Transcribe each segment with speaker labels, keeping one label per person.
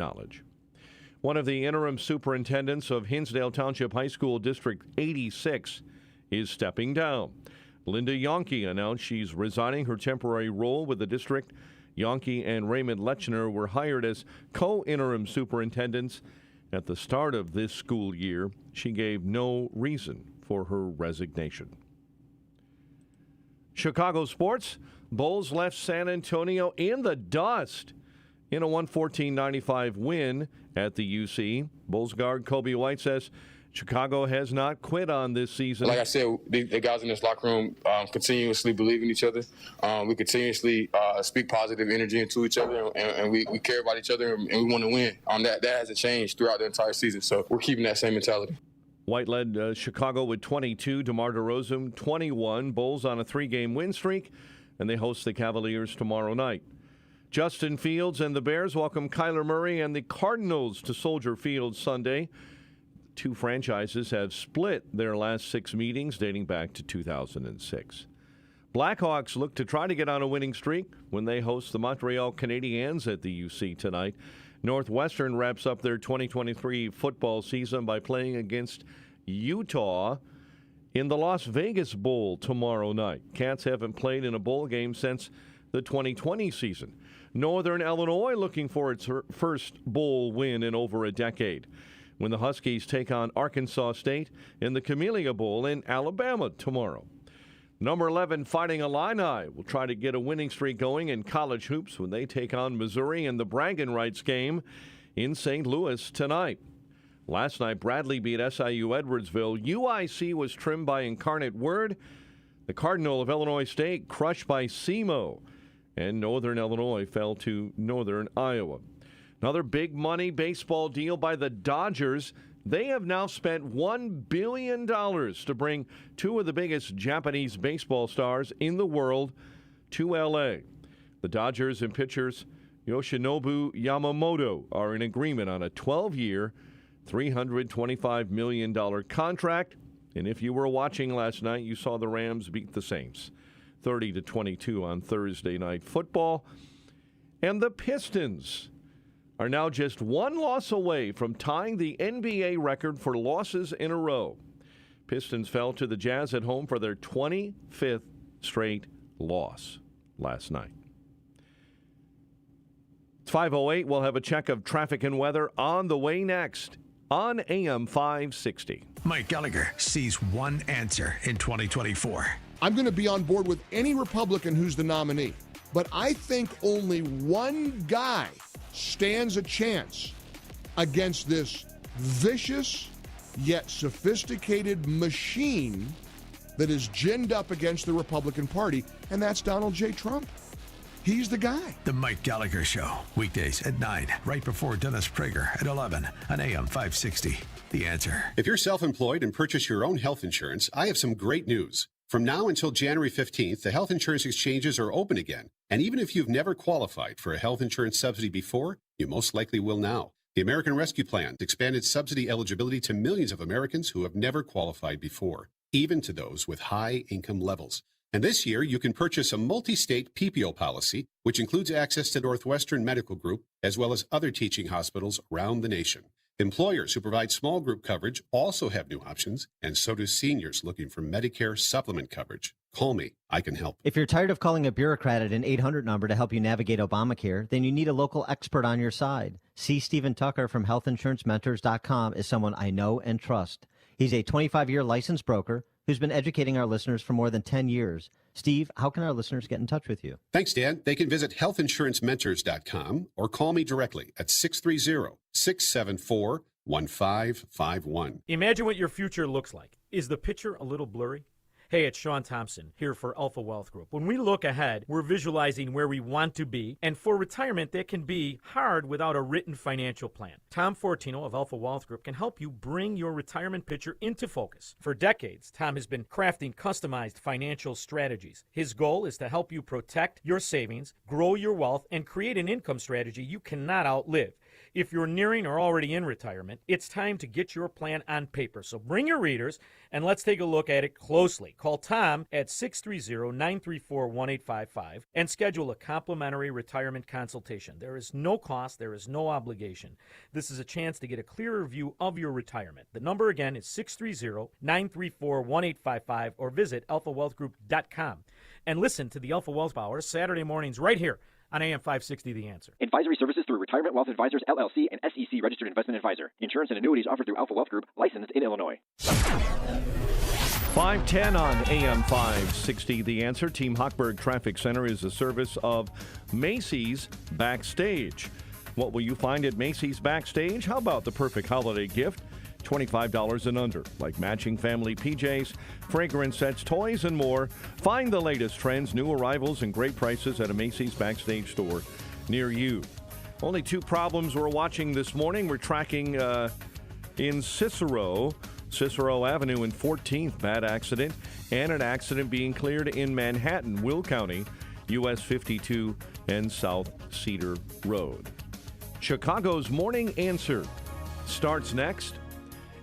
Speaker 1: knowledge. One of the interim superintendents of Hinsdale Township High School District 86 is stepping down. Linda Yonke announced she's resigning her temporary role with the district. Yonke and Raymond Lechner were hired as co-interim superintendents at the start of this school year. She gave no reason for her resignation. Chicago sports. Bulls left San Antonio in the dust in a 114-95 win at the UC. Bulls guard Kobe White says Chicago has not quit on this season.
Speaker 2: Like I said, the guys in this locker room continuously believe in each other. We continuously speak positive energy into each other, and we care about each other, and we want to win. That hasn't changed throughout the entire season, so we're keeping that same mentality.
Speaker 1: White led Chicago with 22, DeMar DeRozan 21. Bulls on a 3-game win streak, and they host the Cavaliers tomorrow night. Justin Fields and the Bears welcome Kyler Murray and the Cardinals to Soldier Field Sunday. Two franchises have split their last 6 meetings dating back to 2006. Blackhawks look to try to get on a winning streak when they host the Montreal Canadiens at the UC tonight. Northwestern wraps up their 2023 football season by playing against Utah in the Las Vegas Bowl tomorrow night. Cats haven't played in a bowl game since the 2020 season. Northern Illinois looking for its first bowl win in over a decade when the Huskies take on Arkansas State in the Camellia Bowl in Alabama tomorrow. Number 11 Fighting Illini will try to get a winning streak going in college hoops when they take on Missouri in the bragging rights game in St. Louis tonight. Last night, Bradley beat SIU Edwardsville. UIC was trimmed by Incarnate Word. The Cardinal of Illinois State crushed by SEMO. And Northern Illinois fell to Northern Iowa. Another big money baseball deal by the Dodgers. They have now spent $1 billion to bring two of the biggest Japanese baseball stars in the world to L.A. The Dodgers and pitchers Yoshinobu Yamamoto are in agreement on a 12-year, $325 million contract. And if you were watching last night, you saw the Rams beat the Saints 30-22 on Thursday Night Football. And the Pistons are now just one loss away from tying the NBA record for losses in a row. Pistons fell to the Jazz at home for their 25th straight loss last night. It's 5:08. We'll have a check of traffic and weather on the way next on AM 560.
Speaker 3: Mike Gallagher sees one answer in 2024.
Speaker 4: I'm going to be on board with any Republican who's the nominee, but I think only one guy stands a chance against this vicious yet sophisticated machine that is ginned up against the Republican Party, and that's Donald J. Trump. He's the guy.
Speaker 3: The Mike Gallagher Show, weekdays at 9, right before Dennis Prager at 11 on AM 560. The Answer.
Speaker 5: If you're self-employed and purchase your own health insurance, I have some great news. From now until January 15th, the health insurance exchanges are open again. And even if you've never qualified for a health insurance subsidy before, you most likely will now. The American Rescue Plan expanded subsidy eligibility to millions of Americans who have never qualified before, even to those with high income levels. And this year, you can purchase a multi-state PPO policy, which includes access to Northwestern Medical Group, as well as other teaching hospitals around the nation. Employers who provide small group coverage also have new options, and so do seniors looking for Medicare supplement coverage. Call me. I can help.
Speaker 6: If you're tired of calling a bureaucrat at an 800 number to help you navigate Obamacare, then you need a local expert on your side. C. Stephen Tucker from HealthInsuranceMentors.com is someone I know and trust. He's a 25-year licensed broker who's been educating our listeners for more than 10 years. Steve, how can our listeners get in touch with you?
Speaker 5: Thanks, Dan. They can visit HealthInsuranceMentors.com or call me directly at 630-674-1551.
Speaker 7: Imagine what your future looks like. Is the picture a little blurry? Hey, it's Sean Thompson here for Alpha Wealth Group. When we look ahead, we're visualizing where we want to be, and for retirement, that can be hard without a written financial plan. Tom Fortino of Alpha Wealth Group can help you bring your retirement picture into focus. For decades, Tom has been crafting customized financial strategies. His goal is to help you protect your savings, grow your wealth, and create an income strategy you cannot outlive. If you're nearing or already in retirement, it's time to get your plan on paper. So bring your readers and let's take a look at it closely. Call Tom at 630-934-1855 and schedule a complimentary retirement consultation. There is no cost, there is no obligation. This is a chance to get a clearer view of your retirement. The number again is 630-934-1855 or visit alphawealthgroup.com. And listen to the Alpha Wealth Hour Saturday mornings right here on AM 560 The Answer.
Speaker 8: Advisory services through Retirement Wealth Advisors, LLC, and SEC Registered Investment Advisor. Insurance and annuities offered through Alpha Wealth Group, licensed in Illinois.
Speaker 1: 5:10 on AM 560 The Answer. Team Hochberg Traffic Center is a service of Macy's Backstage. What will you find at Macy's Backstage? How about the perfect holiday gift? $25 and under, like matching family PJs, fragrance sets, toys, and more. Find the latest trends, new arrivals, and great prices at a Macy's Backstage store near you. Only two problems we're watching this morning. We're tracking in Cicero Avenue and 14th, bad accident, and an accident being cleared in Manhattan, Will County, US 52 and South Cedar Road. Chicago's Morning Answer starts next.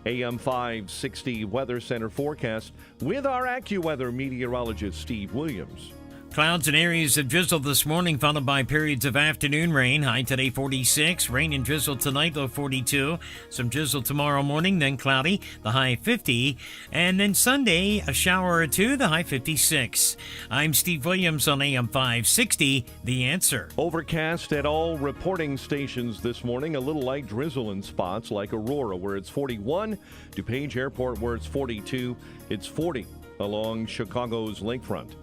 Speaker 1: AM 560 Weather Center forecast with our AccuWeather meteorologist Steve Williams.
Speaker 9: Clouds and areas of drizzle this morning, followed by periods of afternoon rain. High today 46. Rain and drizzle tonight, low 42. Some drizzle tomorrow morning, then cloudy, the high 50. And then Sunday, a shower or two, the high 56. I'm Steve Williams on AM 560, The Answer.
Speaker 1: Overcast at all reporting stations this morning. A little light drizzle in spots like Aurora, where it's 41. DuPage Airport, where it's 42. It's 40 along Chicago's lakefront.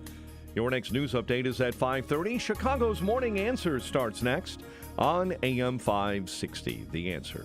Speaker 1: Your next news update is at 5:30. Chicago's Morning Answer starts next on AM 560. The Answer.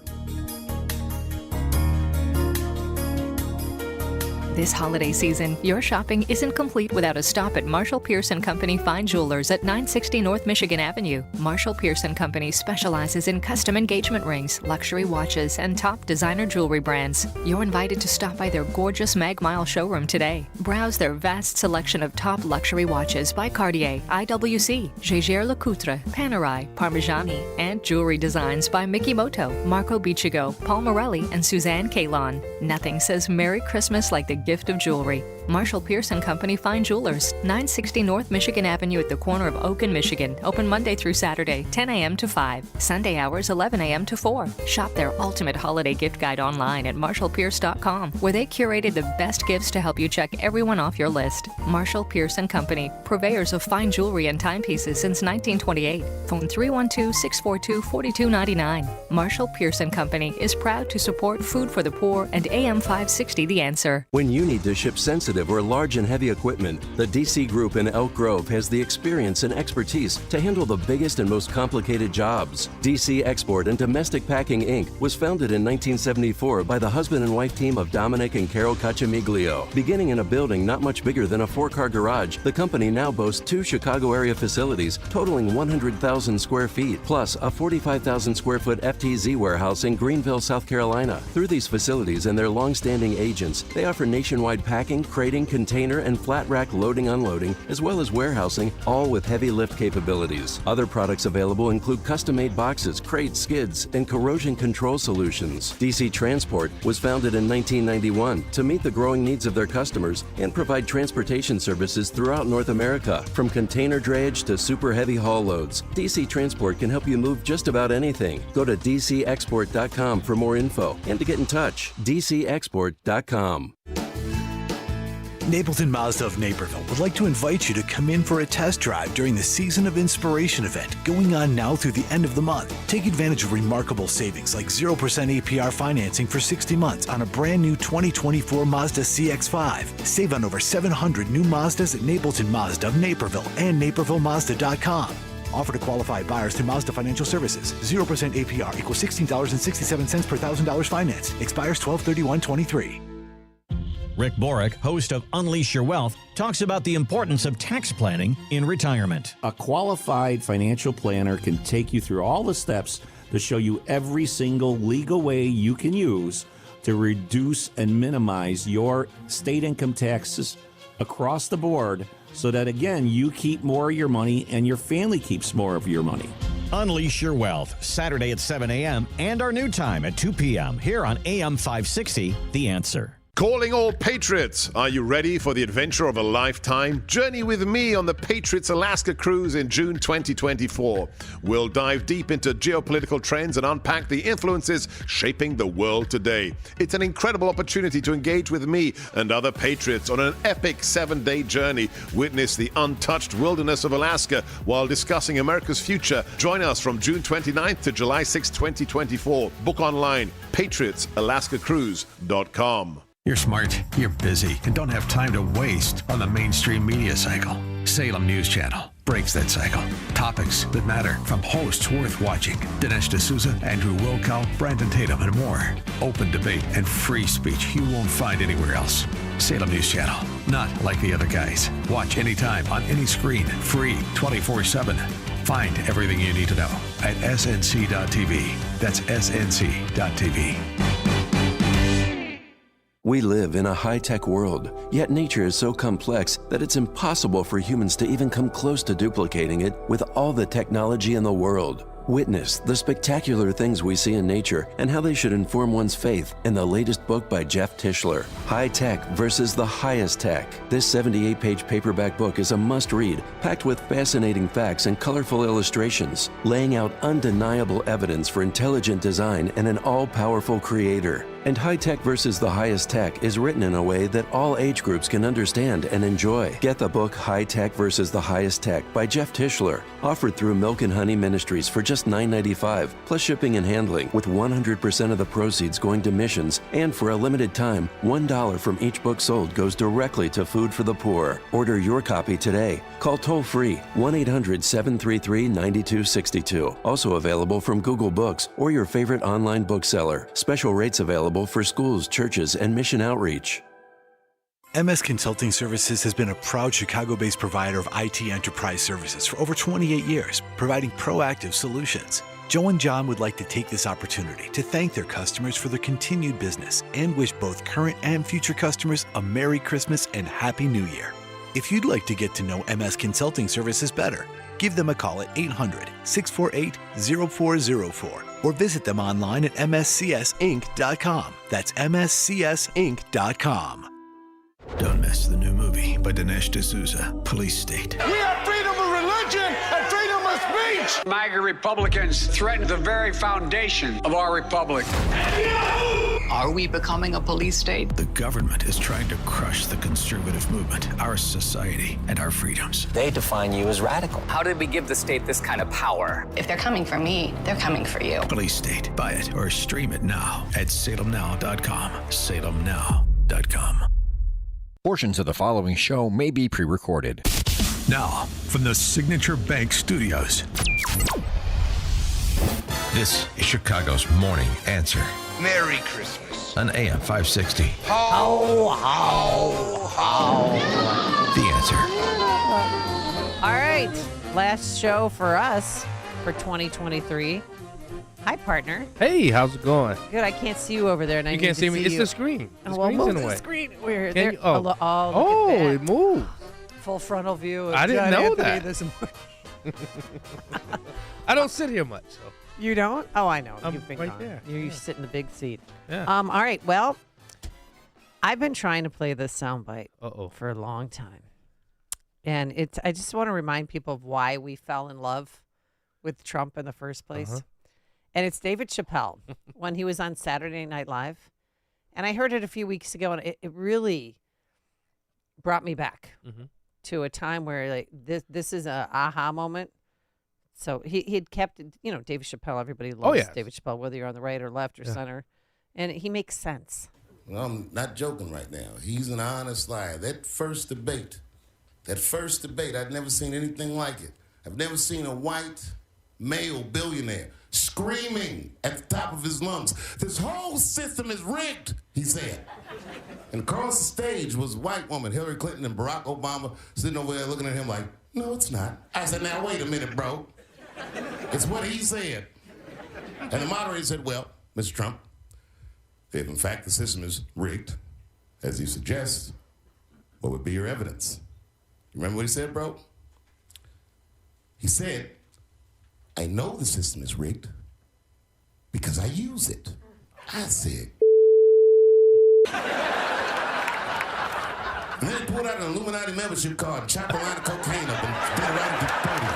Speaker 10: This holiday season, your shopping isn't complete without a stop at Marshall Pierce & Company Fine Jewelers at 960 North Michigan Avenue. Marshall Pierce & Company specializes in custom engagement rings, luxury watches, and top designer jewelry brands. You're invited to stop by their gorgeous Mag Mile showroom today. Browse their vast selection of top luxury watches by Cartier, IWC, Jaeger-LeCoultre, Panerai, Parmigiani, and jewelry designs by Mikimoto, Marco Biccigo, Paul Morelli, and Suzanne Kalon. Nothing says Merry Christmas like the gift of jewelry. Marshall Pierce & Company Fine Jewelers, 960 North Michigan Avenue at the corner of Oak and Michigan. Open Monday through Saturday, 10 a.m. to 5. Sunday hours, 11 a.m. to 4. Shop their ultimate holiday gift guide online at marshallpierce.com, where they curated the best gifts to help you check everyone off your list. Marshall Pierce & Company, purveyors of fine jewelry and timepieces since 1928. Phone 312-642-4299. Marshall Pierce & Company is proud to support Food for the Poor and AM 560 The Answer.
Speaker 11: When you need to ship sensitive or large and heavy equipment, the DC Group in Elk Grove has the experience and expertise to handle the biggest and most complicated jobs. DC Export and Domestic Packing Inc. was founded in 1974 by the husband and wife team of Dominic and Carol Cacciamiglio. Beginning in a building not much bigger than a 4-car garage, the company now boasts 2 Chicago area facilities totaling 100,000 square feet, plus a 45,000 square foot FTZ warehouse in Greenville, South Carolina. Through these facilities and their long-standing agents, they offer nationwide packing, crating, container, and flat rack loading unloading, as well as warehousing, all with heavy lift capabilities. Other products available include custom-made boxes, crates, skids, and corrosion control solutions. DC Transport was founded in 1991 to meet the growing needs of their customers and provide transportation services throughout North America. From container drayage to super heavy haul loads, DC Transport can help you move just about anything. Go to dcexport.com for more info and to get in touch. dcexport.com.
Speaker 12: Napleton Mazda of Naperville would like to invite you to come in for a test drive during the Season of Inspiration event going on now through the end of the month. Take advantage of remarkable savings like 0% APR financing for 60 months on a brand new 2024 Mazda CX-5. Save on over 700 new Mazdas at Napleton Mazda of Naperville and napervillemazda.com. Offer to qualified buyers through Mazda Financial Services. 0% APR equals $16.67 per $1,000 finance. Expires 12/31/23.
Speaker 13: Rick Borick, host of Unleash Your Wealth, talks about the importance of tax planning in retirement.
Speaker 14: A qualified financial planner can take you through all the steps to show you every single legal way you can use to reduce and minimize your state income taxes across the board so that, again, you keep more of your money and your family keeps more of your money.
Speaker 13: Unleash Your Wealth, Saturday at 7 a.m. and our new time at 2 p.m. here on AM 560, The Answer.
Speaker 15: Calling all Patriots. Are you ready for the adventure of a lifetime? Journey with me on the Patriots Alaska cruise in June 2024. We'll dive deep into geopolitical trends and unpack the influences shaping the world today. It's an incredible opportunity to engage with me and other Patriots on an epic 7-day journey. Witness the untouched wilderness of Alaska while discussing America's future. Join us from June 29th to July 6, 2024. Book online, patriotsalaskacruise.com.
Speaker 3: You're smart, you're busy, and don't have time to waste on the mainstream media cycle. Salem News Channel breaks that cycle. Topics that matter from hosts worth watching. Dinesh D'Souza, Andrew Wilkow, Brandon Tatum, and more. Open debate and free speech you won't find anywhere else. Salem News Channel, not like the other guys. Watch anytime on any screen, free 24/7. Find everything you need to know at snc.tv. That's snc.tv.
Speaker 11: We live in a high-tech world, yet nature is so complex that it's impossible for humans to even come close to duplicating it with all the technology in the world. Witness the spectacular things we see in nature and how they should inform one's faith in the latest book by Jeff Tischler, High Tech versus the Highest Tech. This 78-page paperback book is a must-read, packed with fascinating facts and colorful illustrations, laying out undeniable evidence for intelligent design and an all-powerful creator. And High Tech versus the Highest Tech is written in a way that all age groups can understand and enjoy. Get the book High Tech versus the Highest Tech by Jeff Tischler, offered through Milk and Honey Ministries for just $9.95, plus shipping and handling, with 100% of the proceeds going to missions. And for a limited time, $1 from each book sold goes directly to Food for the Poor. Order your copy today. Call toll-free 1-800-733-9262. Also available from Google Books or your favorite online bookseller. Special rates available for schools, churches, and mission outreach.
Speaker 12: MS Consulting Services has been a proud Chicago-based provider of IT enterprise services for over 28 years, providing proactive solutions. Joe and John would like to take this opportunity to thank their customers for their continued business and wish both current and future customers a Merry Christmas and Happy New Year. If you'd like to get to know MS Consulting Services better, give them a call at 800-648-0404 or visit them online at mscsinc.com. That's mscsinc.com.
Speaker 3: Don't miss the new movie by Dinesh D'Souza, Police State.
Speaker 16: We have freedom of religion and freedom of speech. MAGA Republicans threaten the very foundation of our republic.
Speaker 17: Are we becoming a police state?
Speaker 3: The government is trying to crush the conservative movement, our society, and our freedoms.
Speaker 17: They define you as radical. How did we give the state this kind of power?
Speaker 18: If they're coming for me, they're coming for you.
Speaker 3: Police State. Buy it or stream it now at salemnow.com. salemnow.com.
Speaker 19: Portions of the following show may be pre-recorded.
Speaker 3: Now, from the Signature Bank Studios.
Speaker 20: This is Chicago's Morning Answer.
Speaker 16: Merry Christmas.
Speaker 20: On AM 560.
Speaker 16: Ho, ho, ho.
Speaker 20: The Answer.
Speaker 21: All right. Last show for us for 2023. Hi, partner.
Speaker 22: Hey, how's it going?
Speaker 21: Good. I can't see you over there. And
Speaker 22: You
Speaker 21: I
Speaker 22: can't
Speaker 21: need to
Speaker 22: see me. It's the screen. The
Speaker 21: well,
Speaker 22: screen's
Speaker 21: move
Speaker 22: in the
Speaker 21: the
Speaker 22: way.
Speaker 21: screen. We're
Speaker 22: Can
Speaker 21: there.
Speaker 22: you- oh.
Speaker 21: Look
Speaker 22: Oh,
Speaker 21: at
Speaker 22: it moved.
Speaker 21: Full frontal view of
Speaker 22: I didn't
Speaker 21: John
Speaker 22: know
Speaker 21: Anthony
Speaker 22: that.
Speaker 21: this morning.
Speaker 22: I don't sit here much. So.
Speaker 21: You don't? Oh, I know.
Speaker 22: I'm
Speaker 21: You've been
Speaker 22: right
Speaker 21: gone.
Speaker 22: there.
Speaker 21: You
Speaker 22: Yeah.
Speaker 21: sit in the big seat.
Speaker 22: Yeah.
Speaker 21: All right. Well, I've been trying to play this soundbite
Speaker 22: Uh-oh.
Speaker 21: for a long time. And I just want to remind people of why we fell in love with Trump in the first place.
Speaker 22: Uh-huh.
Speaker 21: And it's David Chappelle when he was on Saturday Night Live. And I heard it a few weeks ago, and it really brought me back to a time where like this is a aha moment. So he'd kept, David Chappelle, everybody loves
Speaker 22: yes.
Speaker 21: David Chappelle, whether you're on the right or left or center. And he makes sense.
Speaker 23: Well, I'm not joking right now. He's an honest liar. That first debate, I'd never seen anything like it. I've never seen a white male billionaire screaming at the top of his lungs, "This whole system is rigged," he said. And across the stage was a white woman, Hillary Clinton and Barack Obama, sitting over there looking at him like, "No, it's not." I said, "Now, wait a minute, bro. It's what he said." And the moderator said, "Well, Mr. Trump, if in fact the system is rigged, as you suggest, what would be your evidence?" You remember what he said, bro? He said, I know the system is rigged because I use it. I said. And then pulled out an Illuminati membership card, chopped a line of cocaine up, and did it right at the podium.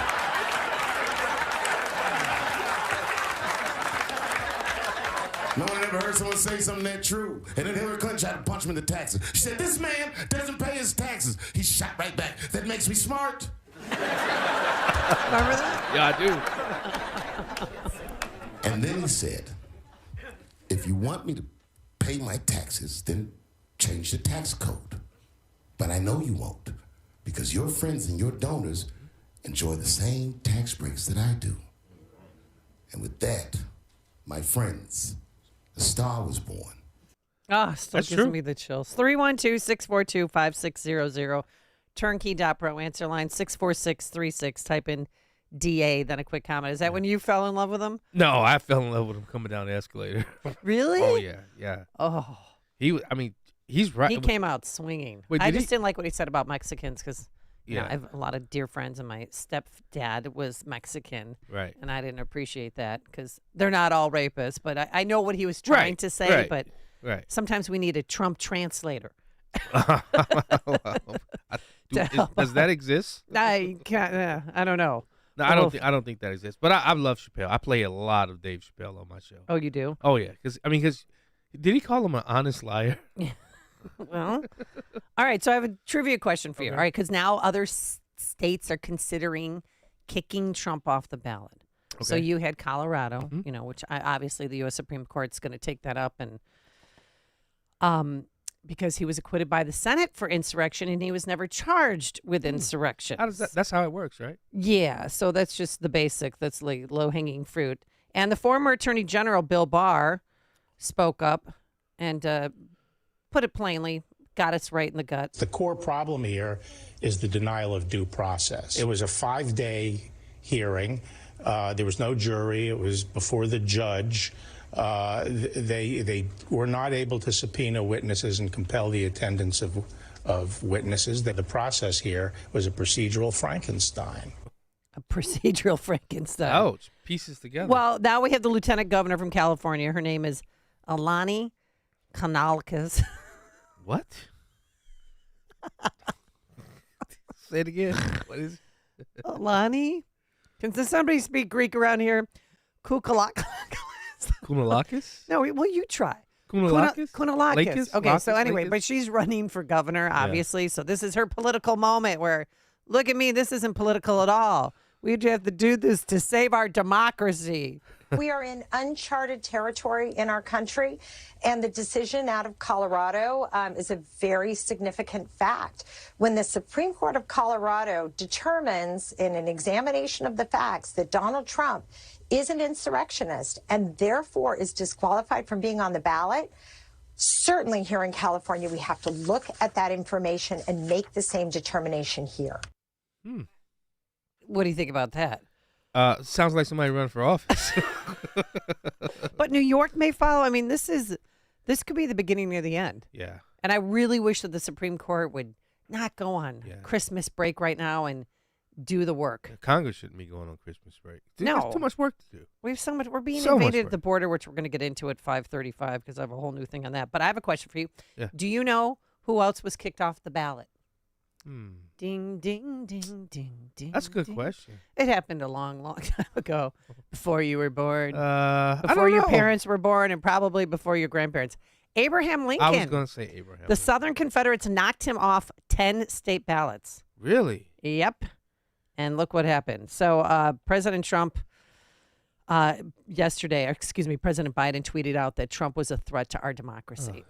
Speaker 23: No one ever heard someone say something that true. And then Hillary Clinton tried to punch him in the taxes. She said, "This man doesn't pay his taxes." He shot right back. "That makes me smart."
Speaker 21: Remember that?
Speaker 22: Yeah, I do.
Speaker 23: And then he said, "If you want me to pay my taxes, then change the tax code. But I know you won't, because your friends and your donors enjoy the same tax breaks that I do." And with that, my friends, a star was born.
Speaker 21: Still gives me the chills. 312-642-5600. Turnkey.pro. Answer line 64636. Type in DA, then a quick comment. Is that when you fell in love with him?
Speaker 22: No, I fell in love with him coming down the escalator.
Speaker 21: Really?
Speaker 22: Oh, yeah.
Speaker 21: Oh.
Speaker 22: He's right.
Speaker 21: He came out swinging.
Speaker 22: Wait,
Speaker 21: I
Speaker 22: did
Speaker 21: just
Speaker 22: he-
Speaker 21: didn't like what he said about Mexicans because
Speaker 22: Yeah.
Speaker 21: I have a lot of dear friends, and my stepdad was Mexican.
Speaker 22: Right.
Speaker 21: And I didn't appreciate that because they're not all rapists, but I know what he was trying to say, but sometimes we need a Trump translator.
Speaker 22: Does that exist?
Speaker 21: I can't. I don't know.
Speaker 22: No, I don't think that exists. But I love Chappelle. I play a lot of Dave Chappelle on my show.
Speaker 21: Oh, you do?
Speaker 22: Oh yeah, because did he call him an honest liar?
Speaker 21: Well, all right. So I have a trivia question for you. All right, because now other states are considering kicking Trump off the ballot. Okay. So you had Colorado, which obviously the U.S. Supreme Court's going to take that up, and because he was acquitted by the Senate for insurrection, and he was never charged with insurrection.
Speaker 22: That's how it works, right?
Speaker 21: Yeah. So that's just the basic. That's like low-hanging fruit. And the former Attorney General Bill Barr spoke up and put it plainly, got us right in the gut.
Speaker 2: The core problem here is the denial of due process. It was a 5-day hearing. There was no jury. It was before the judge. They were not able to subpoena witnesses and compel the attendance of witnesses. The process here was a procedural Frankenstein.
Speaker 21: A procedural Frankenstein.
Speaker 22: Oh, it's pieces together.
Speaker 21: Well, now we have the lieutenant governor from California. Her name is Alani Kanalkas.
Speaker 22: What? Say it again. What is it?
Speaker 21: Alani? Can somebody speak Greek around here? Kukalakis?
Speaker 22: Kounalakis?
Speaker 21: No, well, you try.
Speaker 22: Kounalakis?
Speaker 21: Kounalakis. Okay, so anyway,
Speaker 22: Lakis?
Speaker 21: but she's running for governor, obviously. So this is her political moment where, look at me, this isn't political at all. We have to do this to save our democracy.
Speaker 4: We are in uncharted territory in our country, and the decision out of Colorado is a very significant fact. When the Supreme Court of Colorado determines in an examination of the facts that Donald Trump is an insurrectionist and therefore is disqualified from being on the ballot, certainly here in California, we have to look at that information and make the same determination here.
Speaker 21: What do you think about that?
Speaker 22: Sounds like somebody running for office.
Speaker 21: But New York may follow. I mean, this could be the beginning of the end.
Speaker 22: Yeah.
Speaker 21: And I really wish that the Supreme Court would not go on Christmas break right now and do the work.
Speaker 22: Congress shouldn't be going on Christmas break.
Speaker 21: No.
Speaker 22: There's too much work to do.
Speaker 21: We have so much. We're being
Speaker 22: So much
Speaker 21: invaded
Speaker 22: work.
Speaker 21: at the border, which we're going to get into at 5:35 because I have a whole new thing on that. But I have a question for you.
Speaker 22: Yeah.
Speaker 21: Do you know who else was kicked off the ballot? Ding, ding, ding, ding, ding.
Speaker 22: That's a good
Speaker 21: ding.
Speaker 22: question.
Speaker 21: It happened a long, long time ago, before you were born,
Speaker 22: I
Speaker 21: before
Speaker 22: don't
Speaker 21: your
Speaker 22: know.
Speaker 21: parents were born, and probably before your grandparents. Abraham Lincoln.
Speaker 22: I was going to say Abraham.
Speaker 21: The Southern Confederates knocked him off 10 state ballots.
Speaker 22: Really?
Speaker 21: Yep. And look what happened. So President Trump yesterday, President Biden tweeted out that Trump was a threat to our democracy.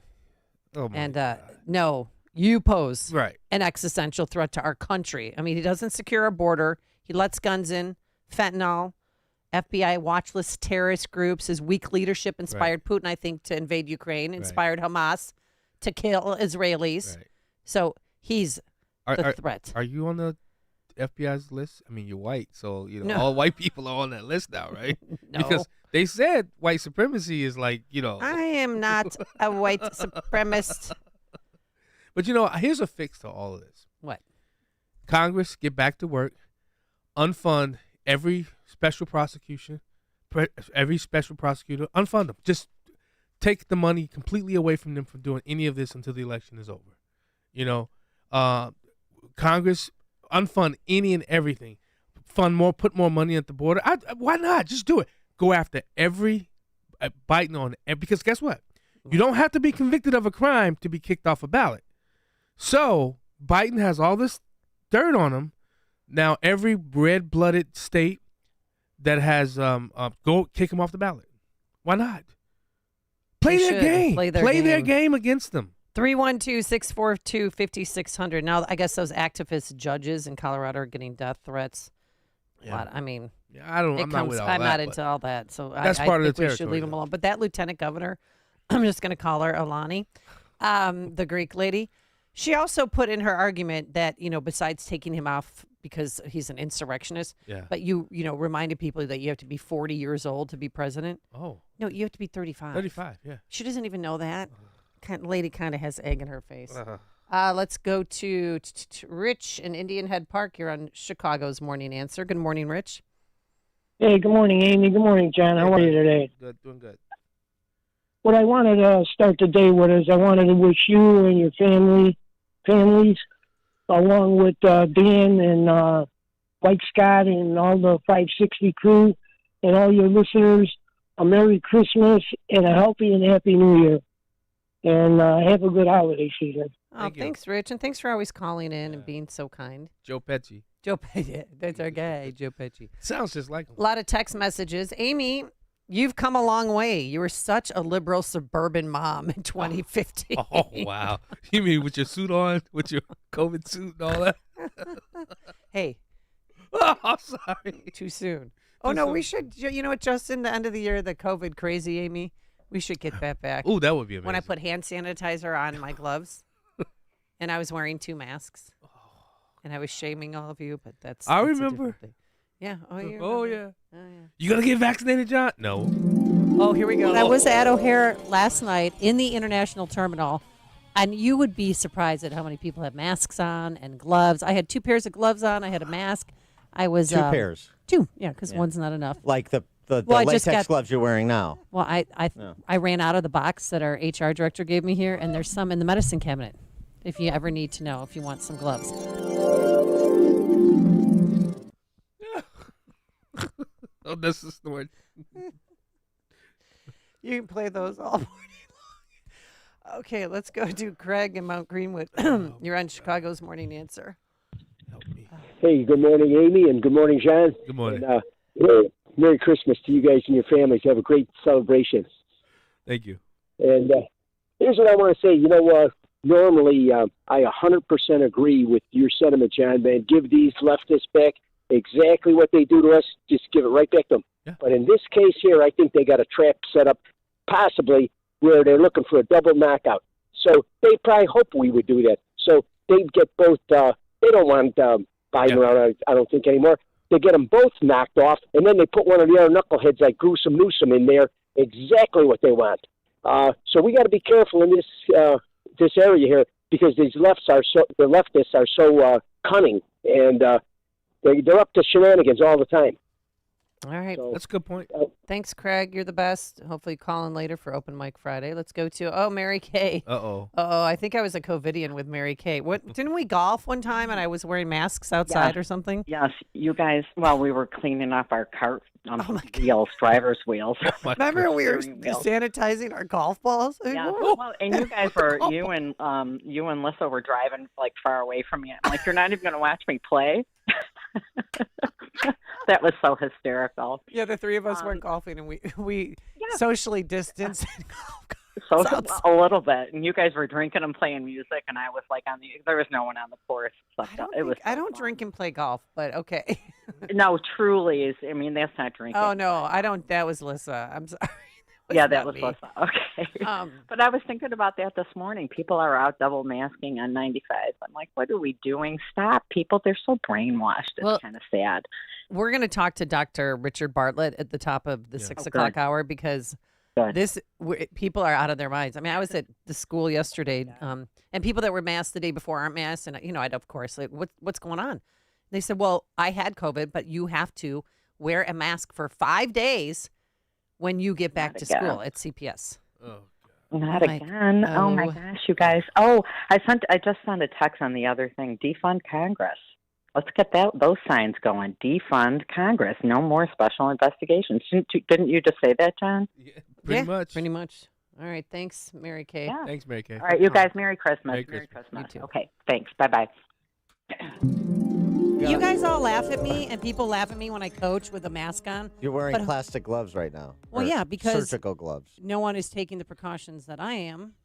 Speaker 22: Oh my
Speaker 21: and
Speaker 22: God.
Speaker 21: no, you pose
Speaker 22: Right.
Speaker 21: an existential threat to our country. I mean, he doesn't secure our border. He lets guns in, fentanyl, FBI watch list terrorist groups. His weak leadership inspired Putin, I think, to invade Ukraine, inspired Hamas to kill Israelis.
Speaker 22: Right.
Speaker 21: So he's the threat.
Speaker 22: Are you on the FBI's list? I mean, you're white, so
Speaker 21: No.
Speaker 22: all white people are on that list now, right?
Speaker 21: No.
Speaker 22: Because they said white supremacy is like,
Speaker 21: I am not a white supremacist.
Speaker 22: But here's a fix to all of this.
Speaker 21: What?
Speaker 22: Congress, get back to work, unfund every special prosecutor, unfund them. Just take the money completely away from them from doing any of this until the election is over. You know, Congress, unfund any and everything. Fund more, put more money at the border. Why not? Just do it. Go after every Biden on it. Because guess what? You don't have to be convicted of a crime to be kicked off a ballot. So Biden has all this dirt on him. Now every red-blooded state that has go kick him off the ballot. Why not? Play their game. Play their game against them.
Speaker 21: 312-642-5600. Now, I guess those activist judges in Colorado are getting death threats.
Speaker 22: Yeah.
Speaker 21: I mean,
Speaker 22: I'm not with all
Speaker 21: I'm
Speaker 22: that,
Speaker 21: not into all that, so
Speaker 22: that's
Speaker 21: I
Speaker 22: part of
Speaker 21: think
Speaker 22: the
Speaker 21: we
Speaker 22: territory.
Speaker 21: should leave them alone. But that lieutenant governor, I'm just going to call her Alani, the Greek lady. She also put in her argument that, besides taking him off because he's an insurrectionist, but you reminded people that you have to be 40 years old to be president.
Speaker 22: Oh.
Speaker 21: No, you have to be 35.
Speaker 22: 35, yeah.
Speaker 21: She doesn't even know that. Lady kind of has egg in her face. Let's go to Rich in Indian Head Park. You're on Chicago's Morning Answer. Good morning, Rich.
Speaker 5: Hey, good morning, Amy. Good morning, John. How are you today?
Speaker 22: Good, doing good.
Speaker 5: What I wanted to start the day with is I wanted to wish you and your families, along with Dan and Mike Scott and all the 560 crew and all your listeners, a Merry Christmas and a healthy and happy New Year. And have a good holiday season.
Speaker 21: Oh, thanks, Rich. And thanks for always calling in and being so kind.
Speaker 22: Joe Pesci.
Speaker 21: Joe Pesci. That's our guy, Joe Pesci.
Speaker 22: Sounds just like him.
Speaker 21: A lot of text messages. Amy, you've come a long way. You were such a liberal suburban mom in 2015.
Speaker 22: Oh, wow. You mean with your suit on, with your COVID suit and all that?
Speaker 21: Hey.
Speaker 22: Oh, sorry.
Speaker 21: Too soon. Oh, no, we should, you know what, just in the end of the year, the COVID crazy, Amy, we should get that back.
Speaker 22: Oh, that would be amazing.
Speaker 21: When I put hand sanitizer on my gloves and I was wearing 2 masks and I was shaming all of you, but that's
Speaker 22: I
Speaker 21: a
Speaker 22: remember.
Speaker 21: different thing. Yeah. Oh, you
Speaker 22: Oh,
Speaker 21: remember?
Speaker 22: yeah.
Speaker 21: Oh, yeah.
Speaker 22: You gonna get vaccinated, John? No.
Speaker 21: Oh, here we go. I was at O'Hare last night in the international terminal, and you would be surprised at how many people have masks on and gloves. I had 2 pairs of gloves on. I had a mask. I was
Speaker 6: 2 pairs.
Speaker 21: 2, yeah, because one's not enough.
Speaker 6: Like the
Speaker 21: Well, I just
Speaker 6: latex
Speaker 21: got-
Speaker 6: gloves you're wearing now.
Speaker 21: Well, I ran out of the box that our HR director gave me here, and there's some in the medicine cabinet. If you ever need to know, if you want some gloves.
Speaker 22: Oh, that's the story.
Speaker 21: You can play those all morning long. Okay, let's go to Craig in Mount Greenwood. You're on Chicago's Morning Answer.
Speaker 7: Hey, good morning, Amy, and good morning, John.
Speaker 22: Good morning.
Speaker 7: And, Merry Christmas to you guys and your families. Have a great celebration.
Speaker 22: Thank you.
Speaker 7: And here's what I want to say. Normally I 100% agree with your sentiment, John, man. Give these leftists back exactly what they do to us. Just give it right back to them.
Speaker 22: Yeah.
Speaker 7: But in this case here, I think they got a trap set up, possibly, where they're looking for a double knockout. So they probably hope we would do that. So they'd get both. They don't want Biden around, I don't think, anymore. They get them both knocked off, and then they put one of the other knuckleheads like Gruesome Newsom in there, exactly what they want. So we got to be careful in this area here, because these the leftists are so cunning, and they're up to shenanigans all the time.
Speaker 21: All right.
Speaker 22: That's a good point.
Speaker 21: Thanks, Craig. You're the best. Hopefully call in later for Open Mic Friday. Let's go to, Mary Kay.
Speaker 22: Uh-oh.
Speaker 21: I think I was a COVIDian with Mary Kay. Didn't we golf one time and I was wearing masks outside or something?
Speaker 24: Yes, you guys, we were cleaning off our cart wheels, driver's wheels.
Speaker 21: Remember we were
Speaker 24: Steering wheels.
Speaker 21: sanitizing our golf balls?
Speaker 24: Yeah, well, and you guys were, you and Lissa were driving like far away from me. I'm like, you're not even going to watch me play? That was so hysterical.
Speaker 21: Yeah, the 3 of us went golfing and we socially distanced.
Speaker 24: A little bit, and you guys were drinking and playing music, and I was like there was no one on the course.
Speaker 21: I don't drink and play golf, but okay.
Speaker 24: No, truly, I mean, that's not drinking.
Speaker 21: Oh no, I don't. That was Lissa. I'm sorry.
Speaker 24: That was Lissa. Okay. But I was thinking about that this morning. People are out double masking on 95. I'm like, what are we doing? Stop, people. They're so brainwashed. It's kind of sad.
Speaker 21: We're going to talk to Dr. Richard Bartlett at the top of the 6 o'clock hour, because people are out of their minds. I mean, I was at the school yesterday, and people that were masked the day before aren't masked, and I'd of course like, what's going on? They said, well, I had COVID, but you have to wear a mask for 5 days when you get back to school at CPS.
Speaker 22: Oh.
Speaker 24: Not again. Oh my gosh, you guys. Oh, I just sent a text on the other thing. Defund Congress. Let's get those signs going. Defund Congress. No more special investigations. Didn't you just say that, John?
Speaker 22: Yeah, pretty much.
Speaker 21: Pretty much. All right. Thanks, Mary Kay.
Speaker 24: Yeah.
Speaker 22: Thanks, Mary Kay.
Speaker 24: All right, you guys. Merry Christmas.
Speaker 22: Merry
Speaker 24: Christmas.
Speaker 21: You too.
Speaker 24: Okay. Thanks. Bye-bye.
Speaker 21: You guys all laugh at me, and people laugh at me when I coach with a mask on.
Speaker 1: You're wearing
Speaker 21: but-
Speaker 1: plastic gloves right now.
Speaker 21: Well,
Speaker 1: Or
Speaker 21: yeah, because
Speaker 1: surgical gloves.
Speaker 21: no one is taking the precautions that I am.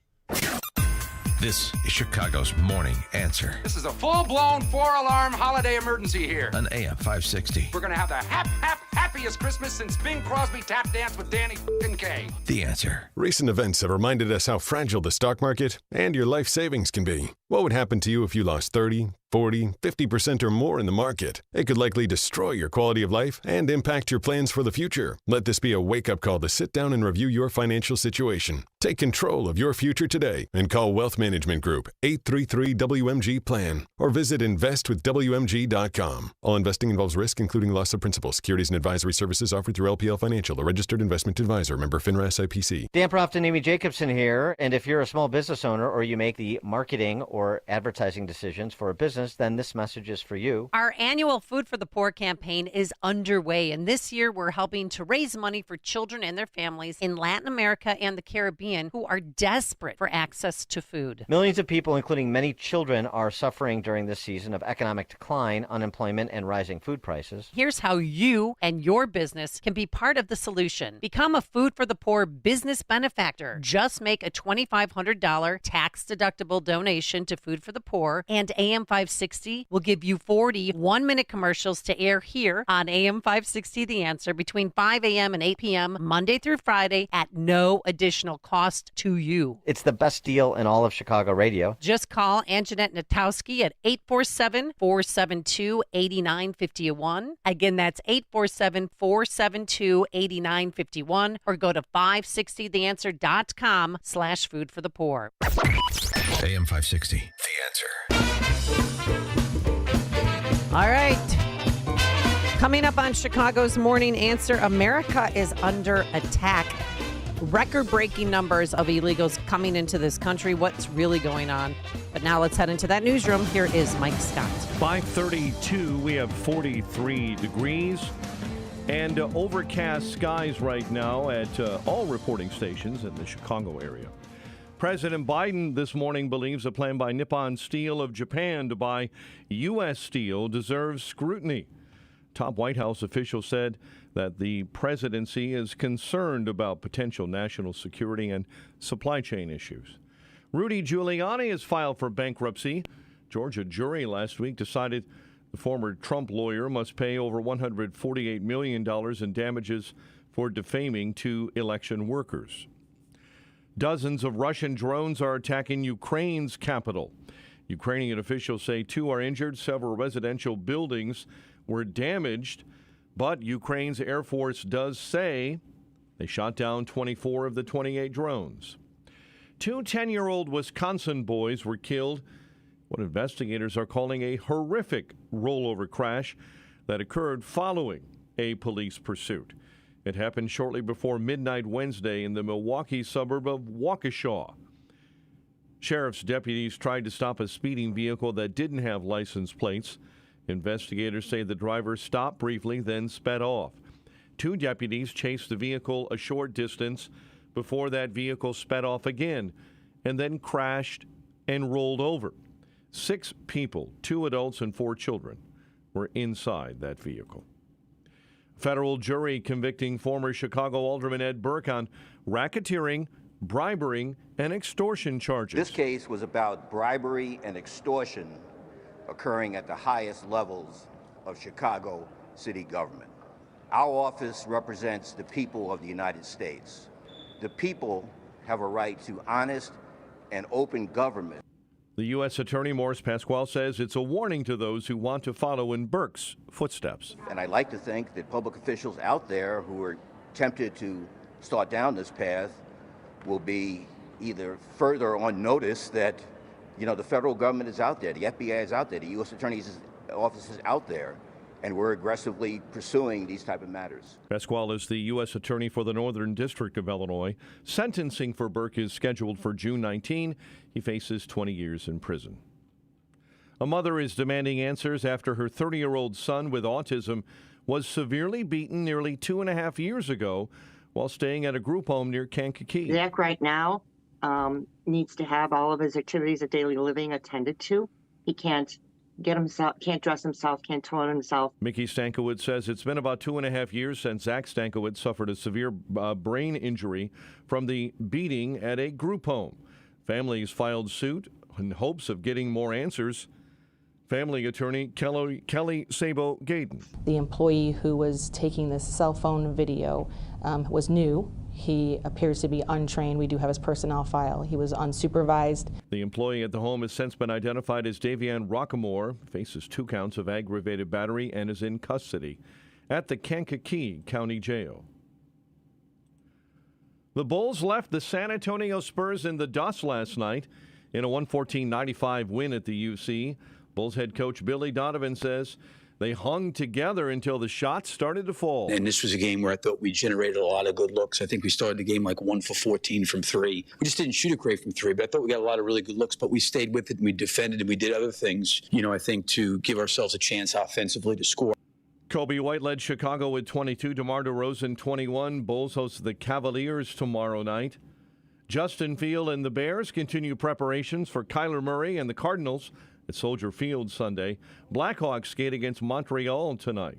Speaker 20: This is Chicago's Morning Answer
Speaker 16: This is a full-blown 4-alarm holiday emergency here.
Speaker 20: on AM 560.
Speaker 16: We're going to have the happiest Christmas since Bing Crosby tap danced with Danny Kaye.
Speaker 20: The Answer.
Speaker 6: Recent events have reminded us how fragile the stock market and your life savings can be. What would happen to you if you lost 30, 40, 50% or more in the market? It could likely destroy your quality of life and impact your plans for the future. Let this be a wake-up call to sit down and review your financial situation. Take control of your future today and call Wealth Management Group 833-WMG-PLAN or visit investwithwmg.com. All investing involves risk, including loss of principal. Securities and advisory services offered through LPL Financial, a registered investment advisor. Member FINRA SIPC.
Speaker 1: Dan Proft and Amy Jacobson here. And if you're a small business owner or you make the marketing or advertising decisions for a business, then this message is for you.
Speaker 21: Our annual Food for the Poor campaign is underway, and this year we're helping to raise money for children and their families in Latin America and the Caribbean who are desperate for access to food.
Speaker 1: Millions of people, including many children, are suffering during this season of economic decline, unemployment, and rising food prices.
Speaker 21: Here's how you and your business can be part of the solution. Become a Food for the Poor business benefactor. Just make a $2,500 tax-deductible donation to Food for the Poor, and AM 560 will give you 40 one-minute commercials to air here on AM 560 The Answer between 5 a.m. and 8 p.m. Monday through Friday at no additional cost to you.
Speaker 1: It's the best deal in all of Chicago radio.
Speaker 21: Just call Anjanette Natowski at 847-472-8951. Again, that's 847-472-8951, or go to 560theanswer.com/food for the poor.
Speaker 20: AM 560. The Answer.
Speaker 21: All right. Coming up on Chicago's Morning Answer, America is under attack. Record-breaking numbers of illegals coming into this country. What's really going on? But now let's head into that newsroom. Here is Mike Scott.
Speaker 8: 5:32, we have 43 degrees and overcast skies right now at all reporting stations in the Chicago area. President Biden this morning believes a plan by Nippon Steel of Japan to buy U.S. steel deserves scrutiny. Top White House officials said that the presidency is concerned about potential national security and supply chain issues. Rudy Giuliani has filed for bankruptcy. Georgia jury last week decided the former Trump lawyer must pay over $148 million in damages for defaming two election workers. Dozens of Russian drones are attacking Ukraine's capital. Ukrainian officials say 2 are injured. Several residential buildings were damaged, but Ukraine's Air Force does say they shot down 24 of the 28 drones. 2 10-year-old Wisconsin boys were killed, what investigators are calling a horrific rollover crash that occurred following a police pursuit. It happened shortly before midnight Wednesday in the Milwaukee suburb of Waukesha. Sheriff's deputies tried to stop a speeding vehicle that didn't have license plates. Investigators say the driver stopped briefly, then sped off. 2 deputies chased the vehicle a short distance before that vehicle sped off again and then crashed and rolled over. 6 people, 2 adults and 4 children, were inside that vehicle. Federal jury convicting former Chicago Alderman Ed Burke on racketeering, bribery, and extortion charges.
Speaker 9: This case was about bribery and extortion occurring at the highest levels of Chicago city government. Our office represents the people of the United States. The people have a right to honest and open government.
Speaker 8: The U.S. Attorney Morris Pasquale says it's a warning to those who want to follow in Burke's footsteps.
Speaker 9: And I like to think that public officials out there who are tempted to start down this path will be either further on notice that, the federal government is out there, the FBI is out there, the U.S. Attorney officers out there, and we're aggressively pursuing these type of matters.
Speaker 8: Pasquale is the U.S. Attorney for the Northern District of Illinois. Sentencing for Burke is scheduled for June 19. He faces 20 years in prison. A mother is demanding answers after her 30-year-old son with autism was severely beaten nearly 2.5 years ago while staying at a group home near Kankakee.
Speaker 10: Zach right now needs to have all of his activities of daily living attended to. He can't get himself, can't dress himself, can't toilet himself.
Speaker 8: Mickey Stankiewicz says it's been about 2.5 years since Zach Stankiewicz suffered a severe brain injury from the beating at a group home. Families filed suit in hopes of getting more answers. Family attorney Kelly Sabo Gaydon.
Speaker 13: The employee who was taking this cell phone video was new. He appears to be untrained. We do have his personnel file. He was unsupervised.
Speaker 8: The employee at the home has since been identified as Davian Rockamore, faces 2 counts of aggravated battery and is in custody at the Kankakee County Jail. The Bulls left the San Antonio Spurs in the dust last night in a 114-95 win at the UC. Bulls head coach Billy Donovan says they hung together until the shots started to fall.
Speaker 14: And this was a game where I thought we generated a lot of good looks. I think we started the game like 1 for 14 from 3. We just didn't shoot it great from 3, but I thought we got a lot of really good looks. But we stayed with it and we defended and we did other things, I think to give ourselves a chance offensively to score.
Speaker 8: Kobe White led Chicago with 22, DeMar DeRozan 21. Bulls host the Cavaliers tomorrow night. Justin Field and the Bears continue preparations for Kyler Murray and the Cardinals at Soldier Field Sunday. Blackhawks skate against Montreal tonight.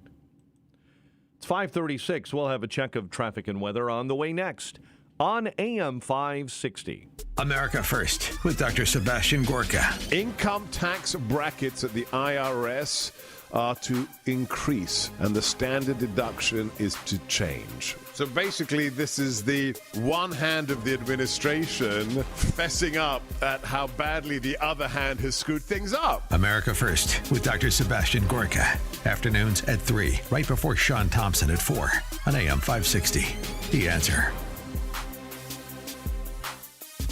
Speaker 8: It's 5:36. We'll have a check of traffic and weather on the way next on AM 560.
Speaker 3: America First with Dr. Sebastian Gorka.
Speaker 15: Income tax brackets at the IRS are to increase, and the standard deduction is to change. So basically, this is the one hand of the administration fessing up at how badly the other hand has screwed things up.
Speaker 3: America First with Dr. Sebastian Gorka. Afternoons at 3, right before Sean Thompson at 4 on AM 560. The Answer.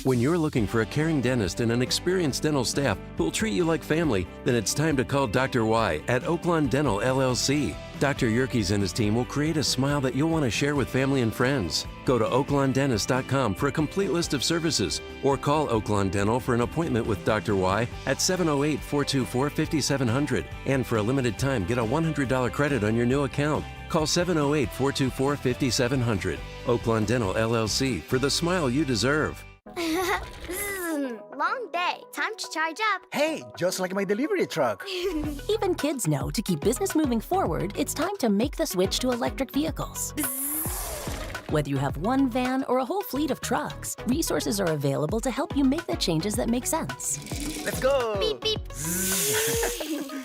Speaker 11: When you're looking for a caring dentist and an experienced dental staff who'll treat you like family, then it's time to call Dr. Y at Oaklawn Dental LLC. Dr. Yerkes and his team will create a smile that you'll want to share with family and friends. Go to oaklawndentist.com for a complete list of services, or call Oaklawn Dental for an appointment with Dr. Y at 708-424-5700. And for a limited time, get a $100 credit on your new account. Call 708-424-5700. Oaklawn Dental LLC for the smile you deserve.
Speaker 25: Long day. Time to charge up.
Speaker 26: Hey, just like my delivery truck.
Speaker 27: Even kids know to keep business moving forward, it's time to make the switch to electric vehicles. Whether you have one van or a whole fleet of trucks, resources are available to help you make the changes that make sense.
Speaker 26: Let's go.
Speaker 25: Beep, beep.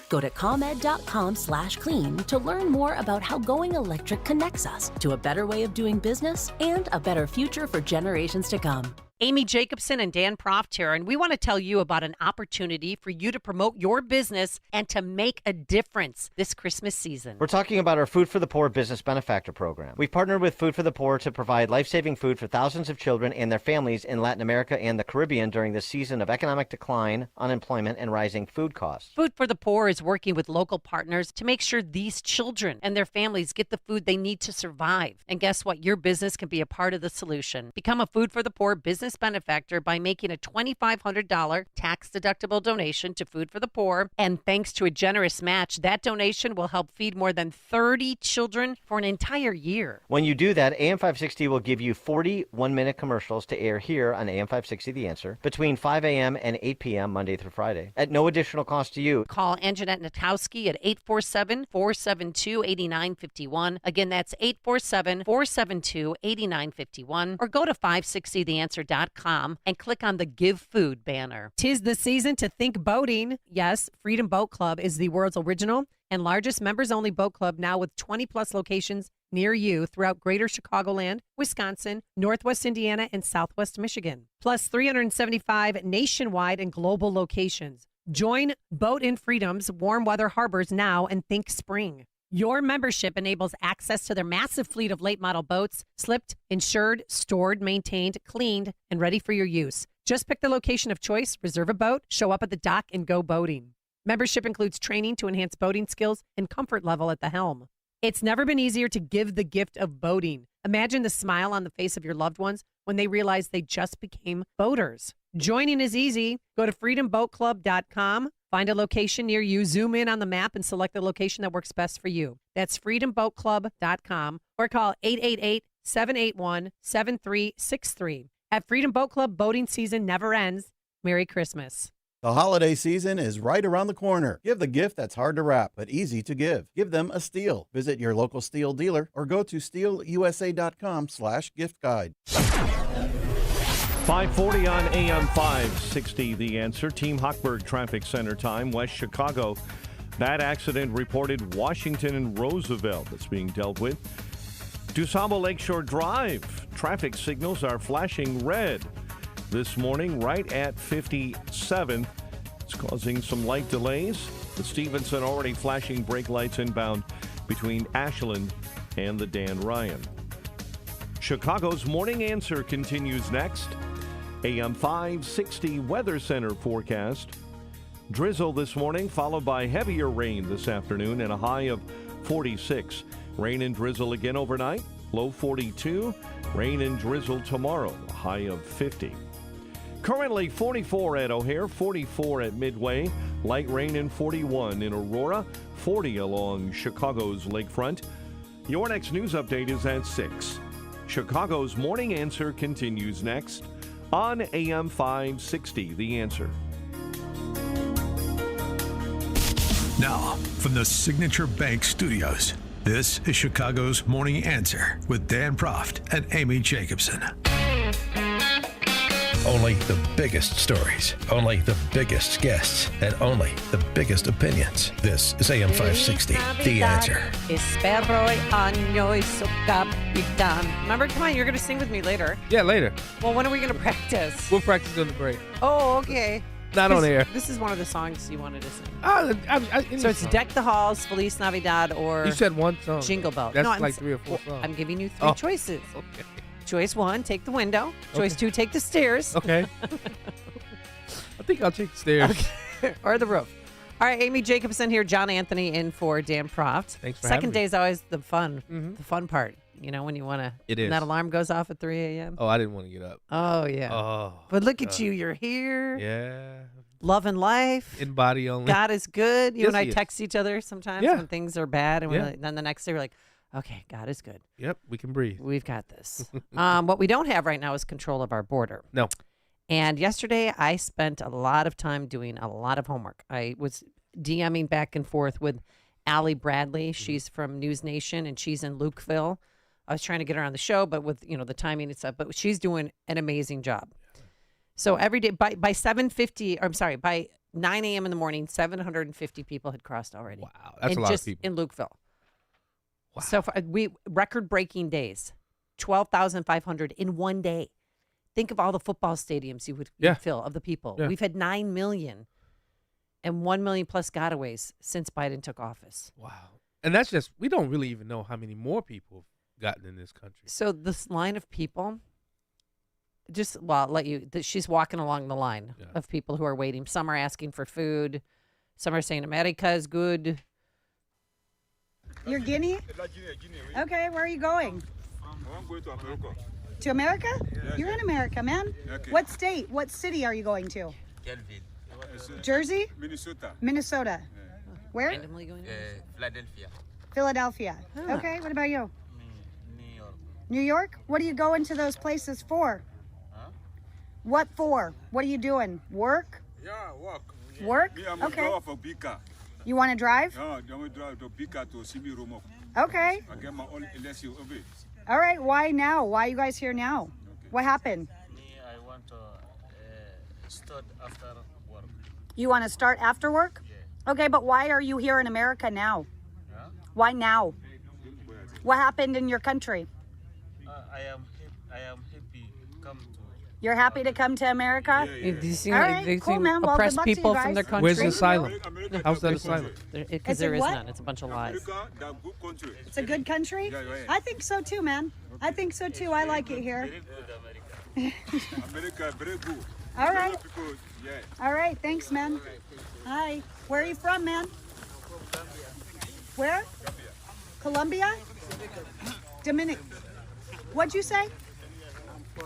Speaker 27: Go to ComEd.com/clean to learn more about how going electric connects us to a better way of doing business and a better future for generations to come.
Speaker 21: Amy Jacobson and Dan Proft here, and we want to tell you about an opportunity for you to promote your business and to make a difference this Christmas season.
Speaker 1: We're talking about our Food for the Poor Business Benefactor Program. We've partnered with Food for the Poor to provide life-saving food for thousands of children and their families in Latin America and the Caribbean during this season of economic decline, unemployment, and rising food costs.
Speaker 21: Food for the Poor is working with local partners to make sure these children and their families get the food they need to survive. And guess what? Your business can be a part of the solution. Become a Food for the Poor business benefactor by making a $2,500 tax-deductible donation to Food for the Poor. And thanks to a generous match, that donation will help feed more than 30 children for an entire year.
Speaker 1: When you do that, AM 560 will give you 40 one-minute commercials to air here on AM 560 The Answer between 5 a.m. and 8 p.m. Monday through Friday at no additional cost to you.
Speaker 21: Call Anjanette Natowski at 847-472-8951. Again, that's 847-472-8951. Or go to 560theanswer.com and click on the Give Food banner. 'Tis the season to think boating. Yes, Freedom Boat Club is the world's original and largest members-only boat club, now with 20-plus locations near you throughout greater Chicagoland, Wisconsin, Northwest Indiana, and Southwest Michigan. Plus 375 nationwide and global locations. Join Boat in Freedom's warm weather harbors now and think spring. Your membership enables access to their massive fleet of late model boats, slipped, insured, stored, maintained, cleaned, and ready for your use. Just pick the location of choice, reserve a boat, show up at the dock, and go boating. Membership includes training to enhance boating skills and comfort level at the helm. It's never been easier to give the gift of boating. Imagine the smile on the face of your loved ones when they realize they just became boaters. Joining is easy. Go to freedomboatclub.com, find a location near you, zoom in on the map, and select the location that works best for you. That's freedomboatclub.com or call 888-781-7363. At Freedom Boat Club, boating season never ends. Merry Christmas.
Speaker 2: The holiday season is right around the corner. Give the gift that's hard to wrap, but easy to give. Give them a Steel. Visit your local Steel dealer or go to steelusa.com/gift guide.
Speaker 8: 540 on AM 560, The Answer. Team Hochberg Traffic Center time, West Chicago. Bad accident reported Washington and Roosevelt that's being dealt with. DuSable Lakeshore Drive. Traffic signals are flashing red this morning right at 57. It's causing some light delays. The Stevenson already flashing brake lights inbound between Ashland and the Dan Ryan. Chicago's Morning Answer continues next. AM 560 Weather Center forecast. Drizzle this morning, followed by heavier rain this afternoon and a high of 46. Rain and drizzle again overnight, low 42. Rain and drizzle tomorrow, a high of 50. Currently 44 at O'Hare, 44 at Midway, light rain and 41 in Aurora, 40 along Chicago's lakefront. Your next news update is at 6. Chicago's Morning Answer continues next on AM 560, The Answer.
Speaker 3: Now, from the Signature Bank Studios, this is Chicago's Morning Answer with Dan Proft and Amy Jacobson. Only the biggest stories, only the biggest guests, and only the biggest opinions. This is AM 560, The Answer.
Speaker 21: Espero año y su capitán. Remember, come on, you're going to sing with me later.
Speaker 22: Yeah, later.
Speaker 21: Well, when are we going to practice?
Speaker 22: We'll practice on the break.
Speaker 21: Oh, okay.
Speaker 22: Not on air.
Speaker 21: This is one of the songs you wanted to sing.
Speaker 22: So
Speaker 21: it's Deck the Halls, Feliz Navidad, or
Speaker 22: You said one song.
Speaker 21: Jingle Bells.
Speaker 22: That's
Speaker 21: No,
Speaker 22: like 3 or 4 songs.
Speaker 21: I'm giving you 3 choices.
Speaker 22: Okay.
Speaker 21: Choice 1, take the window. Choice 2, take the stairs.
Speaker 22: Okay. I think I'll take the stairs.
Speaker 21: Okay. Or the roof. All right, Amy Jacobson here, John Anthony in for Dan Proft.
Speaker 22: Thanks for
Speaker 21: Second
Speaker 22: having me.
Speaker 21: day is always the fun part. You know, when you want to.
Speaker 22: It is.
Speaker 21: That alarm goes off at 3 a.m.
Speaker 22: Oh, I didn't want to get up.
Speaker 21: Oh, yeah.
Speaker 22: Oh.
Speaker 21: But look at you. You're here.
Speaker 22: Yeah.
Speaker 21: Loving life.
Speaker 22: In body only.
Speaker 21: God is good. You
Speaker 22: Yes,
Speaker 21: and I
Speaker 22: he is.
Speaker 21: text each other sometimes
Speaker 22: Yeah.
Speaker 21: when things are bad. And
Speaker 22: Yeah.
Speaker 21: then the next day we're like, okay, God is good.
Speaker 22: Yep, we can breathe.
Speaker 21: We've got this. What we don't have right now is control of our border.
Speaker 22: No.
Speaker 21: And yesterday I spent a lot of time doing a lot of homework. I was DMing back and forth with Allie Bradley. She's from News Nation and she's in Lukeville. I was trying to get her on the show, but with the timing and stuff, but she's doing an amazing job. So every day by 9 a.m. in the morning, 750 people had crossed already.
Speaker 22: Wow, that's a lot of people.
Speaker 21: In Lukeville. Wow. So far, record-breaking days, 12,500 in one day. Think of all the football stadiums you would fill of the people.
Speaker 22: Yeah.
Speaker 21: We've had 9 million and 1 million plus gotaways since Biden took office.
Speaker 22: Wow. And that's just, we don't really even know how many more people have gotten in this country.
Speaker 21: So this line of people, she's walking along the line of people who are waiting. Some are asking for food. Some are saying America is good.
Speaker 4: You're Guinea? Okay, where are you going?
Speaker 12: I'm going to America.
Speaker 4: To America?
Speaker 12: Yes.
Speaker 4: You're in America, man.
Speaker 12: Okay.
Speaker 4: What state? What city are you going to? Jersey?
Speaker 12: Minnesota.
Speaker 4: Minnesota. Where?
Speaker 21: Randomly going
Speaker 12: Philadelphia.
Speaker 4: Philadelphia.
Speaker 21: Huh.
Speaker 4: Okay, what about you?
Speaker 12: New York.
Speaker 4: New York? What are you going to those places for?
Speaker 12: Huh?
Speaker 4: What for? What are you doing? Work?
Speaker 12: Yeah, work.
Speaker 4: Work?
Speaker 12: Me, I'm
Speaker 4: Okay.
Speaker 12: going for Bika.
Speaker 4: You want to drive?
Speaker 12: No, I'm going to drive to Bika to see me Romo.
Speaker 4: Okay.
Speaker 12: I get my own LSU over.
Speaker 4: All right. Why now? Why are you guys here now? What happened?
Speaker 12: Me, I want to start after work.
Speaker 4: You want to start after work?
Speaker 12: Yeah.
Speaker 4: Okay, but why are you here in America now?
Speaker 12: Huh?
Speaker 4: Why now? What happened in your country?
Speaker 12: I am happy come to.
Speaker 4: You're happy to come to America?
Speaker 21: They seem
Speaker 4: All
Speaker 21: like
Speaker 4: right,
Speaker 21: they
Speaker 4: cool,
Speaker 21: seem
Speaker 4: man. Well,
Speaker 21: oppress
Speaker 4: good luck to you
Speaker 21: people from
Speaker 4: guys.
Speaker 21: their country.
Speaker 22: Where's the asylum? How's that asylum?
Speaker 21: Because there is none. It's a bunch of lies.
Speaker 4: It's a good country? I think so too, man. I think so too. I like it here. America, very good. All right. People, yeah. All right. Thanks, man. Hi. Where are you from, man? Where? Colombia? Dominican. What'd you say?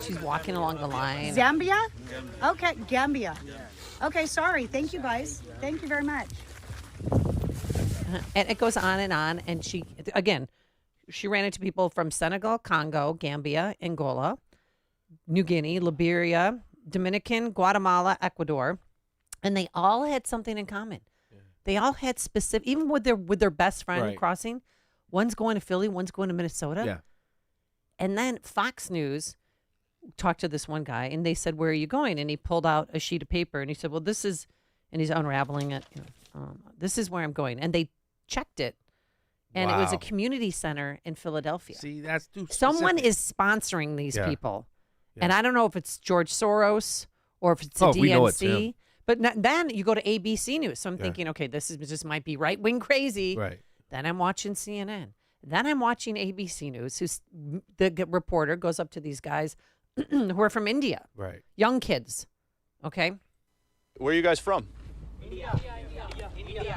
Speaker 21: She's walking along the line.
Speaker 4: Zambia? Okay, Gambia. Okay, sorry. Thank you, guys. Thank you very much.
Speaker 21: And it goes on, and she ran into people from Senegal, Congo, Gambia, Angola, New Guinea, Liberia, Dominican, Guatemala, Ecuador, and they all had something in common. Yeah. They all had specific, even with their best friend crossing. One's going to Philly, one's going to Minnesota.
Speaker 22: Yeah.
Speaker 21: And then Fox News talked to this one guy, and they said, "Where are you going?" And he pulled out a sheet of paper, and he said, "Well, this is," and he's unraveling it. This is where I'm going, and they checked it, and it was a community center in Philadelphia.
Speaker 22: See, that's too
Speaker 21: Someone is sponsoring these people, and I don't know if it's George Soros or if it's the DNC.
Speaker 22: We know it's him.
Speaker 21: But then you go to ABC News, so I'm thinking, okay, this might be right wing crazy.
Speaker 22: Right.
Speaker 21: Then I'm watching CNN. Then I'm watching ABC News. The reporter goes up to these guys who are from India.
Speaker 22: Right.
Speaker 21: Young kids. Okay.
Speaker 5: Where are you guys from?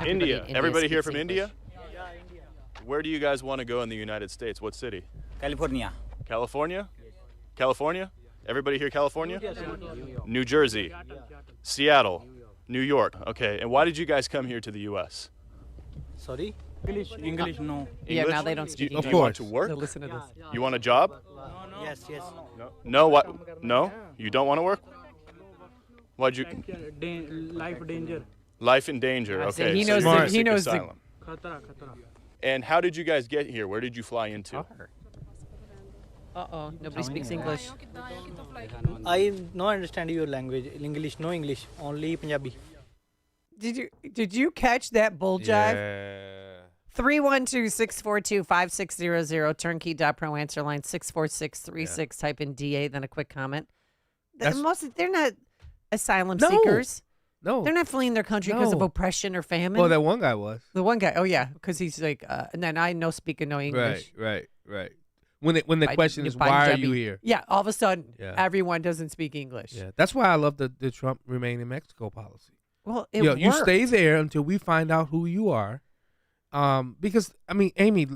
Speaker 5: India. Everybody here from India? Where do you guys want to go in the United States? What city?
Speaker 26: California.
Speaker 5: California? California? Everybody here California? New Jersey. Seattle. New York. Okay. And why did you guys come here to the U.S.?
Speaker 26: Sorry? English, no.
Speaker 21: Yeah,
Speaker 5: English?
Speaker 21: now they don't speak
Speaker 5: Do
Speaker 21: English.
Speaker 5: you want to work?
Speaker 21: So listen to this.
Speaker 5: You want a job?
Speaker 26: Yes.
Speaker 5: No. What? No? You don't want to work? Why'd you?
Speaker 26: Life danger.
Speaker 5: Life in danger.
Speaker 21: I see.
Speaker 5: Okay.
Speaker 21: He
Speaker 5: so
Speaker 21: knows
Speaker 5: you're
Speaker 21: the-
Speaker 5: gonna
Speaker 21: he
Speaker 5: seek
Speaker 21: knows the-
Speaker 5: asylum. And how did you guys get here? Where did you fly into?
Speaker 21: Uh-oh. Nobody speaks English.
Speaker 26: I no understand your language. English, no English. Only Punjabi.
Speaker 21: Did you catch that bull jive? 312-642-5600, turnkey.pro, answer line 64636. Type in DA, then a quick comment. They're not asylum seekers.
Speaker 22: No.
Speaker 21: They're not fleeing their country because of oppression or famine.
Speaker 22: Well, that one guy was.
Speaker 21: The one guy, oh yeah, because he's like, and then I no speak no English.
Speaker 22: Right. When the question is, why are you here?
Speaker 21: Yeah, all of a sudden, everyone doesn't speak English.
Speaker 22: Yeah, that's why I love the Trump remain in Mexico policy.
Speaker 21: Well, it
Speaker 22: you
Speaker 21: worked.
Speaker 22: stay there until we find out who you are. Because, I mean, Amy,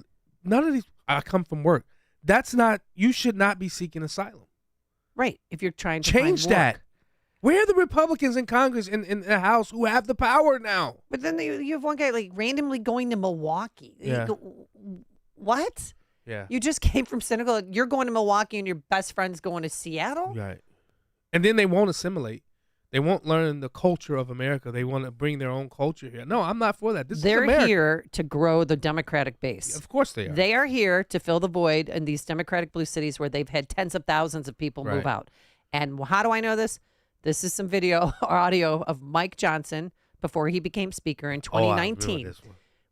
Speaker 22: none of these, I come from work. You should not be seeking asylum.
Speaker 21: Right, if you're trying to
Speaker 22: change
Speaker 21: find
Speaker 22: that.
Speaker 21: work.
Speaker 22: Where are the Republicans in Congress, in the House, who have the power now?
Speaker 21: But then you have one guy like randomly going to Milwaukee.
Speaker 22: Yeah.
Speaker 21: What?
Speaker 22: Yeah.
Speaker 21: You just came from Senegal. You're going to Milwaukee and your best friend's going to Seattle?
Speaker 22: Right. And then they won't assimilate. They won't learn the culture of America. They want to bring their own culture here. No, I'm not for that.
Speaker 21: They're here to grow the Democratic base.
Speaker 22: Of course they are.
Speaker 21: They are here to fill the void in these Democratic blue cities where they've had tens of thousands of people move out. And how do I know this? This is some video or audio of Mike Johnson before he became speaker in 2019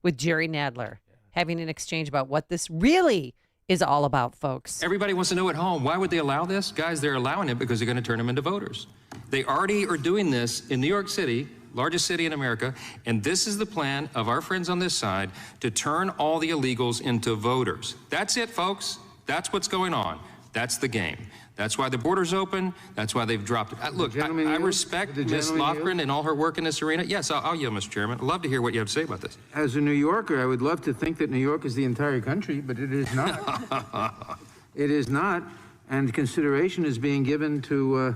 Speaker 21: with Jerry Nadler having an exchange about what this really is all about, folks.
Speaker 7: Everybody wants to know at home, why would they allow this? Guys, they're allowing it because they're going to turn them into voters. They already are doing this in New York City, largest city in America, and this is the plan of our friends on this side to turn all the illegals into voters. That's it, folks. That's what's going on. That's the game. That's why the border's open. That's why they've dropped it. Look, I respect Ms. Lofgren and all her work in this arena. Yes, I'll yield, Mr. Chairman. I'd love to hear what you have to say about this.
Speaker 17: As a New Yorker, I would love to think that New York is the entire country, but it is not. It is not, and consideration is being given to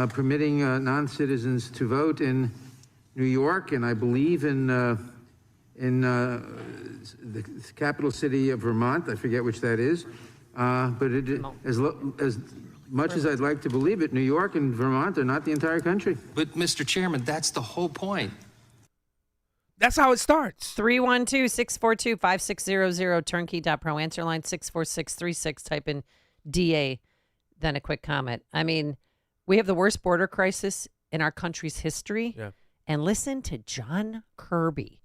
Speaker 17: permitting non-citizens to vote in New York, and I believe in the capital city of Vermont. I forget which that is. But as much as I'd like to believe it, New York and Vermont are not the entire country.
Speaker 7: But, Mr. Chairman, that's the whole point.
Speaker 22: That's how it starts.
Speaker 21: 312-642-5600, turnkey.pro, answer line 64636. Type in DA, then a quick comment. I mean, we have the worst border crisis in our country's history.
Speaker 22: Yeah.
Speaker 21: And listen to John Kirby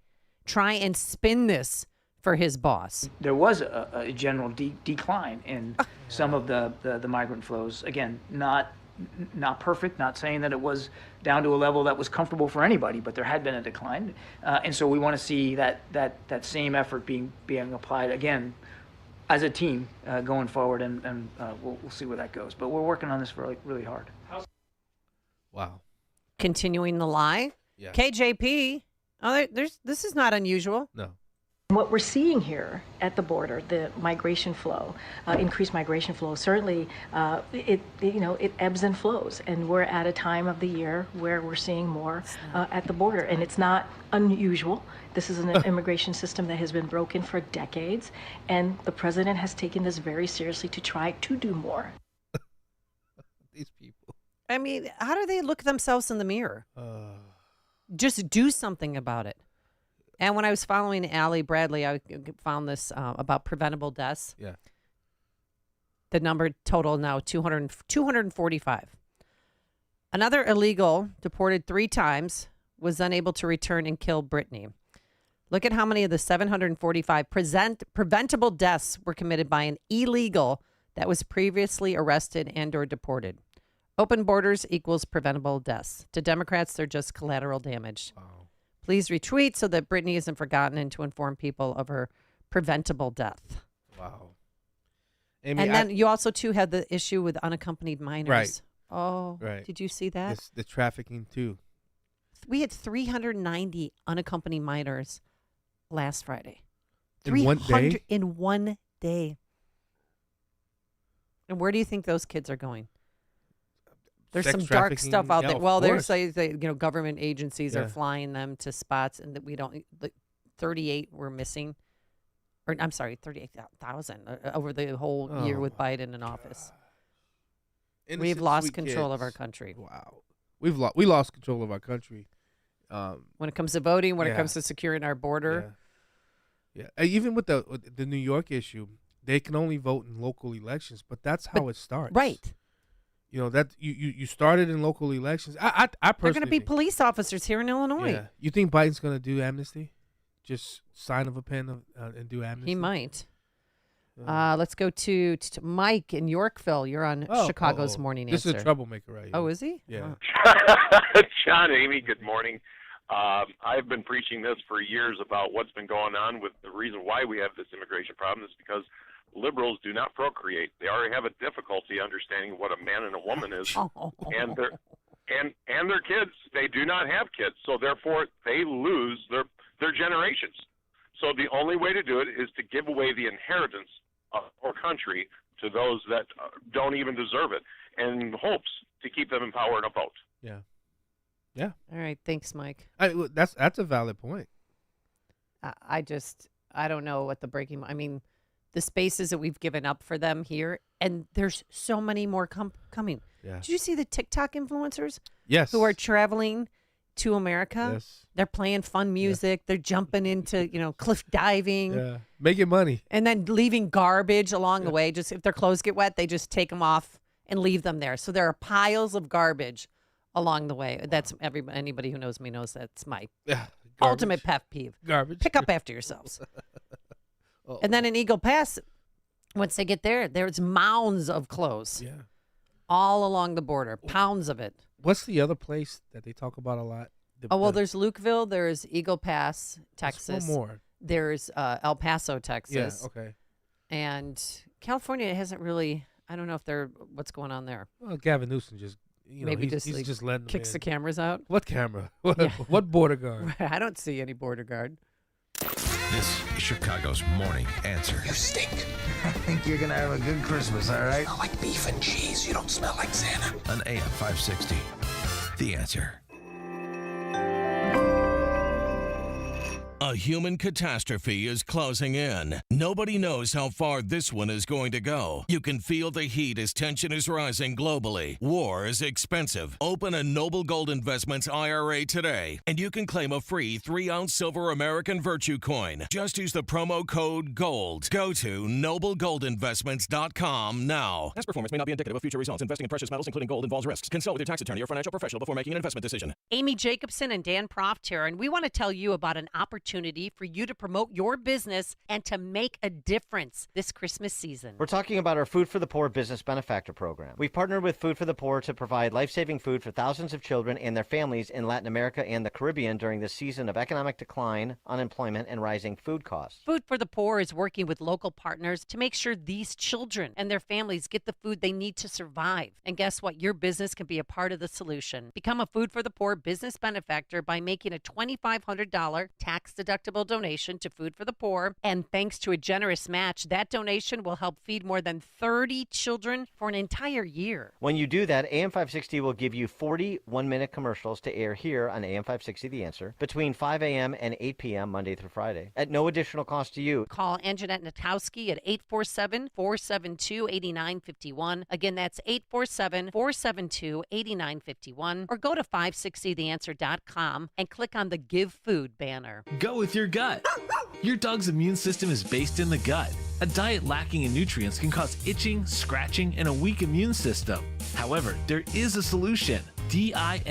Speaker 21: try and spin this for his boss.
Speaker 18: There was a general decline in some of the migrant flows. Again, not perfect, not saying that it was down to a level that was comfortable for anybody, but there had been a decline. And so we want to see that same effort being applied again as a team going forward, and we'll see where that goes. But we're working on this really, really hard.
Speaker 22: Wow.
Speaker 21: Continuing the lie.
Speaker 22: Yeah.
Speaker 21: KJP. Oh, this is not unusual.
Speaker 22: No.
Speaker 6: What we're seeing here at the border, the migration flow, increased migration flow, certainly it ebbs and flows, and we're at a time of the year where we're seeing more at the border, and it's not unusual. This is an immigration system that has been broken for decades, and the president has taken this very seriously to try to do more.
Speaker 22: These people.
Speaker 21: I mean, how do they look themselves in the mirror? Just do something about it. And when I was following Allie Bradley, I found this about preventable deaths.
Speaker 22: Yeah.
Speaker 21: The number total now 245. Another illegal deported 3 times was unable to return and kill Brittany. Look at how many of the 745 preventable deaths were committed by an illegal that was previously arrested and or deported. Open borders equals preventable deaths. To Democrats, they're just collateral damage.
Speaker 22: Wow.
Speaker 21: Please retweet so that Brittany isn't forgotten and to inform people of her preventable death.
Speaker 22: Wow. Amy,
Speaker 21: and then you also, too, had the issue with unaccompanied minors.
Speaker 22: Right.
Speaker 21: Oh,
Speaker 22: right.
Speaker 21: Did you see that?
Speaker 22: The trafficking, too.
Speaker 21: We had 390 unaccompanied minors last Friday.
Speaker 22: In one day?
Speaker 21: In one day. And where do you think those kids are going? There's
Speaker 22: Sex
Speaker 21: some dark
Speaker 22: trafficking?
Speaker 21: stuff out
Speaker 22: Yeah,
Speaker 21: there.
Speaker 22: of
Speaker 21: Well,
Speaker 22: course.
Speaker 21: there's government agencies
Speaker 22: Yeah.
Speaker 21: are flying them to spots, and that we don't. 38 were missing, or I'm sorry, 38,000 over the whole year with Biden in office.
Speaker 22: Innocent,
Speaker 21: We've lost
Speaker 22: sweet
Speaker 21: control of
Speaker 22: kids.
Speaker 21: our country.
Speaker 22: Wow, we lost control of our country.
Speaker 21: When it comes to voting, when it
Speaker 22: Yeah.
Speaker 21: comes to securing our border.
Speaker 22: Yeah, even with the New York issue, they can only vote in local elections, but that's how it starts.
Speaker 21: Right.
Speaker 22: You know that you started in local elections. I
Speaker 21: They're
Speaker 22: personally
Speaker 21: going to be
Speaker 22: think-
Speaker 21: police officers here in Illinois.
Speaker 22: Yeah. You think Biden's going to do amnesty? Just sign of a pen and do amnesty?
Speaker 21: He might. Let's go to Mike in Yorkville. You're on Chicago's Morning
Speaker 22: This
Speaker 21: Answer.
Speaker 22: is a troublemaker right here.
Speaker 21: Oh, is he?
Speaker 22: Yeah.
Speaker 9: John, Amy, good morning. I've been preaching this for years about what's been going on with the reason why we have this immigration problem is because liberals do not procreate. They already have a difficulty understanding what a man and a woman is, and their kids. They do not have kids, so therefore they lose their generations. So the only way to do it is to give away the inheritance of our country to those that don't even deserve it, in hopes to keep them in power and a vote.
Speaker 22: Yeah. Yeah.
Speaker 21: All right. Thanks, Mike.
Speaker 22: That's a valid point.
Speaker 21: I don't know what the breaking. I mean, the spaces that we've given up for them here, and there's so many more coming.
Speaker 22: Yeah.
Speaker 21: Did you see the TikTok influencers?
Speaker 22: Yes.
Speaker 21: Who are traveling to America?
Speaker 22: Yes.
Speaker 21: They're playing fun music. They're jumping into cliff diving.
Speaker 22: Yeah. Making money.
Speaker 21: And then leaving garbage along the way. Just if their clothes get wet, they just take them off and leave them there. So there are piles of garbage along the way. That's anybody who knows me knows that's my ultimate pet peeve.
Speaker 22: Garbage.
Speaker 21: Pick up after yourselves. And then in Eagle Pass, once they get there, there's mounds of clothes.
Speaker 22: Yeah.
Speaker 21: All along the border, pounds of it.
Speaker 22: What's the other place that they talk about a lot?
Speaker 21: There's Lukeville, there's Eagle Pass, Texas.
Speaker 22: one more.
Speaker 21: There's El Paso, Texas.
Speaker 22: Yeah, okay.
Speaker 21: And California hasn't really, I don't know if what's going on there.
Speaker 22: Well, Gavin Newsom just,
Speaker 21: Maybe
Speaker 22: he's
Speaker 21: like,
Speaker 22: just letting them
Speaker 21: kicks
Speaker 22: in.
Speaker 21: the cameras out.
Speaker 22: What camera?
Speaker 21: Yeah.
Speaker 22: What border guard?
Speaker 21: I don't see any border guard.
Speaker 3: This is Chicago's Morning Answer.
Speaker 16: You stink. I think you're gonna have a good Christmas, all right? Smell like beef and cheese. You don't smell like Santa.
Speaker 3: On AM 560. The Answer.
Speaker 19: A human catastrophe is closing in. Nobody knows how far this one is going to go. You can feel the heat as tension is rising globally. War is expensive. Open a Noble Gold Investments IRA today, and you can claim a free 3-ounce silver American Virtue coin. Just use the promo code GOLD. Go to noblegoldinvestments.com now.
Speaker 20: Past performance may not be indicative of future results. Investing in precious metals, including gold, involves risks. Consult with your tax attorney or financial professional before making an investment decision.
Speaker 21: Amy Jacobson and Dan Proft here, and we want to tell you about an opportunity
Speaker 10: opportunity for you to promote your business and to make a difference this Christmas season.
Speaker 1: We're talking about our Food for the Poor Business Benefactor Program. We've partnered with Food for the Poor to provide life-saving food for thousands of children and their families in Latin America and the Caribbean during this season of economic decline, unemployment, and rising food costs.
Speaker 10: Food for the Poor is working with local partners to make sure these children and their families get the food they need to survive. And guess what? Your business can be a part of the solution. Become a Food for the Poor business benefactor by making a $2,500 tax-deductible donation to Food for the Poor. And thanks to a generous match, that donation will help feed more than 30 children for an entire year.
Speaker 1: When you do that, AM 560 will give you 40 one-minute commercials to air here on AM 560 The Answer between 5 a.m. and 8 p.m. Monday through Friday at no additional cost to you.
Speaker 10: Call Anjanette Natowski at 847-472-8951. Again, that's 847-472-8951. Or go to 560theanswer.com and click on the Give Food banner.
Speaker 11: Go with your gut. Your dog's immune system is based in the gut. A diet lacking in nutrients can cause itching, scratching, and a weak immune system. However, there is a solution. DINOVITE.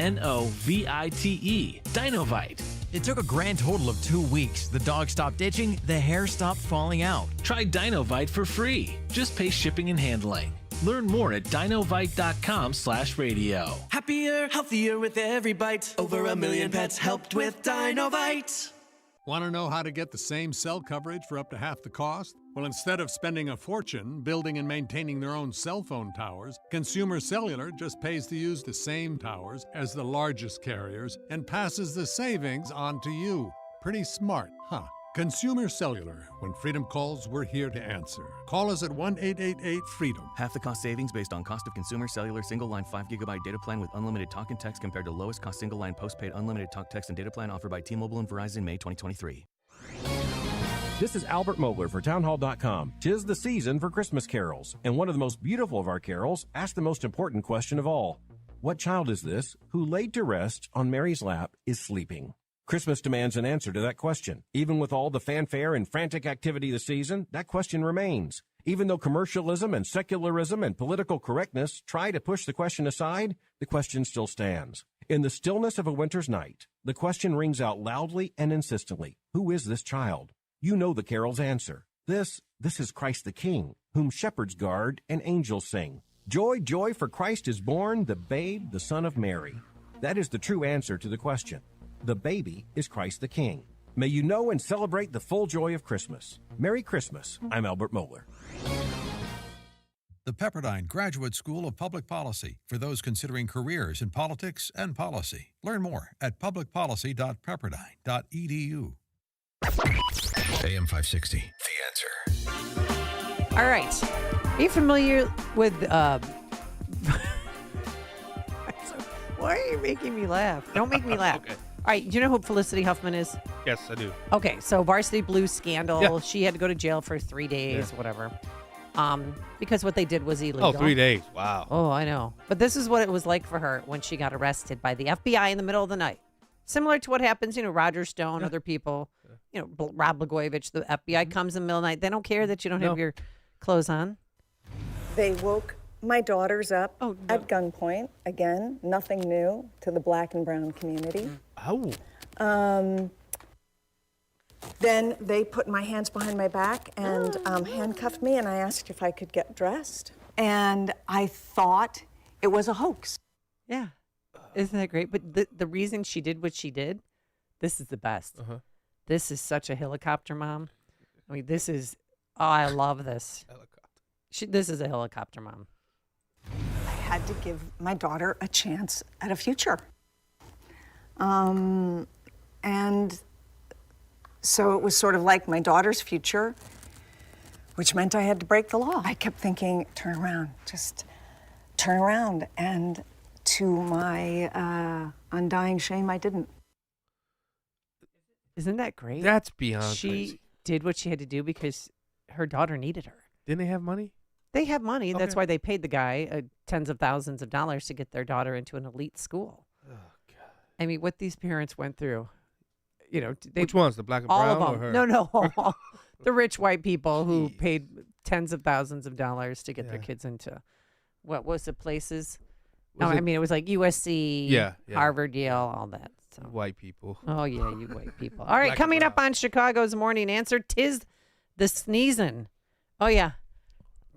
Speaker 11: Dinovite.
Speaker 13: It took a grand total of 2 weeks. The dog stopped itching, the hair stopped falling out.
Speaker 11: Try Dinovite for free. Just pay shipping and handling. Learn more at dinovite.com/radio.
Speaker 14: Happier, healthier with every bite. Over 1 million pets helped with Dinovite.
Speaker 15: Want to know how to get the same cell coverage for up to half the cost? Well, instead of spending a fortune building and maintaining their own cell phone towers, Consumer Cellular just pays to use the same towers as the largest carriers and passes the savings on to you. Pretty smart, huh? Consumer Cellular. When freedom calls, we're here to answer. Call us at 1-888-FREEDOM.
Speaker 13: Half the cost savings based on cost of Consumer Cellular single-line 5GB data plan with unlimited talk and text compared to lowest cost single-line postpaid unlimited talk, text, and data plan offered by T-Mobile and Verizon May 2023.
Speaker 20: This is Albert Mogler for Townhall.com. 'Tis the season for Christmas carols, and one of the most beautiful of our carols asks the most important question of all. What child is this who laid to rest on Mary's lap is sleeping? Christmas demands an answer to that question. Even with all the fanfare and frantic activity this season, that question remains. Even though commercialism and secularism and political correctness try to push the question aside, the question still stands. In the stillness of a winter's night, the question rings out loudly and insistently. Who is this child? You know the carol's answer. This is Christ the King, whom shepherds guard and angels sing. Joy, joy, for Christ is born, the babe, the Son of Mary. That is the true answer to the question. The baby is Christ the King. May you know and celebrate the full joy of Christmas. Merry Christmas. I'm Albert Mohler.
Speaker 23: The Pepperdine Graduate School of Public Policy for those considering careers in politics and policy. Learn more at publicpolicy.pepperdine.edu.
Speaker 3: AM 560, The Answer.
Speaker 21: All right. Are you familiar with... Why are you making me laugh? Don't make me laugh.
Speaker 22: Okay.
Speaker 21: All right, do you know who Felicity Huffman is?
Speaker 22: Yes, I do.
Speaker 21: Okay, so Varsity Blues scandal.
Speaker 22: Yeah.
Speaker 21: She had to go to jail for 3 days, whatever. Because what they did was illegal.
Speaker 22: Oh, 3 days. Wow.
Speaker 21: Oh, I know. But this is what it was like for her when she got arrested by the FBI in the middle of the night. Similar to what happens, Roger Stone, other people, Rod Blagojevich, the FBI comes in the middle of the night. They don't care that you don't have your clothes on.
Speaker 24: They woke my daughters up at gunpoint. Again, nothing new to the black and brown community.
Speaker 22: Oh.
Speaker 24: Then they put my hands behind my back and handcuffed me, and I asked if I could get dressed. And I thought it was a hoax.
Speaker 21: Yeah. Isn't that great? But the reason she did what she did, this is the best. This is such a helicopter mom. I mean, this is, I love this. This is a helicopter mom.
Speaker 24: I had to give my daughter a chance at a future. And so it was sort of like my daughter's future, which meant I had to break the law. I kept thinking, turn around, just turn around. And to my undying shame, I didn't.
Speaker 21: Isn't that great?
Speaker 22: That's beyond
Speaker 21: She
Speaker 22: crazy.
Speaker 21: did what she had to do because her daughter needed her.
Speaker 22: Didn't they have money?
Speaker 21: They have money. That's
Speaker 22: Okay.
Speaker 21: why they paid the guy tens of thousands of dollars to get their daughter into an elite school.
Speaker 22: Oh, God.
Speaker 21: I mean, what these parents went through.
Speaker 22: Which ones? The black and
Speaker 21: all
Speaker 22: brown
Speaker 21: of
Speaker 22: or
Speaker 21: them.
Speaker 22: her?
Speaker 21: No. The rich white people who paid tens of thousands of dollars to get their kids into, what was the places?
Speaker 22: Was
Speaker 21: I
Speaker 22: it-
Speaker 21: mean, it was like USC,
Speaker 22: Yeah.
Speaker 21: Harvard, Yale, all that. So.
Speaker 22: White people.
Speaker 21: Oh, yeah, you white people. All right,
Speaker 22: Black
Speaker 21: coming
Speaker 22: and
Speaker 21: up on Chicago's Morning Answer, 'tis the sneezin'. Oh, yeah.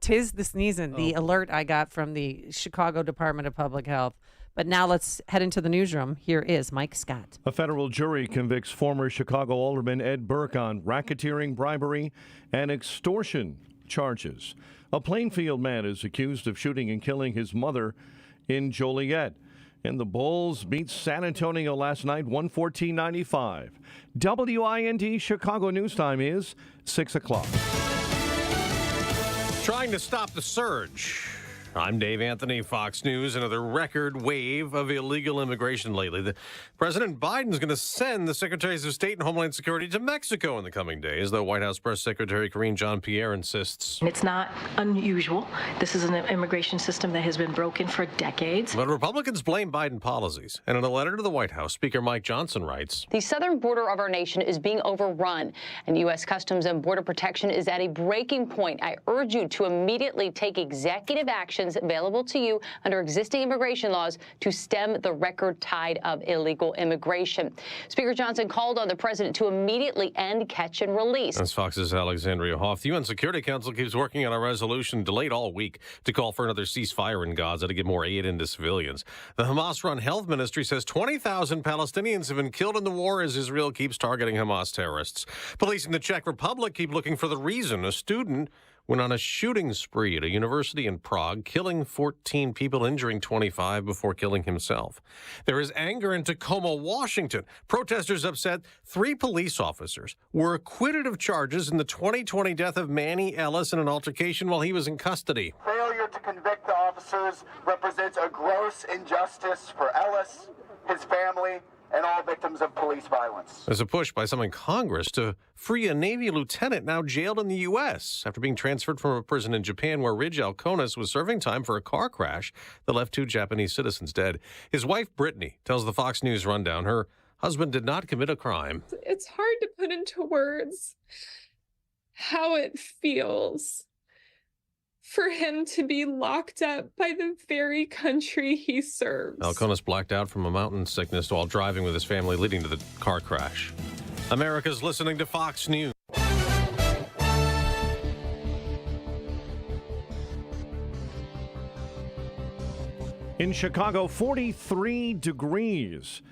Speaker 21: 'Tis the sneezin', the alert I got from the Chicago Department of Public Health. But now let's head into the newsroom. Here is Mike Scott.
Speaker 2: A federal jury convicts former Chicago Alderman Ed Burke on racketeering, bribery, and extortion charges. A Plainfield man is accused of shooting and killing his mother in Joliet. And the Bulls beat San Antonio last night, 114-95. WIND Chicago News Time is 6 o'clock.
Speaker 4: Trying to stop the surge. I'm Dave Anthony, Fox News. Another record wave of illegal immigration lately. President Biden's going to send the Secretaries of State and Homeland Security to Mexico in the coming days, though White House Press Secretary Karine Jean-Pierre insists.
Speaker 6: It's not unusual. This is an immigration system that has been broken for decades.
Speaker 4: But Republicans blame Biden policies. And in a letter to the White House, Speaker Mike Johnson writes,
Speaker 5: the southern border of our nation is being overrun, and U.S. Customs and Border Protection is at a breaking point. I urge you to immediately take executive action available to you under existing immigration laws to stem the record tide of illegal immigration. Speaker Johnson called on the president to immediately end catch and release.
Speaker 4: That's Fox's Alexandria Hoff. The UN Security Council keeps working on a resolution delayed all week to call for another ceasefire in Gaza to get more aid into civilians. The Hamas-run health ministry says 20,000 Palestinians have been killed in the war as Israel keeps targeting Hamas terrorists. Police in the Czech Republic keep looking for the reason a student went on a shooting spree at a university in Prague, killing 14 people, injuring 25 before killing himself. There is anger in Tacoma, Washington. Protesters upset 3 police officers were acquitted of charges in the 2020 death of Manny Ellis in an altercation while he was in custody.
Speaker 8: Failure to convict the officers represents a gross injustice for Ellis, his family, and all victims of police violence.
Speaker 4: There's a push by some in Congress to free a Navy lieutenant now jailed in the U.S. after being transferred from a prison in Japan where Ridge Alconis was serving time for a car crash that left 2 Japanese citizens dead. His wife, Brittany, tells the Fox News Rundown her husband did not commit a crime.
Speaker 12: It's hard to put into words how it feels for him to be locked up by the very country he serves.
Speaker 4: Alconis blacked out from a mountain sickness while driving with his family, leading to the car crash. America's listening to Fox News.
Speaker 2: In Chicago, 43 degrees.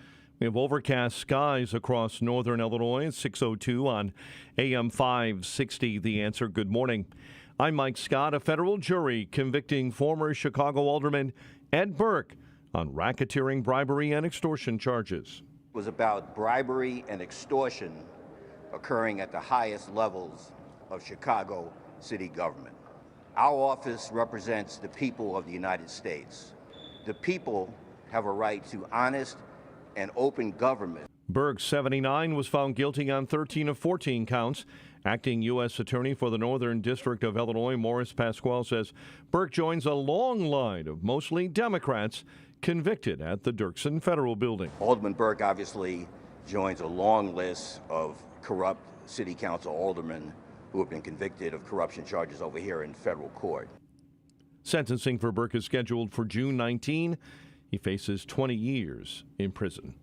Speaker 2: We have overcast skies across northern Illinois. 6:02 on AM 560. The Answer. Good morning. I'm Mike Scott. A federal jury convicting former Chicago Alderman Ed Burke on racketeering, bribery, and extortion charges.
Speaker 25: It was about bribery and extortion occurring at the highest levels of Chicago city government. Our office represents the people of the United States. The people have a right to honest and open government.
Speaker 2: Burke, 79, was found guilty on 13 of 14 counts. Acting U.S. Attorney for the Northern District of Illinois, Morris Pasquale, says Burke joins a long line of mostly Democrats convicted at the Dirksen Federal Building.
Speaker 25: Alderman Burke obviously joins a long list of corrupt city council aldermen who have been convicted of corruption charges over here in federal court.
Speaker 2: Sentencing for Burke is scheduled for June 19. He faces 20 years in prison.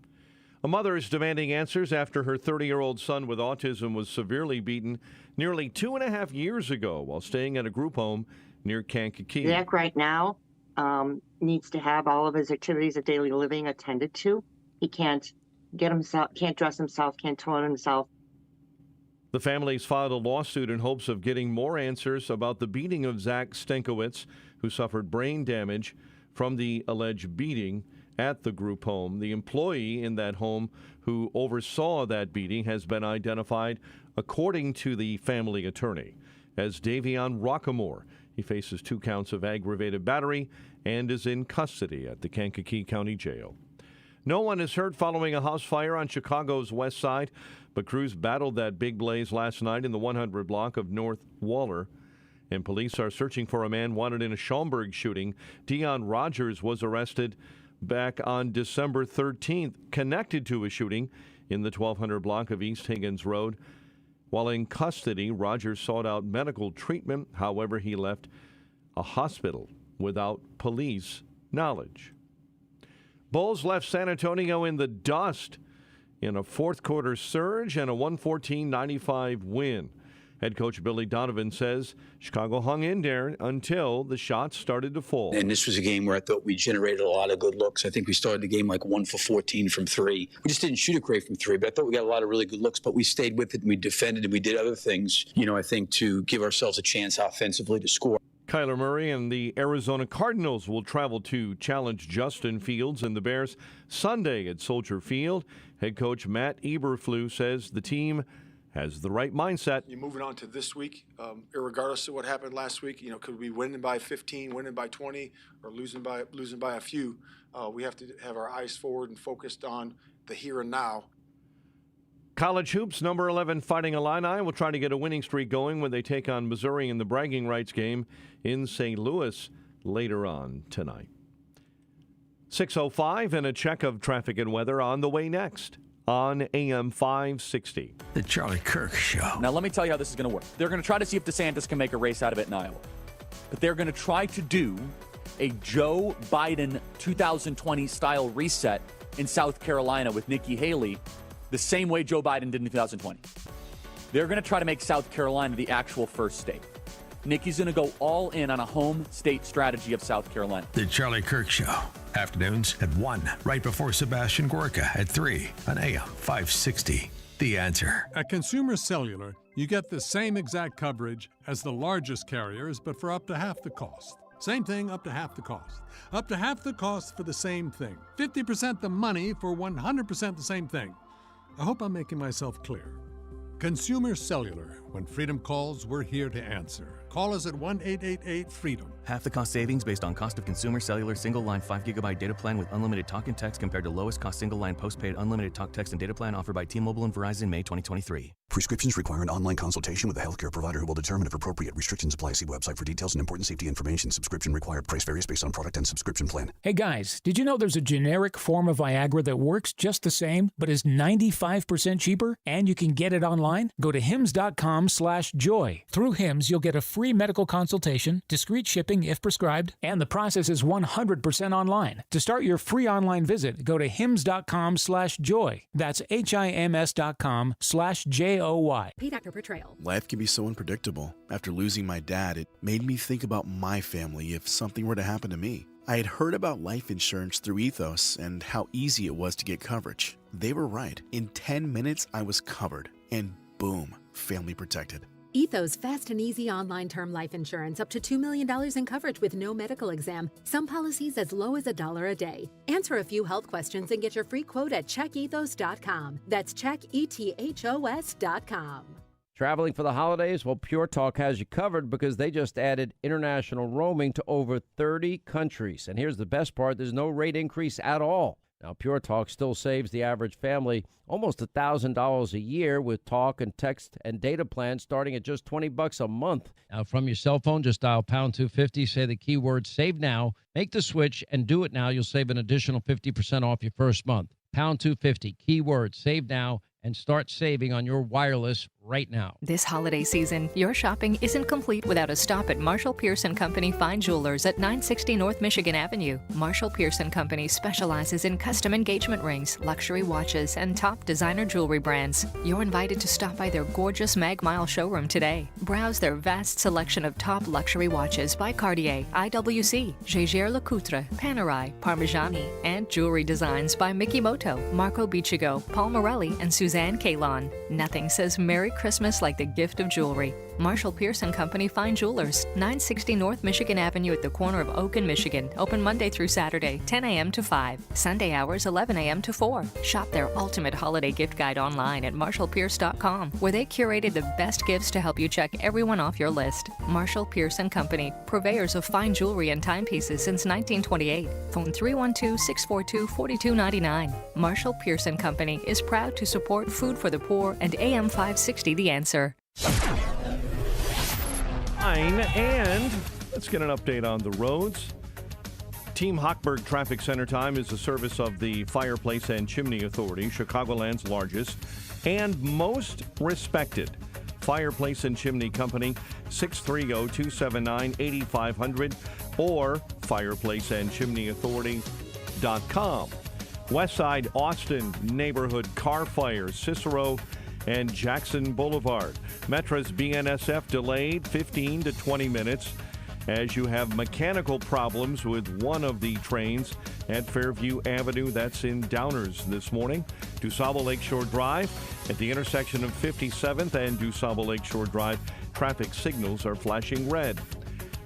Speaker 2: A mother is demanding answers after her 30-year-old son with autism was severely beaten nearly 2.5 years ago while staying at a group home near Kankakee.
Speaker 27: Zach right now needs to have all of his activities of daily living attended to. He can't get himself, can't dress himself, can't toilet himself.
Speaker 2: The family's filed a lawsuit in hopes of getting more answers about the beating of Zach Stenkowitz, who suffered brain damage from the alleged beating at the group home. The employee in that home who oversaw that beating has been identified, according to the family attorney, as Davion Rockamore. He faces 2 counts of aggravated battery and is in custody at the Kankakee County Jail. No one is hurt following a house fire on Chicago's west side, but crews battled that big blaze last night in the 100 block of North Waller. And police are searching for a man wanted in a Schaumburg shooting. Dion Rogers was arrested back on December 13th, connected to a shooting in the 1200 block of East Higgins Road. While in custody, Rogers sought out medical treatment. However, he left a hospital without police knowledge. Bulls left San Antonio in the dust in a fourth quarter surge and a 114-95 win. Head coach Billy Donovan says Chicago hung in there until the shots started to fall.
Speaker 7: And this was a game where I thought we generated a lot of good looks. I think we started the game like 1 for 14 from three. We just didn't shoot it great from three, but I thought we got a lot of really good looks, but we stayed with it and we defended and we did other things, I think to give ourselves a chance offensively to score.
Speaker 2: Kyler Murray and the Arizona Cardinals will travel to challenge Justin Fields and the Bears Sunday at Soldier Field. Head coach Matt Eberflus says the team has the right mindset.
Speaker 9: You're moving on to this week, regardless of what happened last week. Could we win by 15, winning by 20, or losing by a few? We have to have our eyes forward and focused on the here and now.
Speaker 2: College hoops, number 11 Fighting Illini will try to get a winning streak going when they take on Missouri in the bragging rights game in St. Louis later on tonight. 6:05 and a check of traffic and weather on the way next on AM 560.
Speaker 3: The Charlie Kirk Show.
Speaker 16: Now, let me tell you how this is going to work. They're going to try to see if DeSantis can make a race out of it in Iowa. But they're going to try to do a Joe Biden 2020 style reset in South Carolina with Nikki Haley, the same way Joe Biden did in 2020. They're going to try to make South Carolina the actual first state. Nikki's going to go all in on a home state strategy of South Carolina.
Speaker 3: The Charlie Kirk Show. Afternoons at 1, right before Sebastian Gorka at 3 on AM 560. The Answer.
Speaker 15: At Consumer Cellular, you get the same exact coverage as the largest carriers, but for up to half the cost. Same thing, up to half the cost. Up to half the cost for the same thing. 50% the money for 100% the same thing. I hope I'm making myself clear. Consumer Cellular. When freedom calls, we're here to answer. Call us at 1-888-FREEDOM.
Speaker 13: Half the cost savings based on cost of consumer cellular single line 5 GB data plan with unlimited talk and text compared to lowest cost single line postpaid unlimited talk, text, and data plan offered by T-Mobile and Verizon May 2023.
Speaker 17: Prescriptions require an online consultation with a healthcare provider who will determine if appropriate. Restrictions apply. See website for details and important safety information. Subscription required. Price varies based on product and subscription plan.
Speaker 18: Hey guys, did you know there's a generic form of Viagra that works just the same, but is 95% cheaper? And you can get it online? Go to hims.com/joy. Through Hims, you'll get a free medical consultation, discreet shipping if prescribed, and the process is 100% online. To start your free online visit, go to hims.com/joy. That's HIMS.com/JOY.
Speaker 19: Pay Doctor Portrayal.
Speaker 26: Life can be so unpredictable. After losing my dad, it made me think about my family if something were to happen to me. I had heard about life insurance through Ethos and how easy it was to get coverage. They were right. In 10 minutes, I was covered. And boom, family protected.
Speaker 19: Ethos fast and easy online term life insurance up to $2 million in coverage with no medical exam. Some policies as low as $1 a day. Answer a few health questions and get your free quote at checkethos.com. That's checkethos.com.
Speaker 28: Traveling for the holidays? Well, Pure Talk has you covered because they just added international roaming to over 30 countries. And here's the best part, there's no rate increase at all. Now, Pure Talk still saves the average family almost $1,000 a year with talk and text and data plans starting at just $20 a month. Now, from your cell phone, just dial pound 250, say the keyword save now, make the switch, and do it now. You'll save an additional 50% off your first month. Pound 250, keyword save now, and start saving on your wireless right now.
Speaker 29: This holiday season, your shopping isn't complete without a stop at Marshall Pierce & Company Fine Jewelers at 960 North Michigan Avenue. Marshall Pierce & Company specializes in custom engagement rings, luxury watches, and top designer jewelry brands. You're invited to stop by their gorgeous Mag Mile showroom today. Browse their vast selection of top luxury watches by Cartier, IWC, Jaeger-LeCoultre, Panerai, Parmigiani, and jewelry designs by Mickey Moto, Marco Biccigo, Paul Morelli, and Suzanne Kalon. Nothing says Merry Christmas like the gift of jewelry. Marshall Pierce & Company Fine Jewelers, 960 North Michigan Avenue at the corner of Oak and Michigan. Open Monday through Saturday, 10 a.m. to 5. Sunday hours, 11 a.m. to 4. Shop their ultimate holiday gift guide online at marshallpierce.com, where they curated the best gifts to help you check everyone off your list. Marshall Pierce & Company, purveyors of fine jewelry and timepieces since 1928. Phone 312-642-4299. Marshall Pierce & Company is proud to support Food for the Poor and AM 560 The Answer.
Speaker 2: And let's get an update on the roads. Team Hochberg Traffic Center Time is a service of the Fireplace and Chimney Authority, Chicagoland's largest and most respected fireplace and chimney company. 630-279-8500 or fireplaceandchimneyauthority.com. Westside Austin neighborhood car fire, Cicero and Jackson Boulevard. Metra's BNSF delayed 15 to 20 minutes as you have mechanical problems with one of the trains at Fairview Avenue. That's in Downers this morning. DuSable Lakeshore Drive at the intersection of 57th and DuSable Lakeshore Drive. Traffic signals are flashing red.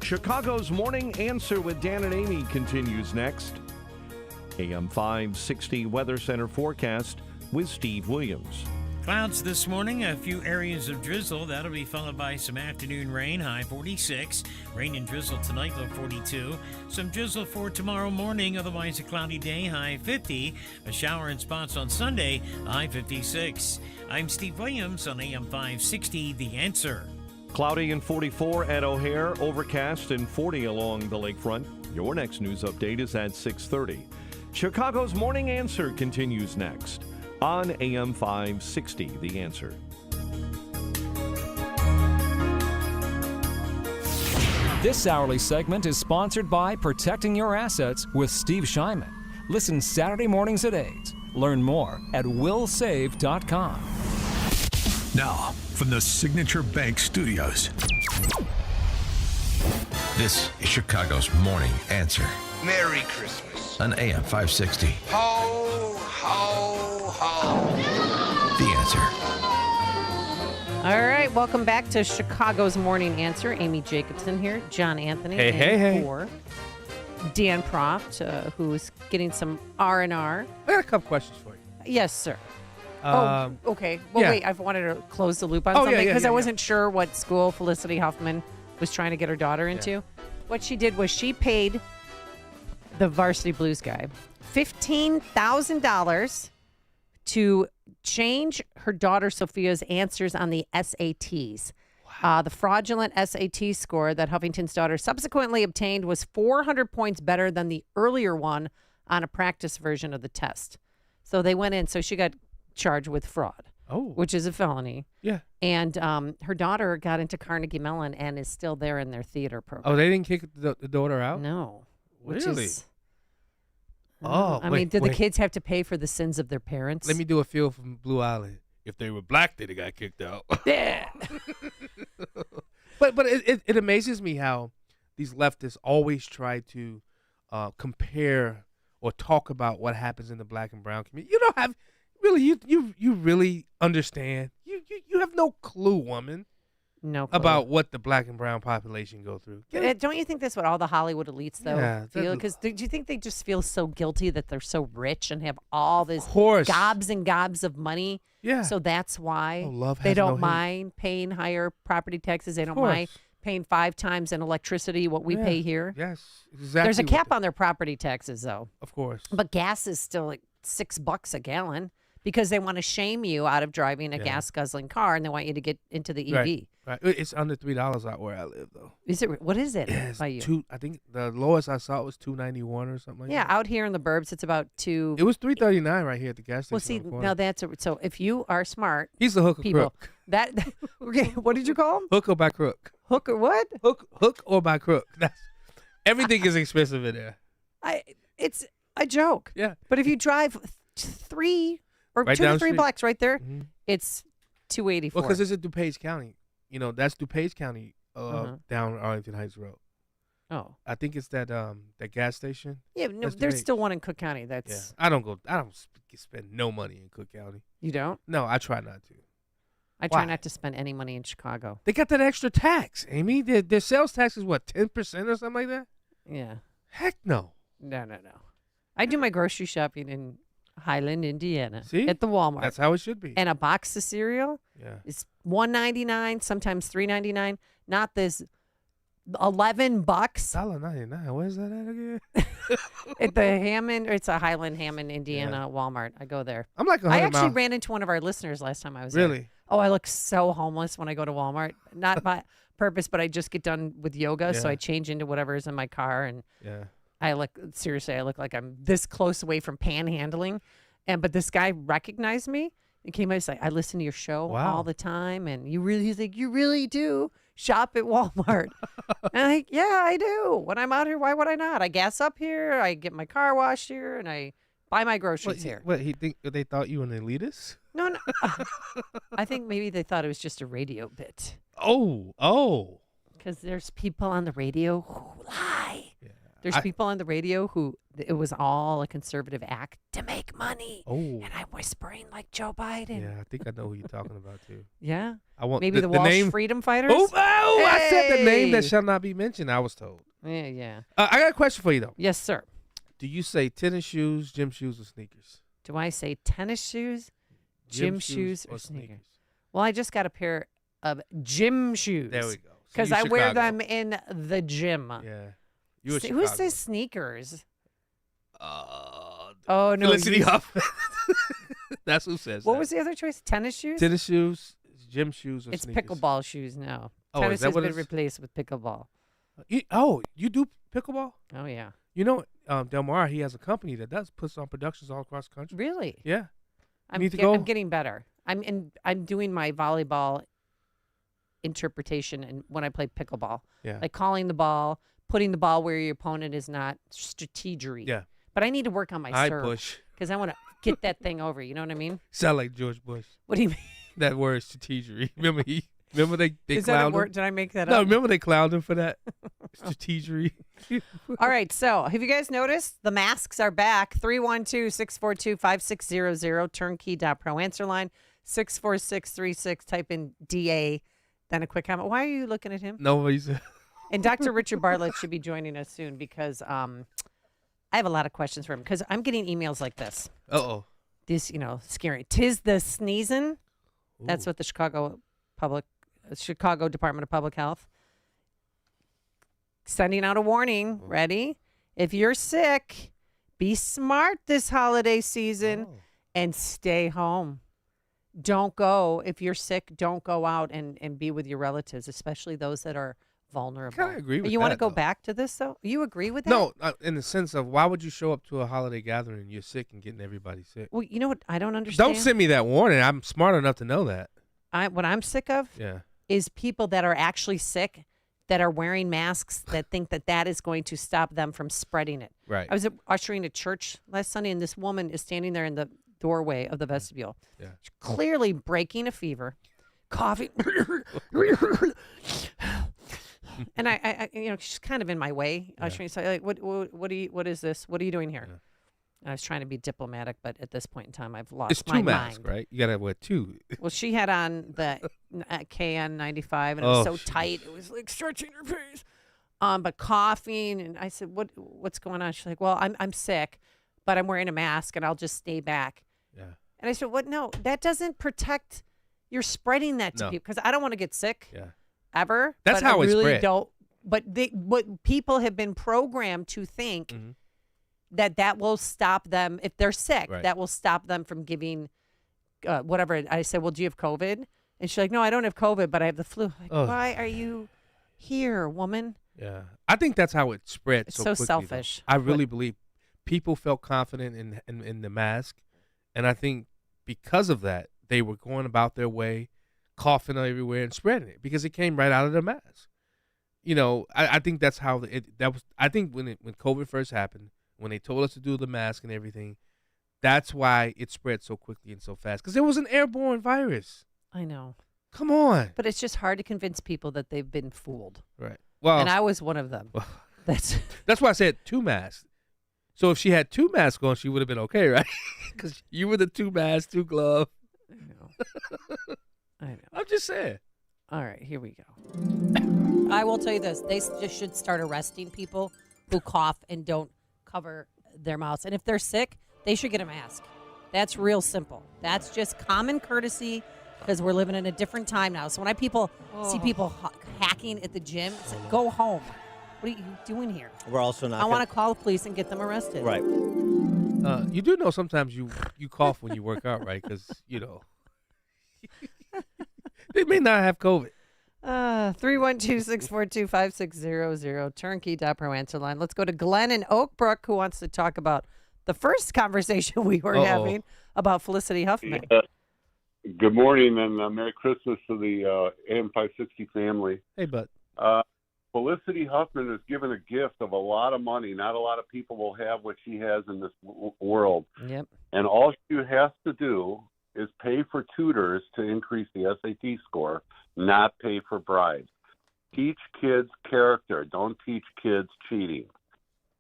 Speaker 2: Chicago's Morning Answer with Dan and Amy continues next. AM 560 Weather Center forecast with Steve Williams.
Speaker 1: Clouds this morning, a few areas of drizzle. That'll be followed by some afternoon rain, high 46. Rain and drizzle tonight, low 42. Some drizzle for tomorrow morning, otherwise a cloudy day, high 50. A shower in spots on Sunday, high 56. I'm Steve Williams on AM 560, The Answer.
Speaker 2: Cloudy and 44 at O'Hare, overcast and 40 along the lakefront. Your next news update is at 6:30. Chicago's Morning Answer continues next on AM 560, The Answer.
Speaker 10: This hourly segment is sponsored by Protecting Your Assets with Steve Shyman. Listen Saturday mornings at 8. Learn more at willsave.com.
Speaker 3: Now, from the Signature Bank Studios, this is Chicago's Morning Answer
Speaker 11: Merry Christmas.
Speaker 3: on AM 560.
Speaker 11: Ho, ho, ho.
Speaker 3: The Answer.
Speaker 14: All right, welcome back to Chicago's Morning Answer. Amy Jacobson here, John Anthony.
Speaker 20: Hey.
Speaker 14: For Dan Proft, who's getting some R&R.
Speaker 20: I got a couple questions for you.
Speaker 14: Yes, sir. Okay. Well,
Speaker 20: yeah.
Speaker 14: wait, I've wanted to close the loop on
Speaker 20: Oh,
Speaker 14: something
Speaker 20: yeah,
Speaker 14: because I wasn't sure what school Felicity Huffman was trying to get her daughter into.
Speaker 20: Yeah.
Speaker 14: What she did was she paid the Varsity Blues guy $15,000 to change her daughter Sophia's answers on the SATs. The fraudulent SAT score that Huffington's daughter subsequently obtained was 400 points better than the earlier one on a practice version of the test. So they went in. So she got charged with fraud, which is a felony.
Speaker 20: Yeah.
Speaker 14: And her daughter got into Carnegie Mellon and is still there in their theater program.
Speaker 20: Oh, they didn't kick the daughter out?
Speaker 14: No. Which
Speaker 20: Really?
Speaker 14: is,
Speaker 20: Oh,
Speaker 14: I mean, did the kids have to pay for the sins of their parents?
Speaker 20: Let me do a feel from Blue Island. If they were black, they'd have got kicked out.
Speaker 14: Yeah.
Speaker 20: But it amazes me how these leftists always try to compare or talk about what happens in the black and brown community. You don't have really you really understand. You have no clue, woman.
Speaker 14: No clue.
Speaker 20: About what the black and brown population go through.
Speaker 14: Don't you think that's what all the Hollywood elites, though,
Speaker 20: Yeah,
Speaker 14: feel? Because do you think they just feel so guilty that they're so rich and have all this
Speaker 20: course.
Speaker 14: gobs and gobs of money?
Speaker 20: Yeah.
Speaker 14: So that's why
Speaker 20: love
Speaker 14: they
Speaker 20: has
Speaker 14: don't
Speaker 20: no hate.
Speaker 14: mind paying higher property taxes. They don't
Speaker 20: course.
Speaker 14: mind paying 5 times in electricity what we
Speaker 20: Yeah.
Speaker 14: pay here.
Speaker 20: Yes, exactly.
Speaker 14: There's a
Speaker 20: what
Speaker 14: cap on their property taxes, though.
Speaker 20: Of course.
Speaker 14: But gas is still like $6 a gallon because they want to shame you out of driving a
Speaker 20: Yeah.
Speaker 14: gas guzzling car and they want you to get into the EV.
Speaker 20: Right. It's under $3 out where I live, though.
Speaker 14: Is it? What is it
Speaker 20: It's
Speaker 14: by you?
Speaker 20: I think the lowest I saw was $2.91 or something like
Speaker 14: Yeah,
Speaker 20: that.
Speaker 14: out here in the burbs, it's about 2.
Speaker 20: It was $3.39 right here at the gas station.
Speaker 14: Well, see,
Speaker 20: on the corner.
Speaker 14: now that's so. If you are smart,
Speaker 20: He's the hooker
Speaker 14: people.
Speaker 20: crook.
Speaker 14: That okay, what did you call him?
Speaker 20: Hook or by crook.
Speaker 14: Hook or what?
Speaker 20: Hook or by crook. That's everything is expensive in there.
Speaker 14: It's a joke.
Speaker 20: Yeah.
Speaker 14: But if you drive 3 or
Speaker 20: Right
Speaker 14: 2
Speaker 20: down
Speaker 14: to 3
Speaker 20: street.
Speaker 14: blocks right there,
Speaker 20: Mhm.
Speaker 14: it's $2.84.
Speaker 20: Well, because it's in DuPage County. You know, that's DuPage County
Speaker 14: Uh-huh.
Speaker 20: down Arlington Heights Road.
Speaker 14: Oh.
Speaker 20: I think it's that gas station.
Speaker 14: Yeah, no,
Speaker 20: That's
Speaker 14: there's
Speaker 20: DuPage.
Speaker 14: still one in Cook County.
Speaker 20: Yeah.
Speaker 14: That's
Speaker 20: I don't spend no money in Cook County.
Speaker 14: You don't?
Speaker 20: No, I try not to.
Speaker 14: I try
Speaker 20: Why?
Speaker 14: not to spend any money in Chicago.
Speaker 20: They got that extra tax, Amy. Their sales tax is what, 10% or something like that?
Speaker 14: Yeah.
Speaker 20: Heck no.
Speaker 14: No. I do my grocery shopping in Highland, Indiana,
Speaker 20: See?
Speaker 14: at the Walmart.
Speaker 20: That's how it should be.
Speaker 14: And a box of cereal
Speaker 20: Yeah.
Speaker 14: is $1.99, sometimes $3.99. Not this $11.
Speaker 20: $1.99. Where's that at again?
Speaker 14: At the Hammond, it's a Highland, Hammond, Indiana Walmart. I go there.
Speaker 20: I'm like
Speaker 14: I
Speaker 20: 100
Speaker 14: actually
Speaker 20: miles.
Speaker 14: ran into one of our listeners last time I was there.
Speaker 20: Really?
Speaker 14: Oh, I look so homeless when I go to Walmart. Not by purpose, but I just get done with yoga, so
Speaker 20: Yeah.
Speaker 14: I change into whatever is in my car, and
Speaker 20: Yeah.
Speaker 14: I look like I'm this close away from panhandling. But this guy recognized me and came out and said, "I listen to your show
Speaker 20: Wow.
Speaker 14: all the time, and he's like, you really do shop at Walmart." And I'm like, yeah, I do. When I'm out here, why would I not? I gas up here, I get my car washed here, and I Buy my groceries here.
Speaker 20: What, they thought you an elitist?
Speaker 14: No. I think maybe they thought it was just a radio bit.
Speaker 20: Oh.
Speaker 14: Because there's people on the radio who lie. Yeah. There's people on the radio who it was all a conservative act to make money.
Speaker 20: Oh.
Speaker 14: And I'm whispering like Joe Biden.
Speaker 20: Yeah, I think I know who you're talking about too.
Speaker 14: Yeah.
Speaker 20: I want
Speaker 14: maybe the Walsh
Speaker 20: name,
Speaker 14: Freedom Fighters.
Speaker 20: Hey! I said the name that shall not be mentioned. I was told.
Speaker 14: Yeah.
Speaker 20: I got a question for you though.
Speaker 14: Yes, sir.
Speaker 20: Do you say tennis shoes, gym shoes, or sneakers?
Speaker 14: Do I say tennis shoes, gym shoes, or sneakers? Well, I just got a pair of gym shoes.
Speaker 20: There we go.
Speaker 14: Because I wear them in the gym.
Speaker 20: Yeah.
Speaker 14: Who says sneakers? Oh, no.
Speaker 20: Felicity Huffman. That's who says
Speaker 14: What
Speaker 20: that.
Speaker 14: was the other choice? Tennis shoes?
Speaker 20: Tennis shoes, gym shoes, or
Speaker 14: it's
Speaker 20: sneakers?
Speaker 14: It's pickleball shoes now.
Speaker 20: Oh,
Speaker 14: tennis
Speaker 20: is that
Speaker 14: has
Speaker 20: what
Speaker 14: been
Speaker 20: it's?
Speaker 14: Replaced with pickleball.
Speaker 20: You do pickleball?
Speaker 14: Oh, yeah.
Speaker 20: You know, Del Mar, he has a company that puts on productions all across the country.
Speaker 14: Really?
Speaker 20: Yeah.
Speaker 14: I'm getting better. I'm doing my volleyball interpretation and when I play pickleball.
Speaker 20: Yeah.
Speaker 14: Like calling the ball, putting the ball where your opponent is not, strategery.
Speaker 20: Yeah.
Speaker 14: But I need to work on my serve.
Speaker 20: Bush.
Speaker 14: Because I want to get that thing over. You know what I mean?
Speaker 20: Sound like George Bush.
Speaker 14: What do you mean?
Speaker 20: That word, strategery. Remember they
Speaker 14: is
Speaker 20: clowned
Speaker 14: that a
Speaker 20: him?
Speaker 14: word? Did I make that
Speaker 20: No,
Speaker 14: up?
Speaker 20: remember they clowned him for that? Strategery.
Speaker 14: All right, so have you guys noticed the masks are back? 312-642-5600, turnkey.pro answer line, 64636, type in DA, then a quick comment. Why are you looking at him?
Speaker 20: Nobody's.
Speaker 14: And Dr. Richard Bartlett should be joining us soon because I have a lot of questions for him because I'm getting emails like this.
Speaker 20: Uh-oh.
Speaker 14: This, scary. 'Tis the sneezing. That's what the Chicago Department of Public Health sending out a warning. Ready? If you're sick, be smart this holiday season and stay home. Don't go. If you're sick, don't go out and be with your relatives, especially those that are vulnerable.
Speaker 20: I agree with
Speaker 14: you want to
Speaker 20: that,
Speaker 14: go
Speaker 20: though.
Speaker 14: back to this, though? You agree with that?
Speaker 20: No, in the sense of why would you show up to a holiday gathering and you're sick and getting everybody sick?
Speaker 14: Well, you know what I don't understand?
Speaker 20: Don't send me that warning. I'm smart enough to know that.
Speaker 14: What I'm sick of is people that are actually sick that are wearing masks that think that is going to stop them from spreading it.
Speaker 20: Right.
Speaker 14: I was ushering a church last Sunday, and this woman is standing there in the doorway of the vestibule.
Speaker 20: Yeah.
Speaker 14: She's clearly breaking a fever, coughing. And I she's kind of in my way. Ushering, so like, what is this? What are you doing here?
Speaker 20: Yeah.
Speaker 14: And I was trying to be diplomatic, but at this point in time, I've lost
Speaker 20: It's
Speaker 14: my
Speaker 20: two masks,
Speaker 14: mind.
Speaker 20: right? You got to wear two.
Speaker 14: Well, she had on the KN95, and it was so tight. It was like stretching her face. But coughing, and I said, "What's going on?" She's like, "Well, I'm sick, but I'm wearing a mask, and I'll just stay back."
Speaker 20: Yeah.
Speaker 14: And I said, "What? No, that doesn't protect. You're spreading that to people because I don't want to get sick.
Speaker 20: Yeah.
Speaker 14: Ever.
Speaker 20: That's
Speaker 14: but
Speaker 20: how
Speaker 14: I
Speaker 20: it's
Speaker 14: really
Speaker 20: spread.
Speaker 14: don't. But people have been programmed to think that will stop them if they're sick.
Speaker 20: Right.
Speaker 14: That will stop them from giving whatever. I said, "Well, do you have COVID?" And she's like, "No, I don't have COVID, but I have the flu." Like, why are you here, woman?
Speaker 20: Yeah, I think that's how it spread.
Speaker 14: It's
Speaker 20: so
Speaker 14: so
Speaker 20: quickly,
Speaker 14: selfish.
Speaker 20: though. I really believe people felt confident in the mask, and I think because of that, they were going about their way, coughing everywhere and spreading it because it came right out of their mask. I think that's how that was. I think when COVID first happened, when they told us to do the mask and everything, that's why it spread so quickly and so fast because it was an airborne virus.
Speaker 14: I know.
Speaker 20: Come on.
Speaker 14: But it's just hard to convince people that they've been fooled.
Speaker 20: Right. Well,
Speaker 14: and I was one of them. That's
Speaker 20: why I said two masks. So if she had two masks on, she would have been okay, right? Because you were the two masks, two gloves.
Speaker 14: I know.
Speaker 20: I'm just saying.
Speaker 14: All right, here we go. I will tell you this. They just should start arresting people who cough and don't cover their mouths. And if they're sick, they should get a mask. That's real simple. That's just common courtesy because we're living in a different time now. So when people see people hacking at the gym, it's like, go home. What are you doing here?
Speaker 4: We're also not.
Speaker 14: I want to call the police and get them arrested.
Speaker 4: Right.
Speaker 20: You do know sometimes you cough when you work out, right? Because, they may not have COVID.
Speaker 14: 312-642-5600, turnkey.pro answer line. Let's go to Glenn in Oak Brook who wants to talk about the first conversation we were having about Felicity Huffman.
Speaker 5: Good morning and Merry Christmas to the AM 560 family.
Speaker 20: Hey, bud.
Speaker 4: Felicity Huffman is given a gift of a lot of money. Not a lot of people will have what she has in this world.
Speaker 14: Yep.
Speaker 4: And all she has to do is pay for tutors to increase the SAT score, not pay for bribes. Teach kids character. Don't teach kids cheating.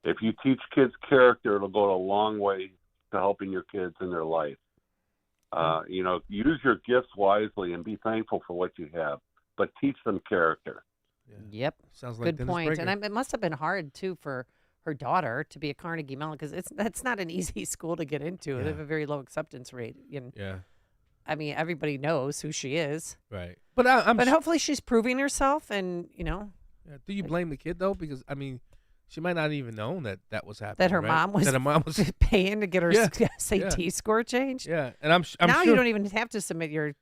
Speaker 4: If you teach kids character, it'll go a long way to helping your kids in their life. Use your gifts wisely and be thankful for what you have, but teach them character.
Speaker 14: Yep.
Speaker 20: Sounds like
Speaker 14: good
Speaker 20: Dennis
Speaker 14: point.
Speaker 20: Prager.
Speaker 14: And it must have been hard too for her daughter to be a Carnegie Mellon because that's not an easy school to get into. They have a very low acceptance rate.
Speaker 20: Yeah.
Speaker 14: I mean, everybody knows who she is.
Speaker 20: Right. But I'm
Speaker 14: hopefully she's proving herself, and
Speaker 20: Yeah. Do you blame the kid though? Because I mean, she might not even know that was happening.
Speaker 14: that her
Speaker 20: right?
Speaker 14: mom was
Speaker 20: that her mom was
Speaker 14: paying to get her
Speaker 20: Yeah.
Speaker 14: SAT
Speaker 20: Yeah.
Speaker 14: score changed.
Speaker 20: Yeah, and I'm
Speaker 14: now
Speaker 20: sure
Speaker 14: you don't even have to submit your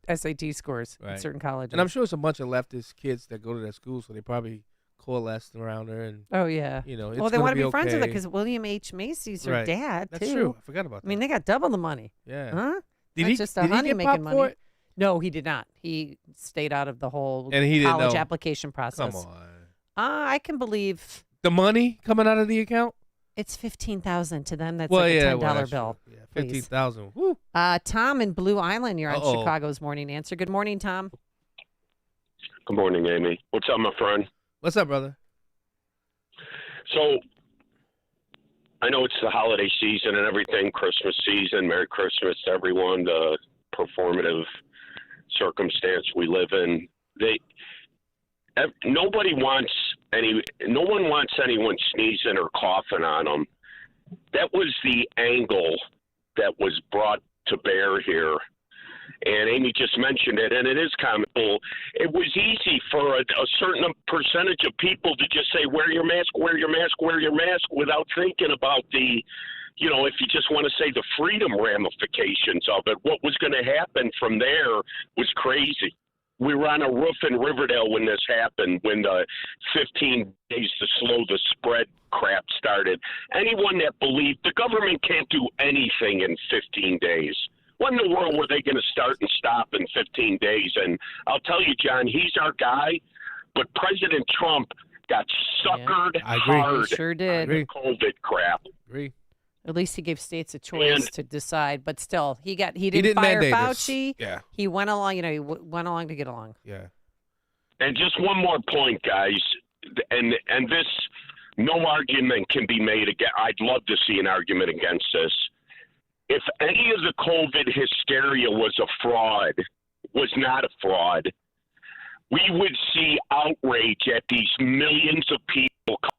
Speaker 14: SAT scores
Speaker 20: right.
Speaker 14: at certain colleges.
Speaker 20: And I'm sure it's a bunch of leftist kids that go to that school, so they probably coalesced around her and.
Speaker 14: Oh yeah.
Speaker 20: You know, it's
Speaker 14: well, they
Speaker 20: want to
Speaker 14: be friends with her
Speaker 20: okay.
Speaker 14: because William H. Macy's her
Speaker 20: Right.
Speaker 14: dad
Speaker 20: That's
Speaker 14: too.
Speaker 20: true. I forgot about that.
Speaker 14: I mean, they got double the money.
Speaker 20: Yeah.
Speaker 14: Huh?
Speaker 20: Did
Speaker 14: Not
Speaker 20: he-
Speaker 14: just a
Speaker 20: did he
Speaker 14: honey
Speaker 20: get
Speaker 14: making
Speaker 20: popped
Speaker 14: money.
Speaker 20: for it?
Speaker 14: No, he did not. He stayed out of the whole
Speaker 20: And he didn't
Speaker 14: college
Speaker 20: know.
Speaker 14: application process.
Speaker 20: Come on.
Speaker 14: I can believe
Speaker 20: The money coming out of the account?
Speaker 14: it's $15,000 to them. That's
Speaker 20: Well,
Speaker 14: like a
Speaker 20: yeah,
Speaker 14: $10
Speaker 20: well, that's
Speaker 14: bill.
Speaker 20: true. Yeah,
Speaker 14: please.
Speaker 20: 15,000. Woo.
Speaker 14: Tom in Blue Island, you're on
Speaker 20: Uh-oh.
Speaker 14: Chicago's Morning Answer. Good morning, Tom.
Speaker 5: Good morning, Amy. What's up, my friend?
Speaker 20: What's up, brother?
Speaker 5: So, I know it's the holiday season and everything, Christmas season. Merry Christmas to everyone. The performative circumstance we live in. No one wants anyone sneezing or coughing on them. That was the angle that was brought to bear here. And Amy just mentioned it, and it is comical. It was easy for a certain percentage of people to just say, wear your mask, wear your mask, wear your mask, without thinking about the, if you just want to say the freedom ramifications of it. What was going to happen from there was crazy. We were on a roof in Riverdale when this happened, when the 15 days to slow the spread crap started. Anyone that believed the government can't do anything in 15 days. What in the world were they going to start and stop in 15 days? And I'll tell you, John, he's our guy, but President Trump got suckered hard
Speaker 14: He sure did.
Speaker 5: on the COVID crap.
Speaker 20: Agree.
Speaker 14: At least he gave states a choice to decide, but still, he didn't
Speaker 5: didn't
Speaker 14: fire
Speaker 5: mandate us.
Speaker 14: Fauci.
Speaker 5: Yeah.
Speaker 14: He went along. He went along to get along.
Speaker 20: Yeah.
Speaker 5: And just one more point, guys, and this, no argument can be made against. I'd love to see an argument against this. If any of the COVID hysteria was not a fraud, we would see outrage at these millions of people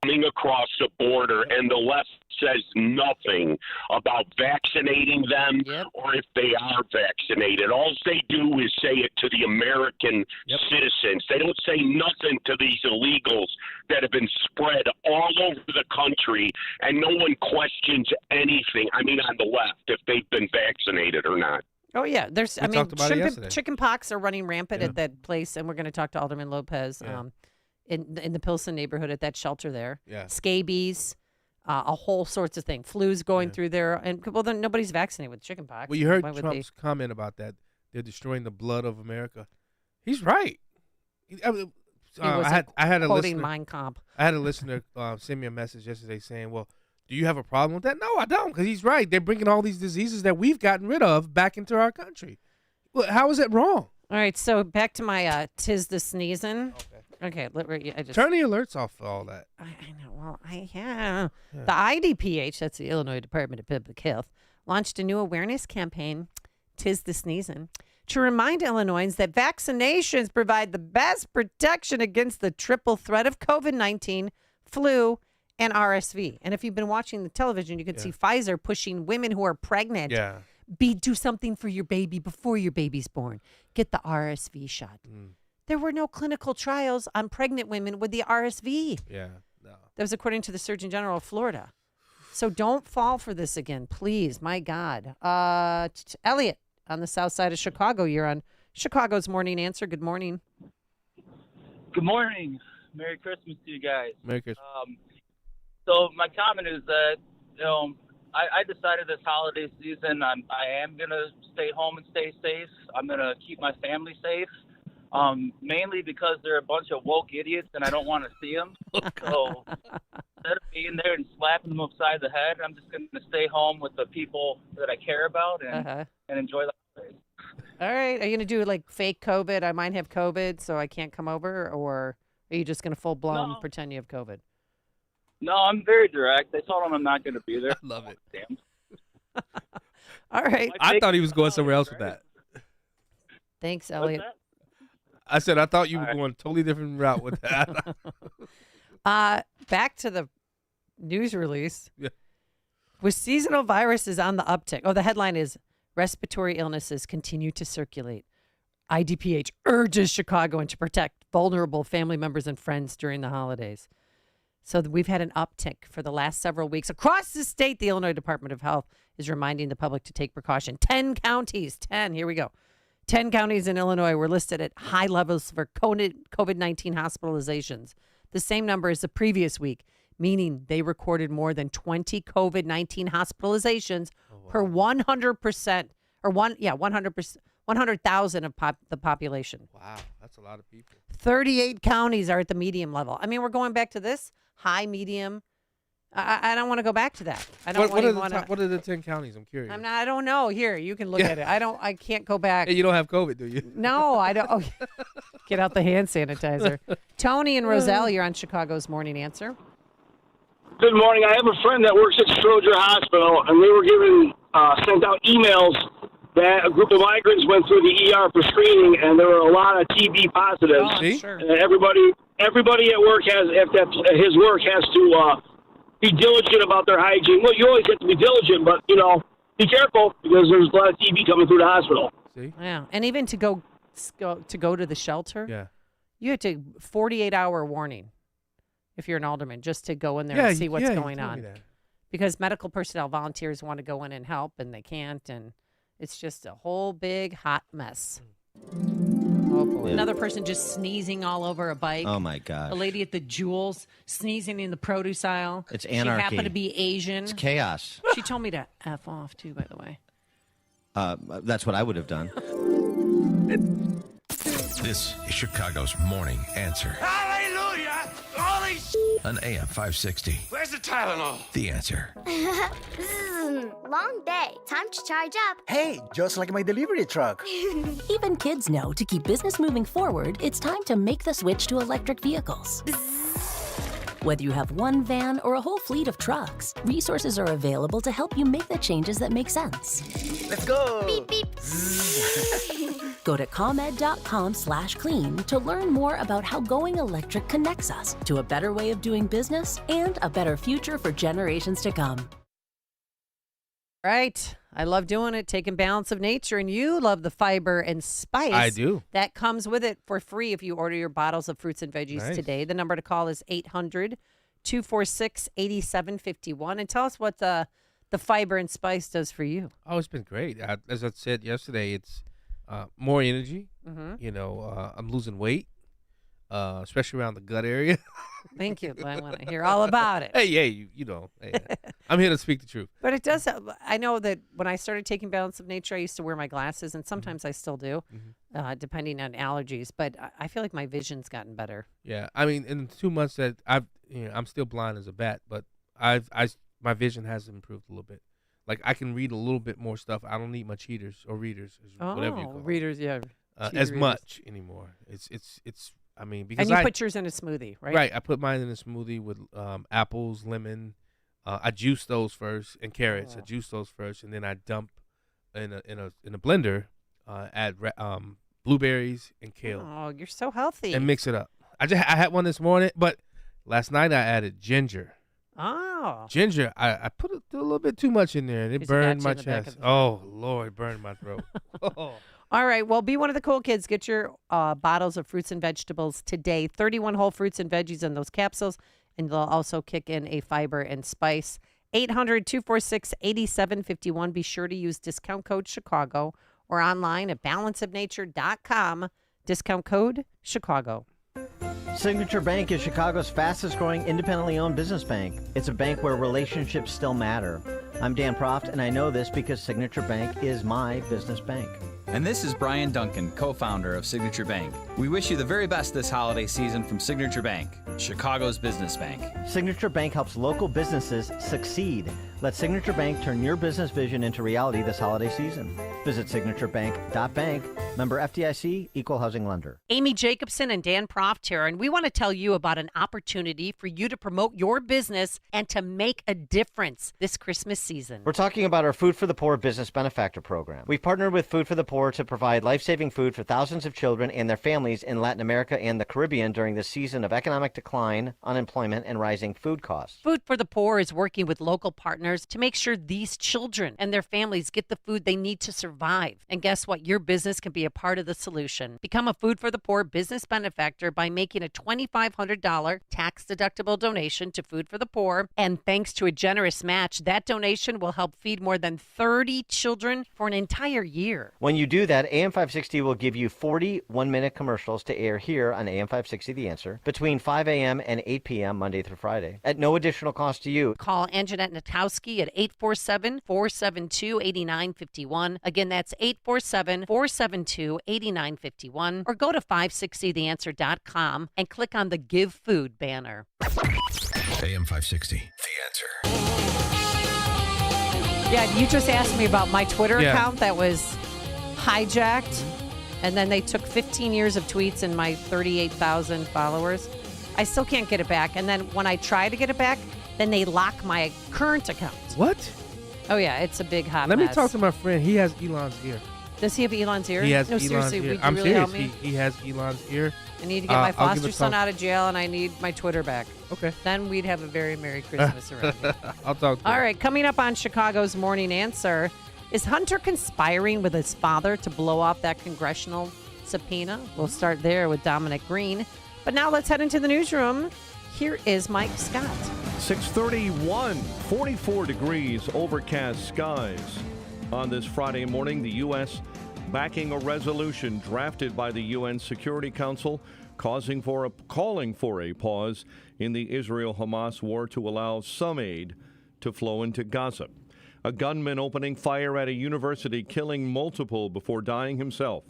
Speaker 5: coming across the border, and the left says nothing about vaccinating them or if they are vaccinated. All they do is say it to the American citizens. They don't say nothing to these illegals that have been spread all over the country, and no one questions anything. I mean, on the left, if they've been vaccinated or not.
Speaker 14: Oh yeah, there's.
Speaker 20: We talked about it yesterday.
Speaker 14: Chicken pox are running rampant at that place, and we're going to talk to Alderman Lopez in the Pilsen neighborhood at that shelter there.
Speaker 20: Yeah.
Speaker 14: Scabies, a whole sorts of things. Flu's going through there, and then nobody's vaccinated with chicken pox.
Speaker 20: Well, you heard
Speaker 14: Why would
Speaker 20: Trump's comment about that. They're destroying the blood of America. He's right. I had a
Speaker 14: quoting
Speaker 20: listener.
Speaker 14: Mein Kampf.
Speaker 20: I had a listener send me a message yesterday saying, "Well, do you have a problem with that?" No, I don't, because he's right. They're bringing all these diseases that we've gotten rid of back into our country. Well, how is that wrong?
Speaker 14: All right, so back to my tis the sneezing. Okay, I just
Speaker 20: Turn the alerts off for all that.
Speaker 14: I know. Well, the IDPH, that's the Illinois Department of Public Health, launched a new awareness campaign, Tis the Sneezin', to remind Illinoisans that vaccinations provide the best protection against the triple threat of COVID-19, flu, and RSV. And if you've been watching the television, you can see Pfizer pushing women who are pregnant.
Speaker 20: Yeah.
Speaker 14: Do something for your baby before your baby's born. Get the RSV shot. There were no clinical trials on pregnant women with the RSV.
Speaker 20: Yeah, no.
Speaker 14: That was according to the Surgeon General of Florida. So don't fall for this again, please. My God. Elliot on the south side of Chicago. You're on Chicago's Morning Answer. Good morning.
Speaker 6: Good morning. Merry Christmas to you guys.
Speaker 20: Merry Christmas.
Speaker 6: So my comment is that, I decided this holiday season I am going to stay home and stay safe. I'm going to keep my family safe. mainly because they're a bunch of woke idiots and I don't want to see them. So instead of being there and slapping them upside the head, I'm just going to stay home with the people that I care about and enjoy the holidays.
Speaker 14: All right. Are you going to do like fake COVID? I might have COVID, so I can't come over, or are you just going to full blown pretend you have COVID?
Speaker 6: No, I'm very direct. I told them I'm not going to be there.
Speaker 20: I love it.
Speaker 6: Damn.
Speaker 14: All right.
Speaker 20: I thought he was going somewhere else with that.
Speaker 14: Thanks, Elliot.
Speaker 20: I said I thought you were going a totally different route with that.
Speaker 14: Back to the news release.
Speaker 20: Yeah.
Speaker 14: With seasonal viruses on the uptick. Oh, the headline is respiratory illnesses continue to circulate. IDPH urges Chicagoans to protect vulnerable family members and friends during the holidays. So we've had an uptick for the last several weeks. Across the state, the Illinois Department of Health is reminding the public to take precaution. 10 counties, here we go. 10 counties in Illinois were listed at high levels for COVID-19 hospitalizations, the same number as the previous week, meaning they recorded more than 20 COVID-19 hospitalizations per 100%, or 100,000 of the population.
Speaker 20: Wow, that's a lot of people.
Speaker 14: 38 counties are at the medium level. I mean, we're going back to this high, medium. I don't want to go back to that. I don't want to.
Speaker 20: What are the 10 counties? I'm curious.
Speaker 14: I don't know. Here, you can look at it. I can't go back.
Speaker 20: Hey, you don't have COVID, do you?
Speaker 14: No, I don't. Oh, get out the hand sanitizer. Tony and Roselle, you're on Chicago's Morning Answer.
Speaker 7: Good morning. I have a friend that works at Stroger Hospital, and they were sent out emails that a group of migrants went through the ER for screening, and there were a lot of TB positives.
Speaker 14: Oh, sure.
Speaker 7: And everybody at work his work has to be diligent about their hygiene. Well, you always have to be diligent, but be careful because there's a lot of TB coming through the hospital.
Speaker 20: See?
Speaker 14: Yeah, and even to go to the shelter, you have to 48-hour warning if you're an alderman just to go in there and see what's going on. Because medical personnel, volunteers want to go in and help, and they can't, and it's just a whole big hot mess. Oh, boy. Another person just sneezing all over a bike.
Speaker 8: Oh, my gosh.
Speaker 14: A lady at the Jewels sneezing in the produce aisle.
Speaker 8: It's anarchy.
Speaker 14: She happened to be Asian.
Speaker 8: It's chaos.
Speaker 14: She told me to F off, too, by the way.
Speaker 8: That's what I would have done.
Speaker 3: This is Chicago's Morning Answer.
Speaker 11: Hallelujah! Holy
Speaker 3: On AM 560.
Speaker 11: Where's the Tylenol?
Speaker 3: The Answer.
Speaker 12: Long day. Time to charge up.
Speaker 21: Hey, just like my delivery truck.
Speaker 22: Even kids know to keep business moving forward, it's time to make the switch to electric vehicles. Whether you have one van or a whole fleet of trucks, resources are available to help you make the changes that make sense.
Speaker 21: Let's go.
Speaker 12: Beep, beep.
Speaker 22: Go to ComEd.com/clean to learn more about how going electric connects us to a better way of doing business and a better future for generations to come.
Speaker 14: Right. I love doing it, taking balance of nature, and you love the fiber and spice.
Speaker 20: I do.
Speaker 14: That comes with it for free if you order your bottles of fruits and veggies today. The number to call is 800-246-8751. And tell us what the fiber and spice does for you.
Speaker 20: Oh, it's been great. As I said yesterday, it's more energy.
Speaker 14: Mm-hmm.
Speaker 20: I'm losing weight, especially around the gut area.
Speaker 14: Thank you. I want to hear all about it.
Speaker 20: Hey, I'm here to speak the truth.
Speaker 14: But it does. I know that when I started taking Balance of Nature, I used to wear my glasses, and sometimes I still do, depending on allergies. But I feel like my vision's gotten better.
Speaker 20: Yeah, I mean, in 2 months that I'm still blind as a bat, but my vision has improved a little bit. Like I can read a little bit more stuff. I don't need my cheaters or readers, whatever you call
Speaker 14: readers,
Speaker 20: them.
Speaker 14: Yeah,
Speaker 20: as much anymore. It's. I mean, because
Speaker 14: and you put yours in a smoothie, right?
Speaker 20: Right. I put mine in a smoothie with apples, lemon. I juice those first, and carrots. I juice those first, and then I dump in a blender. Add blueberries and kale.
Speaker 14: Oh, you're so healthy.
Speaker 20: And mix it up. I had one this morning, but last night I added ginger.
Speaker 14: Oh.
Speaker 20: Ginger, I put a little bit too much in there, and it burned my chest. Oh, Lord, it burned my throat.
Speaker 14: All right, well, be one of the cool kids. Get your bottles of fruits and vegetables today. 31 whole fruits and veggies in those capsules, and they'll also kick in a fiber and spice. 800-246-8751. Be sure to use discount code Chicago or online at balanceofnature.com. Discount code Chicago.
Speaker 8: Signature Bank is Chicago's fastest growing independently owned business bank. It's a bank where relationships still matter. I'm Dan Proft, and I know this because Signature Bank is my business bank.
Speaker 9: And this is Brian Duncan, co-founder of Signature Bank. We wish you the very best this holiday season from Signature Bank, Chicago's business bank.
Speaker 8: Signature Bank helps local businesses succeed. Let Signature Bank turn your business vision into reality this holiday season. Visit signaturebank.bank. Member FDIC, Equal Housing Lender.
Speaker 14: Amy Jacobson and Dan Proft here, and we want to tell you about an opportunity for you to promote your business and to make a difference this Christmas season.
Speaker 8: We're talking about our Food for the Poor Business Benefactor Program. We've partnered with Food for the Poor to provide life-saving food for thousands of children and their families in Latin America and the Caribbean during this season of economic decline, unemployment, and rising food costs.
Speaker 14: Food for the Poor is working with local partners to make sure these children and their families get the food they need to survive. And guess what? Your business can be a part of the solution. Become a Food for the Poor business benefactor by making a $2,500 tax-deductible donation to Food for the Poor. And thanks to a generous match, that donation will help feed more than 30 children for an entire year.
Speaker 8: When you do that, AM 560 will give you 40 one-minute commercials to air here on AM 560 The Answer between 5 a.m. and 8 p.m. Monday through Friday at no additional cost to you.
Speaker 14: Call Anjanette Natowski at 847-472-8951. Again, that's 847-472-8951. Or go to 560theanswer.com and click on the Give Food banner.
Speaker 3: AM 560, The Answer.
Speaker 14: Yeah, you just asked me about my Twitter account that was hijacked, and then they took 15 years of tweets and my 38,000 followers. I still can't get it back. And then when I try to get it back, then they lock my current account.
Speaker 20: What?
Speaker 14: Oh, yeah, it's a big hot
Speaker 20: Let
Speaker 14: mess.
Speaker 20: me talk to my friend. He has Elon's ear.
Speaker 14: Does he have Elon's ear?
Speaker 20: He has
Speaker 14: no,
Speaker 20: Elon's
Speaker 14: seriously,
Speaker 20: ear.
Speaker 14: would you
Speaker 20: I'm
Speaker 14: really
Speaker 20: serious.
Speaker 14: help me?
Speaker 20: He has Elon's ear.
Speaker 14: I need to get my
Speaker 20: I'll give
Speaker 14: foster
Speaker 20: a
Speaker 14: son
Speaker 20: talk.
Speaker 14: out of jail, and I need my Twitter back.
Speaker 20: Okay.
Speaker 14: Then we'd have a very Merry Christmas around here.
Speaker 20: I'll talk to
Speaker 14: All
Speaker 20: him.
Speaker 14: right, coming up on Chicago's Morning Answer, is Hunter conspiring with his father to blow off that congressional subpoena? We'll start there with Dominic Green. But now let's head into the newsroom. Here is Mike Scott.
Speaker 2: 6:31, 44 degrees, overcast skies. On this Friday morning, the U.S. backing a resolution drafted by the UN Security Council calling for a pause in the Israel-Hamas war to allow some aid to flow into Gaza. A gunman opening fire at a university, killing multiple before dying himself.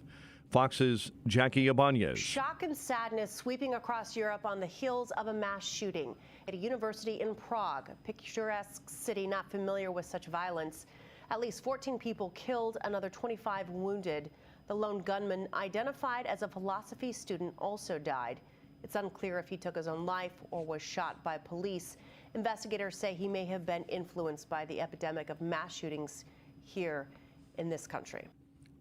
Speaker 2: Fox's Jackie Ibanez.
Speaker 13: Shock and sadness sweeping across Europe on the heels of a mass shooting at a university in Prague, a picturesque city not familiar with such violence. At least 14 people killed, another 25 wounded. The lone gunman, identified as a philosophy student, also died. It's unclear if he took his own life or was shot by police. Investigators say he may have been influenced by the epidemic of mass shootings here in this country.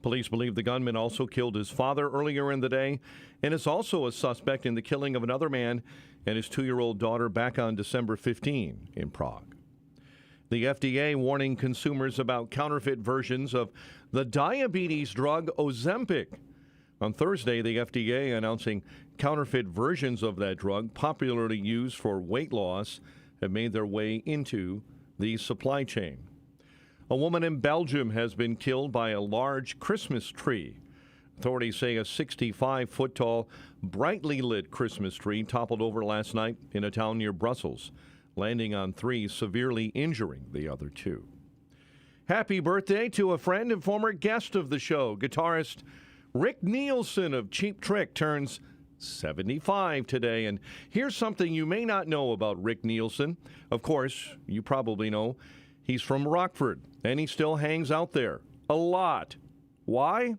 Speaker 2: Police believe the gunman also killed his father earlier in the day and is also a suspect in the killing of another man and his 2-year-old daughter back on December 15 in Prague. The FDA warning consumers about counterfeit versions of the diabetes drug Ozempic. On Thursday, the FDA announcing counterfeit versions of that drug, popularly used for weight loss, have made their way into the supply chain. A woman in Belgium has been killed by a large Christmas tree. Authorities say a 65-foot-tall, brightly lit Christmas tree toppled over last night in a town near Brussels, landing on 3, severely injuring the other 2. Happy birthday to a friend and former guest of the show. Guitarist Rick Nielsen of Cheap Trick turns 75 today. And here's something you may not know about Rick Nielsen. Of course, you probably know he's from Rockford, and he still hangs out there a lot. Why?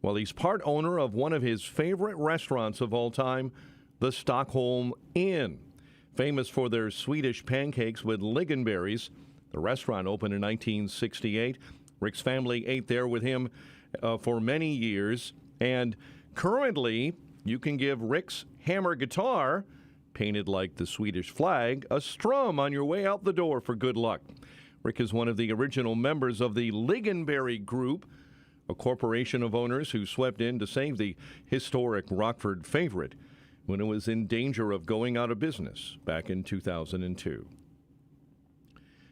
Speaker 2: Well, he's part owner of one of his favorite restaurants of all time, the Stockholm Inn. Famous for their Swedish pancakes with lingonberries, the restaurant opened in 1968. Rick's family ate there with him for many years. And currently, you can give Rick's hammer guitar, painted like the Swedish flag, a strum on your way out the door for good luck. Rick is one of the original members of the Lingonberry Group, a corporation of owners who swept in to save the historic Rockford favorite when it was in danger of going out of business back in 2002.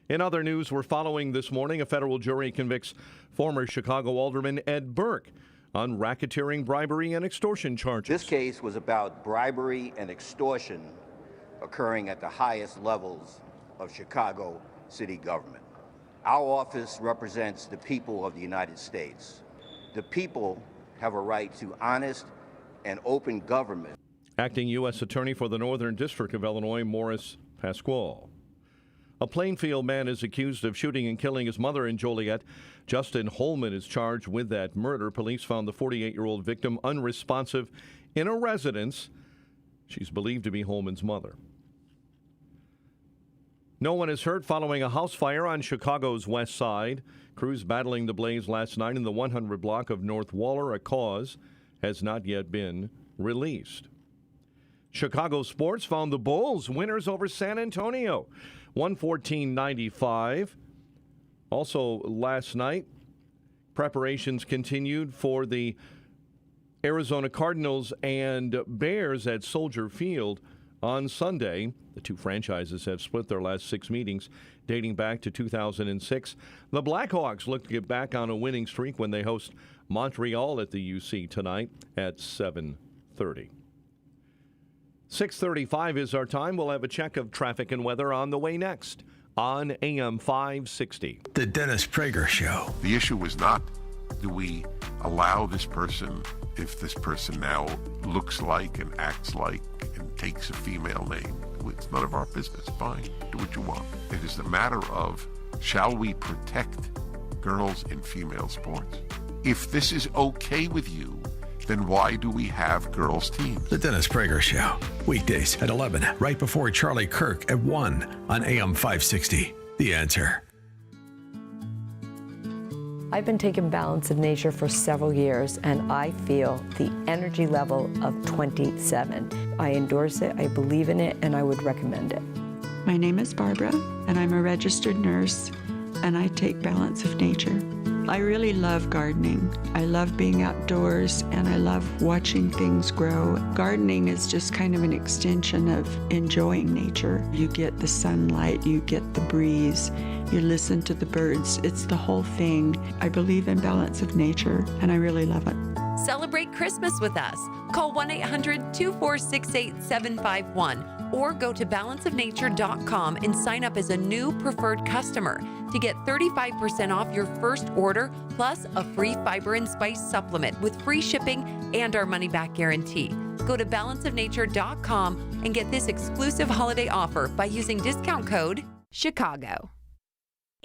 Speaker 2: In other news we're following this morning, a federal jury convicts former Chicago Alderman Ed Burke on racketeering, bribery, and extortion charges.
Speaker 15: This case was about bribery and extortion occurring at the highest levels of Chicago city government. Our office represents the people of the United States. The people have a right to honest and open government.
Speaker 2: Acting U.S. Attorney for the Northern District of Illinois, Morris Pasquale. A Plainfield man is accused of shooting and killing his mother in Joliet. Justin Holman is charged with that murder. Police found the 48-year-old victim unresponsive in a residence. She's believed to be Holman's mother. No one is hurt following a house fire on Chicago's west side. Crews battling the blaze last night in the 100 block of North Waller. A cause has not yet been released. Chicago sports found the Bulls winners over San Antonio, 114-95. Also last night, preparations continued for the Arizona Cardinals and Bears at Soldier Field on Sunday. The two franchises have split their last 6 meetings dating back to 2006. The Blackhawks look to get back on a winning streak when they host Montreal at the UC tonight at 7:30. 6:35 is our time. We'll have a check of traffic and weather on the way next on AM 560.
Speaker 3: The Dennis Prager Show.
Speaker 16: The issue is not, do we allow this person, if this person now looks like and acts like and takes a female name? It's none of our business. Fine, do what you want. It is the matter of, shall we protect girls in female sports? If this is okay with you, then why do we have girls' teams?
Speaker 3: The Dennis Prager Show. Weekdays at 11, right before Charlie Kirk at 1 on AM 560. The Answer.
Speaker 17: I've been taking Balance of Nature for several years, and I feel the energy level of 27. I endorse it, I believe in it, and I would recommend it.
Speaker 18: My name is Barbara, and I'm a registered nurse, and I take Balance of Nature. I really love gardening. I love being outdoors, and I love watching things grow. Gardening is just kind of an extension of enjoying nature. You get the sunlight, you get the breeze, you listen to the birds. It's the whole thing. I believe in Balance of Nature, and I really love it.
Speaker 19: Celebrate Christmas with us. Call 1-800-246-8751 or go to balanceofnature.com and sign up as a new preferred customer to get 35% off your first order plus a free fiber and spice supplement with free shipping and our money-back guarantee. Go to balanceofnature.com and get this exclusive holiday offer by using discount code CHICAGO.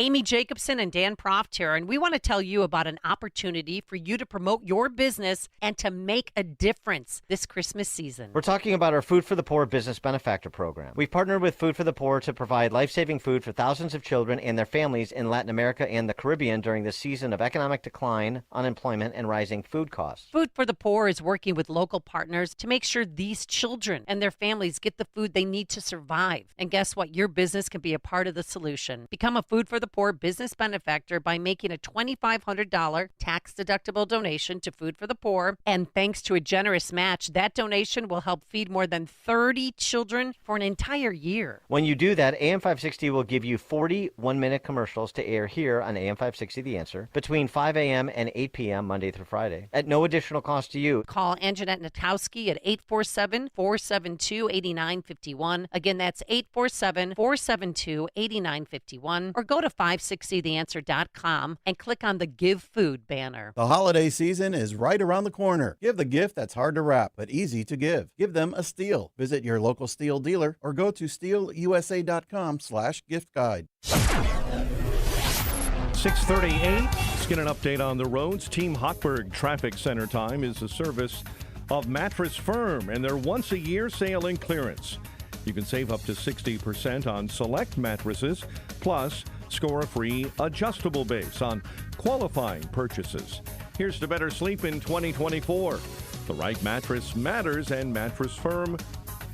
Speaker 14: Amy Jacobson and Dan Proft here, and we want to tell you about an opportunity for you to promote your business and to make a difference this Christmas season.
Speaker 8: We're talking about our Food for the Poor Business Benefactor Program. We've partnered with Food for the Poor to provide life-saving food for thousands of children and their families in Latin America and the Caribbean during this season of economic decline, unemployment, and rising food costs.
Speaker 14: Food for the Poor is working with local partners to make sure these children and their families get the food they need to survive. And guess what? Your business can be a part of the solution. Become a Food for the Poor business benefactor by making a $2,500 tax-deductible donation to Food for the Poor. And thanks to a generous match, that donation will help feed more than 30 children for an entire year.
Speaker 8: When you do that, AM 560 will give you 40 one-minute commercials to air here on AM 560 The Answer between 5 a.m. and 8 p.m. Monday through Friday at no additional cost to you.
Speaker 14: Call Anjanette Natowski at 847-472-8951. Again, that's 847-472-8951. Or go to 560theanswer.com and click on the Give Food banner.
Speaker 23: The holiday season is right around the corner. Give the gift that's hard to wrap but easy to give. Give them a Steel. Visit your local Steel dealer or go to steelusa.com/gift guide.
Speaker 2: 6:38. Let's get an update on the roads. Team Hochberg Traffic Center time is the service of Mattress Firm and their once-a-year sale and clearance. You can save up to 60% on select mattresses, plus score a free adjustable base on qualifying purchases. Here's to better sleep in 2024. The right mattress matters, and Mattress Firm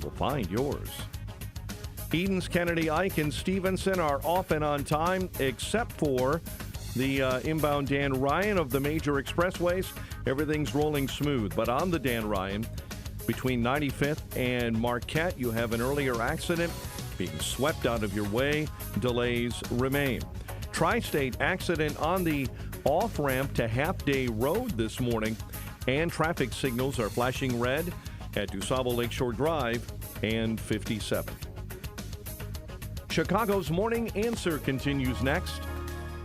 Speaker 2: will find yours. Edens, Kennedy, Ike, and Stevenson are off and on time, except for the inbound Dan Ryan of the major expressways. Everything's rolling smooth, but on the Dan Ryan, between 95th and Marquette, you have an earlier accident being swept out of your way. Delays remain. Tri-State accident on the off-ramp to Half-Day Road this morning, and traffic signals are flashing red at DuSable Lakeshore Drive and 57. Chicago's Morning Answer continues next.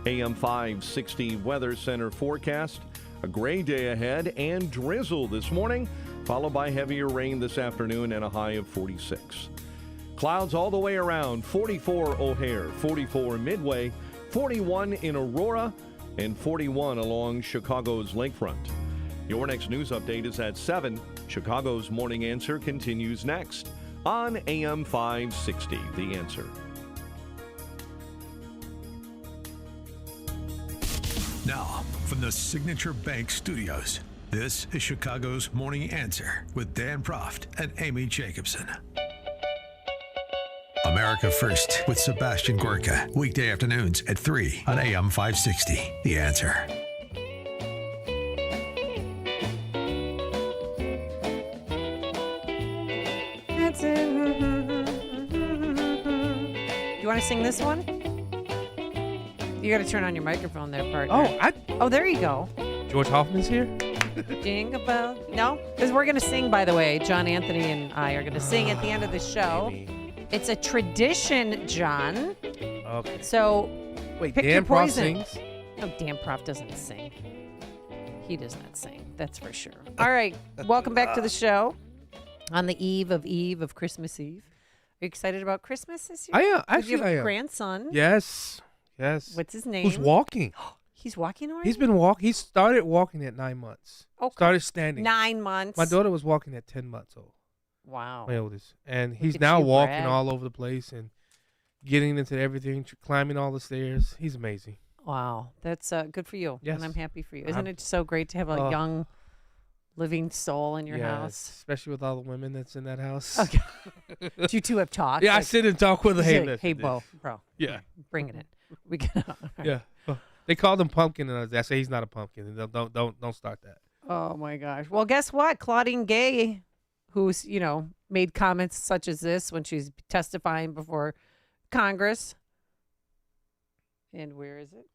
Speaker 2: AM 560 Weather Center forecast. A gray day ahead and drizzle this morning, followed by heavier rain this afternoon and a high of 46. Clouds all the way around, 44 O'Hare, 44 Midway, 41 in Aurora, and 41 along Chicago's lakefront. Your next news update is at 7. Chicago's Morning Answer continues next on AM 560, The Answer.
Speaker 3: Now, from the Signature Bank Studios, this is Chicago's Morning Answer with Dan Proft and Amy Jacobson. America First with Sebastian Gorka, weekday afternoons at 3 on AM 560, The Answer.
Speaker 14: That's it. You want to sing this one? You got to turn on your microphone there, partner. Oh, there you go.
Speaker 20: George Hoffman's here?
Speaker 14: Jingle bell. No, because we're going to sing, by the way. John Anthony and I are going to sing at the end of the show. It's a tradition, John.
Speaker 20: Okay.
Speaker 14: So,
Speaker 20: wait,
Speaker 14: pick
Speaker 20: Dan
Speaker 14: your
Speaker 20: Proft
Speaker 14: poison.
Speaker 20: sings?
Speaker 14: No, Dan Proft doesn't sing. He does not sing. That's for sure. All right. Welcome back to the show on the eve of Christmas Eve. Are you excited about Christmas this year?
Speaker 20: I am.
Speaker 14: You have
Speaker 20: Actually, I
Speaker 14: a
Speaker 20: am.
Speaker 14: grandson.
Speaker 20: Yes. Yes.
Speaker 14: What's his name?
Speaker 20: Who's walking?
Speaker 14: He's walking already?
Speaker 20: He's been walking. He started walking at 9 months.
Speaker 14: Okay.
Speaker 20: Started standing.
Speaker 14: 9 months.
Speaker 20: My daughter was walking at 10 months old.
Speaker 14: Wow.
Speaker 20: My oldest. And
Speaker 14: Look
Speaker 20: he's
Speaker 14: at
Speaker 20: now
Speaker 14: you,
Speaker 20: walking
Speaker 14: Brad.
Speaker 20: all over the place and getting into everything, climbing all the stairs. He's amazing.
Speaker 14: Wow. That's good for you.
Speaker 20: Yes.
Speaker 14: And I'm happy for you. Isn't
Speaker 20: I'm-
Speaker 14: it so great to have a young living soul in your
Speaker 20: Yes,
Speaker 14: house?
Speaker 20: especially with all the women that's in that house.
Speaker 14: Okay. Do you two have talk?
Speaker 20: Yeah, I
Speaker 14: Like-
Speaker 20: sit and talk with her. Hey,
Speaker 14: Say,
Speaker 20: listen,
Speaker 14: hey,
Speaker 20: this-
Speaker 14: bro.
Speaker 20: Yeah.
Speaker 14: Bring it in. We can.
Speaker 20: Yeah. They called him Pumpkin, and I say he's not a pumpkin. Don't start that.
Speaker 14: Oh my gosh. Well, guess what? Claudine Gay, who's, made comments such as this when she's testifying before Congress. And where is it?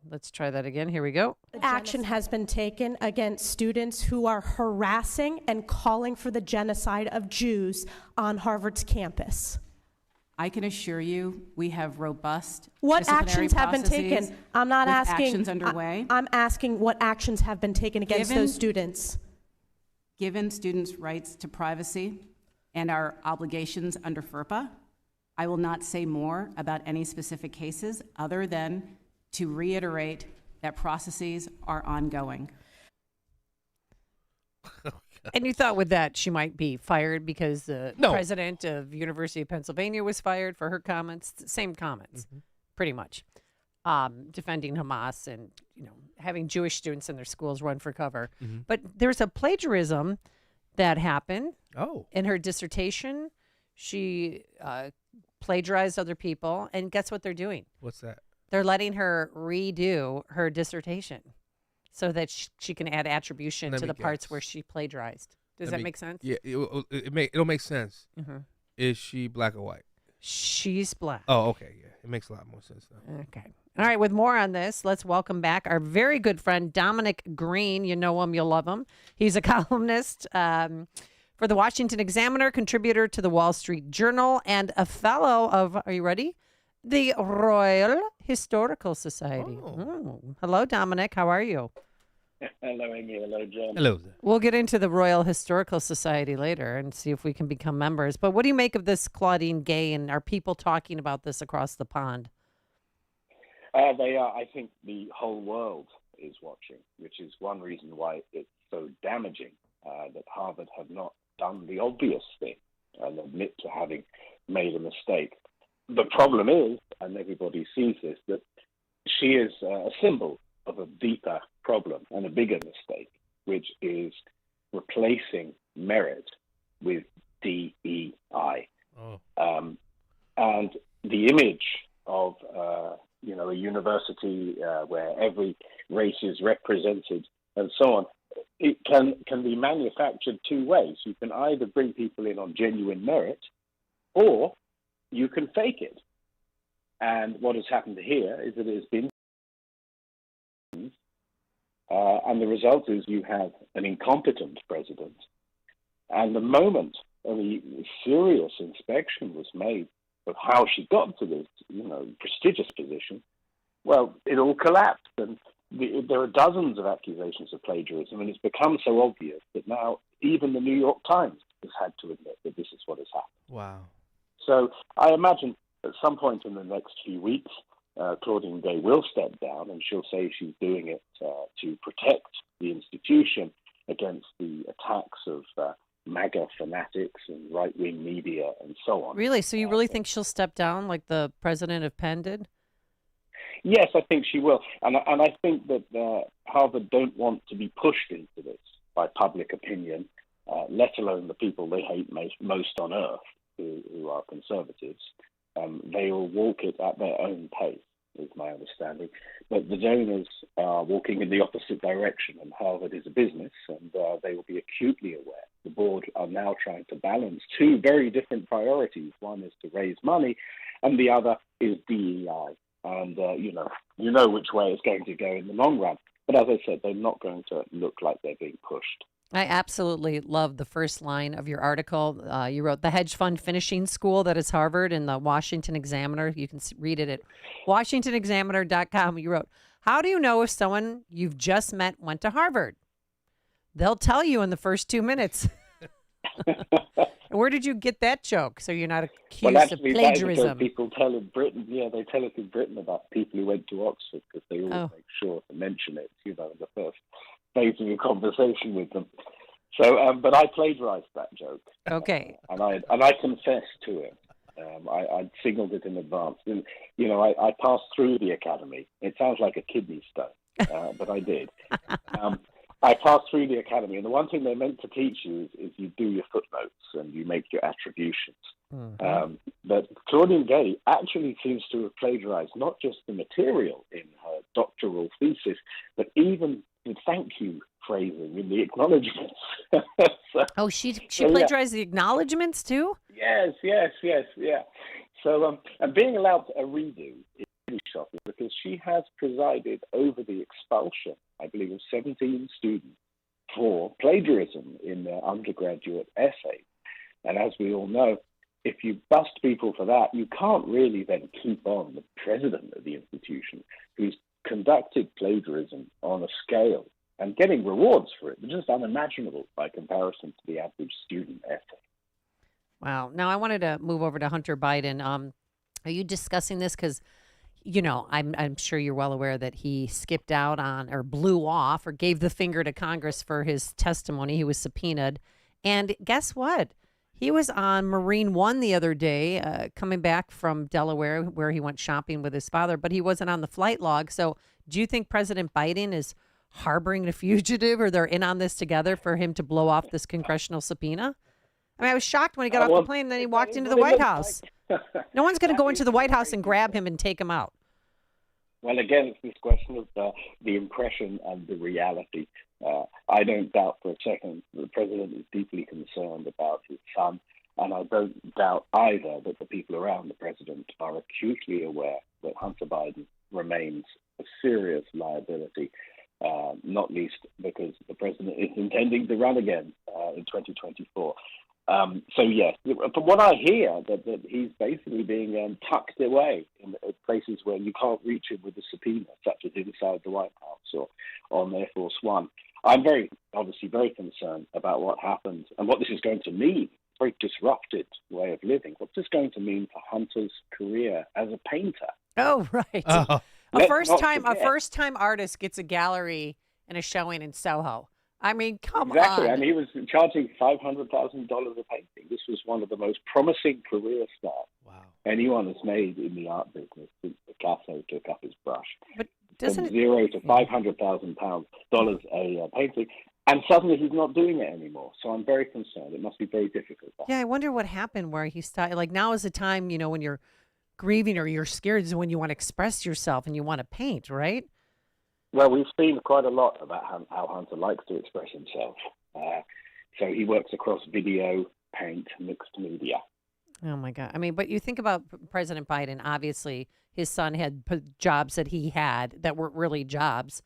Speaker 14: Let's try that again. Here we go.
Speaker 1: Action has been taken against students who are harassing and calling for the genocide of Jews on Harvard's campus.
Speaker 4: I can assure you we have robust
Speaker 1: What
Speaker 4: disciplinary
Speaker 1: actions have been
Speaker 4: processes
Speaker 1: taken? I'm not
Speaker 4: with
Speaker 1: asking.
Speaker 4: actions underway.
Speaker 1: I'm asking what actions have been taken against
Speaker 4: Given-
Speaker 1: those students.
Speaker 4: Given students' rights to privacy and our obligations under FERPA, I will not say more about any specific cases other than to reiterate that processes are ongoing.
Speaker 14: And you thought with that she might be fired because the
Speaker 20: No.
Speaker 14: president of University of Pennsylvania was fired for her comments. Same comments, pretty much. Defending Hamas and, having Jewish students in their schools run for cover.
Speaker 20: Mhm.
Speaker 14: But there's a plagiarism that happened.
Speaker 20: Oh.
Speaker 14: In her dissertation, she plagiarized other people. And guess what they're doing?
Speaker 20: What's that?
Speaker 14: They're letting her redo her dissertation so that she can add attribution
Speaker 20: Let
Speaker 14: to
Speaker 20: me
Speaker 14: the parts
Speaker 20: guess.
Speaker 14: where she plagiarized. Does
Speaker 20: Let
Speaker 14: that
Speaker 20: me-
Speaker 14: make sense?
Speaker 20: Yeah, it'll make sense.
Speaker 14: Mhm.
Speaker 20: Is she black or white?
Speaker 14: She's black.
Speaker 20: Oh, okay. Yeah, it makes a lot more sense now.
Speaker 14: Okay. All right. With more on this, let's welcome back our very good friend, Dominic Green. You know him. You'll love him. He's a columnist for the Washington Examiner, contributor to the Wall Street Journal, and a fellow of, are you ready? The Royal Historical Society. Hello, Dominic. How are you?
Speaker 10: Hello, Amy. Hello, John.
Speaker 20: Hello.
Speaker 14: We'll get into the Royal Historical Society later and see if we can become members. But what do you make of this Claudine Gay, and are people talking about this across the pond?
Speaker 10: They are. I think the whole world is watching, which is one reason why it's so damaging that Harvard have not done the obvious thing and admit to having made a mistake. The problem is, and everybody sees this, that she is a symbol of a deeper problem and a bigger mistake, which is replacing merit with DEI. And the image of a university where every race is represented and so on, it can be manufactured two ways. You can either bring people in on genuine merit, or you can fake it. And what has happened here is that it has been, and the result is you have an incompetent president. And the moment a serious inspection was made of how she got to this, prestigious position, well, it all collapsed. And there are dozens of accusations of plagiarism, and it's become so obvious that now even the New York Times has had to admit that this is what has happened.
Speaker 20: Wow.
Speaker 10: So I imagine at some point in the next few weeks, Claudine Gay will step down, and she'll say she's doing it to protect the institution against the attacks of MAGA fanatics and right-wing media and so on.
Speaker 14: Really? So you really think she'll step down like the president of Penn did?
Speaker 10: Yes, I think she will. And I think that Harvard don't want to be pushed into this by public opinion, let alone the people they hate most on earth, who are conservatives. They will walk it at their own pace, is my understanding. But the donors are walking in the opposite direction, and Harvard is a business, and they will be acutely aware. The board are now trying to balance two very different priorities. One is to raise money, and the other is DEI. And, you know which way it's going to go in the long run. But as I said, they're not going to look like they're being pushed.
Speaker 14: I absolutely love the first line of your article. You wrote, the hedge fund finishing school that is Harvard in the Washington Examiner. You can read it at WashingtonExaminer.com. You wrote, how do you know if someone you've just met went to Harvard? They'll tell you in the first 2 minutes. Where did you get that joke? So you're not accused of plagiarism.
Speaker 10: That is people tell in Britain. Yeah, they tell us in Britain about people who went to Oxford because they always make sure to mention it, in the first phase of your conversation with them. So, but I plagiarized that joke.
Speaker 14: Okay.
Speaker 10: And I confessed to it. I signaled it in advance. And, I passed through the academy. It sounds like a kidney stone, but I did. I passed through the academy, and the one thing they're meant to teach you is you do your footnotes and you make your attributions.
Speaker 14: Mm-hmm.
Speaker 10: But Claudine Gay actually seems to have plagiarized not just the material in her doctoral thesis, but even the thank you phrasing in the acknowledgements.
Speaker 14: She plagiarized the acknowledgements too?
Speaker 10: Yes, yeah. So, and being allowed a redo is really shocking because she has presided over the expulsion, I believe, of 17 students for plagiarism in their undergraduate essays. And as we all know, if you bust people for that, you can't really then keep on the president of the institution who's conducted plagiarism on a scale and getting rewards for it. They're just unimaginable by comparison to the average student essay.
Speaker 14: Wow. Now I wanted to move over to Hunter Biden. Are you discussing this? Because, I'm sure you're well aware that he skipped out on or blew off or gave the finger to Congress for his testimony. He was subpoenaed. And guess what? He was on Marine One the other day, coming back from Delaware, where he went shopping with his father, but he wasn't on the flight log. So do you think President Biden is harboring a fugitive, or they're in on this together for him to blow off this congressional subpoena? I mean, I was shocked when he got off the plane and then he walked into the White House. No one's going to go into the White House and grab him and take him out.
Speaker 10: Well, again, it's this question of the impression and the reality. I don't doubt for a second that the president is deeply concerned about his son, and I don't doubt either that the people around the president are acutely aware that Hunter Biden remains a serious liability, not least because the president is intending to run again in 2024. So yes, from what I hear, that he's basically being tucked away in places where you can't reach him with a subpoena, such as inside the White House or on Air Force One. I'm obviously very concerned about what happened and what this is going to mean. Very disrupted way of living. What's this going to mean for Hunter's career as a painter?
Speaker 14: Oh, right.
Speaker 20: Oh.
Speaker 14: A first-time artist gets a gallery and a showing in Soho. I mean, come
Speaker 10: exactly.
Speaker 14: on.
Speaker 10: And he was charging $500,000 a painting. This was one of the most promising career starts anyone has made in the art business since Picasso took up his brush.
Speaker 14: But
Speaker 10: from $0 to $500,000 a painting, and suddenly he's not doing it anymore. So I'm very concerned. It must be very difficult.
Speaker 14: Yeah, I wonder what happened where he started. Like, now is the time, when you're grieving or you're scared, is when you want to express yourself and you want to paint, right?
Speaker 10: Well, we've seen quite a lot about how Hunter likes to express himself. So he works across video, paint, mixed media.
Speaker 14: Oh, my God. I mean, but you think about President Biden, obviously his son had jobs that he had that weren't really jobs.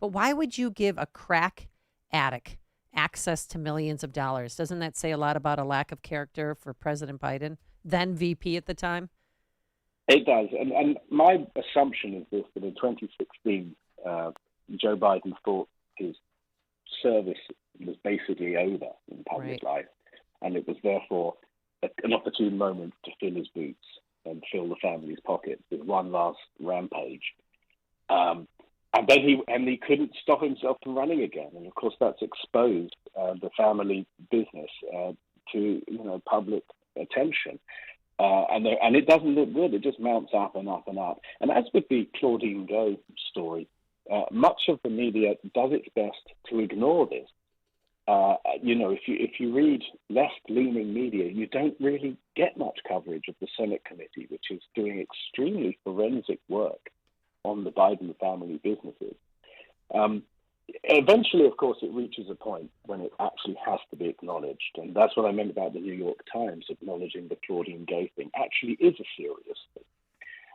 Speaker 14: But why would you give a crack addict access to millions of dollars? Doesn't that say a lot about a lack of character for President Biden, then VP at the time? It
Speaker 10: does. And my assumption is this, that in 2016, Joe Biden thought his service was basically over in public life, and it was therefore an opportune moment to fill his boots and fill the family's pockets with one last rampage. And then he couldn't stop himself from running again, and of course that's exposed the family business to public attention. And it doesn't look good. It just mounts up and up and up. And as with the Claudine Gay story, much of the media does its best to ignore this. If you read left-leaning media, you don't really get much coverage of the Senate committee, which is doing extremely forensic work on the Biden family businesses. Eventually, of course, it reaches a point when it actually has to be acknowledged. And that's what I meant about the New York Times acknowledging the Claudine Gay thing actually is a serious thing.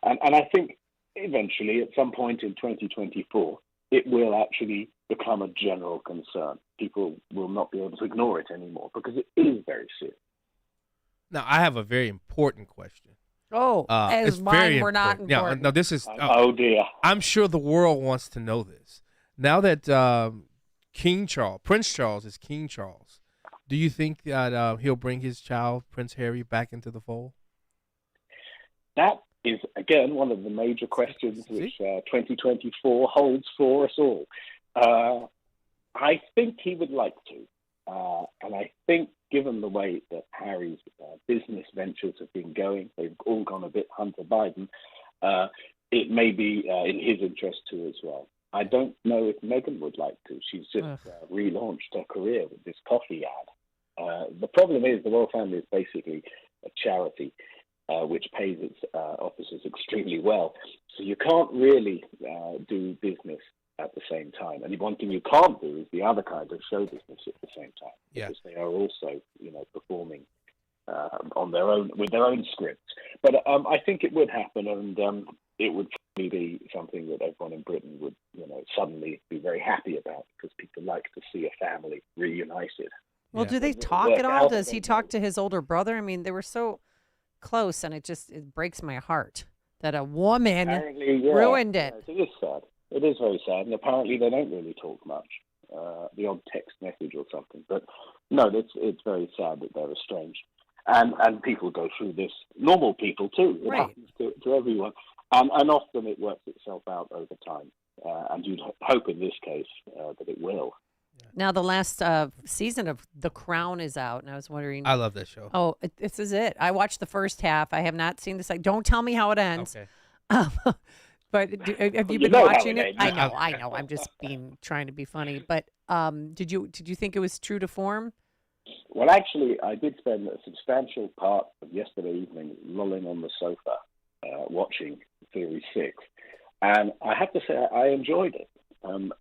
Speaker 10: And I think eventually, at some point in 2024, it will actually become a general concern. People will not be able to ignore it anymore because it is very serious.
Speaker 20: Now, I have a very important question.
Speaker 14: Oh,
Speaker 20: it's
Speaker 14: as mine
Speaker 20: very
Speaker 14: were not
Speaker 20: important. Yeah,
Speaker 14: important.
Speaker 20: no, this is.
Speaker 10: Oh dear.
Speaker 20: I'm sure the world wants to know this. Now that Prince Charles is King Charles, do you think that he'll bring his child, Prince Harry, back into the fold?
Speaker 10: That is, again, one of the major questions which 2024 holds for us all. I think he would like to. And I think given the way that Harry's business ventures have been going, they've all gone a bit Hunter Biden, it may be in his interest too as well. I don't know if Meghan would like to. She's just relaunched her career with this coffee ad. The problem is the royal family is basically a charity which pays its officers extremely well. So you can't really do business at the same time. And one thing you can't do is the other kind of show business at the same time. Because they are also, performing on their own, with their own scripts. But I think it would happen, and it would probably be something that everyone in Britain would, suddenly be very happy about, because people like to see a family reunited.
Speaker 14: Well, do they talk at all? Does he talk to his older brother? I mean, they were so close, and it breaks my heart that a woman ruined it.
Speaker 10: It is sad. It is very sad, and apparently they don't really talk much. The odd text message or something, but no, it's very sad that they're estranged, and people go through this. Normal people too. It happens to everyone, and often it works itself out over time. And you'd hope in this case that it will.
Speaker 14: Now the last season of The Crown is out, and I was wondering.
Speaker 20: I love that show.
Speaker 14: Oh, this is it. I watched the first half. I have not seen this. Don't tell me how it ends.
Speaker 20: Okay.
Speaker 14: But have you been watching it? I know. I'm just trying to be funny. But did you think it was true to form?
Speaker 10: Well, actually, I did spend a substantial part of yesterday evening lolling on the sofa watching Series 6, and I have to say I enjoyed it.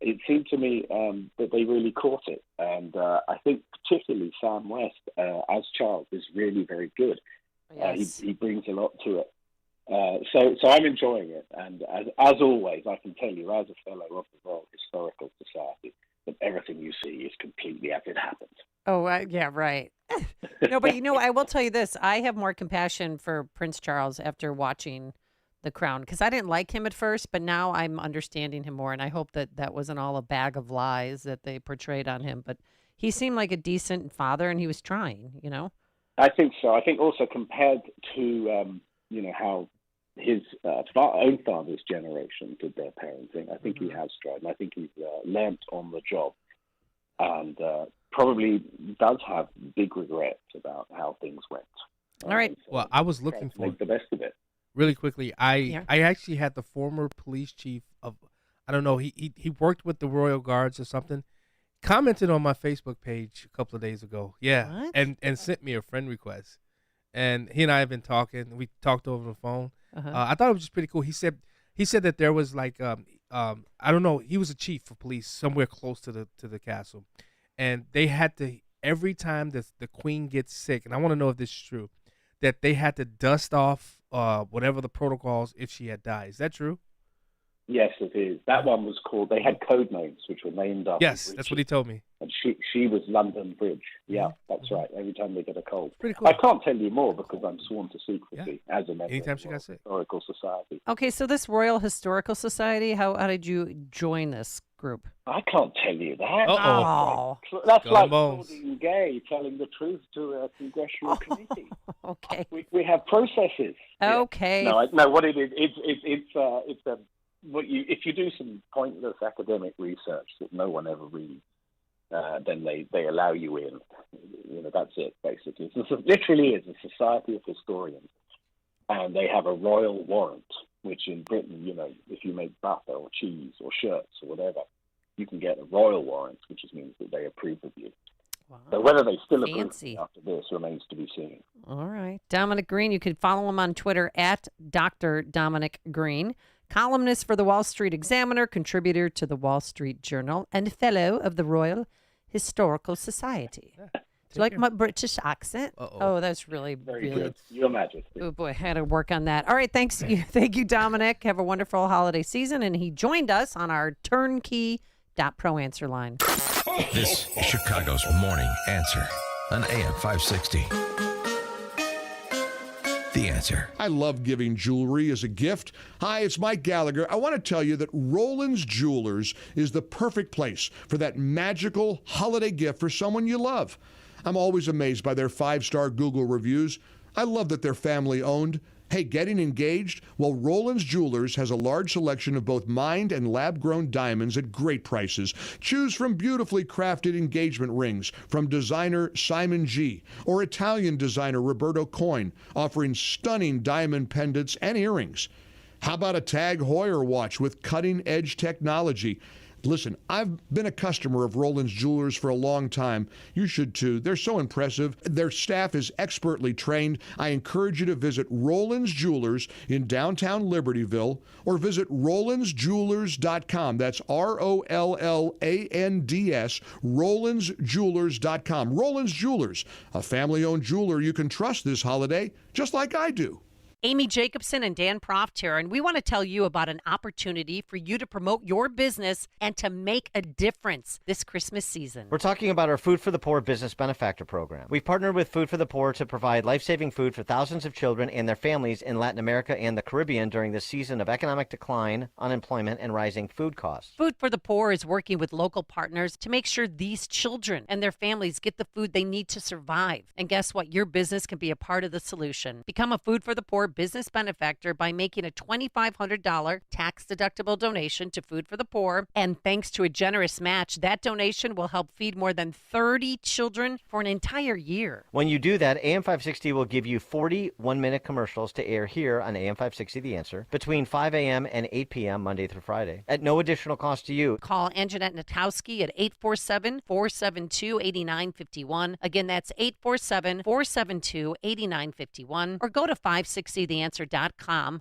Speaker 10: It seemed to me that they really caught it, and I think particularly Sam West as Charles is really very good.
Speaker 14: Yes.
Speaker 10: He brings a lot to it. So I'm enjoying it, and as always, I can tell you, as a fellow of the Royal Historical Society, that everything you see is completely as it happened.
Speaker 14: Oh, yeah, right. No, but I will tell you this. I have more compassion for Prince Charles after watching The Crown, because I didn't like him at first, but now I'm understanding him more, and I hope that wasn't all a bag of lies that they portrayed on him. But he seemed like a decent father, and he was trying,
Speaker 10: I think so. I think also compared to, how his own father's generation did their parenting, I think he has tried, and I think he's learnt on the job, and probably does have big regrets about how things went.
Speaker 14: All right.
Speaker 20: Well, I was looking for
Speaker 10: make the best of it.
Speaker 20: Really quickly, I actually had the former police chief of, I don't know, he worked with the Royal Guards or something, commented on my Facebook page a couple of days ago. Yeah.
Speaker 14: What?
Speaker 20: And sent me a friend request. And he and I have been talking. We talked over the phone. I thought it was just pretty cool. He said that there was like I don't know, he was a chief of police somewhere close to the castle, and they had to, every time the Queen gets sick, and I want to know if this is true, that they had to dust off whatever the protocols if she had died. Is that true?
Speaker 10: Yes, it is. That one was called, they had code names which were named after
Speaker 20: Yes, that's what he told me.
Speaker 10: And she was London Bridge. Yeah, that's right. Every time they get a cold.
Speaker 20: Pretty cool.
Speaker 10: I can't tell you more because I'm sworn to secrecy as a member
Speaker 20: Anytime
Speaker 10: of
Speaker 20: she
Speaker 10: the
Speaker 20: got sick.
Speaker 10: Historical Society.
Speaker 14: Okay, so this Royal Historical Society, how did you join this group?
Speaker 10: I can't tell you that.
Speaker 14: Uh-oh.
Speaker 10: That's
Speaker 20: Skull
Speaker 10: like
Speaker 20: and bones.
Speaker 10: Claudine Gay telling the truth to a congressional committee.
Speaker 14: Okay.
Speaker 10: We have processes.
Speaker 14: Okay.
Speaker 10: No, what it is, it's a if you do some pointless academic research that no one ever reads, then they allow you in. That's it basically. It literally is a society of historians, and they have a royal warrant, which in Britain, if you make butter or cheese or shirts or whatever, you can get a royal warrant, which means that they approve of you.
Speaker 14: Wow.
Speaker 10: So whether they still approve
Speaker 14: Fancy.
Speaker 10: after this remains to be seen.
Speaker 14: All right. Dominic Green, you can follow him on Twitter at Dr. Dominic Green. Columnist for the Wall Street Examiner, contributor to the Wall Street Journal, and fellow of the Royal Historical Society. Do you like my British accent? Oh, that's really,
Speaker 10: Very
Speaker 14: really
Speaker 10: good. Your Majesty.
Speaker 14: Oh boy, I had to work on that. All right, thanks. Thank you, Dominic. Have a wonderful holiday season. And he joined us on our turnkey.pro answer line.
Speaker 3: This is Chicago's Morning Answer on AM 560. The Answer.
Speaker 5: I love giving jewelry as a gift. Hi, it's Mike Gallagher. I want to tell you that Roland's Jewelers is the perfect place for that magical holiday gift for someone you love. I'm always amazed by their 5-star Google reviews. I love that they're family-owned. Hey, getting engaged? Well, Roland's Jewelers has a large selection of both mined and lab-grown diamonds at great prices. Choose from beautifully crafted engagement rings from designer Simon G. or Italian designer Roberto Coin, offering stunning diamond pendants and earrings. How about a Tag Heuer watch with cutting-edge technology? Listen, I've been a customer of Roland's Jewelers for a long time. You should too. They're so impressive. Their staff is expertly trained. I encourage you to visit Roland's Jewelers in downtown Libertyville or visit RolandsJewelers.com. That's ROLLANDS, RolandsJewelers.com. Roland's Jewelers, a family-owned jeweler you can trust this holiday, just like I do.
Speaker 14: Amy Jacobson and Dan Proft here, and we want to tell you about an opportunity for you to promote your business and to make a difference this Christmas season.
Speaker 8: We're talking about our Food for the Poor Business Benefactor Program. We've partnered with Food for the Poor to provide life-saving food for thousands of children and their families in Latin America and the Caribbean during this season of economic decline, unemployment, and rising food costs.
Speaker 14: Food for the Poor is working with local partners to make sure these children and their families get the food they need to survive. And guess what? Your business can be a part of the solution. Become a Food for the Poor business benefactor by making a $2,500 tax-deductible donation to Food for the Poor. And thanks to a generous match, that donation will help feed more than 30 children for an entire year.
Speaker 8: When you do that, AM 560 will give you 40 one-minute commercials to air here on AM 560 The Answer between 5 a.m. and 8 p.m. Monday through Friday at no additional cost to you.
Speaker 14: Call Anjanette Natowski at 847-472-8951. Again, that's 847-472-8951. Or go to 560theanswer.com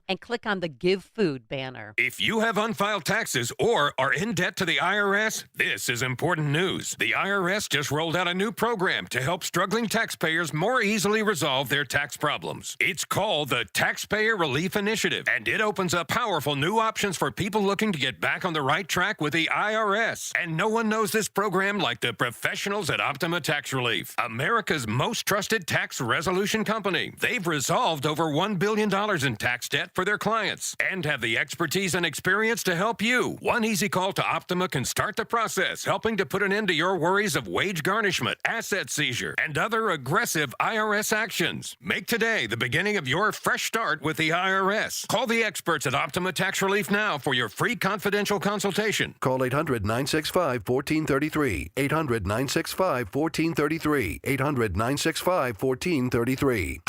Speaker 14: and click on the Give Food banner.
Speaker 11: If you have unfiled taxes or are in debt to the IRS, this is important news. The IRS just rolled out a new program to help struggling taxpayers more easily resolve their tax problems. It's called the Taxpayer Relief Initiative, and it opens up powerful new options for people looking to get back on the right track with the IRS. And no one knows this program like the professionals at Optima Tax Relief, America's most trusted tax resolution company. They've resolved over $1 billion in tax debt for their clients and have the expertise and experience to help you. One easy call to Optima can start the process, helping to put an end to your worries of wage garnishment, asset seizure, and other aggressive IRS actions. Make today the beginning of your fresh start with the IRS. Call the experts at Optima Tax Relief now for your free confidential consultation.
Speaker 6: Call 800-965-1433. 800-965-1433. 800-965-1433.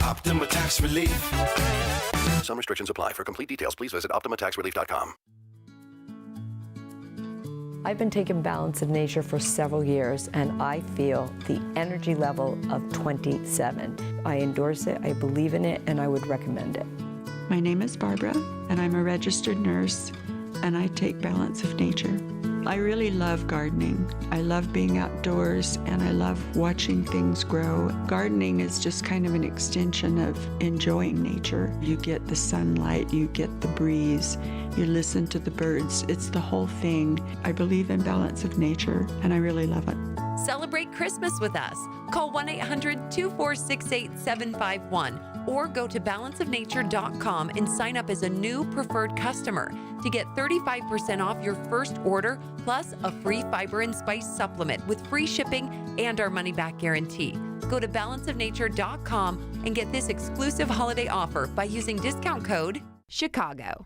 Speaker 11: Optima Tax Relief.
Speaker 6: Some restrictions apply. For complete details, please visit OptimaTaxRelief.com.
Speaker 17: I've been taking Balance of Nature for several years, and I feel the energy level of 27. I endorse it, I believe in it, and I would recommend it.
Speaker 18: My name is Barbara, and I'm a registered nurse, and I take Balance of Nature. I really love gardening. I love being outdoors and I love watching things grow. Gardening is just kind of an extension of enjoying nature. You get the sunlight, you get the breeze, you listen to the birds. It's the whole thing. I believe in balance of nature and I really love it.
Speaker 19: Celebrate Christmas with us. Call 1-800-246-8751 or go to balanceofnature.com and sign up as a new preferred customer to get 35% off your first order plus a free fiber and spice supplement with free shipping and our money-back guarantee. Go to balanceofnature.com and get this exclusive holiday offer by using discount code CHICAGO.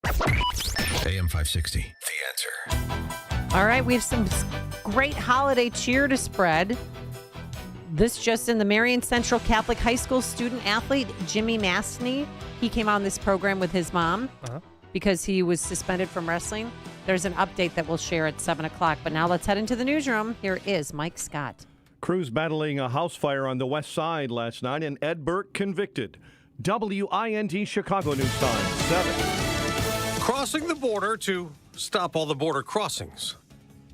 Speaker 3: AM 560, The Answer.
Speaker 14: All right, we have some great holiday cheer to spread. This just in, the Marion Central Catholic High School student athlete Jimmy Mastny. He came on this program with his mom because he was suspended from wrestling. There's an update that we'll share at 7 o'clock. But now let's head into the newsroom. Here is Mike Scott.
Speaker 2: Crews battling a house fire on the west side last night, and Ed Burke convicted. WIND Chicago News Time, 7.
Speaker 7: Crossing the border to stop all the border crossings.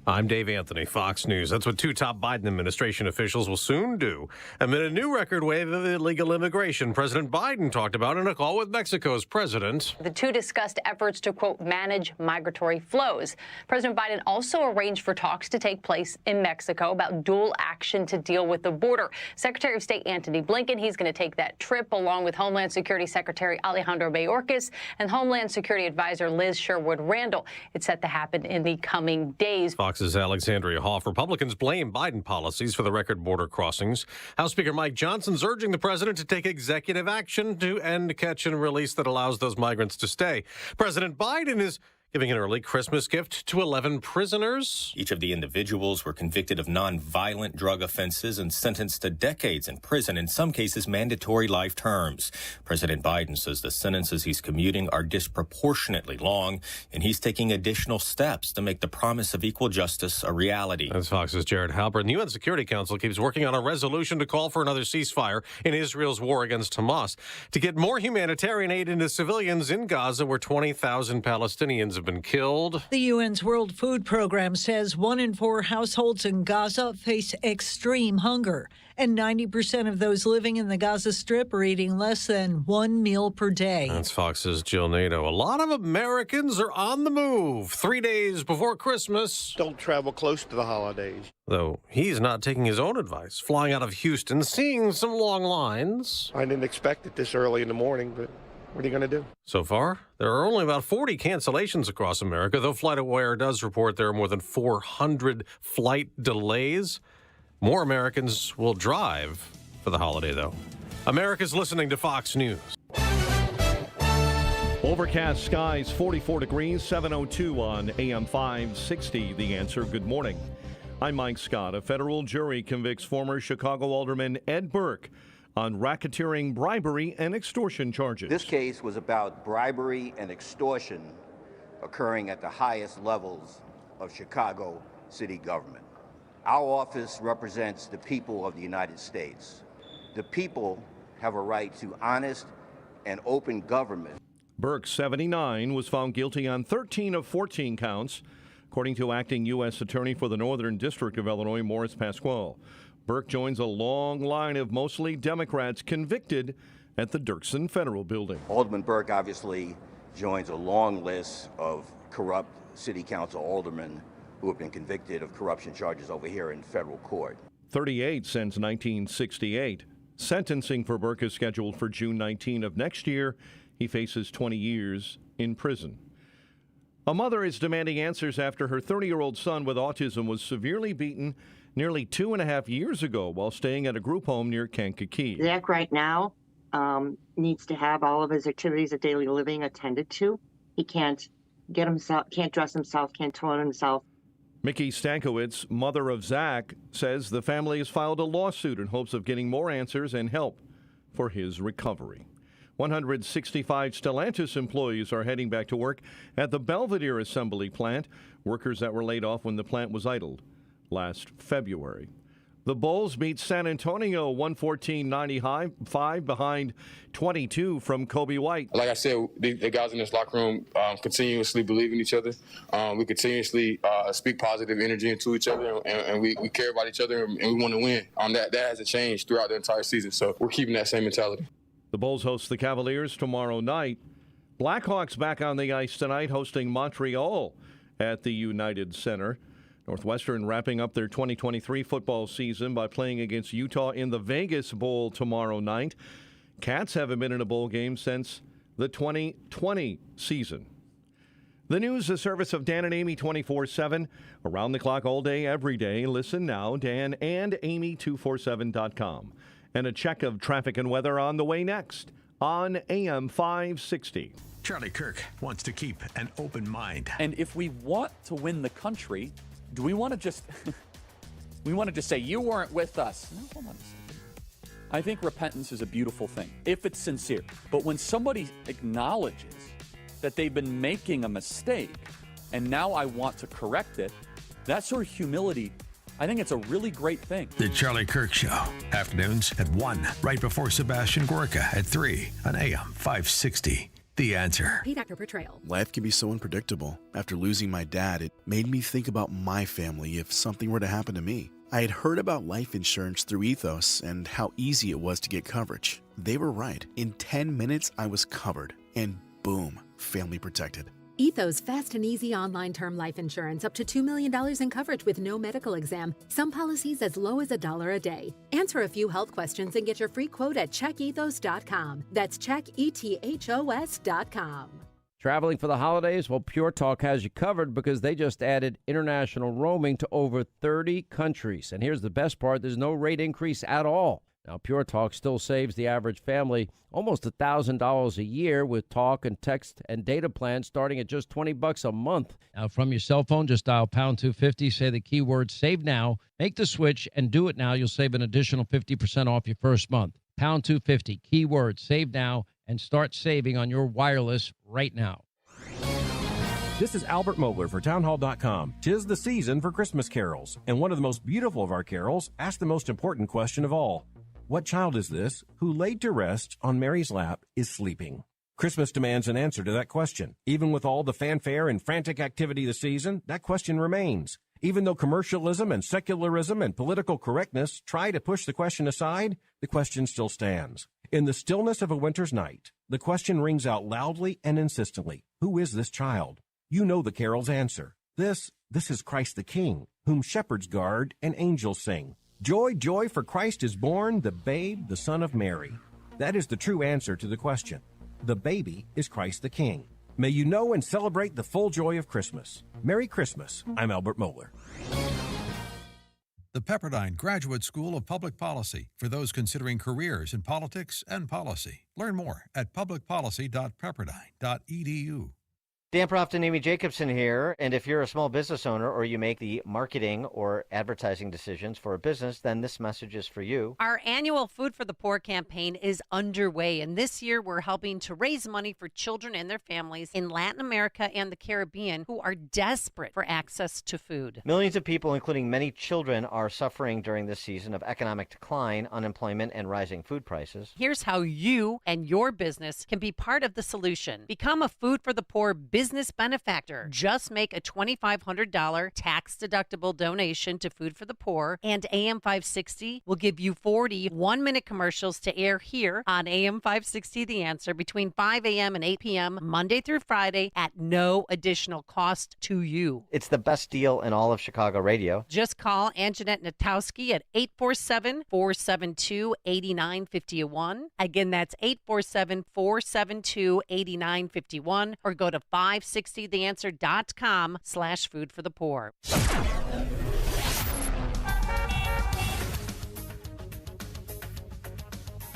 Speaker 7: I'm Dave Anthony, Fox News. That's what two top Biden administration officials will soon do. Amid a new record wave of illegal immigration, President Biden talked about in a call with Mexico's president.
Speaker 12: The two discussed efforts to, quote, manage migratory flows. President Biden also arranged for talks to take place in Mexico about dual action to deal with the border. Secretary of State Antony Blinken, he's going to take that trip along with Homeland Security Secretary Alejandro Mayorkas and Homeland Security Advisor Liz Sherwood Randall. It's set to happen in the coming days.
Speaker 7: Fox's Alexandria Hoff. Republicans blame Biden policies for the record border crossings. House Speaker Mike Johnson's urging the president to take executive action to end catch and release that allows those migrants to stay. President Biden is giving an early Christmas gift to 11 prisoners.
Speaker 21: Each of the individuals were convicted of nonviolent drug offenses and sentenced to decades in prison, in some cases mandatory life terms. President Biden says the sentences he's commuting are disproportionately long, and he's taking additional steps to make the promise of equal justice a reality.
Speaker 7: That's Fox's Jared Halpern. The UN Security Council keeps working on a resolution to call for another ceasefire in Israel's war against Hamas to get more humanitarian aid into civilians in Gaza, where 20,000 Palestinians have been killed.
Speaker 24: The UN's World Food Program says 1 in 4 households in Gaza face extreme hunger, and 90% of those living in the Gaza Strip are eating less than one meal per day.
Speaker 7: That's Fox's Jill Nato. A lot of Americans are on the move 3 days before Christmas.
Speaker 25: Don't travel close to the holidays.
Speaker 7: Though he's not taking his own advice, flying out of Houston, seeing some long lines.
Speaker 25: I didn't expect it this early in the morning, but what are you going to do?
Speaker 7: So far, there are only about 40 cancellations across America, though FlightAware does report there are more than 400 flight delays. More Americans will drive for the holiday, though. America's listening to Fox News.
Speaker 2: Overcast skies, 44 degrees, 7:02 on AM 560. The Answer. Good morning. I'm Mike Scott. A federal jury convicts former Chicago Alderman Ed Burke on racketeering, bribery, and extortion charges.
Speaker 15: This case was about bribery and extortion occurring at the highest levels of Chicago city government. Our office represents the people of the United States. The people have a right to honest and open government.
Speaker 2: Burke, 79, was found guilty on 13 of 14 counts, according to acting U.S. Attorney for the Northern District of Illinois, Morris Pasquale. Burke joins a long line of mostly Democrats convicted at the Dirksen Federal Building.
Speaker 15: Alderman Burke obviously joins a long list of corrupt city council aldermen who have been convicted of corruption charges over here in federal court.
Speaker 2: 38 since 1968. Sentencing for Burke is scheduled for June 19 of next year. He faces 20 years in prison. A mother is demanding answers after her 30-year-old son with autism was severely beaten nearly 2.5 years ago while staying at a group home near Kankakee.
Speaker 26: Zach right now needs to have all of his activities of daily living attended to. He can't dress himself, can't toilet himself.
Speaker 2: Mickey Stankiewicz, mother of Zach, says the family has filed a lawsuit in hopes of getting more answers and help for his recovery. 165 Stellantis employees are heading back to work at the Belvedere assembly plant, workers that were laid off when the plant was idled last February. The Bulls beat San Antonio 114-95 behind 22 from Kobe White.
Speaker 1: Like I said, the guys in this locker room continuously believe in each other. We continuously speak positive energy into each other, and we care about each other, and we want to win. That hasn't changed throughout the entire season, so we're keeping that same mentality.
Speaker 2: The Bulls host the Cavaliers tomorrow night. Blackhawks back on the ice tonight, hosting Montreal at the United Center. Northwestern wrapping up their 2023 football season by playing against Utah in the Vegas Bowl tomorrow night. Cats haven't been in a bowl game since the 2020 season. The news, a service of Dan and Amy 24/7. Around the clock all day, every day. Listen now, danandamy247.com. And a check of traffic and weather on the way next on AM 560.
Speaker 3: Charlie Kirk wants to keep an open mind.
Speaker 9: And if we want to win the country, do we want to just say you weren't with us? No, hold on a second. I think repentance is a beautiful thing if it's sincere. But when somebody acknowledges that they've been making a mistake and now I want to correct it, that sort of humility, I think it's a really great thing.
Speaker 3: The Charlie Kirk Show. Afternoons at 1, right before Sebastian Gorka at 3 on AM 560. The Answer.
Speaker 13: Paid actor portrayal.
Speaker 16: Life can be so unpredictable. After losing my dad, it made me think about my family if something were to happen to me. I had heard about life insurance through Ethos and how easy it was to get coverage. They were right. In 10 minutes, I was covered. And boom, family protected.
Speaker 13: Ethos fast and easy online term life insurance up to $2 million in coverage with no medical exam. Some policies as low as $1 a day. Answer a few health questions and get your free quote at checkethos.com. That's checkethos.com.
Speaker 22: Traveling for the holidays? Well, Pure Talk has you covered because they just added international roaming to over 30 countries. And here's the best part, there's no rate increase at all. Now, Pure Talk still saves the average family almost $1,000 a year with talk and text and data plans starting at just $20 a month. Now, from your cell phone, just dial pound 250, say the keyword save now, make the switch, and do it now. You'll save an additional 50% off your first month. Pound 250, keyword save now, and start saving on your wireless right now.
Speaker 23: This is Albert Mogler for Townhall.com. 'Tis the season for Christmas carols, and one of the most beautiful of our carols asks the most important question of all. What child is this who, laid to rest on Mary's lap, is sleeping? Christmas demands an answer to that question. Even with all the fanfare and frantic activity this season, that question remains. Even though commercialism and secularism and political correctness try to push the question aside, the question still stands. In the stillness of a winter's night, the question rings out loudly and insistently. Who is this child? You know the carol's answer. This is Christ the King, whom shepherds guard and angels sing. Joy, joy, for Christ is born, the babe, the Son of Mary. That is the true answer to the question. The baby is Christ the King. May you know and celebrate the full joy of Christmas. Merry Christmas. I'm Albert Mohler.
Speaker 27: The Pepperdine Graduate School of Public Policy for those considering careers in politics and policy. Learn more at publicpolicy.pepperdine.edu.
Speaker 8: Dan Proft and Amy Jacobson here, and if you're a small business owner or you make the marketing or advertising decisions for a business, then this message is for you.
Speaker 14: Our annual Food for the Poor campaign is underway, and this year we're helping to raise money for children and their families in Latin America and the Caribbean who are desperate for access to food.
Speaker 8: Millions of people, including many children, are suffering during this season of economic decline, unemployment, and rising food prices.
Speaker 14: Here's how you and your business can be part of the solution. Become a Food for the Poor business benefactor. Just make a $2,500 tax-deductible donation to Food for the Poor, and AM 560 will give you 40 one-minute commercials to air here on AM 560 The Answer between 5 a.m. and 8 p.m. Monday through Friday at no additional cost to you.
Speaker 8: It's the best deal in all of Chicago radio.
Speaker 14: Just call Anjanette Natowski at 847-472-8951. Again, that's 847-472-8951, or go to 560theanswer.com/food for the poor.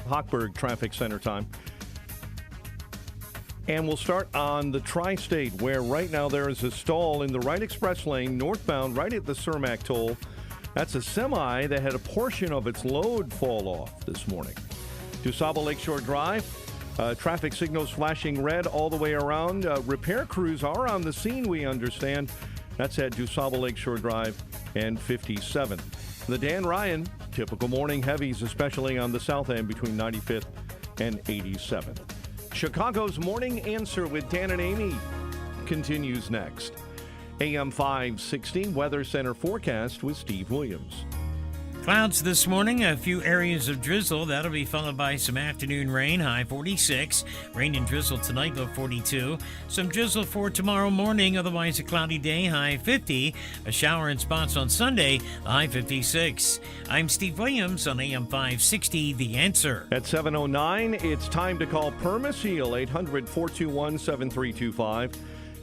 Speaker 2: Hochberg Traffic Center time. And we'll start on the Tri-State, where right now there is a stall in the right express lane northbound right at the Cermak toll. That's a semi that had a portion of its load fall off this morning. DuSable Lakeshore Drive, traffic signals flashing red all the way around. Repair crews are on the scene, we understand. That's at DuSable Lakeshore Drive and 57th. The Dan Ryan, typical morning heavies, especially on the south end between 95th and 87th. Chicago's Morning Answer with Dan and Amy continues next. AM 560 Weather Center forecast with Steve Williams.
Speaker 4: Clouds this morning, a few areas of drizzle. That'll be followed by some afternoon rain, high 46. Rain and drizzle tonight, low 42. Some drizzle for tomorrow morning, otherwise a cloudy day, high 50. A shower in spots on Sunday, high 56. I'm Steve Williams on AM 560, The Answer.
Speaker 2: At 7:09, it's time to call Permaseal, 800-421-7325.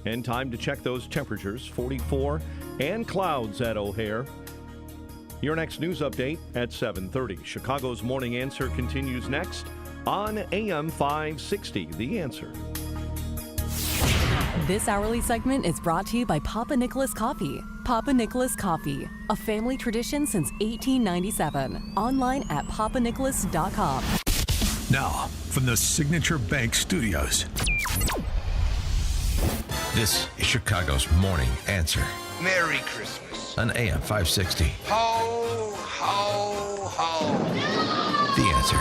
Speaker 2: And time to check those temperatures, 44 and clouds at O'Hare. Your next news update at 7:30. Chicago's Morning Answer continues next on AM 560, The Answer.
Speaker 5: This hourly segment is brought to you by Papa Nicholas Coffee. Papa Nicholas Coffee, a family tradition since 1897. Online at papanicholas.com.
Speaker 3: Now, from the Signature Bank Studios, this is Chicago's Morning Answer
Speaker 6: Merry Christmas.
Speaker 3: on AM 560.
Speaker 6: Ho, ho, ho.
Speaker 3: The Answer.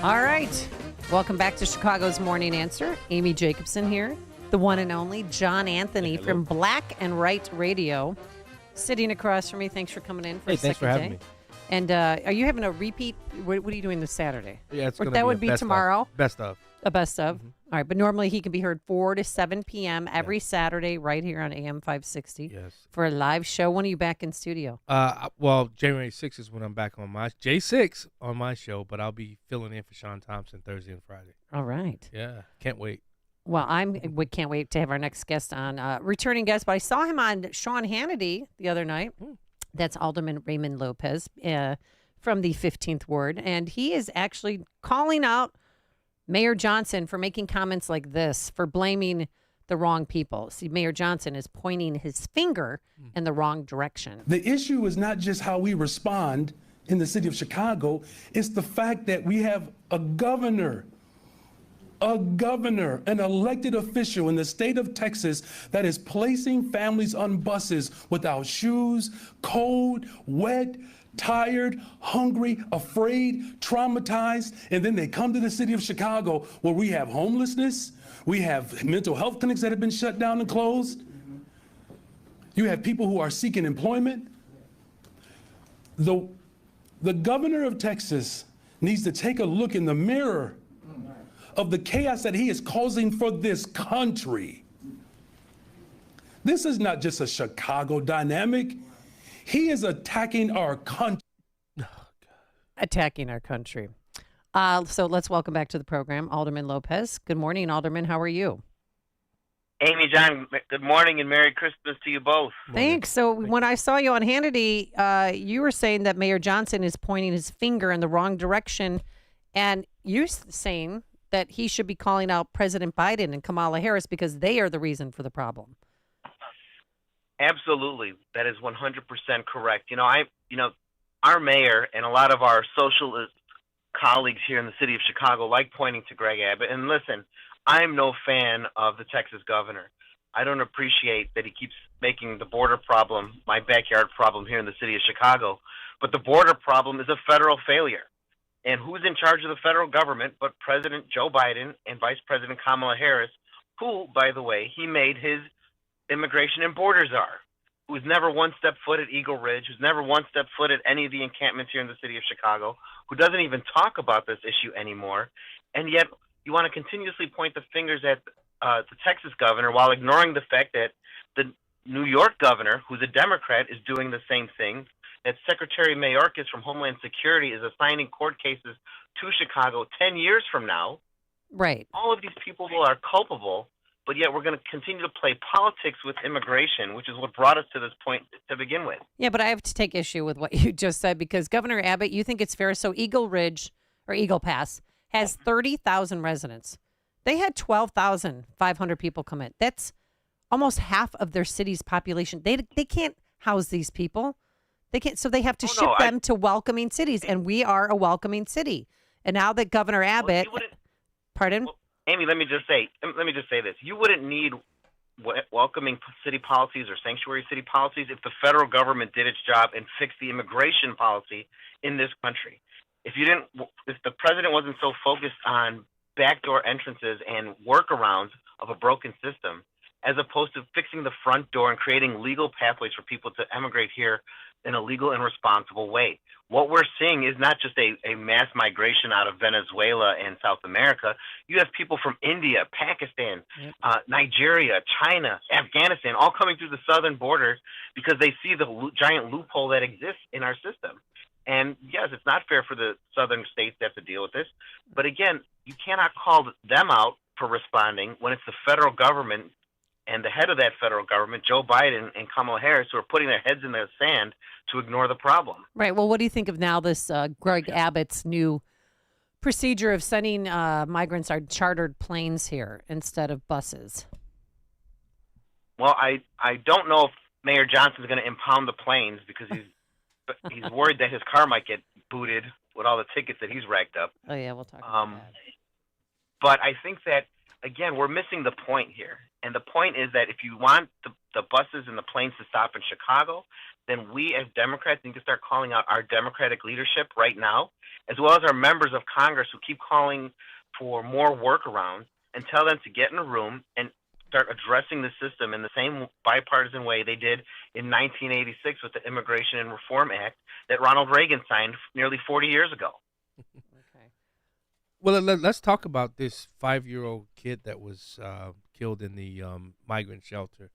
Speaker 14: All right. Welcome back to Chicago's Morning Answer. Amy Jacobson here. The one and only John Anthony from Black and Right Radio sitting across from me. Thanks for coming in for a
Speaker 10: thanks
Speaker 14: second
Speaker 10: for having
Speaker 14: day.
Speaker 10: me.
Speaker 14: And are you having a repeat? What are you doing this Saturday?
Speaker 10: Yeah, it's
Speaker 14: Or
Speaker 10: gonna
Speaker 14: that
Speaker 10: be
Speaker 14: would
Speaker 10: a
Speaker 14: be
Speaker 10: best
Speaker 14: tomorrow.
Speaker 10: Of. Best of.
Speaker 14: A best of. All right, but normally he can be heard 4 to 7 p.m. every Saturday right here on AM 560 for a live show. When are you back in studio?
Speaker 10: Well, January 6th is when I'm back on my J6 on my show, but I'll be filling in for Sean Thompson Thursday and Friday.
Speaker 14: All right.
Speaker 10: Yeah, can't wait.
Speaker 14: Well, we can't wait to have our next guest on, returning guest. But I saw him on Sean Hannity the other night. That's Alderman Raymond Lopez from the 15th Ward, and he is actually calling out Mayor Johnson for making comments like this, for blaming the wrong people. See, Mayor Johnson is pointing his finger in the wrong direction.
Speaker 11: The issue is not just how we respond in the city of Chicago, it's the fact that we have a governor, an elected official in the state of Texas that is placing families on buses without shoes, cold, wet, tired, hungry, afraid, traumatized, and then they come to the city of Chicago where we have homelessness, we have mental health clinics that have been shut down and closed. You have people who are seeking employment. The governor of Texas needs to take a look in the mirror of the chaos that he is causing for this country. This is not just a Chicago dynamic. He is attacking our country.
Speaker 14: Attacking our country. So let's welcome back to the program Alderman Lopez. Good morning, Alderman. How are you?
Speaker 17: Amy, John, good morning and Merry Christmas to you both.
Speaker 14: Thanks. So when I saw you on Hannity, you were saying that Mayor Johnson is pointing his finger in the wrong direction, and you're saying that he should be calling out President Biden and Kamala Harris because they are the reason for the problem.
Speaker 17: Absolutely. That is 100% correct. Our mayor and a lot of our socialist colleagues here in the city of Chicago like pointing to Greg Abbott. And listen, I'm no fan of the Texas governor. I don't appreciate that he keeps making the border problem my backyard problem here in the city of Chicago. But the border problem is a federal failure. And who's in charge of the federal government but President Joe Biden and Vice President Kamala Harris, who, by the way, he made his immigration and border czar, who's never once stepped foot at Eagle Ridge, who's never once stepped foot at any of the encampments here in the city of Chicago, who doesn't even talk about this issue anymore. And yet you want to continuously point the fingers at the Texas governor while ignoring the fact that the New York governor, who's a Democrat, is doing the same thing, that Secretary Mayorkas from Homeland Security is assigning court cases to Chicago 10 years from now.
Speaker 14: Right.
Speaker 17: All of these people are culpable, but yet we're going to continue to play politics with immigration, which is what brought us to this point to begin with.
Speaker 14: Yeah, but I have to take issue with what you just said because Governor Abbott, you think it's fair. So Eagle Ridge or Eagle Pass has 30,000 residents. They had 12,500 people come in. That's almost half of their city's population. They can't house these people. They can't, so they have to ship them to welcoming cities, and we are a welcoming city. And now that Governor Abbott, Pardon?
Speaker 17: Amy, let me just say this. You wouldn't need welcoming city policies or sanctuary city policies if the federal government did its job and fixed the immigration policy in this country. If the president wasn't so focused on backdoor entrances and workarounds of a broken system, as opposed to fixing the front door and creating legal pathways for people to emigrate here in a legal and responsible way. What we're seeing is not just a mass migration out of Venezuela and South America. You have people from India, Pakistan, Nigeria, China, Afghanistan, all coming through the southern border because they see the giant loophole that exists in our system. And yes, it's not fair for the southern states to have to deal with this. But again, you cannot call them out for responding when it's the federal government and the head of that federal government, Joe Biden and Kamala Harris, who are putting their heads in the sand to ignore the problem.
Speaker 14: Right. Well, what do you think of now this Greg Abbott's new procedure of sending migrants on chartered planes here instead of buses?
Speaker 17: Well, I don't know if Mayor Johnson's going to impound the planes because he's worried that his car might get booted with all the tickets that he's racked up.
Speaker 14: Oh, yeah, we'll talk about that.
Speaker 17: But I think that, again, we're missing the point here. And the point is that if you want the buses and the planes to stop in Chicago, then we as Democrats need to start calling out our Democratic leadership right now, as well as our members of Congress who keep calling for more workarounds, and tell them to get in a room and start addressing the system in the same bipartisan way they did in 1986 with the Immigration and Reform Act that Ronald Reagan signed nearly 40 years ago.
Speaker 10: Well, let's talk about this 5-year-old kid that was killed in the migrant shelter.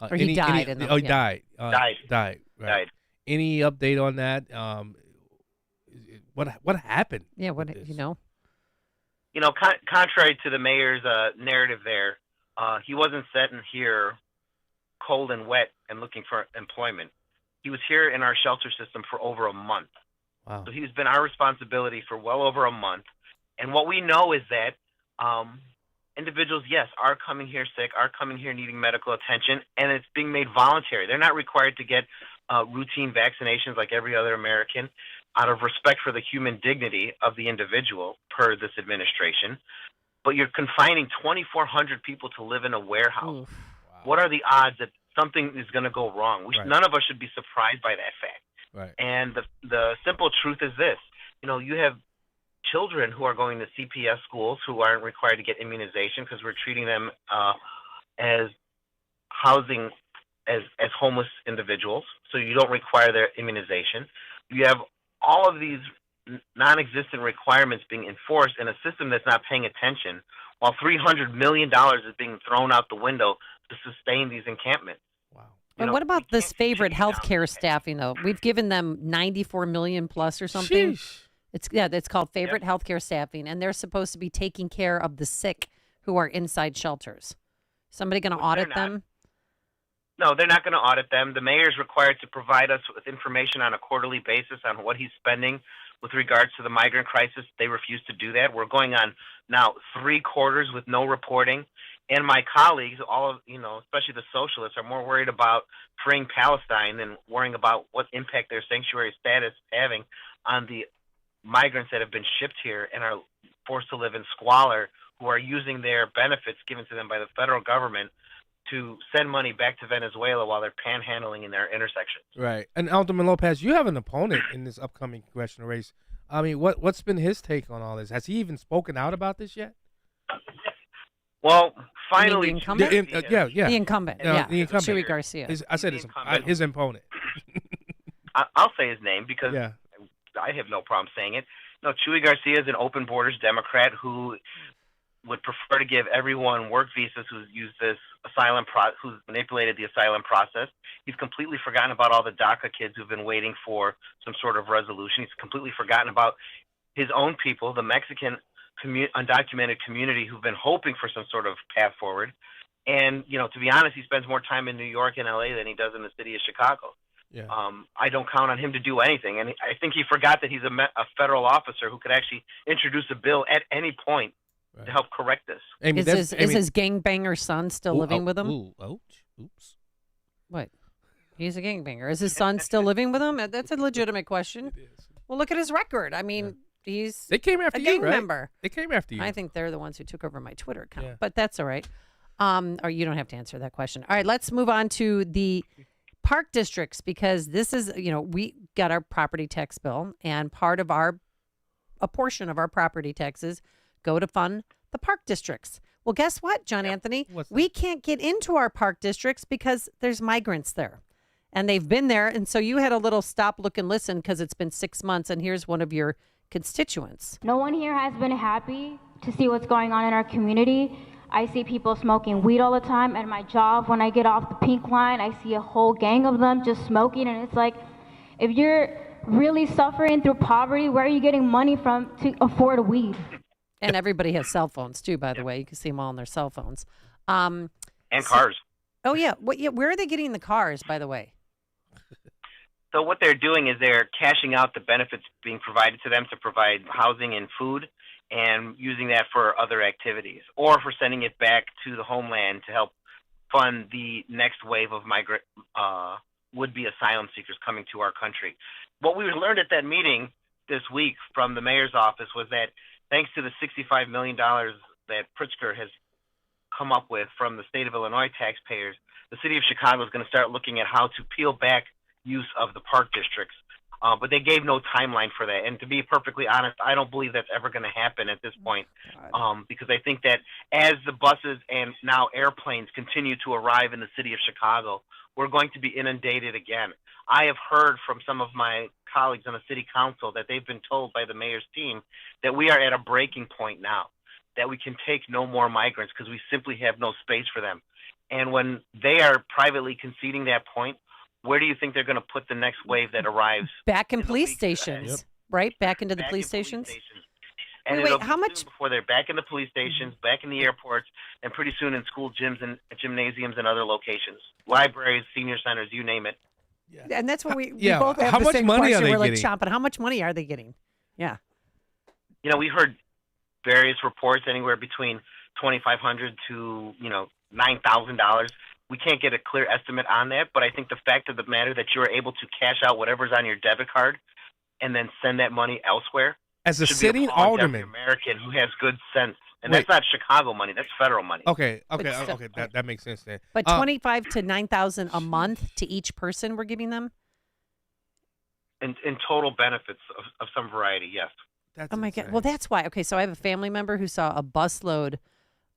Speaker 14: Or he died.
Speaker 10: He died.
Speaker 17: Died.
Speaker 10: Right.
Speaker 17: Died.
Speaker 10: Any update on that? What happened?
Speaker 14: Yeah. What you know?
Speaker 17: You know, contrary to the mayor's narrative there, he wasn't sitting here cold and wet and looking for employment. He was here in our shelter system for over a month.
Speaker 10: Wow.
Speaker 17: So he's been our responsibility for well over a month. And what we know is that individuals, yes, are coming here sick, are coming here needing medical attention, and it's being made voluntary. They're not required to get routine vaccinations like every other American out of respect for the human dignity of the individual per this administration. But you're confining 2,400 people to live in a warehouse.
Speaker 14: Oof.
Speaker 17: What are the odds that something is going to go wrong? None of us should be surprised by that fact.
Speaker 10: Right.
Speaker 17: And the simple truth is this. You know, you have children who are going to CPS schools who aren't required to get immunization because we're treating them as housing as homeless individuals, so you don't require their immunization. You have all of these non-existent requirements being enforced in a system that's not paying attention, while $300 million is being thrown out the window to sustain these encampments.
Speaker 14: And what about this favorite healthcare staffing, though? We've given them $94 million plus or something.
Speaker 10: Sheesh.
Speaker 14: It's called favorite healthcare staffing, and they're supposed to be taking care of the sick who are inside shelters. Somebody going to audit them?
Speaker 17: No, they're not going to audit them. The mayor is required to provide us with information on a quarterly basis on what he's spending with regards to the migrant crisis. They refuse to do that. We're going on now 3 quarters with no reporting. And my colleagues, all of, especially the socialists, are more worried about freeing Palestine than worrying about what impact their sanctuary status is having on the migrants that have been shipped here and are forced to live in squalor, who are using their benefits given to them by the federal government to send money back to Venezuela while they're panhandling in their intersections.
Speaker 10: Right. And Alderman Lopez, you have an opponent in this upcoming congressional race. I mean, what's been his take on all this? Has he even spoken out about this yet?
Speaker 17: Well, finally,
Speaker 14: the incumbent?
Speaker 10: The incumbent,
Speaker 14: the incumbent. Chewy Garcia.
Speaker 10: I said his opponent.
Speaker 17: I'll say his name because I have no problem saying it. No, Chewy Garcia is an open borders Democrat who would prefer to give everyone work visas who's used this who's manipulated the asylum process. He's completely forgotten about all the DACA kids who've been waiting for some sort of resolution. He's completely forgotten about his own people, the Mexican undocumented community, who've been hoping for some sort of path forward. And, to be honest, he spends more time in New York and LA than he does in the city of Chicago.
Speaker 10: Yeah.
Speaker 17: I don't count on him to do anything. And I think he forgot that he's a federal officer who could actually introduce a bill at any point to help correct this.
Speaker 10: Amy,
Speaker 14: is his gangbanger son still living with him?
Speaker 10: Oops.
Speaker 14: What? He's a gangbanger. Is his son still living with him? That's a legitimate question.
Speaker 10: It is.
Speaker 14: Well, look at his record. I mean,
Speaker 10: They came after
Speaker 14: a
Speaker 10: you,
Speaker 14: gang
Speaker 10: right?
Speaker 14: member.
Speaker 10: They came after you.
Speaker 14: I think they're the ones who took over my Twitter account,
Speaker 10: Yeah.
Speaker 14: but that's all right. Or you don't have to answer that question. All right, let's move on to the park districts, because this is, we got our property tax bill, and a portion of our property taxes go to fund the park districts. Well, guess what, John Anthony? We can't get into our park districts because there's migrants there. And they've been there. And so you had a little stop, look, and listen because it's been 6 months. And here's one of your constituents.
Speaker 12: No one here has been happy to see what's going on in our community. I see people smoking weed all the time. At my job, when I get off the pink line, I see a whole gang of them just smoking. And it's like, if you're really suffering through poverty, where are you getting money from to afford weed?
Speaker 14: And everybody has cell phones too, by the way. You can see them all on their cell phones.
Speaker 17: And cars.
Speaker 14: Oh, yeah. Where are they getting the cars, by the way?
Speaker 17: So what they're doing is they're cashing out the benefits being provided to them to provide housing and food, and using that for other activities, or for sending it back to the homeland to help fund the next wave of would-be asylum seekers coming to our country. What we learned at that meeting this week from the mayor's office was that thanks to the $65 million that Pritzker has come up with from the state of Illinois taxpayers, the city of Chicago is going to start looking at how to peel back use of the park districts. But they gave no timeline for that. And to be perfectly honest, I don't believe that's ever going to happen at this point, because I think that as the buses and now airplanes continue to arrive in the city of Chicago, we're going to be inundated again. I have heard from some of my colleagues on the city council that they've been told by the mayor's team that we are at a breaking point now, that we can take no more migrants because we simply have no space for them. And when they are privately conceding that point, where do you think they're going to put the next wave that arrives?
Speaker 14: Back in police stations, right? Back into the police stations?
Speaker 17: And
Speaker 14: Wait,
Speaker 17: it'll
Speaker 14: how
Speaker 17: be
Speaker 14: much?
Speaker 17: soon before they're back in the police stations, back in the airports, and pretty soon in school gyms and gymnasiums and other locations, libraries, senior centers, you name it.
Speaker 14: And that's what we
Speaker 10: Yeah,
Speaker 14: both have
Speaker 10: how
Speaker 14: the
Speaker 10: much
Speaker 14: same
Speaker 10: money are
Speaker 14: question.
Speaker 10: they
Speaker 14: We're like,
Speaker 10: getting?
Speaker 14: chomping. How much money are they getting? Yeah.
Speaker 17: We heard various reports anywhere between $2,500 to $9,000. We can't get a clear estimate on that, but I think the fact of the matter that you're able to cash out whatever's on your debit card and then send that money elsewhere
Speaker 10: As a
Speaker 17: should be
Speaker 10: sitting
Speaker 17: appalling to every
Speaker 10: alderman.
Speaker 17: American who has good sense. And
Speaker 10: Wait.
Speaker 17: that's not Chicago money; that's federal money.
Speaker 10: Okay,
Speaker 14: But still-
Speaker 10: that makes sense then.
Speaker 14: But 25 to 9,000 a month to each person we're giving them?
Speaker 17: In total benefits of some variety, yes.
Speaker 14: Oh my God. Well, that's why. Okay, so I have a family member who saw a busload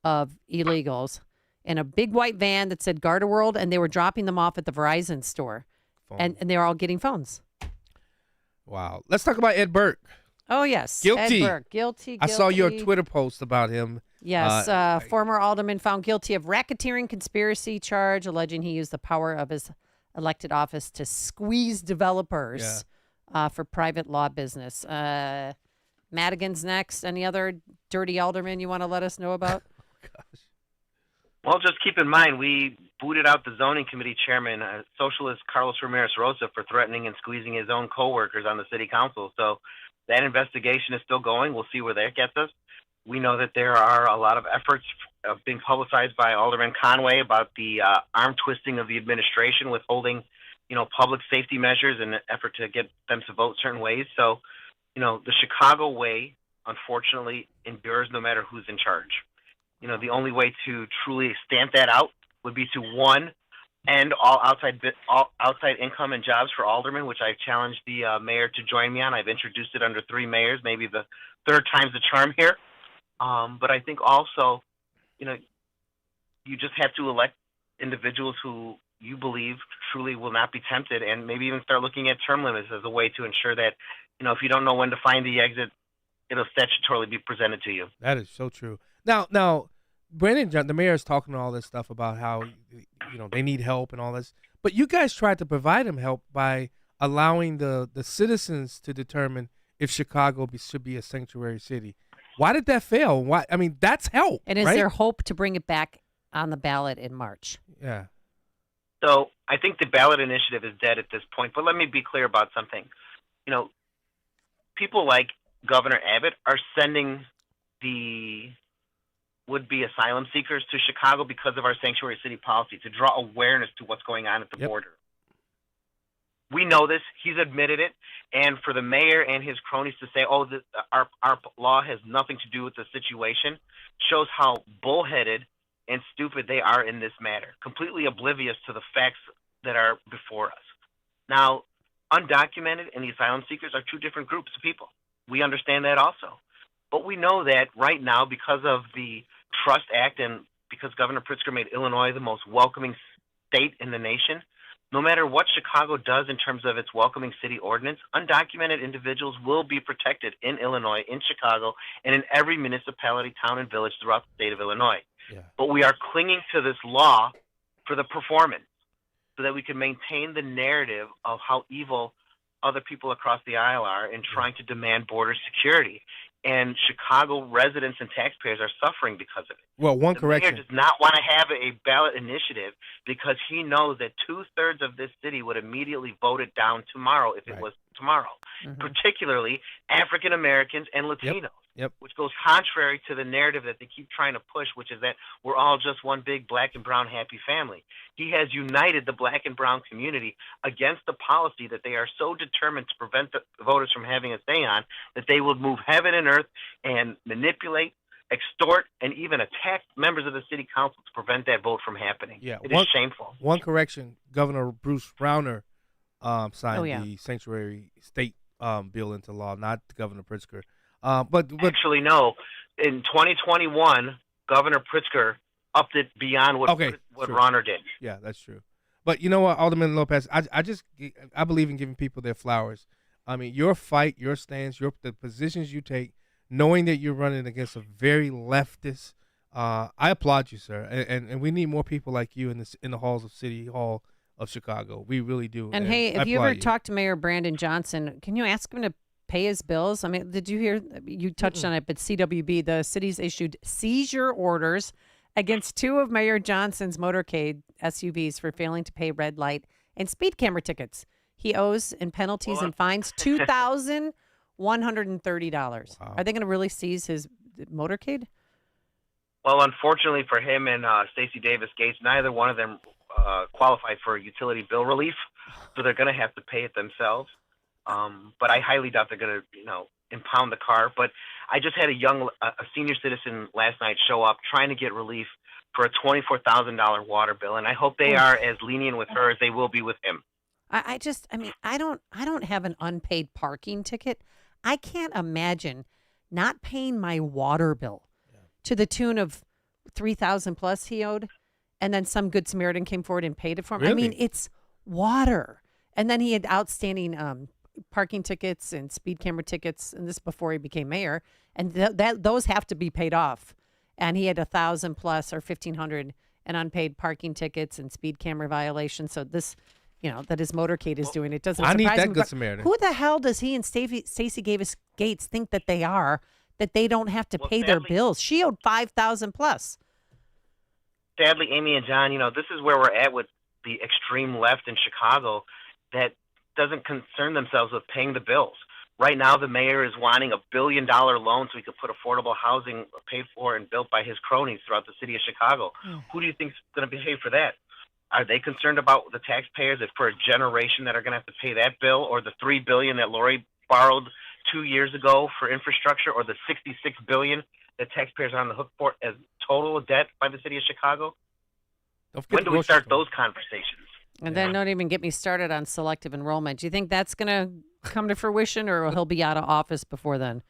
Speaker 14: of illegals in a big white van that said Garda World, and they were dropping them off at the Verizon store. And they were all getting phones.
Speaker 10: Wow. Let's talk about Ed Burke.
Speaker 14: Oh, yes.
Speaker 10: Guilty.
Speaker 14: Ed Burke. Guilty.
Speaker 10: I saw your
Speaker 14: guilty.
Speaker 10: Twitter post about him.
Speaker 14: Yes, former alderman found guilty of racketeering conspiracy charge, alleging he used the power of his elected office to squeeze developers for private law business. Madigan's next. Any other dirty alderman you want to let us know about?
Speaker 17: Well, just keep in mind, we booted out the zoning committee chairman, socialist Carlos Ramirez Rosa, for threatening and squeezing his own coworkers on the city council. So that investigation is still going. We'll see where that gets us. We know that there are a lot of efforts being publicized by Alderman Conway about the arm twisting of the administration, withholding, public safety measures in an effort to get them to vote certain ways. So, the Chicago way, unfortunately, endures no matter who's in charge. The only way to truly stamp that out would be to, one, end all outside income and jobs for aldermen, which I've challenged the mayor to join me on. I've introduced it under 3 mayors, maybe the third time's the charm here. But I think also, you just have to elect individuals who you believe truly will not be tempted, and maybe even start looking at term limits as a way to ensure that, if you don't know when to find the exit, it'll statutorily be presented to you.
Speaker 10: That is so true. Now, Brandon, the mayor is talking all this stuff about how, they need help and all this. But you guys tried to provide them help by allowing the citizens to determine if Chicago should be a sanctuary city. Why did that fail? Why? I mean, that's help.
Speaker 14: And is
Speaker 10: right?
Speaker 14: there hope to bring it back on the ballot in March?
Speaker 10: Yeah.
Speaker 17: So I think the ballot initiative is dead at this point. But let me be clear about something. People like Governor Abbott are sending the would-be asylum seekers to Chicago because of our sanctuary city policy, to draw awareness to what's going on at the border. We know this. He's admitted it. And for the mayor and his cronies to say, oh, our law has nothing to do with the situation, shows how bullheaded and stupid they are in this matter, completely oblivious to the facts that are before us. Now, undocumented and the asylum seekers are two different groups of people. We understand that also. But we know that right now, because of the Trust Act and because Governor Pritzker made Illinois the most welcoming state in the nation, no matter what Chicago does in terms of its welcoming city ordinance, undocumented individuals will be protected in Illinois, in Chicago, and in every municipality, town, and village throughout the state of Illinois.
Speaker 10: Yeah.
Speaker 17: But we are clinging to this law for the performance so that we can maintain the narrative of how evil other people across the aisle are in trying to demand border security. And Chicago residents and taxpayers are suffering because of it.
Speaker 10: Well, one
Speaker 17: The
Speaker 10: correction.
Speaker 17: mayor does not want to have a ballot initiative because he knows that 2/3 of this city would immediately vote it down tomorrow if it was tomorrow, particularly African Americans and Latinos.
Speaker 10: Yep.
Speaker 17: Which goes contrary to the narrative that they keep trying to push, which is that we're all just one big black and brown happy family. He has united the black and brown community against the policy that they are so determined to prevent the voters from having a say on that they will move heaven and earth and manipulate, extort, and even attack members of the city council to prevent that vote from happening.
Speaker 10: Yeah,
Speaker 17: It is shameful.
Speaker 10: One correction: Governor Bruce Rauner signed
Speaker 17: yeah.
Speaker 10: the sanctuary state bill into law, not Governor Pritzker. But
Speaker 17: Actually, no. In 2021, Governor Pritzker upped it beyond what
Speaker 10: true.
Speaker 17: Rauner did.
Speaker 10: Yeah, that's true. But you know what, Alderman Lopez, I believe in giving people their flowers. I mean, your fight, your stance, the positions you take, knowing that you're running against a very leftist, I applaud you, sir. And we need more people like you in the halls of City Hall of Chicago. We really do.
Speaker 14: And hey, if you ever talk to Mayor Brandon Johnson, can you ask him to pay his bills? I mean, did you hear, you touched on it, but CWB, the city's issued seizure orders against 2 of Mayor Johnson's motorcade SUVs for failing to pay red light and speed camera tickets. He owes in penalties and fines $2,130. Are they going to really seize his motorcade?
Speaker 17: Well, unfortunately for him and Stacey Davis Gates, neither one of them qualified for utility bill relief, so they're going to have to pay it themselves. But I highly doubt they're going to, impound the car. But I just had a senior citizen last night show up trying to get relief for a $24,000 water bill, and I hope they are as lenient with her as they will be with him.
Speaker 14: I don't have an unpaid parking ticket. I can't imagine not paying my water bill to the tune of $3,000 plus he owed, and then some Good Samaritan came forward and paid it for him.
Speaker 10: Really?
Speaker 14: I mean, it's water. And then he had outstanding parking tickets and speed camera tickets, and this before he became mayor, and those have to be paid off. And he had 1,000 plus or 1,500 and unpaid parking tickets and speed camera violations. So this, that his motorcade is doing, it doesn't surprise me.
Speaker 10: I need that
Speaker 14: but
Speaker 10: Good Samaritan.
Speaker 14: Who the hell does he and Stacey Gates think that they are, that they don't have to pay their bills? She owed 5,000 plus.
Speaker 17: Sadly, Amy and John, this is where we're at with the extreme left in Chicago that doesn't concern themselves with paying the bills. Right now, the mayor is wanting $1 billion loan so he could put affordable housing paid for and built by his cronies throughout the city of Chicago. Who do you think is going to pay for that? Are they concerned about the taxpayers that for a generation that are going to have to pay that bill, or the $3 billion that Lori borrowed 2 years ago for infrastructure, or the $66 billion that taxpayers are on the hook for as total debt by the city of Chicago? When do we start those conversations?
Speaker 14: And then don't even get me started on selective enrollment. Do you think that's going to come to fruition, or he'll be out of office before then?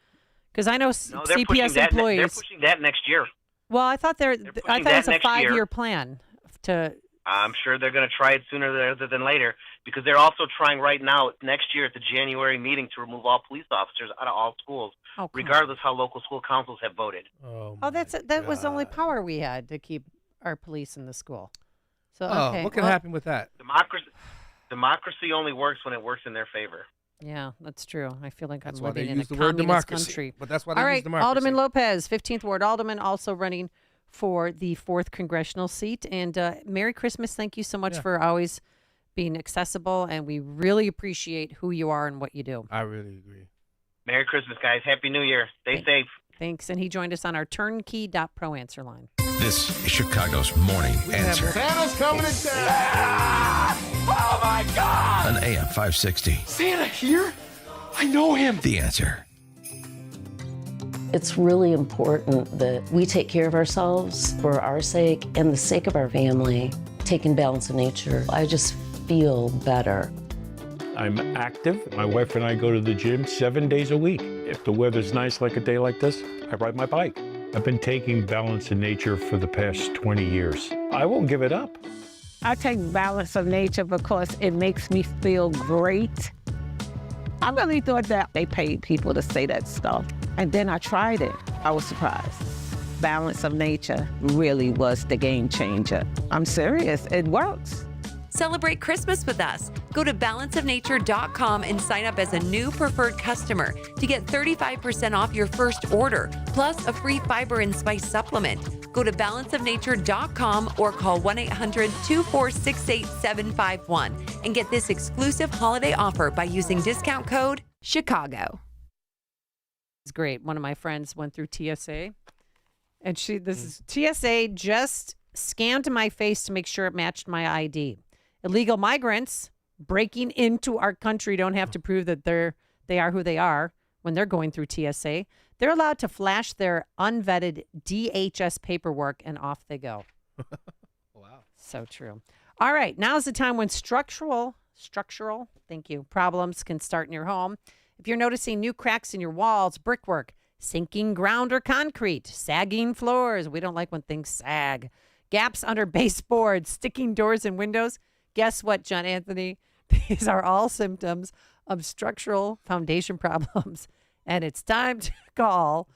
Speaker 14: Because I know CPS employees.
Speaker 17: They're pushing that next year.
Speaker 14: Well, I thought it was a 5-year plan to.
Speaker 17: I'm sure they're going to try it sooner rather than later, because they're also trying right now next year at the January meeting to remove all police officers out of all schools, regardless how local school councils have voted.
Speaker 14: That was the only power we had to keep our police in the school. So
Speaker 10: what can happen with that?
Speaker 17: Democracy only works when it works in their favor.
Speaker 14: Yeah, that's true. I feel like
Speaker 10: That's
Speaker 14: I'm
Speaker 10: why they
Speaker 14: living in a
Speaker 10: use the word
Speaker 14: communist
Speaker 10: democracy.
Speaker 14: country.
Speaker 10: But that's why they
Speaker 14: All
Speaker 10: use
Speaker 14: right,
Speaker 10: democracy.
Speaker 14: Alderman Lopez, 15th Ward Alderman, also running for the 4th congressional seat. And Merry Christmas. Thank you so much for always being accessible, and we really appreciate who you are and what you do.
Speaker 10: I really agree.
Speaker 17: Merry Christmas, guys. Happy New Year. Stay safe.
Speaker 14: Thanks. And he joined us on our turnkey.pro answer line.
Speaker 3: This is Chicago's Morning Answer.
Speaker 6: Santa's coming to town. Oh my God!
Speaker 27: On AM 560.
Speaker 6: Santa here? I know him.
Speaker 27: The Answer.
Speaker 7: It's really important that we take care of ourselves for our sake and the sake of our family. Taking Balance of Nature, I just feel better.
Speaker 18: I'm active. My wife and I go to the gym 7 days a week. If the weather's nice like a day like this, I ride my bike. I've been taking Balance of Nature for the past 20 years. I won't give it up.
Speaker 19: I take Balance of Nature because it makes me feel great. I really thought that they paid people to say that stuff. And then I tried it. I was surprised. Balance of Nature really was the game changer. I'm serious, it works.
Speaker 20: Celebrate Christmas with us. Go to balanceofnature.com and sign up as a new preferred customer to get 35% off your first order, plus a free fiber and spice supplement. Go to balanceofnature.com or call 1-800-246-8751 and get this exclusive holiday offer by using discount code Chicago.
Speaker 14: It's great. One of my friends went through TSA, and TSA just scanned my face to make sure it matched my ID. Illegal migrants breaking into our country don't have to prove that they are who they are when they're going through TSA. They're allowed to flash their unvetted DHS paperwork, and off they go.
Speaker 10: Wow.
Speaker 14: So true. All right, now's the time when structural, problems can start in your home. If you're noticing new cracks in your walls, brickwork, sinking ground or concrete, sagging floors, we don't like when things sag, gaps under baseboards, sticking doors and windows, guess what, John Anthony? These are all symptoms of structural foundation problems, and it's time to call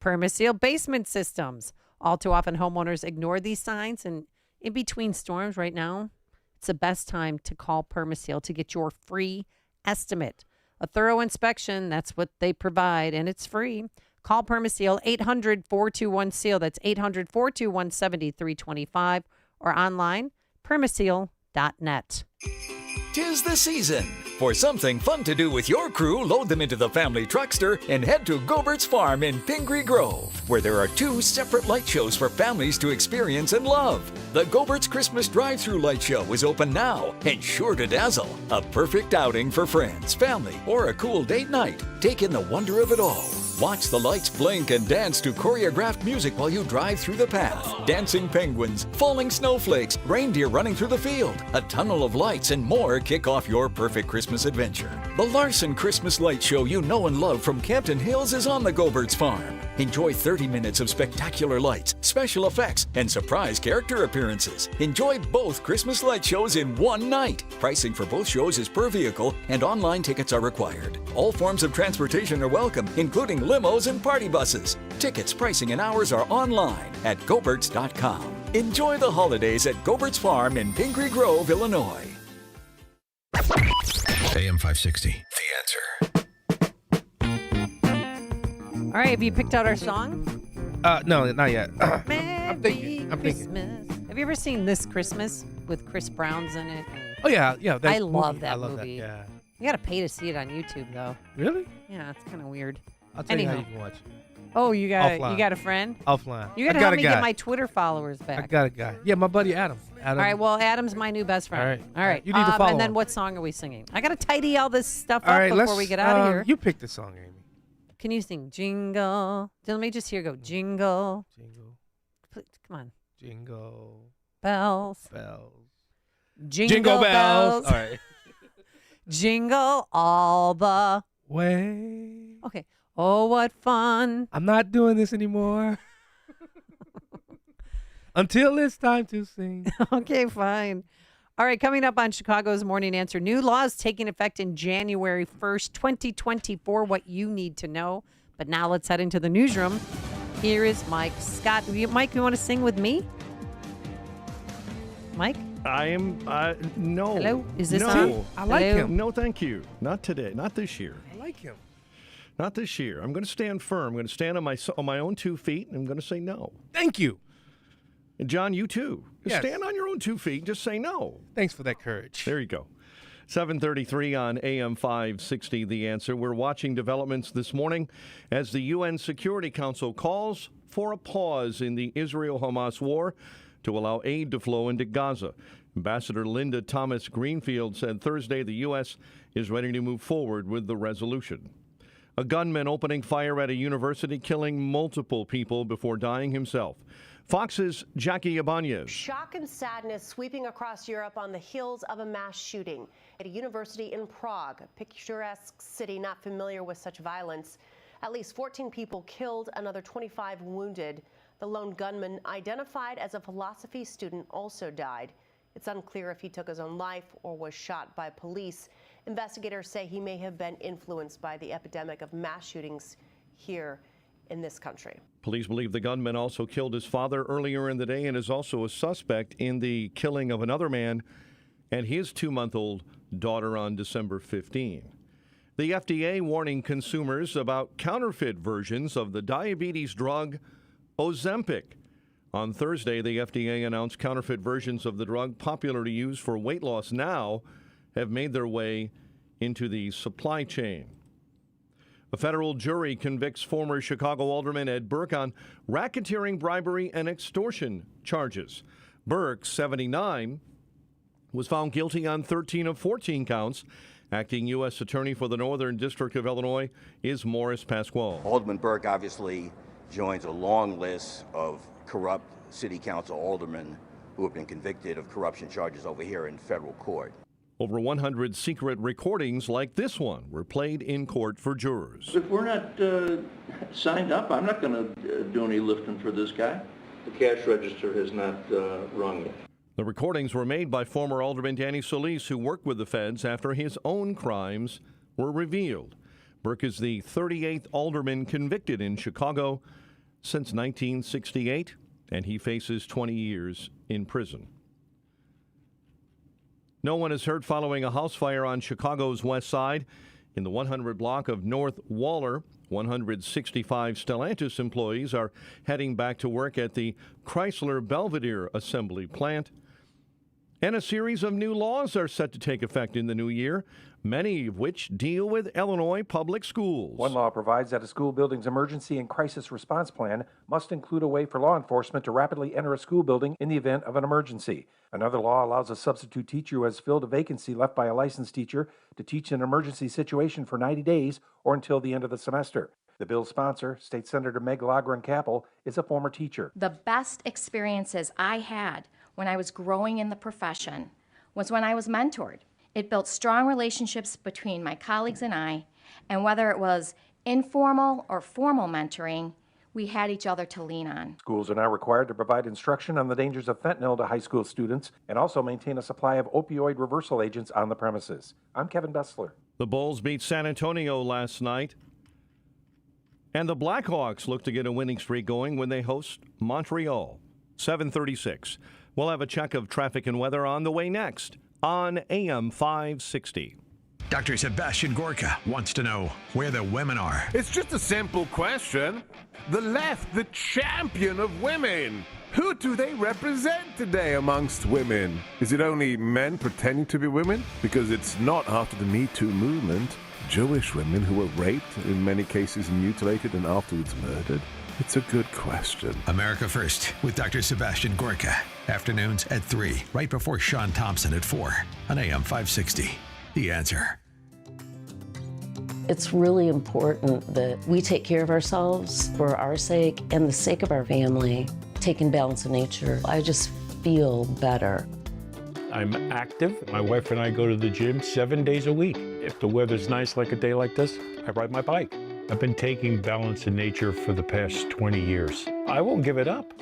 Speaker 14: Permaseal Basement Systems. All too often, homeowners ignore these signs, and in between storms right now, it's the best time to call Permaseal to get your free estimate. A thorough inspection, that's what they provide, and it's free. Call Permaseal 800-421-SEAL. That's 800-421-7325, or online, permaseal.net.
Speaker 21: 'Tis the season for something fun to do with your crew. Load them into the family truckster and head to Gobert's Farm in Pingree Grove, where there are 2 separate light shows for families to experience and love. The Gobert's Christmas Drive-Thru Light Show is open now and sure to dazzle. A perfect outing for friends, family, or a cool date night. Take in the wonder of it all. Watch the lights blink and dance to choreographed music while you drive through the path. Dancing penguins, falling snowflakes, reindeer running through the field, a tunnel of lights, and more kick off your perfect Christmas adventure. The Larson Christmas Light Show you know and love from Campton Hills is on the Gobert's Farm. Enjoy 30 minutes of spectacular lights, special effects, and surprise character appearances. Enjoy both Christmas light shows in one night. Pricing for both shows is per vehicle, and online tickets are required. All forms of transportation are welcome, including limos and party buses. Tickets, pricing, and hours are online at Goberts.com. Enjoy the holidays at Gobert's Farm in Pingree Grove, Illinois.
Speaker 27: AM 560. The Answer.
Speaker 14: All right, have you picked out our song?
Speaker 10: No, not yet.
Speaker 14: I'm thinking. Have you ever seen This Christmas with Chris Brown's in it?
Speaker 10: Oh, yeah.
Speaker 14: I love that movie.
Speaker 10: Yeah.
Speaker 14: You got to pay to see it on YouTube, though.
Speaker 10: Really?
Speaker 14: Yeah, it's kind of weird.
Speaker 10: I'll tell you how you can watch it.
Speaker 14: Oh, you got
Speaker 10: Offline.
Speaker 14: a friend?
Speaker 10: Offline.
Speaker 14: You got to help me get my Twitter followers back.
Speaker 10: I got a guy. Yeah, my buddy Adam.
Speaker 14: All right, well, Adam's my new best friend.
Speaker 10: All right. You need to
Speaker 14: And
Speaker 10: follow
Speaker 14: then
Speaker 10: him.
Speaker 14: what song are we singing? I got to tidy all this stuff
Speaker 10: All
Speaker 14: up
Speaker 10: right,
Speaker 14: before we get out of here.
Speaker 10: You pick the song, Amy.
Speaker 14: Can you sing Jingle? Let me just hear go Jingle.
Speaker 10: Jingle.
Speaker 14: Come on.
Speaker 10: Jingle.
Speaker 14: Bells.
Speaker 10: Jingle bells. All right.
Speaker 14: Jingle all the
Speaker 10: way.
Speaker 14: Okay. Oh, what fun.
Speaker 10: I'm not doing this anymore. Until it's time to sing.
Speaker 14: Okay, fine. All right, coming up on Chicago's Morning Answer, new laws taking effect in January 1st, 2024, what you need to know. But now let's head into the newsroom. Here is Mike Scott. Mike, you want to sing with me? Mike?
Speaker 2: I am, no.
Speaker 14: Hello? Is this
Speaker 2: no.
Speaker 14: on?
Speaker 10: I like
Speaker 14: Hello?
Speaker 10: him.
Speaker 2: No, thank you. Not today. Not this year.
Speaker 10: I like him.
Speaker 2: Not this year. I'm going to stand firm. I'm going to stand on my own 2 feet, and I'm going to say no.
Speaker 10: Thank you.
Speaker 2: And John, you too.
Speaker 10: Yes.
Speaker 2: Stand on your own 2 feet. Just say no.
Speaker 10: Thanks for that courage.
Speaker 2: There you go. 7:33 on AM 560, The Answer. We're watching developments this morning as the UN Security Council calls for a pause in the Israel-Hamas war. to allow aid to flow into Gaza. Ambassador Linda Thomas Greenfield said Thursday the U.S. is ready to move forward with the resolution. A gunman opening fire at a university, killing multiple people before dying himself. Fox's Jackie Ibanez.
Speaker 1: Shock and sadness sweeping across Europe on the heels of a mass shooting at a university in Prague, a picturesque city not familiar with such violence. At least 14 people killed, another 25 wounded. The lone gunman, identified as a philosophy student, also died. It's unclear if he took his own life or was shot by police. Investigators say he may have been influenced by the epidemic of mass shootings here in this country.
Speaker 2: Police believe the gunman also killed his father earlier in the day and is also a suspect in the killing of another man and his 2-month-old daughter on December 15. The FDA warning consumers about counterfeit versions of the diabetes drug Ozempic. On Thursday, the FDA announced counterfeit versions of the drug popular to use for weight loss now have made their way into the supply chain. A federal jury convicts former Chicago Alderman Ed Burke on racketeering, bribery, and extortion charges. Burke, 79, was found guilty on 13 of 14 counts. Acting U.S. Attorney for the Northern District of Illinois is Morris Pasquale.
Speaker 9: Alderman Burke obviously joins a long list of corrupt city council aldermen who have been convicted of corruption charges over here in federal court.
Speaker 2: Over 100 secret recordings like this one were played in court for jurors.
Speaker 15: If we're not signed up, I'm not going to do any lifting for this guy. The cash register has not rung yet.
Speaker 2: The recordings were made by former Alderman Danny Solis, who worked with the feds after his own crimes were revealed. Burke is the 38th alderman convicted in Chicago since 1968, and he faces 20 years in prison. No one is hurt following a house fire on Chicago's west side. In the 100 block of North Waller, 165 Stellantis employees are heading back to work at the Chrysler Belvedere assembly plant. And a series of new laws are set to take effect in the new year, many of which deal with Illinois public schools.
Speaker 16: One law provides that a school building's emergency and crisis response plan must include a way for law enforcement to rapidly enter a school building in the event of an emergency. Another law allows a substitute teacher who has filled a vacancy left by a licensed teacher to teach an emergency situation for 90 days or until the end of the semester. The bill's sponsor, State Senator Meg Logren-Capel, is a former teacher.
Speaker 24: The best experiences I had when I was growing in the profession was when I was mentored. It built strong relationships between my colleagues and I, and whether it was informal or formal mentoring, we had each other to lean on.
Speaker 16: Schools are now required to provide instruction on the dangers of fentanyl to high school students and also maintain a supply of opioid reversal agents on the premises. I'm Kevin Bessler.
Speaker 2: The Bulls beat San Antonio last night, and the Blackhawks look to get a winning streak going when they host Montreal. 7:36. We'll have a check of traffic and weather on the way next on AM 560.
Speaker 3: Dr. Sebastian Gorka wants to know where the women are.
Speaker 25: It's just a simple question. The left, the champion of women. Who do they represent today amongst women? Is it only men pretending to be women? Because it's not after the Me Too movement. Jewish women who were raped, in many cases mutilated and afterwards murdered. It's a good question.
Speaker 3: America First with Dr. Sebastian Gorka. Afternoons at 3, right before Sean Thompson at 4 on AM 560. The Answer.
Speaker 7: It's really important that we take care of ourselves for our sake and the sake of our family. Taking Balance of Nature, I just feel better.
Speaker 18: I'm active. My wife and I go to the gym 7 days a week. If the weather's nice like a day like this, I ride my bike. I've been taking Balance of Nature for the past 20 years. I won't give it up.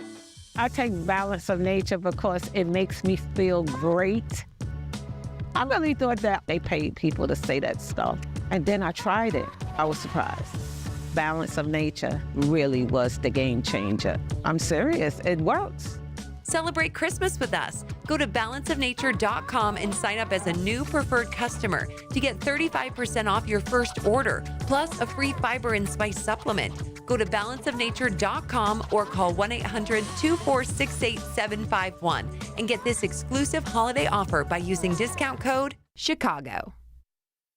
Speaker 19: I take Balance of Nature because it makes me feel great. I really thought that they paid people to say that stuff. And then I tried it. I was surprised. Balance of Nature really was the game changer. I'm serious, it works.
Speaker 20: Celebrate Christmas with us. Go to balanceofnature.com and sign up as a new preferred customer to get 35% off your first order, plus a free fiber and spice supplement. Go to balanceofnature.com or call 1-800-246-8751 and get this exclusive holiday offer by using discount code CHICAGO.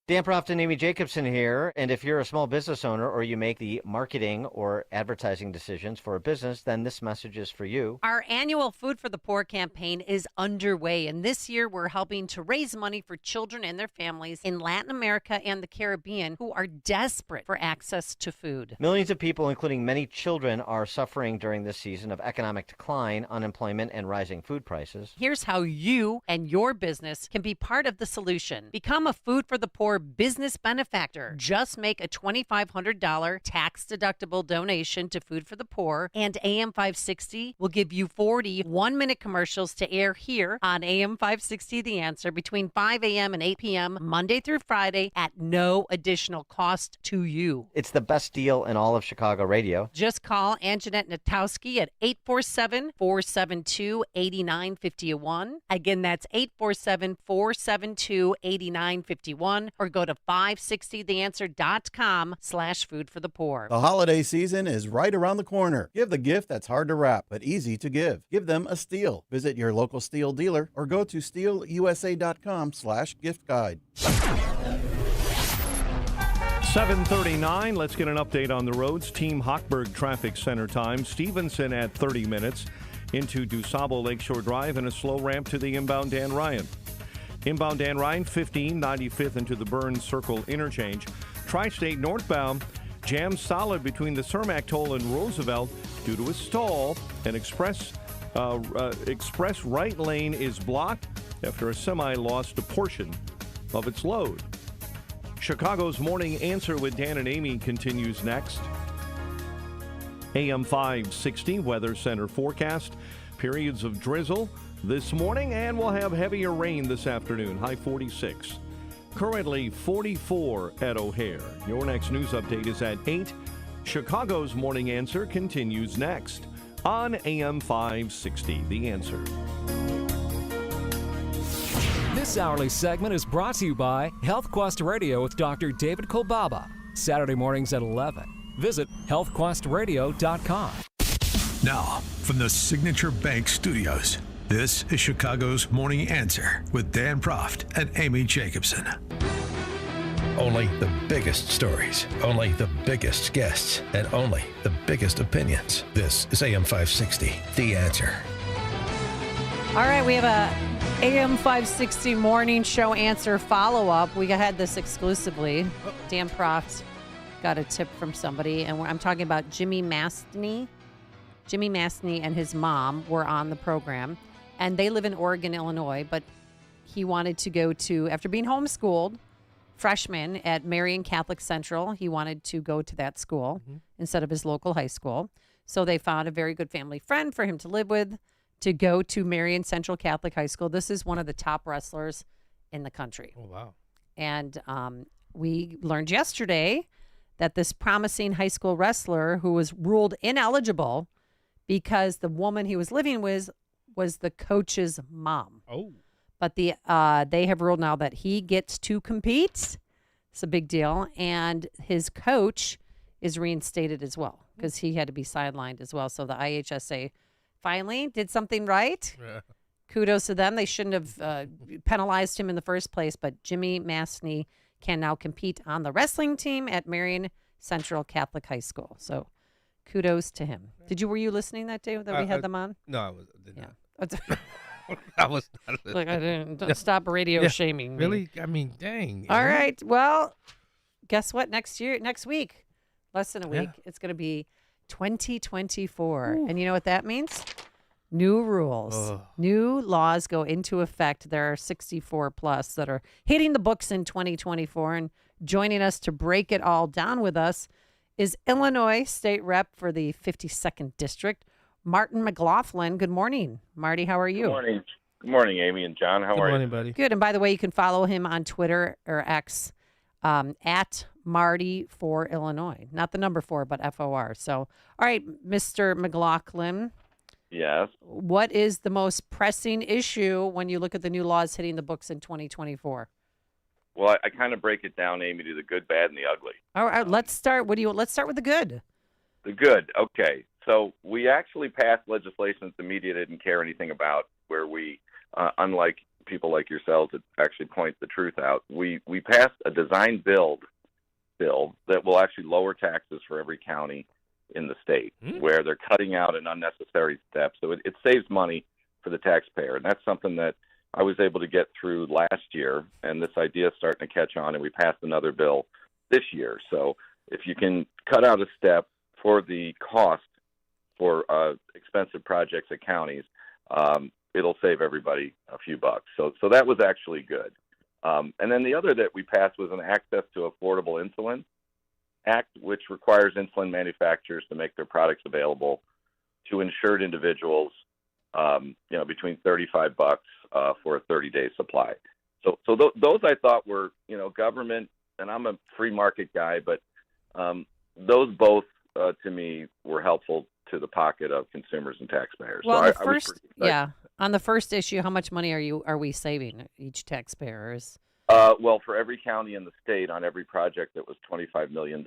Speaker 4: Dan Proft and Amy Jacobson here, and if you're a small business owner or you make the marketing or advertising decisions for a business, then this message is for you.
Speaker 14: Our annual Food for the Poor campaign is underway, and this year we're helping to raise money for children and their families in Latin America and the Caribbean who are desperate for access to food.
Speaker 4: Millions of people, including many children, are suffering during this season of economic decline, unemployment, and rising food prices.
Speaker 14: Here's how you and your business can be part of the solution. Become a Food for the Poor business benefactor. Just make a $2,500 tax-deductible donation to Food for the Poor, and AM 560 will give you 40 one-minute commercials to air here on AM 560 The Answer between 5 a.m. and 8 p.m. Monday through Friday at no additional cost to you.
Speaker 4: It's the best deal in all of Chicago radio.
Speaker 14: Just call Anjanette Natowski at 847-472-8951. Again, that's 847-472-8951, or go to 560theanswer.com/food for the poor.
Speaker 5: The holiday season is right around the corner. Give the gift that's hard to wrap, but easy to give. Give them a Steel. Visit your local Steel dealer or go to steelusa.com/gift guide.
Speaker 2: 7:39. Let's get an update on the roads. Team Hochberg Traffic Center time. Stevenson at 30 minutes into DuSable Lakeshore Drive and a slow ramp to the inbound Dan Ryan. Inbound Dan Ryan, 15, 95th into the Burns Circle interchange. Tri-State northbound, jammed solid between the Cermak Toll and Roosevelt due to a stall. An express right lane is blocked after a semi lost a portion of its load. Chicago's Morning Answer with Dan and Amy continues next. AM 560 Weather Center forecast. Periods of drizzle this morning, and we'll have heavier rain this afternoon. High 46. Currently 44 at O'Hare. Your next news update is at 8. Chicago's Morning Answer continues next on AM 560. The Answer.
Speaker 8: This hourly segment is brought to you by Health Quest Radio with Dr. David Kolbaba. Saturday mornings at 11. Visit healthquestradio.com.
Speaker 3: Now, from the Signature Bank Studios, this is Chicago's Morning Answer with Dan Proft and Amy Jacobson. Only the biggest stories, only the biggest guests, and only the biggest opinions. This is AM 560, The Answer.
Speaker 14: All right, we have a AM 560 morning show answer follow-up. We had this exclusively. Dan Proft got a tip from somebody, and I'm talking about Jimmy Mastny. Jimmy Mastny and his mom were on the program, and they live in Oregon, Illinois, but he wanted to go to, after being homeschooled, freshman at Marion Catholic Central, he wanted to go to that school instead of his local high school. So they found a very good family friend for him to live with to go to Marion Central Catholic High School. This is one of the top wrestlers in the country.
Speaker 10: Oh, wow.
Speaker 14: And we learned yesterday that this promising high school wrestler who was ruled ineligible because the woman he was living with was the coach's mom.
Speaker 10: Oh.
Speaker 14: But they have ruled now that he gets to compete. It's a big deal. And his coach is reinstated as well because he had to be sidelined as well. So the IHSA finally did something right.
Speaker 10: Yeah.
Speaker 14: Kudos to them. They shouldn't have penalized him in the first place, but Jimmy Mastny can now compete on the wrestling team at Marion Central Catholic High School. So kudos to him. Were you listening that day that we had them on?
Speaker 10: No, I did not.
Speaker 14: I was not. Look, I didn't. Don't stop radio shaming me.
Speaker 10: Really? I mean, dang.
Speaker 14: All right. Well, guess what? Next week, less than a week, it's going to be 2024. Ooh. And you know what that means? New rules. Ugh. New laws go into effect. There are 64 plus that are hitting the books in 2024. And joining us to break it all down with us is Illinois State Rep for the 52nd District, Martin McLaughlin. Good morning, Marty. How are you?
Speaker 13: Good morning. Good morning, Amy and John. How are you?
Speaker 10: Good morning, buddy.
Speaker 14: Good. And by the way, you can follow him on Twitter or X at Marty for Illinois. Not the number 4, but FOR. So, all right, Mr. McLaughlin.
Speaker 13: Yes.
Speaker 14: What is the most pressing issue when you look at the new laws hitting the books in 2024?
Speaker 13: Well, I kind of break it down, Amy, to the good, bad, and the ugly.
Speaker 14: All right, let's start. Let's start with the good.
Speaker 13: The good. Okay. So we actually passed legislation that the media didn't care anything about, where we, unlike people like yourselves that actually point the truth out. We passed a design build bill that will actually lower taxes for every county in the state, where they're cutting out an unnecessary step. So it saves money for the taxpayer. And that's something that I was able to get through last year, and this idea is starting to catch on, and we passed another bill this year. So if you can cut out a step for the cost for expensive projects at counties, it'll save everybody a few bucks. So that was actually good. And then the other that we passed was an Access to Affordable Insulin Act, which requires insulin manufacturers to make their products available to insured individuals, between $35 for a 30-day supply. So those I thought were, government, and I'm a free market guy, but those both to me were helpful to the pocket of consumers and taxpayers.
Speaker 14: Well,
Speaker 13: So
Speaker 14: on the first issue, how much money are we saving each taxpayer?
Speaker 13: Well, for every county in the state, on every project that was $25 million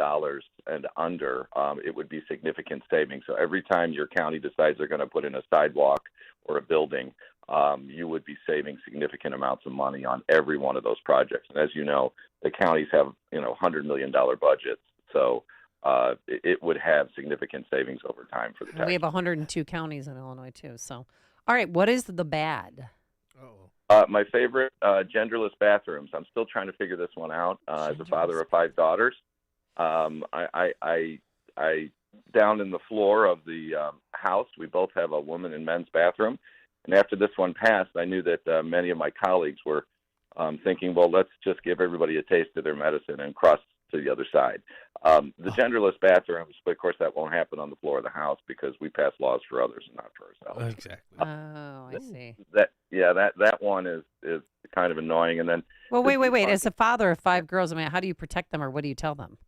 Speaker 13: and under, it would be significant savings. So every time your county decides they're going to put in a sidewalk or a building, you would be saving significant amounts of money on every one of those projects. And as you know, the counties have, $100 million budgets. So it would have significant savings over time for the taxpayers.
Speaker 14: We have 102 counties in Illinois, too. So, all right, what is the bad?
Speaker 13: My favorite, genderless bathrooms. I'm still trying to figure this one out. As a father of 5 daughters, I down in the floor of the house, we both have a woman and men's bathroom. And after this one passed, I knew that many of my colleagues were thinking, well, let's just give everybody a taste of their medicine and cross to the other side. The genderless bathrooms, but of course that won't happen on the floor of the house because we pass laws for others and not for ourselves.
Speaker 10: Exactly.
Speaker 14: Oh, I see.
Speaker 13: That one is kind of annoying. And then
Speaker 14: wait. As a father of 5 girls, how do you protect them, or what do you tell them?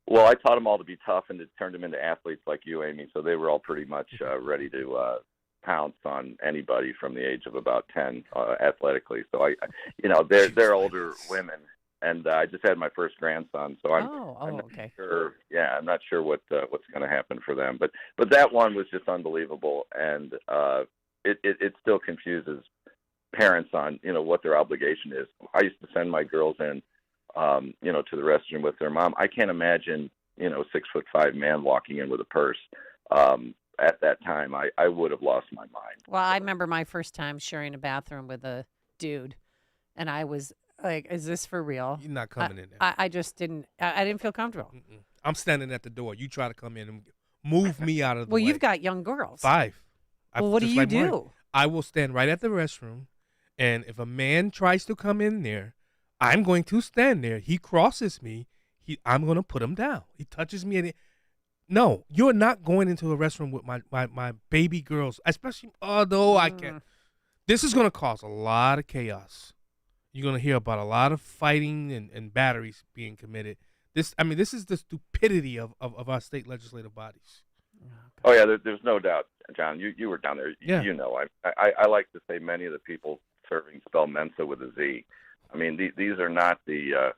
Speaker 13: Well, I taught them all to be tough, and it turned them into athletes like you, Amy. So they were all pretty much ready to pounce on anybody from the age of about 10 athletically. So they're older women. And I just had my first grandson, so I'm not
Speaker 14: okay.
Speaker 13: sure. Yeah, I'm not sure what's going to happen for them. But that one was just unbelievable, and it still confuses parents on what their obligation is. I used to send my girls in, to the restroom with their mom. I can't imagine 6'5" man walking in with a purse. At that time, I would have lost my mind.
Speaker 14: Well, I remember my first time sharing a bathroom with a dude, and I was like, is this for real?
Speaker 10: You're not coming in there.
Speaker 14: I just didn't. I didn't feel comfortable.
Speaker 10: I'm standing at the door. You try to come in and move me out of the way.
Speaker 14: Well, you've got young girls.
Speaker 10: 5.
Speaker 14: Well, what do you do?
Speaker 10: Mine. I will stand right at the restroom, and if a man tries to come in there, I'm going to stand there. He crosses me. I'm going to put him down. He touches me. No, you're not going into a restroom with my baby girls, especially although I can. This is going to cause a lot of chaos. You're going to hear about a lot of fighting and batteries being committed. This is the stupidity of our state legislative bodies.
Speaker 13: Oh, yeah, there's no doubt, John. You were down there.
Speaker 10: Yeah.
Speaker 13: I like to say many of the people serving spell Mensa with a Z. These are not the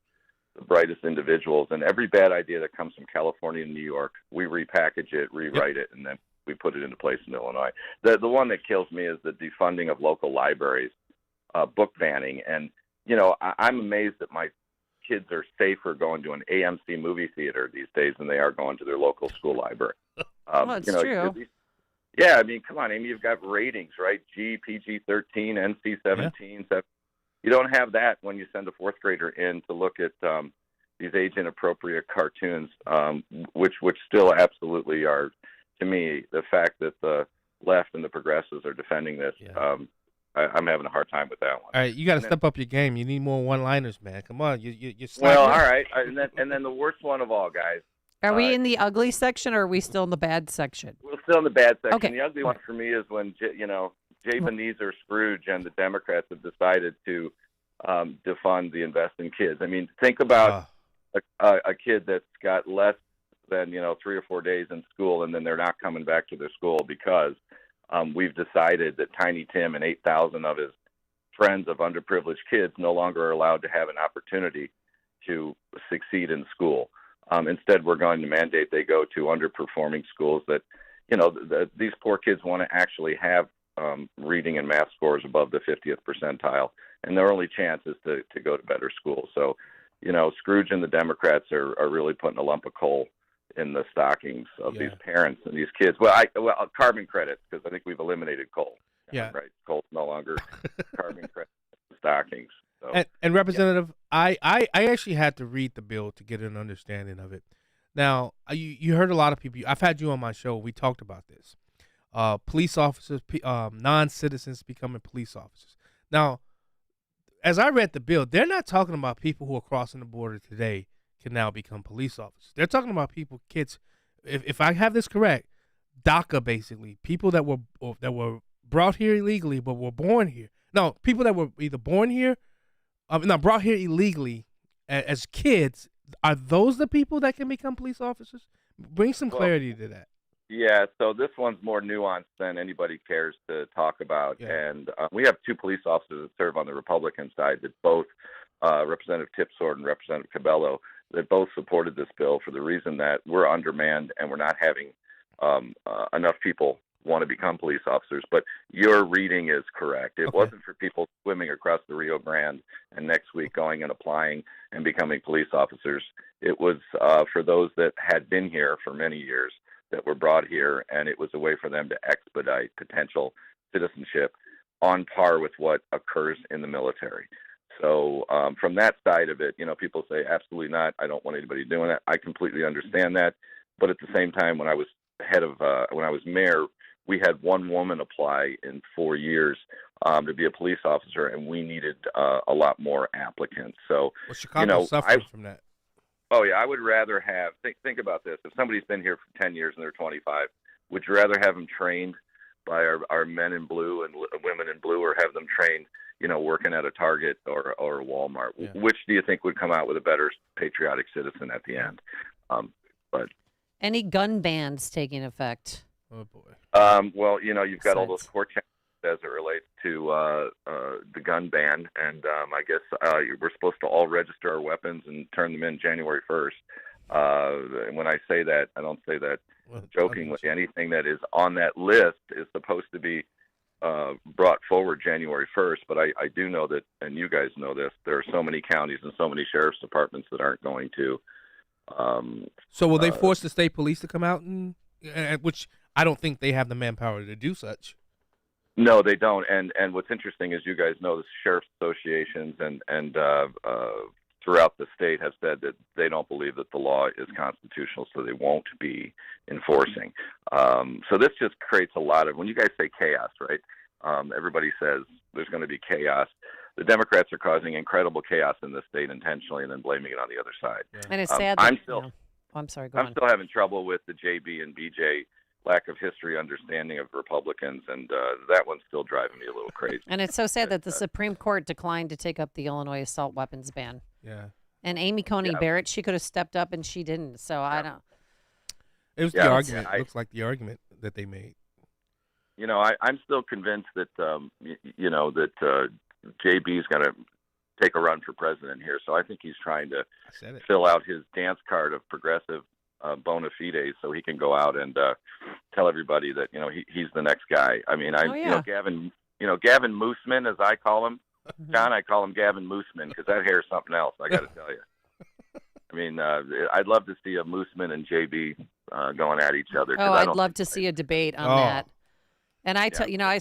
Speaker 13: brightest individuals. And every bad idea that comes from California and New York, we repackage it, rewrite it, and then we put it into place in Illinois. The one that kills me is the defunding of local libraries, book banning. And I'm amazed that my kids are safer going to an AMC movie theater these days than they are going to their local school library.
Speaker 14: Well, it's true.
Speaker 13: Yeah, come on, Amy, you've got ratings, right? G, PG-13, NC-17. Yeah. You don't have that when you send a 4th grader in to look at these age-inappropriate cartoons, which still absolutely are, to me, the fact that the left and the progressives are defending this. Yeah. I'm having a hard time with that one.
Speaker 10: All right, you got to step up your game. You need more one-liners, man. Come on, you're
Speaker 13: well, all right. And then the worst one of all, guys.
Speaker 14: Are we in the ugly section, or are we still in the bad section?
Speaker 13: We're still in the bad section.
Speaker 14: Okay.
Speaker 13: The ugly one for me is when Ebenezer Scrooge and the Democrats have decided to defund the Invest in Kids. Think about a kid that's got less than 3 or 4 days in school, and then they're not coming back to their school because we've decided that Tiny Tim and 8,000 of his friends of underprivileged kids no longer are allowed to have an opportunity to succeed in school. Instead, we're going to mandate they go to underperforming schools that, these poor kids want to actually have reading and math scores above the 50th percentile, and their only chance is to go to better schools. So, Scrooge and the Democrats are really putting a lump of coal in the stockings of these parents and these kids. Well, carbon credits, because I think we've eliminated coal.
Speaker 10: Yeah.
Speaker 13: Right. Coal's no longer carbon credits stockings. So,
Speaker 10: and Representative, I actually had to read the bill to get an understanding of it. Now, you heard a lot of people. I've had you on my show. We talked about this. Police officers, non-citizens becoming police officers. Now, as I read the bill, they're not talking about people who are crossing the border today can now become police officers. They're talking about kids. If I have this correct, DACA basically, people that were brought here illegally but were born here. No, people that were either born here, brought here illegally as kids. Are those the people that can become police officers? Bring some clarity to that.
Speaker 13: Yeah, so this one's more nuanced than anybody cares to talk about. Yeah. And we have 2 police officers that serve on the Republican side that both, Representative Tipsord and Representative Cabello, that both supported this bill for the reason that we're undermanned and we're not having enough people want to become police officers. But your reading is correct. It wasn't for people swimming across the Rio Grande and next week going and applying and becoming police officers. It was for those that had been here for many years that were brought here, and it was a way for them to expedite potential citizenship on par with what occurs in the military. So from that side of it, people say, absolutely not. I don't want anybody doing it. I completely understand that. But at the same time, when I was when I was mayor, we had 1 woman apply in 4 years to be a police officer, and we needed a lot more applicants. So,
Speaker 10: Chicago suffers from that.
Speaker 13: Oh yeah, I would rather have. Think about this: if somebody's been here for 10 years and they're 25, would you rather have them trained by our men in blue and women in blue, or have them trained, working at a Target or a Walmart? Yeah. Which do you think would come out with a better patriotic citizen at the end? But
Speaker 14: any gun bans taking effect?
Speaker 10: Oh boy.
Speaker 13: Well, you've got all those court challenges as it relates to the gun ban, and I guess we're supposed to all register our weapons and turn them in January 1st. And when I say that, I don't say that jokingly. Anything that is on that list is supposed to be brought forward January 1st. But I do know that, and you guys know this, there are so many counties and so many sheriff's departments that aren't going to.
Speaker 10: So will they force the state police to come out and which I don't think they have the manpower to do such.
Speaker 13: No, they don't. And what's interesting is, you guys know, the sheriff's associations and throughout the state have said that they don't believe that the law is constitutional, so they won't be enforcing. So this just creates a lot of, when you guys say chaos, right? Everybody says there's going to be chaos. The Democrats are causing incredible chaos in the state intentionally and then blaming it on the other side.
Speaker 14: Yeah. And it's sad.
Speaker 13: I'm
Speaker 14: sorry.
Speaker 13: I'm still having trouble with the JB and BJ lack of history understanding of Republicans, and that one's still driving me a little crazy.
Speaker 14: And it's so sad that the Supreme Court declined to take up the Illinois assault weapons ban.
Speaker 10: Yeah.
Speaker 14: And Amy Coney Barrett, she could have stepped up, and she didn't. So I don't.
Speaker 10: It was the argument. It looks like the argument that they made.
Speaker 13: I'm still convinced that that JB is going to take a run for president here. So I think he's trying to fill out his dance card of progressive bona fides, so he can go out and tell everybody that he's the next guy. I mean, Gavin Mooseman, as I call him, John, I call him Gavin Mooseman because that hair is something else. I got to tell you. I mean, I'd love to see a Mooseman and JB going at each other.
Speaker 14: Oh, I'd love to see a debate on that. And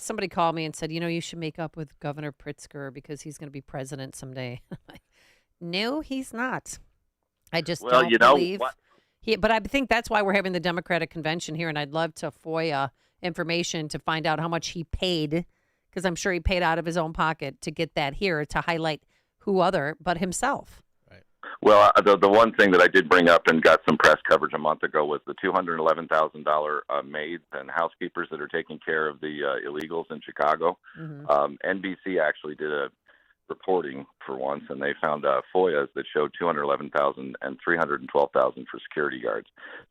Speaker 14: somebody called me and said, you should make up with Governor Pritzker because he's going to be president someday. No, he's not. I just don't believe. But I think that's why we're having the Democratic convention here, and I'd love to FOIA information to find out how much he paid, because I'm sure he paid out of his own pocket to get that here to highlight who other but himself.
Speaker 10: Right.
Speaker 13: Well, the one thing that I did bring up and got some press coverage a month ago was the $211,000 maids and housekeepers that are taking care of the illegals in Chicago.
Speaker 14: Mm-hmm.
Speaker 13: NBC actually did a reporting for once, and they found FOIAs that showed $211,000 and $312,000 for security guards.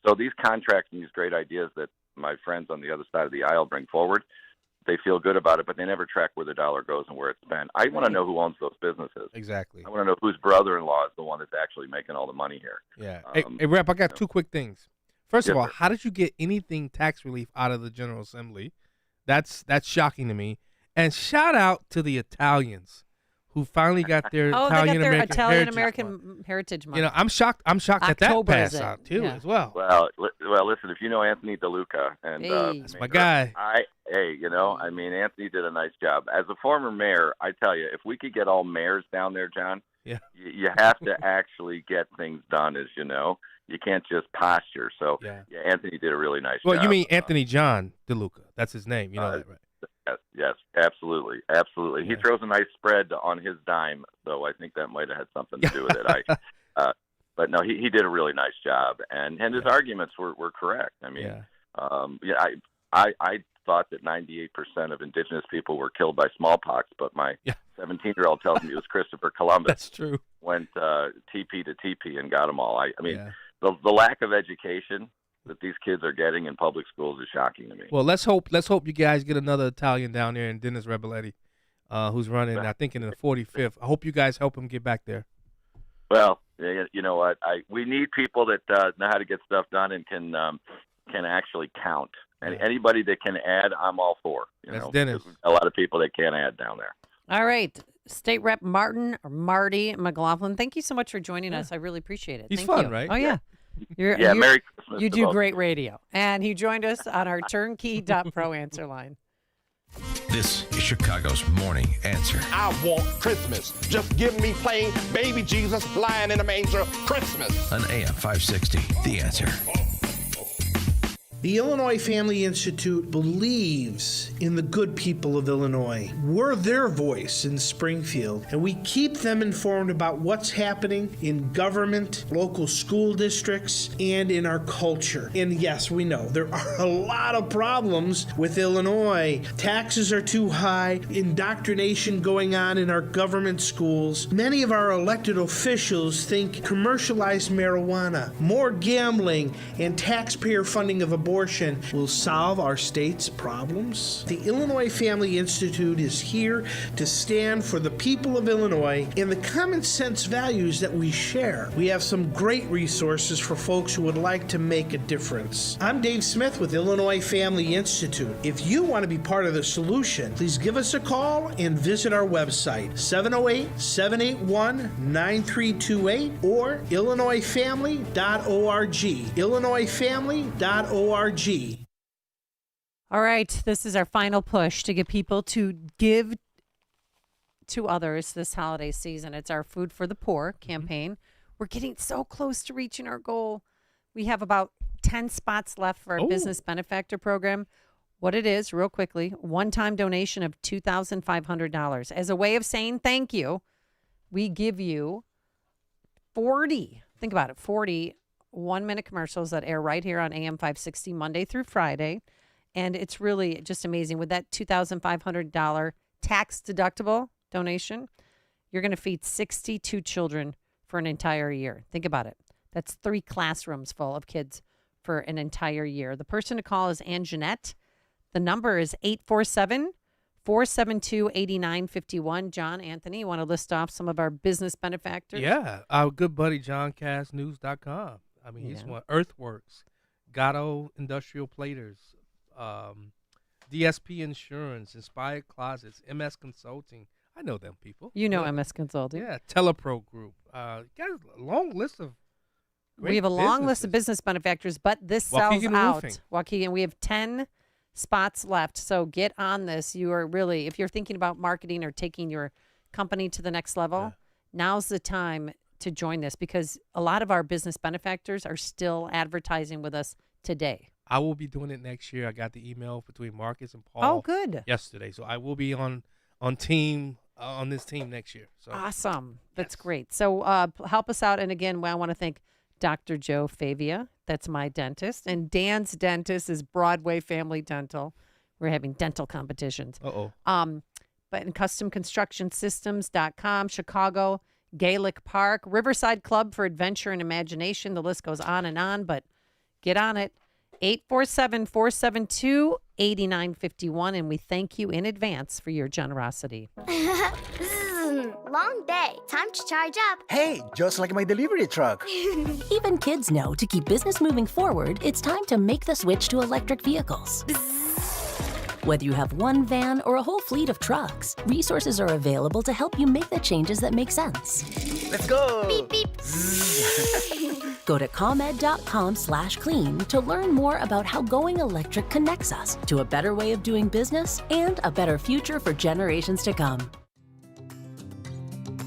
Speaker 13: So these contracts and these great ideas that my friends on the other side of the aisle bring forward, they feel good about it, but they never track where the dollar goes and where it's spent. I want to know who owns those businesses.
Speaker 10: Exactly.
Speaker 13: I want to know whose brother-in-law is the one that's actually making all the money here.
Speaker 10: Yeah. Hey, Rep, I got 2 quick things. First of all, how did you get anything tax relief out of the General Assembly? That's shocking to me. And shout out to the Italians who finally got their
Speaker 14: Oh, they got their
Speaker 10: Italian
Speaker 14: Italian
Speaker 10: Month.
Speaker 14: American Heritage Month.
Speaker 10: You know, I'm shocked at that
Speaker 14: October,
Speaker 10: pass
Speaker 14: is it?
Speaker 10: out too
Speaker 14: Yeah.
Speaker 10: as well.
Speaker 13: Well, listen. If you know Anthony DeLuca, and
Speaker 10: That's my guy.
Speaker 13: I mean, Anthony did a nice job as a former mayor. I tell you, if we could get all mayors down there, John,
Speaker 10: yeah,
Speaker 13: you have to actually get things done. As you know, you can't just posture. So, yeah, Anthony did a really nice job.
Speaker 10: Well, you mean Anthony John DeLuca? That's his name. You know that, right?
Speaker 13: Yes, absolutely. He throws a nice spread on his dime, so I think that might have had something to do with it. But no, he did a really nice job, and his arguments were correct. I mean, I thought that 98% of indigenous people were killed by smallpox, but my 17-year-old tells me it was Christopher Columbus.
Speaker 10: That's true.
Speaker 13: Went TP to TP and got them all. I mean, the lack of education that these kids are getting in public schools is shocking to me.
Speaker 10: Well, let's hope you guys get another Italian down there, and Dennis Rebelletti, who's running, I think, in the 45th. I hope you guys help him get back there.
Speaker 13: Well, you know what? We need people that know how to get stuff done and can actually count. And anybody that can add, I'm all for.
Speaker 10: That's Dennis.
Speaker 13: There's a lot of people that can't add down there.
Speaker 14: All right. State Rep Marty McLaughlin, thank you so much for joining us. I really appreciate it.
Speaker 10: He's
Speaker 14: Thank
Speaker 10: fun,
Speaker 14: you.
Speaker 10: right?
Speaker 14: Oh, yeah.
Speaker 13: Merry Christmas.
Speaker 14: You
Speaker 13: to
Speaker 14: do
Speaker 13: both.
Speaker 14: great radio. And he joined us on our turnkey.pro answer line.
Speaker 3: This is Chicago's Morning Answer.
Speaker 6: I want Christmas. Just give me plain baby Jesus lying in a manger Christmas.
Speaker 3: On AM 560, The Answer.
Speaker 11: The Illinois Family Institute believes in the good people of Illinois. We're their voice in Springfield, and we keep them informed about what's happening in government, local school districts, and in our culture. And yes, we know there are a lot of problems with Illinois. Taxes are too high, indoctrination going on in our government schools. Many of our elected officials think commercialized marijuana, more gambling, and taxpayer funding of abortion will solve our state's problems. The Illinois Family Institute is here to stand for the people of Illinois and the common sense values that we share. We have some great resources for folks who would like to make a difference. I'm Dave Smith with Illinois Family Institute. If you want to be part of the solution, please give us a call and visit our website, 708-781-9328 or illinoisfamily.org. illinoisfamily.org.
Speaker 14: All right, this is our final push to get people to give to others this holiday season. It's our Food for the Poor campaign. We're getting so close to reaching our goal. We have about 10 spots left for our business benefactor program. What it is, real quickly, one-time donation of $2,500. As a way of saying thank you, we give you 40, think about it, 40 one-minute commercials that air right here on AM 560 Monday through Friday. And it's really just amazing. With that $2,500 tax-deductible donation, you're going to feed 62 children for an entire year. Think about it. That's 3 classrooms full of kids for an entire year. The person to call is Ann Jeanette. The number is 847-472-8951. John, Anthony, you want to list off some of our business benefactors?
Speaker 10: Yeah, our good buddy JohnCastNews.com. I mean, he's one. Earthworks, Gatto Industrial Platers, DSP Insurance, Inspired Closets, MS Consulting. I know them people.
Speaker 14: You know MS Consulting.
Speaker 10: Yeah, Telepro Group. Got a long list of great
Speaker 14: We have a long list of
Speaker 10: businesses.
Speaker 14: business benefactors, but this
Speaker 10: Waukegan
Speaker 14: sells out.
Speaker 10: Roofing.
Speaker 14: Waukegan, we have 10 spots left, so get on this. You are really, if you're thinking about marketing or taking your company to the next level, now's the time to join this, because a lot of our business benefactors are still advertising with us today.
Speaker 10: I will be doing it next year. I got the email between Marcus and Paul.
Speaker 14: Oh, good.
Speaker 10: Yesterday, so I will be on this team next year. So
Speaker 14: Awesome. That's great. So help us out. And again, I want to thank Dr. Joe Favia. That's my dentist. And Dan's dentist is Broadway Family Dental. We're having dental competitions.
Speaker 10: Uh-oh.
Speaker 14: But in customconstructionsystems.com, Chicago, Gaelic Park, Riverside Club for Adventure and Imagination. The list goes on, but get on it. 847-472-8951. And we thank you in advance for your generosity.
Speaker 12: Long day. Time to charge up.
Speaker 17: Hey, just like my delivery truck.
Speaker 22: Even kids know to keep business moving forward, it's time to make the switch to electric vehicles. Whether you have one van or a whole fleet of trucks, resources are available to help you make the changes that make sense.
Speaker 17: Let's go!
Speaker 12: Beep, beep.
Speaker 22: Go to ComEd.com/clean to learn more about how going electric connects us to a better way of doing business and a better future for generations to come.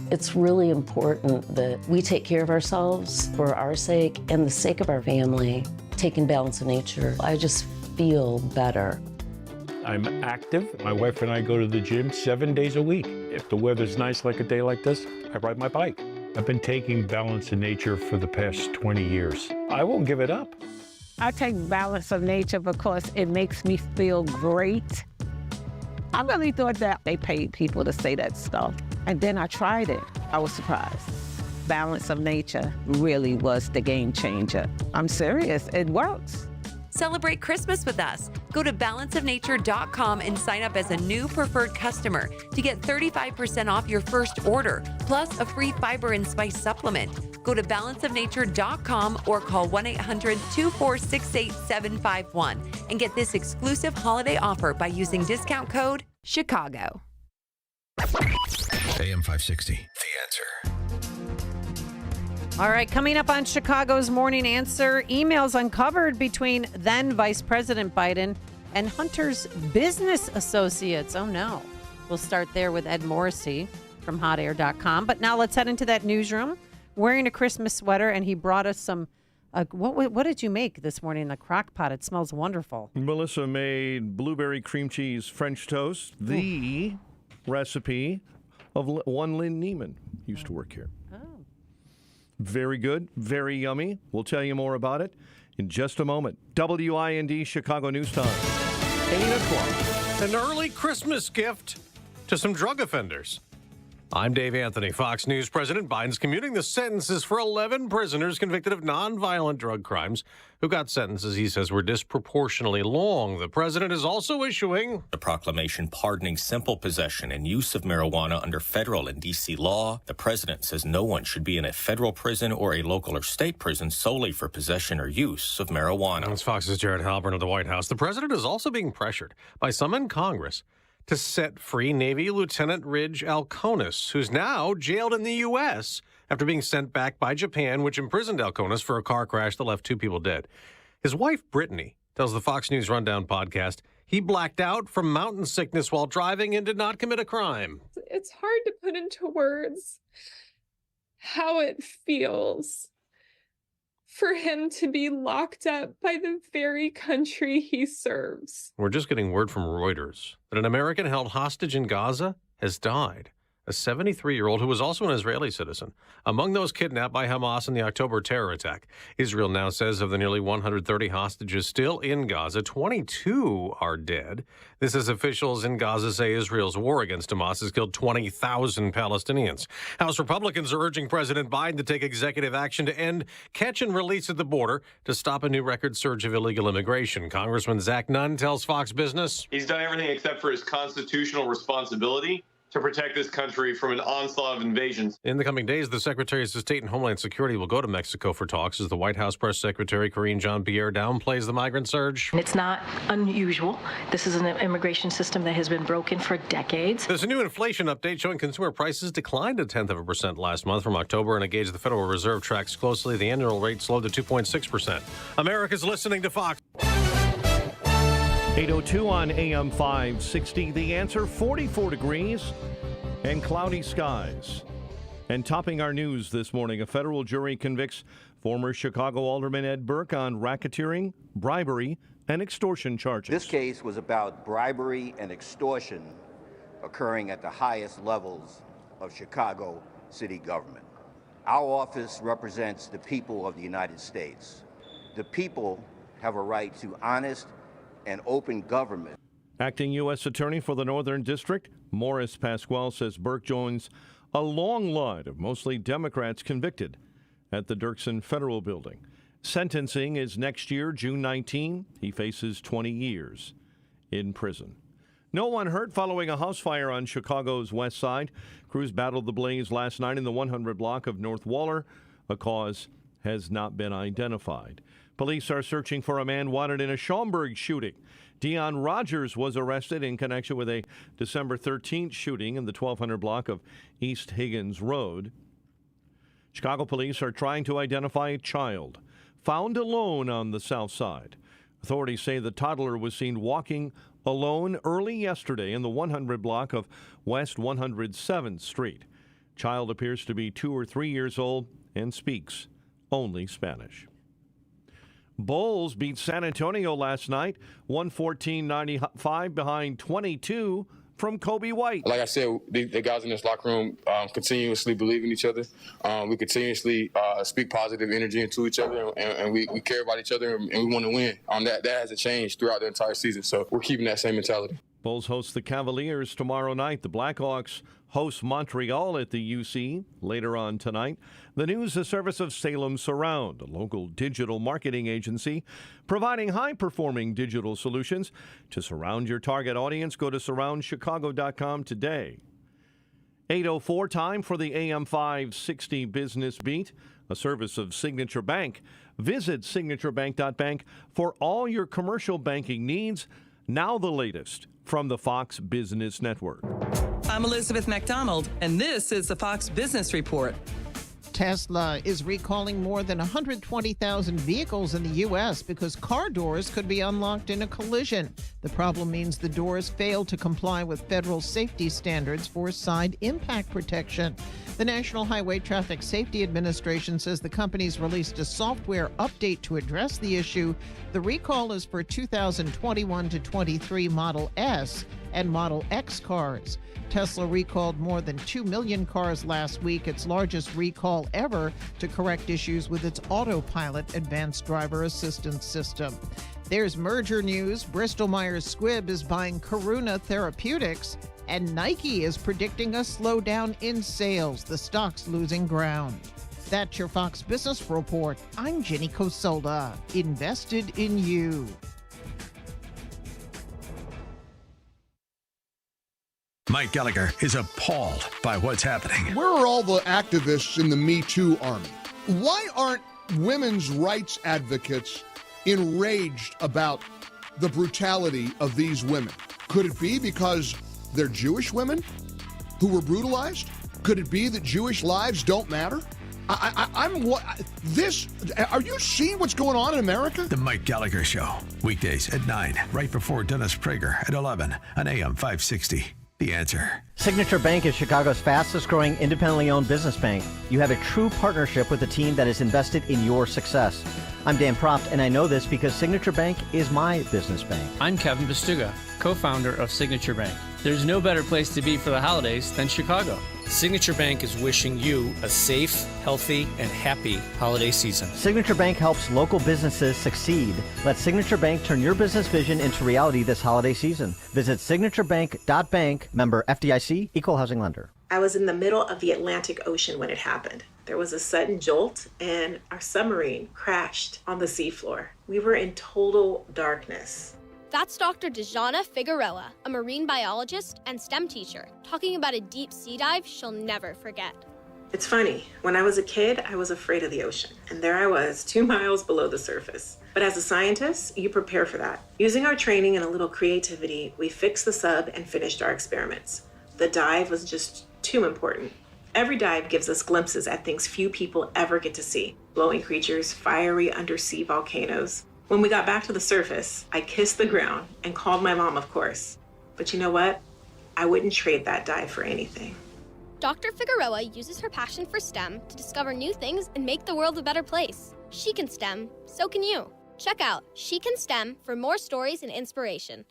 Speaker 7: It's really important that we take care of ourselves for our sake and the sake of our family. Taking Balance of Nature, I just feel better.
Speaker 18: I'm active. My wife and I go to the gym 7 days a week. If the weather's nice like a day like this, I ride my bike. I've been taking Balance of Nature for the past 20 years. I won't give it up.
Speaker 19: I take Balance of Nature because it makes me feel great. I really thought that they paid people to say that stuff. And then I tried it. I was surprised. Balance of Nature really was the game changer. I'm serious, it works.
Speaker 20: Celebrate Christmas with us. Go to balanceofnature.com and sign up as a new preferred customer to get 35% off your first order, plus a free fiber and spice supplement. Go to balanceofnature.com or call 1-800-246-8751 and get this exclusive holiday offer by using discount code CHICAGO.
Speaker 3: AM 560, The Answer.
Speaker 14: All right, coming up on Chicago's Morning Answer, emails uncovered between then Vice President Biden and Hunter's business associates. Oh, no. We'll start there with Ed Morrissey from hotair.com. But now let's head into that newsroom wearing a Christmas sweater, and he brought us some, what did you make this morning in the crock pot? It smells wonderful.
Speaker 2: Melissa made blueberry cream cheese French toast, the recipe of one Lynn Neiman. Used to work here. Very good, very yummy. We'll tell you more about it in just a moment. WIND Chicago News Time, 8 o'clock.
Speaker 1: An early Christmas gift to some drug offenders. I'm Dave Anthony, Fox News. President Biden's commuting the sentences for 11 prisoners convicted of nonviolent drug crimes who got sentences he says were disproportionately long. The president is also issuing
Speaker 9: a proclamation pardoning simple possession and use of marijuana under federal and D.C. law. The president says no one should be in a federal prison or a local or state prison solely for possession or use of marijuana.
Speaker 1: That's Fox's Jared Halpern of the White House. The president is also being pressured by some in Congress to set free Navy Lieutenant Ridge Alconis, who's now jailed in the U.S. after being sent back by Japan, which imprisoned Alconis for a car crash that left 2 people dead. His wife, Brittany, tells the Fox News Rundown podcast he blacked out from mountain sickness while driving and did not commit a crime.
Speaker 15: It's hard to put into words how it feels for him to be locked up by the very country he serves.
Speaker 1: We're just getting word from Reuters that an American held hostage in Gaza has died. A 73-year-old who was also an Israeli citizen, among those kidnapped by Hamas in the October terror attack. Israel now says of the nearly 130 hostages still in Gaza, 22 are dead. This as officials in Gaza say Israel's war against Hamas has killed 20,000 Palestinians. House Republicans are urging President Biden to take executive action to end catch and release at the border to stop a new record surge of illegal immigration. Congressman Zach Nunn tells Fox Business
Speaker 21: he's done everything except for his constitutional responsibility to protect this country from an onslaught of invasions.
Speaker 1: In the coming days, the Secretaries of State and Homeland Security will go to Mexico for talks as the White House Press Secretary Karine Jean-Pierre downplays the migrant surge.
Speaker 23: It's not unusual. This is an immigration system that has been broken for decades.
Speaker 1: There's a new inflation update showing consumer prices declined 0.1% last month from October, and a gauge the Federal Reserve tracks closely. The annual rate slowed to 2.6%. America's listening to Fox.
Speaker 2: 8:02 on AM 560. The Answer, 44 degrees and cloudy skies. And topping our news this morning, a federal jury convicts former Chicago Alderman Ed Burke on racketeering, bribery, and extortion charges.
Speaker 26: This case was about bribery and extortion occurring at the highest levels of Chicago city government. Our office represents the people of the United States. The people have a right to honest and open government.
Speaker 2: Acting U.S. Attorney for the Northern District, Morris Pasquale, says Burke joins a long line of mostly Democrats convicted at the Dirksen Federal Building. Sentencing is next year, June 19. He faces 20 years in prison. No one hurt following a house fire on Chicago's west side. Crews battled the blaze last night in the 100 block of North Waller. A cause has not been identified. Police are searching for a man wanted in a Schaumburg shooting. Deion Rogers was arrested in connection with a December 13th shooting in the 1200 block of East Higgins Road. Chicago police are trying to identify a child found alone on the south side. Authorities say the toddler was seen walking alone early yesterday in the 100 block of West 107th Street. Child appears to be 2 or 3 years old and speaks only Spanish. Bulls beat San Antonio last night, 114-95 behind 22 from Kobe White.
Speaker 4: Like I said, the guys in this locker room continuously believe in each other. We continuously speak positive energy into each other, and we care about each other, and we want to win. That hasn't changed throughout the entire season, so we're keeping that same mentality.
Speaker 2: Bulls host the Cavaliers tomorrow night. The Blackhawks host Montreal at the UC later on tonight. The news is a service of Salem Surround, a local digital marketing agency providing high-performing digital solutions. To surround your target audience, go to surroundchicago.com today. 8:04 time for the AM 560 Business Beat, a service of Signature Bank. Visit signaturebank.bank for all your commercial banking needs. Now the latest from the Fox Business Network.
Speaker 5: I'm Elizabeth McDonald, and this is the Fox Business Report.
Speaker 8: Tesla is recalling more than 120,000 vehicles in the U.S. because car doors could be unlocked in a collision. The problem means the doors fail to comply with federal safety standards for side impact protection. The National Highway Traffic Safety Administration says the company's released a software update to address the issue. The recall is for 2021 to 23 Model S and Model X cars. Tesla recalled more than 2 million cars last week, its largest recall ever, to correct issues with its Autopilot advanced driver assistance system. There's merger news. Bristol-Myers Squibb is buying Karuna Therapeutics, and Nike is predicting a slowdown in sales. The stock's losing ground. That's your Fox Business Report. I'm Jenny Cosolda, invested in you.
Speaker 3: Mike Gallagher is appalled by what's happening.
Speaker 16: Where are all the activists in the Me Too army? Why aren't women's rights advocates enraged about the brutality of these women? Could it be because they're Jewish women who were brutalized? Could it be that Jewish lives don't matter? Are you seeing what's going on in America?
Speaker 3: The Mike Gallagher Show, weekdays at 9, right before Dennis Prager at 11 on AM 560. The Answer.
Speaker 24: Signature Bank is Chicago's fastest growing independently owned business bank. You have a true partnership with a team that is invested in your success. I'm Dan Proft, and I know this because Signature Bank is my business bank.
Speaker 25: I'm Kevin Bastuga, co-founder of Signature Bank. There's no better place to be for the holidays than Chicago. Signature Bank is wishing you a safe, healthy, and happy holiday season.
Speaker 24: Signature Bank helps local businesses succeed. Let Signature Bank turn your business vision into reality this holiday season. Visit signaturebank.bank, member FDIC, equal housing lender.
Speaker 27: I was in the middle of the Atlantic Ocean when it happened. There was a sudden jolt and our submarine crashed on the seafloor. We were in total darkness.
Speaker 12: That's Dr. Dejana Figueroa, a marine biologist and STEM teacher, talking about a deep sea dive she'll never forget.
Speaker 27: It's funny, when I was a kid, I was afraid of the ocean, and there I was, 2 miles below the surface. But as a scientist, you prepare for that. Using our training and a little creativity, we fixed the sub and finished our experiments. The dive was just too important. Every dive gives us glimpses at things few people ever get to see. Glowing creatures, fiery undersea volcanoes. When we got back to the surface, I kissed the ground and called my mom, of course. But you know what? I wouldn't trade that dive for anything.
Speaker 12: Dr. Figueroa uses her passion for STEM to discover new things and make the world a better place. She can STEM, so can you. Check out She Can STEM for more stories and inspiration.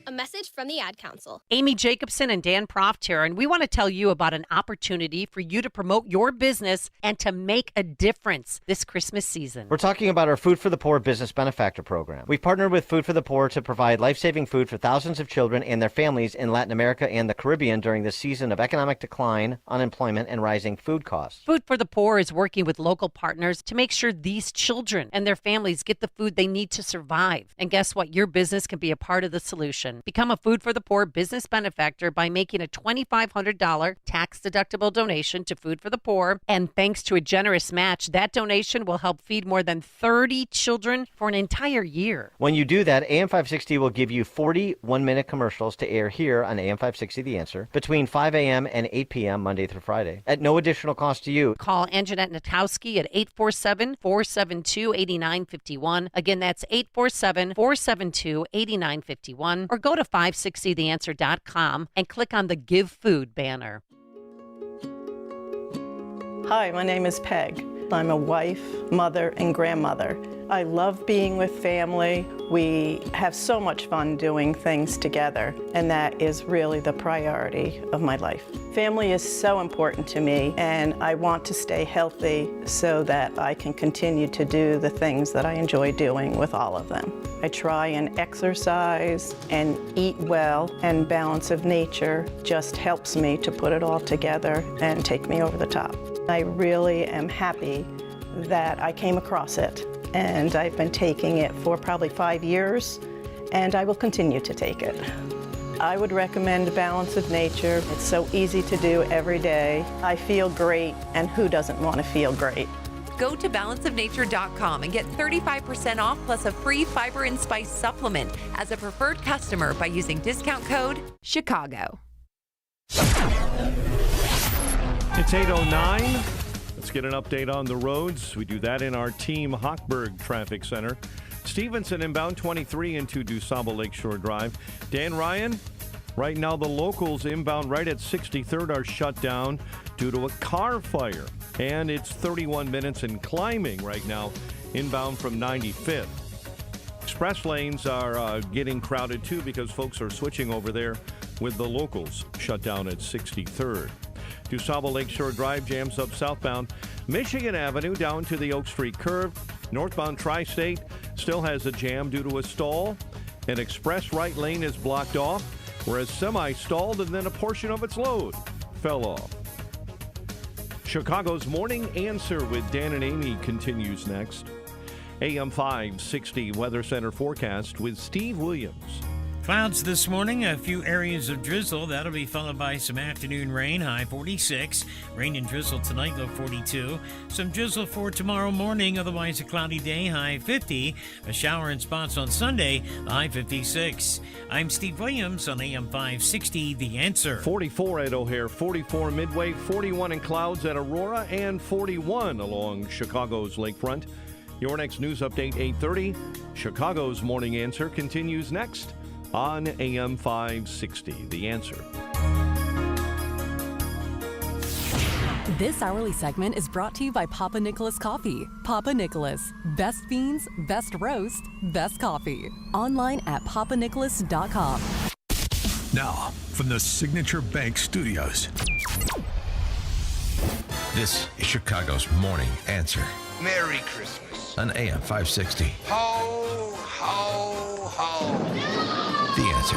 Speaker 12: A message from the Ad Council.
Speaker 14: Amy Jacobson and Dan Proft here, and we want to tell you about an opportunity for you to promote your business and to make a difference this Christmas season.
Speaker 24: We're talking about our Food for the Poor Business Benefactor Program. We've partnered with Food for the Poor to provide life-saving food for thousands of children and their families in Latin America and the Caribbean during this season of economic decline, unemployment, and rising food costs.
Speaker 14: Food for the Poor is working with local partners to make sure these children and their families get the food they need to survive. And guess what? Your business can be a part of the solution. Become a Food for the Poor business benefactor by making a $2,500 tax-deductible donation to Food for the Poor. And thanks to a generous match, that donation will help feed more than 30 children for an entire year.
Speaker 24: When you do that, AM 560 will give you 40 one-minute commercials to air here on AM 560 The Answer between 5 a.m. and 8 p.m. Monday through Friday at no additional cost to you.
Speaker 14: Call Anjanette Natowski at 847-472-8951. Again, that's 847-472-8951. Or go to 560theanswer.com and click on the Give Food banner.
Speaker 6: Hi, my name is Peg. I'm a wife, mother, and grandmother. I love being with family. We have so much fun doing things together, and that is really the priority of my life. Family is so important to me, and I want to stay healthy so that I can continue to do the things that I enjoy doing with all of them. I try and exercise and eat well, and Balance of Nature just helps me to put it all together and take me over the top. I really am happy that I came across it, and I've been taking it for probably 5 years, and I will continue to take it. I would recommend Balance of Nature. It's so easy to do every day. I feel great, and who doesn't want to feel great?
Speaker 20: Go to balanceofnature.com and get 35% off plus a free fiber and spice supplement as a preferred customer by using discount code Chicago.
Speaker 2: It's 8:09. Let's get an update on the roads. We do that in our Team Hochberg Traffic Center. Stevenson inbound 23 into DuSable Lakeshore Drive. Dan Ryan, right now the locals inbound right at 63rd are shut down due to a car fire. And it's 31 minutes and climbing right now inbound from 95th. Express lanes are getting crowded too because folks are switching over there with the locals shut down at 63rd. DuSable Lakeshore Drive jams up southbound Michigan Avenue down to the Oak Street curve. Northbound Tri-State still has a jam due to a stall. An express right lane is blocked off, whereas semi stalled and then a portion of its load fell off. Chicago's Morning Answer with Dan and Amy continues next. AM 560 Weather Center forecast with Steve Williams.
Speaker 7: Clouds this morning, a few areas of drizzle. That'll be followed by some afternoon rain, high 46. Rain and drizzle tonight, low 42. Some drizzle for tomorrow morning, otherwise a cloudy day, high 50. A shower in spots on Sunday, high 56. I'm Steve Williams on AM 560, The Answer.
Speaker 2: 44 at O'Hare, 44 Midway, 41 in clouds at Aurora, and 41 along Chicago's lakefront. Your next news update, 8:30. Chicago's Morning Answer continues next on AM 560, The Answer.
Speaker 10: This hourly segment is brought to you by Papa Nicholas Coffee. Papa Nicholas, best beans, best roast, best coffee. Online at papanicholas.com.
Speaker 3: Now, from the Signature Bank Studios, this is Chicago's Morning Answer
Speaker 11: Merry Christmas.
Speaker 3: on AM 560.
Speaker 11: Ho, ho, ho.
Speaker 3: The Answer.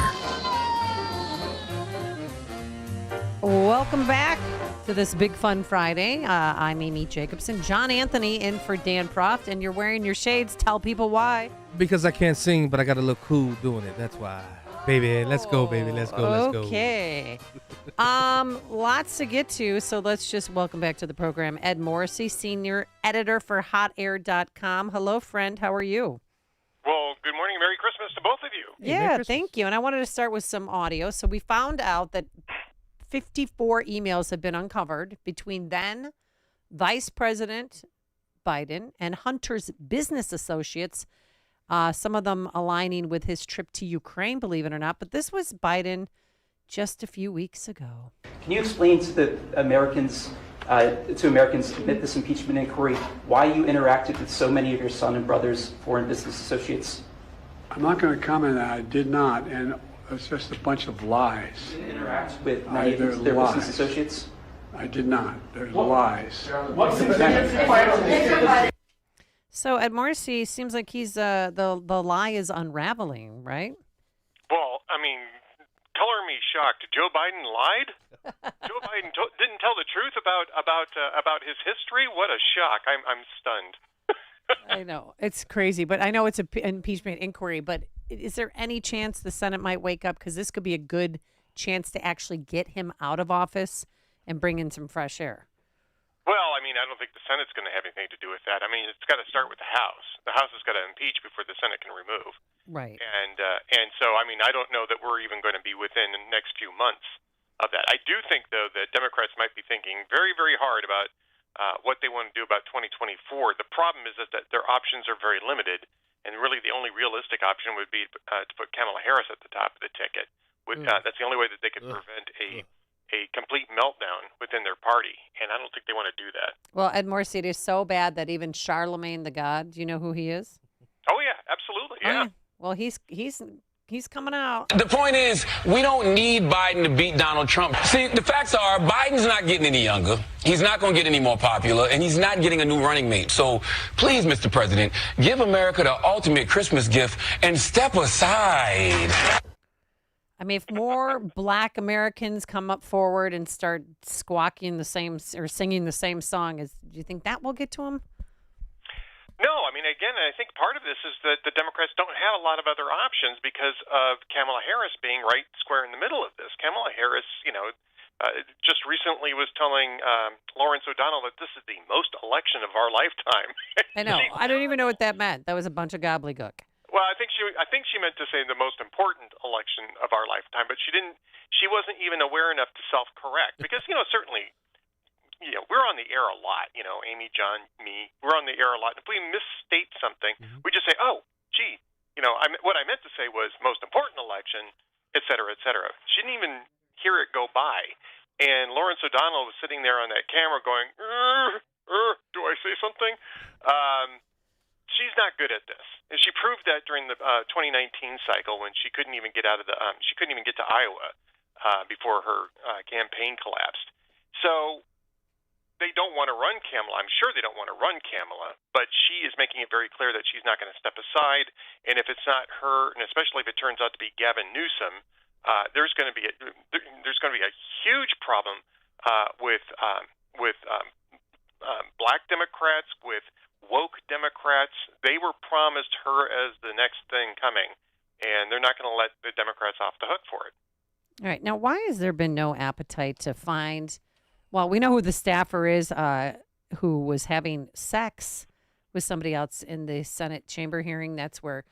Speaker 14: Welcome back to this Big Fun Friday. I'm Amy Jacobson. John Anthony in for Dan Proft, and you're wearing your shades. Tell people why.
Speaker 13: Because I can't sing, but I got to look cool doing it. That's why. Baby, let's go, baby. Let's go, let's go.
Speaker 14: Okay. Lots to get to, so let's just welcome back to the program Ed Morrissey, senior editor for hotair.com. Hello, friend. How are you?
Speaker 17: Well, good morning. Merry Christmas to both of you.
Speaker 14: Yeah, thank you. And I wanted to start with some audio. So we found out that 54 emails have been uncovered between then Vice President Biden and Hunter's business associates, some of them aligning with his trip to Ukraine, believe it or not. But this was Biden just a few weeks ago.
Speaker 22: Can you explain to the Americans, amid this impeachment inquiry, why you interacted with so many of your son and brother's foreign business associates?
Speaker 28: I'm not going to comment on that. I did not, and it's just a bunch of lies.
Speaker 22: You didn't interact with many of their business associates?
Speaker 28: I did not. There's lies.
Speaker 14: So Ed Morrissey seems like he's the lie is unraveling, right?
Speaker 17: Well, I mean, color me shocked. Joe Biden lied? Joe Biden didn't tell the truth about his history? What a shock. I'm stunned.
Speaker 14: I know. It's crazy, but I know it's an impeachment inquiry, but is there any chance the Senate might wake up? Because this could be a good chance to actually get him out of office and bring in some fresh air.
Speaker 17: Well, I mean, I don't think the Senate's going to have anything to do with that. I mean, it's got to start with the House. The House has got to impeach before the Senate can remove.
Speaker 14: Right.
Speaker 17: And so, I mean, I don't know that we're even going to be within the next few months of that. I do think, though, that Democrats might be thinking very, very hard about what they want to do about 2024. The problem is that their options are very limited, and really the only realistic option would be to put Kamala Harris at the top of the ticket. That's the only way that they could prevent a complete meltdown within their party, and I don't think they want to do that.
Speaker 14: Well, Ed Morsi, it is so bad that even Charlemagne the God, do you know who he is?
Speaker 17: Oh yeah, absolutely, yeah.
Speaker 14: Well, he's coming out.
Speaker 1: The point is, we don't need Biden to beat Donald Trump. See, the facts are, Biden's not getting any younger. He's not going to get any more popular, and he's not getting a new running mate. So please, Mr. President, give America the ultimate Christmas gift and step aside.
Speaker 14: I mean, if more Black Americans come up forward and start squawking the same or singing the same song, do you think that will get to him?
Speaker 17: No, I mean, again, I think part of this is that the Democrats don't have a lot of other options because of Kamala Harris being right square in the middle of this. Kamala Harris, just recently was telling Lawrence O'Donnell that this is the most election of our lifetime.
Speaker 14: I know. I don't even know what that meant. That was a bunch of gobbledygook.
Speaker 17: Well, I think she meant to say the most important election of our lifetime, but she didn't. She wasn't even aware enough to self-correct because certainly. We're on the air a lot, Amy, John, me, we're on the air a lot. If we misstate something, we just say, oh, gee, what I meant to say was most important election, et cetera, et cetera. She didn't even hear it go by. And Lawrence O'Donnell was sitting there on that camera going, do I say something? She's not good at this. And she proved that during the 2019 cycle when she couldn't even get she couldn't even get to Iowa before her campaign collapsed. So they don't want to run Kamala. I'm sure they don't want to run Kamala, but she is making it very clear that she's not going to step aside. And if it's not her, and especially if it turns out to be Gavin Newsom, there's going to be a huge problem with Black Democrats, with woke Democrats. They were promised her as the next thing coming, and they're not going to let the Democrats off the hook for it.
Speaker 14: All right. Now, why has there been no appetite to find? Well, we know who the staffer is who was having sex with somebody else in the Senate chamber hearing. That's where,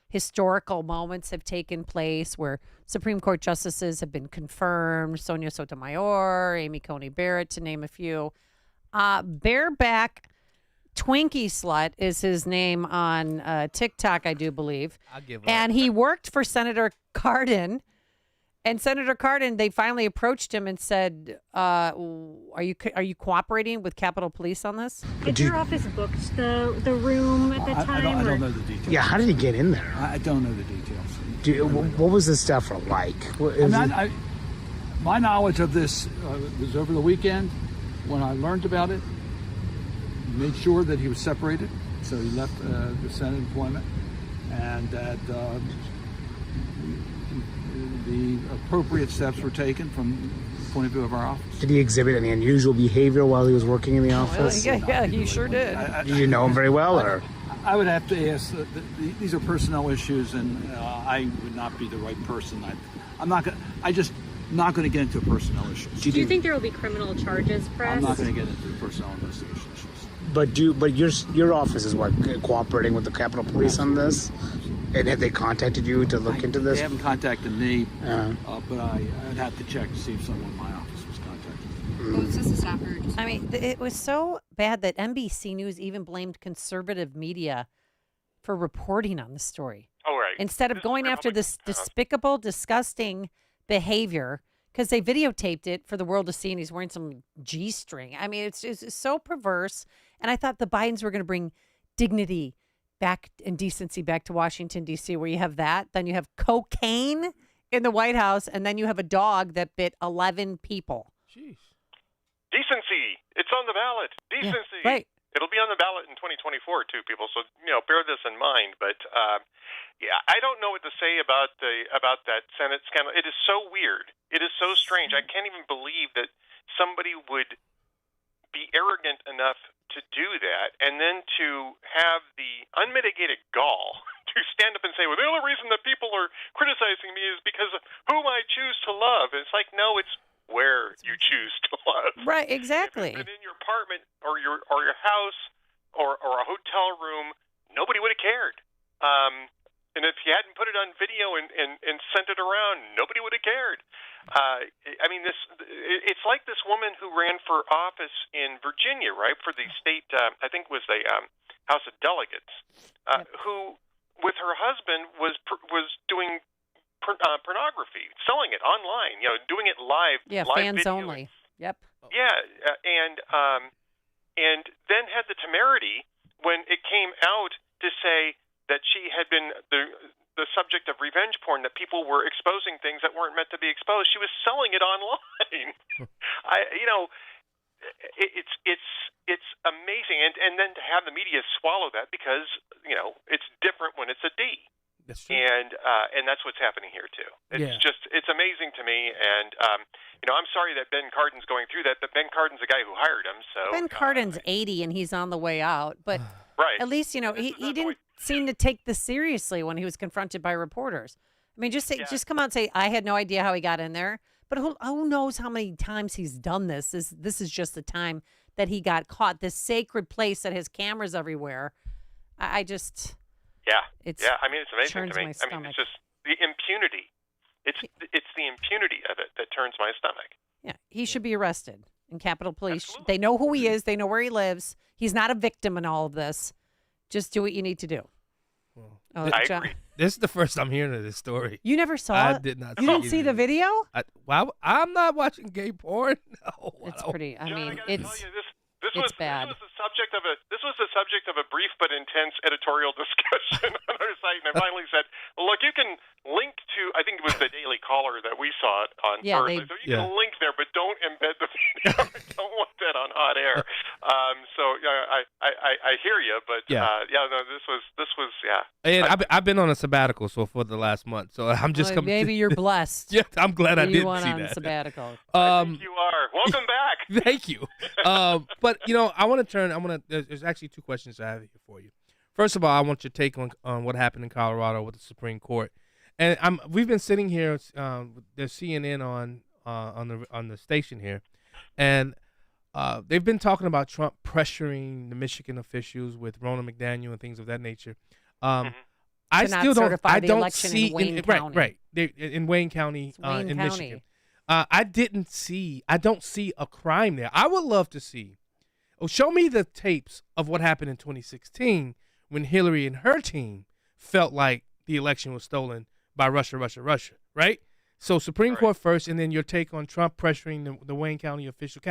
Speaker 14: historical moments have taken place, where Supreme Court justices have been confirmed. Sonia Sotomayor, Amy Coney Barrett, to name a few. Bareback Twinkie Slut is his name on TikTok, I do believe.
Speaker 13: I'll give
Speaker 14: and he worked for Senator Cardin. And Senator Cardin, they finally approached him and said, "Are you cooperating with Capitol Police on this?"
Speaker 9: Did your office booked the room at the time?
Speaker 15: I don't know the details.
Speaker 18: Yeah, how did he get in there?
Speaker 15: I don't know the details.
Speaker 18: What was this staffer like?
Speaker 15: My knowledge of this was over the weekend when I learned about it. Made sure that he was separated, so he left the Senate employment, and that the appropriate steps were taken from the point of view of our office.
Speaker 18: Did he exhibit any unusual behavior while he was working in the office?
Speaker 14: Yeah, he sure did.
Speaker 18: Did you know him very well, or?
Speaker 15: I would have to ask. These are personnel issues, and I would not be the right person. I'm just not going to get into personnel issues.
Speaker 9: Do you think there will be criminal charges pressed?
Speaker 15: I'm not going to get into personnel investigation issues.
Speaker 18: But your office is cooperating with the Capitol Police on this? And have they contacted you to look into this?
Speaker 15: They haven't contacted me, but I'd have to check to see if someone in my office was contacted.
Speaker 9: Well, it's just a staffer.
Speaker 14: I mean, it was so bad that NBC News even blamed conservative media for reporting on the story.
Speaker 17: Oh, right.
Speaker 14: Instead of going after this despicable, disgusting behavior, because they videotaped it for the world to see, and he's wearing some G-string. I mean, it's so perverse. And I thought the Bidens were going to bring dignity back and decency back to Washington, D.C., where you have that. Then you have cocaine in the White House, and then you have a dog that bit 11 people.
Speaker 15: Jeez.
Speaker 17: Decency. It's on the ballot. Decency.
Speaker 14: Yeah, right.
Speaker 17: It'll be on the ballot in 2024, too, people. So, bear this in mind. But, I don't know what to say about that Senate scandal. It is so weird. It is so strange. I can't even believe that somebody would be arrogant enough to do that, and then to have the unmitigated gall to stand up and say, well, the only reason that people are criticizing me is because of whom I choose to love. And it's like, no, it's where you choose to love.
Speaker 14: Right, exactly.
Speaker 17: If it's in your apartment or your house or a hotel room, nobody would have cared. And if you hadn't put it on video and sent it around, nobody would have cared. I mean, it's like this woman who ran for office in Virginia, right, for the state, I think it was the House of Delegates, who, with her husband, was doing pornography, selling it online, doing it live.
Speaker 14: Yeah,
Speaker 17: live
Speaker 14: fans
Speaker 17: video.
Speaker 14: only. Yep.
Speaker 17: Yeah, and then had the temerity when it came out to say that she had been the subject of revenge porn, that people were exposing things that weren't meant to be exposed. She was selling it online. It's amazing, and then to have the media swallow that because it's different when it's a D.
Speaker 13: That's true.
Speaker 17: And that's what's happening here too. It's amazing to me, and I'm sorry that Ben Cardin's going through that, but Ben Cardin's the guy who hired him. So
Speaker 14: Ben Cardin's 80 and he's on the way out, but
Speaker 17: right.
Speaker 14: At least he didn't seem to take this seriously when he was confronted by reporters. I mean, just come out and say, I had no idea how he got in there. But who knows how many times he's done this? This is just the time that he got caught. This sacred place that has cameras everywhere. I just
Speaker 17: it's amazing to me. I mean, it's just the impunity. It's the impunity of it that turns my stomach.
Speaker 14: Yeah, he should be arrested in Capitol Police. Absolutely. They know who he is. They know where he lives. He's not a victim in all of this. Just do what you need to do.
Speaker 17: I agree.
Speaker 13: This is the first I'm hearing of this story.
Speaker 14: You never saw it?
Speaker 13: I did not.
Speaker 14: You didn't see the video?
Speaker 13: I'm not watching gay porn. No,
Speaker 14: it's pretty. I mean,
Speaker 17: it's
Speaker 14: it's bad.
Speaker 17: This was the subject of a brief but intense editorial discussion on our site, and I finally said, "Look, you can link to. I think it was the Daily Caller that we saw it on Thursday. So you can link there, but don't embed the video. I don't want that on hot air. I hear you, but this was.
Speaker 13: And I've been on a sabbatical for the last month, so I'm just coming.
Speaker 14: Maybe you're blessed.
Speaker 13: Yeah, I'm glad I didn't see that.
Speaker 14: You went on sabbatical.
Speaker 17: I think you are. Welcome back.
Speaker 13: Thank you. But I want to turn. There's actually two questions I have here for you. First of all, I want your take on what happened in Colorado with the Supreme Court, and we've been sitting here. There's CNN on the station here, and they've been talking about Trump pressuring the Michigan officials with Ronna McDaniel and things of that nature. I still don't. I don't see
Speaker 14: in Wayne County.
Speaker 13: In Wayne County,
Speaker 14: Wayne
Speaker 13: in
Speaker 14: County.
Speaker 13: Michigan. I don't see a crime there. I would love to see. Show me the tapes of what happened in 2016 when Hillary and her team felt like the election was stolen by Russia, right? So Supreme Court first, and then your take on Trump pressuring the Wayne County official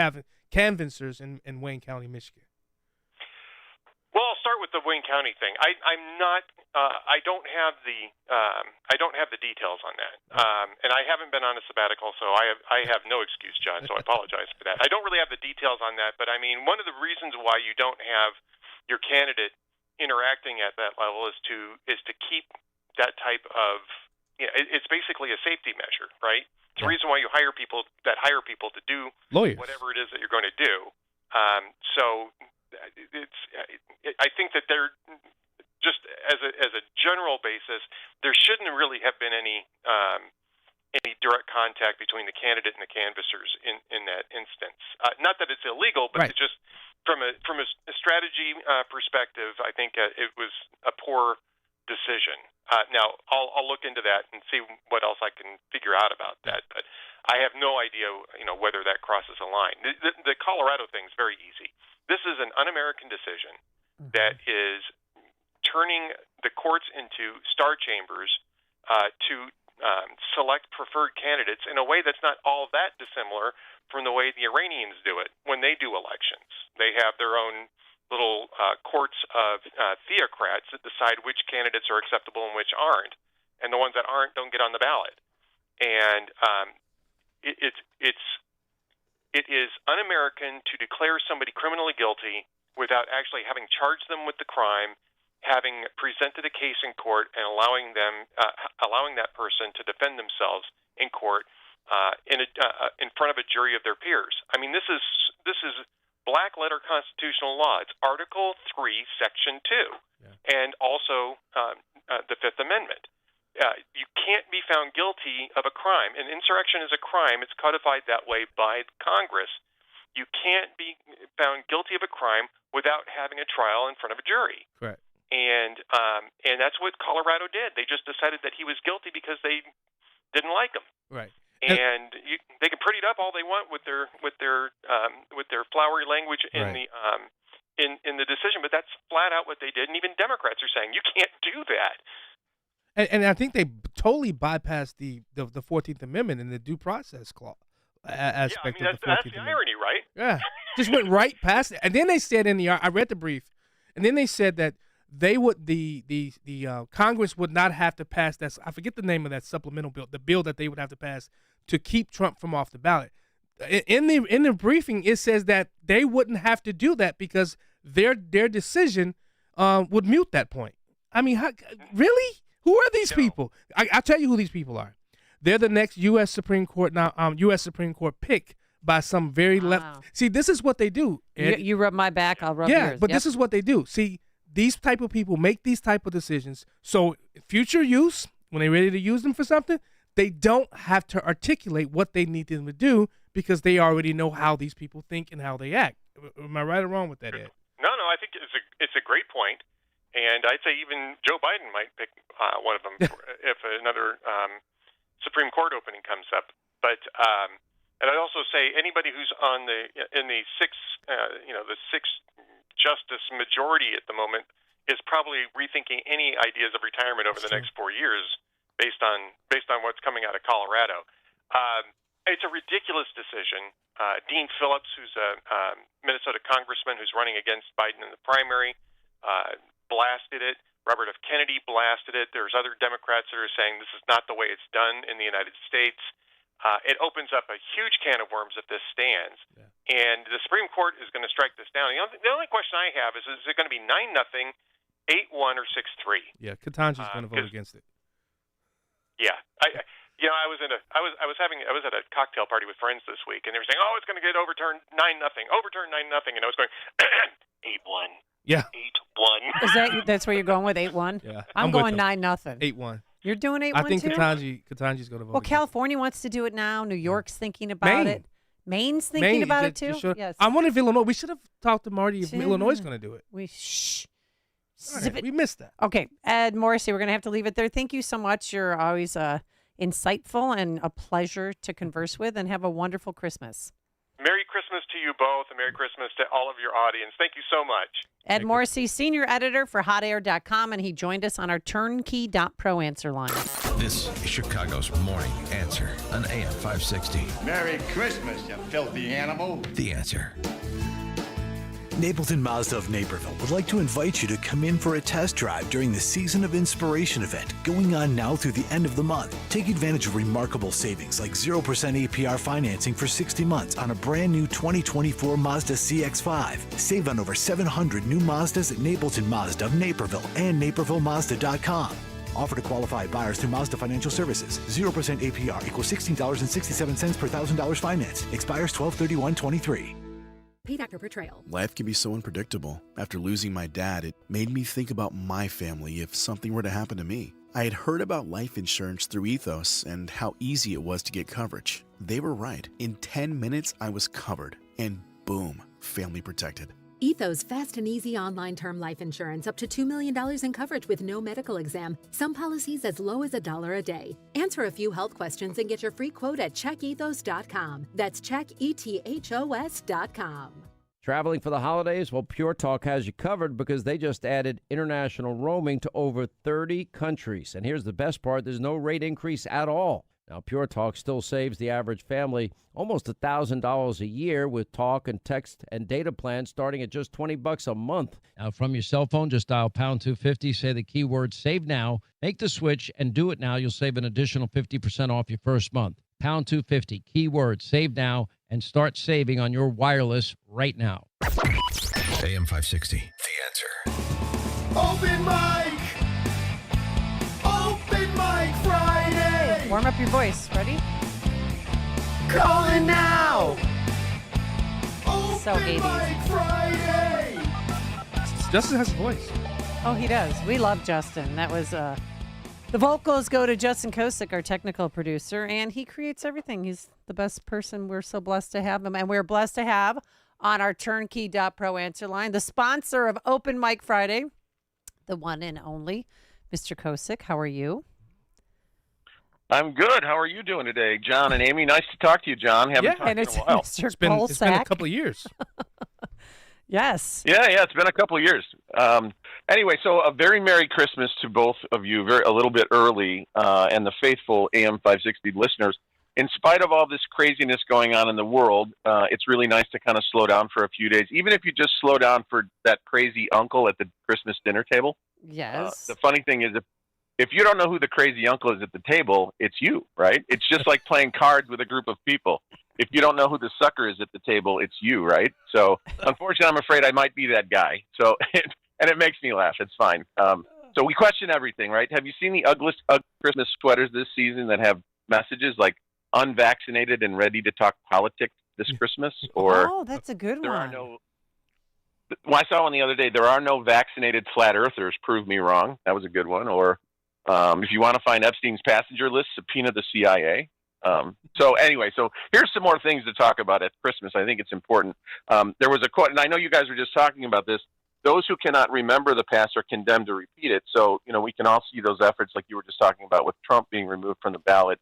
Speaker 13: canvassers in Wayne County, Michigan.
Speaker 17: Well, I'll start with the Wayne County thing. I'm not. I don't have the details on that, and I haven't been on a sabbatical, so I have no excuse, John. So I apologize for that. I don't really have the details on that, but I mean, one of the reasons why you don't have your candidate interacting at that level is to keep that type of. It's basically a safety measure, right? It's the reason why you hire people to do
Speaker 13: lawyers,
Speaker 17: whatever it is that you're going to do. So. I think that they're just as a general basis, there shouldn't really have been any direct contact between the candidate and the canvassers in that instance. Not that it's illegal, but it's just from a strategy perspective, I think it was a poor decision. Now I'll look into that and see what else I can figure out about that, but I have no idea, whether that crosses a line. The Colorado thing is very easy. This is an un-American decision that is turning the courts into star chambers to select preferred candidates in a way that's not all that dissimilar from the way the Iranians do it when they do elections. They have their own little courts of theocrats that decide which candidates are acceptable and which aren't, and the ones that aren't don't get on the ballot. And it is un-American to declare somebody criminally guilty without actually having charged them with the crime, having presented a case in court, and allowing that person to defend themselves in court in front of a jury of their peers. I mean, this is black letter constitutional law. It's Article 3, Section 2, and also the Fifth Amendment. You can't be found guilty of a crime. And insurrection is a crime. It's codified that way by Congress. You can't be found guilty of a crime without having a trial in front of a jury.
Speaker 13: Correct.
Speaker 17: And that's what Colorado did. They just decided that he was guilty because they didn't like him.
Speaker 13: Right.
Speaker 17: And they can pretty it up all they want with their flowery language in
Speaker 13: Right.
Speaker 17: the decision, but that's flat out what they did. And even Democrats are saying you can't do that.
Speaker 13: And I think they totally bypassed the 14th Amendment and the due process clause aspect of the 14th
Speaker 17: that's the
Speaker 13: Amendment.
Speaker 17: irony, right?
Speaker 13: Yeah, just went right past it. And then they said I read the brief, and then they said that they would the Congress would not have to pass that. I forget the name of that supplemental bill, the bill that they would have to pass to keep Trump from off the ballot. In the briefing, it says that they wouldn't have to do that because their decision would mute that point. I mean, really? Who are these people? I'll tell you who these people are. They're the next U.S. Supreme Court U.S. Supreme Court pick by some very left. See, this is what they do.
Speaker 14: You rub my back, I'll rub yours.
Speaker 13: Yeah, but this is what they do. See, these type of people make these type of decisions. So future use, when they're ready to use them for something, they don't have to articulate what they need them to do because they already know how these people think and how they act. Am I right or wrong with that, Ed?
Speaker 17: No, I think it's a great point. And I'd say even Joe Biden might pick one of them if another Supreme Court opening comes up. But and I'd also say anybody who's in the sixth justice majority at the moment is probably rethinking any ideas of retirement over the next 4 years based on what's coming out of Colorado. It's a ridiculous decision. Dean Phillips, who's a Minnesota congressman who's running against Biden in the primary, blasted it. Robert F. Kennedy blasted it. There's other Democrats that are saying this is not the way it's done in the United States. It opens up a huge can of worms if this stands. Yeah. And the Supreme Court is going to strike this down. The only question I have is it going to be 9-0, 8-1, or 6-3?
Speaker 13: Yeah, Ketanji's going to vote against it.
Speaker 17: Yeah. I was at a cocktail party with friends this week, and they were saying, "Oh, it's going to get overturned 9-0, overturned 9-0," and I was going 8-1.
Speaker 13: Yeah.
Speaker 17: 8-1.
Speaker 14: That's where you're going with 8-1?
Speaker 13: Yeah.
Speaker 14: I'm going 9-0.
Speaker 13: 8-1.
Speaker 14: You're doing 8-1
Speaker 13: I think
Speaker 14: too?
Speaker 13: Katanji's going to vote.
Speaker 14: Well, California wants to do it now. New York's thinking about it. Maine's thinking about it too. Yes.
Speaker 13: I wonder if Illinois. We should have talked to Marty if Illinois is going to do it.
Speaker 14: We
Speaker 13: We missed that.
Speaker 14: Okay, Ed Morrissey, we're going to have to leave it there. Thank you so much. You're always insightful and a pleasure to converse with. And have a wonderful Christmas.
Speaker 17: Merry Christmas to you both, and Merry Christmas to all of your audience. Thank you so much.
Speaker 14: Ed Morrissey, senior editor for HotAir.com, and he joined us on our Turnkey.pro answer line.
Speaker 3: This is Chicago's Morning Answer on AM 560.
Speaker 4: Merry Christmas, you filthy animal.
Speaker 3: The Answer.
Speaker 5: Napleton Mazda of Naperville would like to invite you to come in for a test drive during the Season of Inspiration event going on now through the end of the month. Take advantage of remarkable savings like 0% APR financing for 60 months on a brand new 2024 Mazda CX-5. Save on over 700 new Mazdas at Napleton Mazda of Naperville and NapervilleMazda.com. Offer to qualified buyers through Mazda Financial Services. 0% APR equals $16.67 per $1,000 finance. Expires 12/31/23.
Speaker 8: Paid actor portrayal.
Speaker 16: Life can be so unpredictable. After losing my dad, it made me think about my family if something were to happen to me. I had heard about life insurance through Ethos and how easy it was to get coverage. They were right. In 10 minutes, I was covered. And boom, family protected.
Speaker 8: Ethos fast and easy online term life insurance up to $2 million in coverage with no medical exam. Some policies as low as $1 a day. Answer a few health questions and get your free quote at checkethos.com. That's checkethos.com.
Speaker 19: Traveling for the holidays? Well, Pure Talk has you covered because they just added international roaming to over 30 countries. And here's the best part, there's no rate increase at all. Now, Pure Talk still saves the average family almost $1,000 a year with talk and text and data plans starting at just $20 a month. Now, from your cell phone, just dial pound 250, say the keyword save now, make the switch, and do it now. You'll save an additional 50% off your first month. Pound 250, keyword save now, and start saving on your wireless right now.
Speaker 3: AM 560, The Answer.
Speaker 4: Open mic! Open mic Friday!
Speaker 14: Warm up your voice. Ready?
Speaker 4: Calling now!
Speaker 14: So 80s.
Speaker 4: Friday!
Speaker 13: Justin has a voice.
Speaker 14: Oh, he does. We love Justin. That was the vocals go to Justin Kosick, our technical producer, and he creates everything. He's the best person. We're so blessed to have him, and we're blessed to have on our turnkey.pro answer line the sponsor of Open Mic Friday, the one and only Mr. Kosick. How are you?
Speaker 6: I'm good. How are you doing today, John and Amy? Nice to talk to you, John. Haven't talked
Speaker 14: and
Speaker 6: in
Speaker 14: it's
Speaker 6: a while.
Speaker 14: Mr.
Speaker 13: It's been a couple of years.
Speaker 14: Yes.
Speaker 6: Yeah, it's been a couple of years. Anyway, so a very Merry Christmas to both of you, a little bit early, and the faithful AM 560 listeners. In spite of all this craziness going on in the world, it's really nice to kind of slow down for a few days, even if you just slow down for that crazy uncle at the Christmas dinner table.
Speaker 14: Yes.
Speaker 6: The funny thing is, if you don't know who the crazy uncle is at the table, it's you, right? It's just like playing cards with a group of people. If you don't know who the sucker is at the table, it's you, right? So, unfortunately, I'm afraid I might be that guy. So, and it makes me laugh. It's fine. So we question everything, right? Have you seen the ugliest Christmas sweaters this season that have messages like unvaccinated and ready to talk politics this Christmas? Or
Speaker 14: oh, that's a good one.
Speaker 6: Well, I saw one the other day. There are no vaccinated flat earthers. Prove me wrong. That was a good one. Or if you want to find Epstein's passenger list, subpoena the CIA. So anyway, so here's some more things to talk about at Christmas. I think it's important. There was a quote, and I know you guys were just talking about this. Those who cannot remember the past are condemned to repeat it. So, we can all see those efforts like you were just talking about with Trump being removed from the ballot,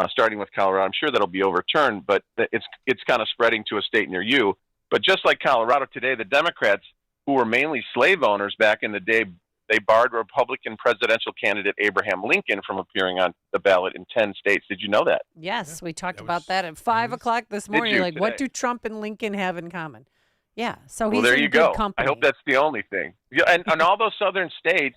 Speaker 6: starting with Colorado. I'm sure that'll be overturned, but it's kind of spreading to a state near you. But just like Colorado today, the Democrats, who were mainly slave owners back in the day, they barred Republican presidential candidate Abraham Lincoln from appearing on the ballot in 10 states. Did you know that?
Speaker 14: Yes, we talked about that at 5 o'clock this morning. Like, what do Trump and Lincoln have in common? Yeah, so he's
Speaker 6: well, there
Speaker 14: in
Speaker 6: you
Speaker 14: good
Speaker 6: go.
Speaker 14: company.
Speaker 6: I hope that's the only thing. Yeah, and all those southern states,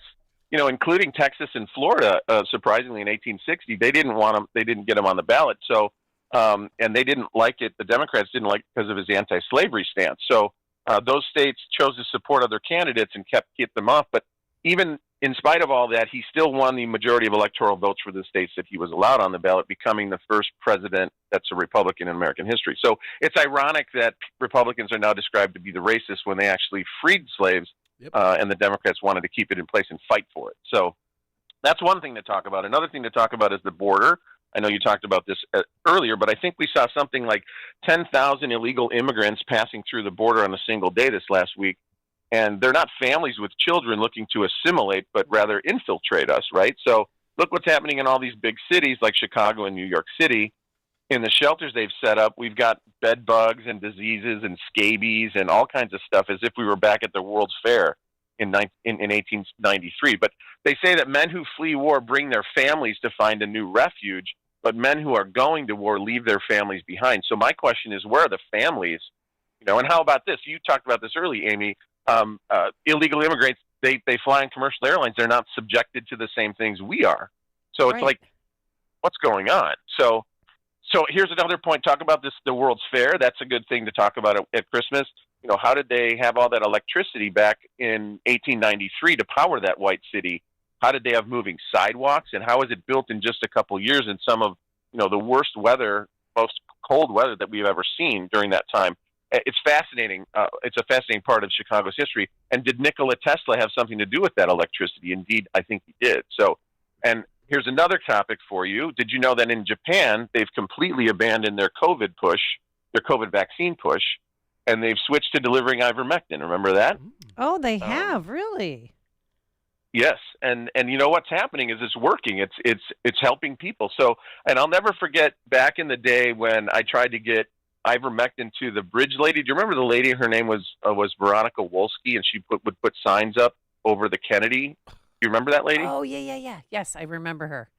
Speaker 6: including Texas and Florida, surprisingly in 1860, they didn't want him. They didn't get him on the ballot. So, and they didn't like it. The Democrats didn't like it because of his anti-slavery stance. So those states chose to support other candidates and kept them off. But even in spite of all that, he still won the majority of electoral votes for the states that he was allowed on the ballot, becoming the first president that's a Republican in American history. So it's ironic that Republicans are now described to be the racists when they actually freed slaves, and the Democrats wanted to keep it in place and fight for it. So that's one thing to talk about. Another thing to talk about is the border. I know you talked about this earlier, but I think we saw something like 10,000 illegal immigrants passing through the border on a single day this last week. And they're not families with children looking to assimilate, but rather infiltrate us, right? So look what's happening in all these big cities like Chicago and New York City. In the shelters they've set up, we've got bed bugs and diseases and scabies and all kinds of stuff as if we were back at the World's Fair in 1893. But they say that men who flee war bring their families to find a new refuge, but men who are going to war leave their families behind. So my question is, where are the families? And how about this? You talked about this early, Amy. Illegal immigrants, they fly on commercial airlines. They're not subjected to the same things we are. So it's like, what's going on? So here's another point. Talk about the World's Fair. That's a good thing to talk about at Christmas. How did they have all that electricity back in 1893 to power that white city? How did they have moving sidewalks? And how was it built in just a couple years in some of, the worst weather, most cold weather that we've ever seen during that time? It's fascinating. It's a fascinating part of Chicago's history. And did Nikola Tesla have something to do with that electricity? Indeed, I think he did. So, and here's another topic for you. Did you know that in Japan, they've completely abandoned their COVID vaccine push, and they've switched to delivering ivermectin? Remember that?
Speaker 14: Oh, they have, really?
Speaker 6: Yes, and you know what's happening is it's working. It's helping people. So, and I'll never forget back in the day when I tried to get ivermectin to the bridge lady. Do you remember the lady? Her name was Veronica Wolski, and she would put signs up over the Kennedy. Do you remember that lady?
Speaker 14: Oh, yeah. Yes, I remember her.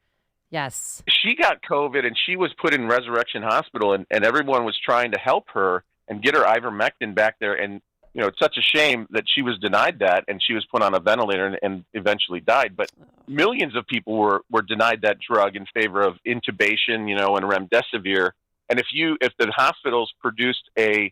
Speaker 14: Yes.
Speaker 6: She got COVID, and she was put in Resurrection Hospital, and everyone was trying to help her and get her ivermectin back there. And, it's such a shame that she was denied that, and she was put on a ventilator and eventually died. But millions of people were denied that drug in favor of intubation, and remdesivir. And if the hospitals produced a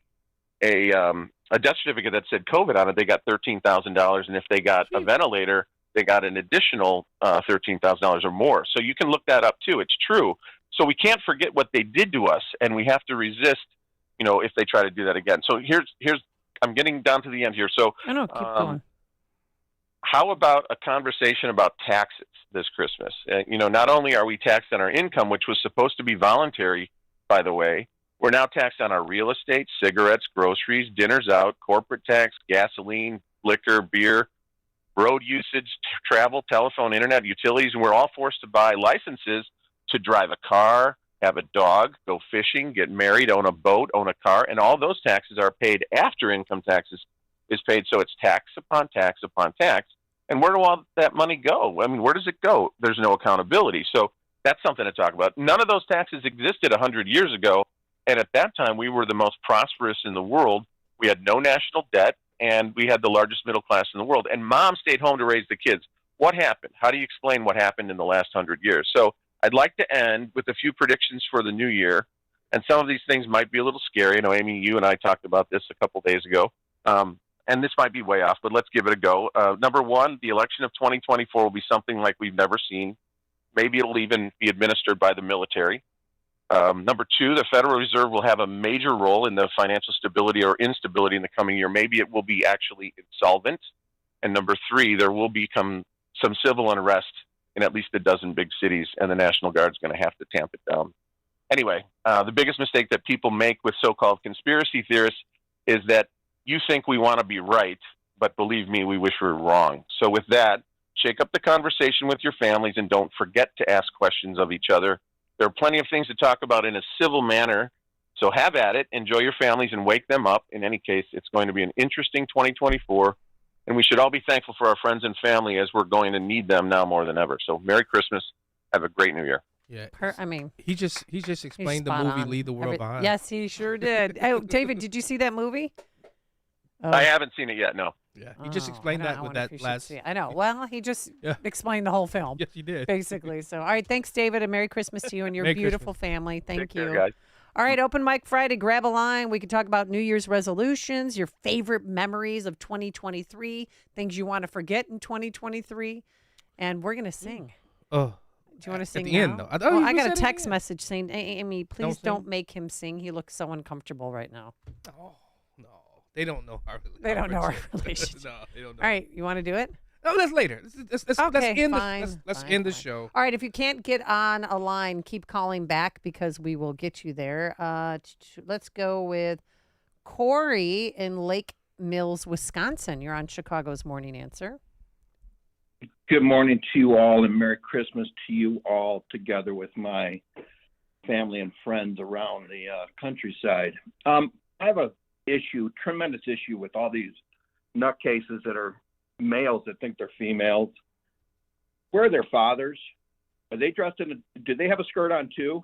Speaker 6: death certificate that said COVID on it, they got $13,000, and if they got a ventilator, they got an additional $13,000 or more. So you can look that up too. It's true. So we can't forget what they did to us, and we have to resist. If they try to do that again. So here's I'm getting down to the end here. So
Speaker 14: keep going.
Speaker 6: how about a conversation about taxes this Christmas? Not only are we taxed on our income, which was supposed to be voluntary, by the way, we're now taxed on our real estate, cigarettes, groceries, dinners out, corporate tax, gasoline, liquor, beer, road usage, travel, telephone, internet, utilities, and we're all forced to buy licenses to drive a car, have a dog, go fishing, get married, own a boat, own a car, and all those taxes are paid after income taxes is paid. So it's tax upon tax upon tax. And where do all that money go? I mean, where does it go? There's no accountability. So that's something to talk about. None of those taxes existed 100 years ago. And at that time, we were the most prosperous in the world. We had no national debt, and we had the largest middle class in the world. And mom stayed home to raise the kids. What happened? How do you explain what happened in the last 100 years? So I'd like to end with a few predictions for the new year. And some of these things might be a little scary. I know, Amy, you and I talked about this a couple days ago. And this might be way off, but let's give it a go. Number one, the election of 2024 will be something like we've never seen. Maybe it'll even be administered by the military. Number two, the Federal Reserve will have a major role in the financial stability or instability in the coming year. Maybe it will be actually insolvent. And number three, there will become some civil unrest in at least a dozen big cities, and the National Guard is going to have to tamp it down. Anyway, the biggest mistake that people make with so-called conspiracy theorists is that you think we want to be right, but believe me, we wish we were wrong. So with that, shake up the conversation with your families and don't forget to ask questions of each other. There are plenty of things to talk about in a civil manner, so have at it. Enjoy your families and wake them up. In any case, it's going to be an interesting 2024, and we should all be thankful for our friends and family as we're going to need them now more than ever. So Merry Christmas. Have a great New Year.
Speaker 13: Yeah,
Speaker 14: he
Speaker 13: just explained the movie
Speaker 14: on.
Speaker 13: Leave the World Behind.
Speaker 14: Yes, he sure did. Oh, David, did you see that movie?
Speaker 6: I haven't seen it yet, no.
Speaker 13: Yeah, he just explained that with that last.
Speaker 14: I know. Well, he just explained the whole film.
Speaker 13: Yes, he did.
Speaker 14: Basically. So, all right. Thanks, David, and Merry Christmas to you and your
Speaker 13: Merry
Speaker 14: beautiful
Speaker 13: Christmas.
Speaker 14: family. Thank
Speaker 6: Take
Speaker 14: you.
Speaker 6: care, guys.
Speaker 14: All right. Open Mic Friday. Grab a line. We can talk about New Year's resolutions, your favorite memories of 2023, things you want to forget in 2023, and we're gonna sing.
Speaker 13: Oh.
Speaker 14: Do you want to sing
Speaker 13: the
Speaker 14: now?
Speaker 13: end, though. I thought you
Speaker 14: I
Speaker 13: said
Speaker 14: got a
Speaker 13: at the
Speaker 14: text
Speaker 13: end.
Speaker 14: message saying, Amy, please
Speaker 13: Don't
Speaker 14: don't
Speaker 13: sing?
Speaker 14: make him sing. He looks so uncomfortable right now.
Speaker 13: Oh no, they don't know our relationship.
Speaker 14: They don't know our relationship.
Speaker 13: No, they don't know.
Speaker 14: All right. You want to do it?
Speaker 13: No, that's later. Let's
Speaker 14: Okay,
Speaker 13: end
Speaker 14: fine,
Speaker 13: let's
Speaker 14: fine,
Speaker 13: end the
Speaker 14: fine.
Speaker 13: show.
Speaker 14: All right, if you can't get on a line, keep calling back because we will get you there. Let's go with Corey in Lake Mills, Wisconsin. You're on Chicago's Morning Answer.
Speaker 12: Good morning to you all, and Merry Christmas to you all, together with my family and friends around the countryside. I have a tremendous issue with all these nutcases that are males that think they're females. Where are their fathers? Are they dressed do they have a skirt on too?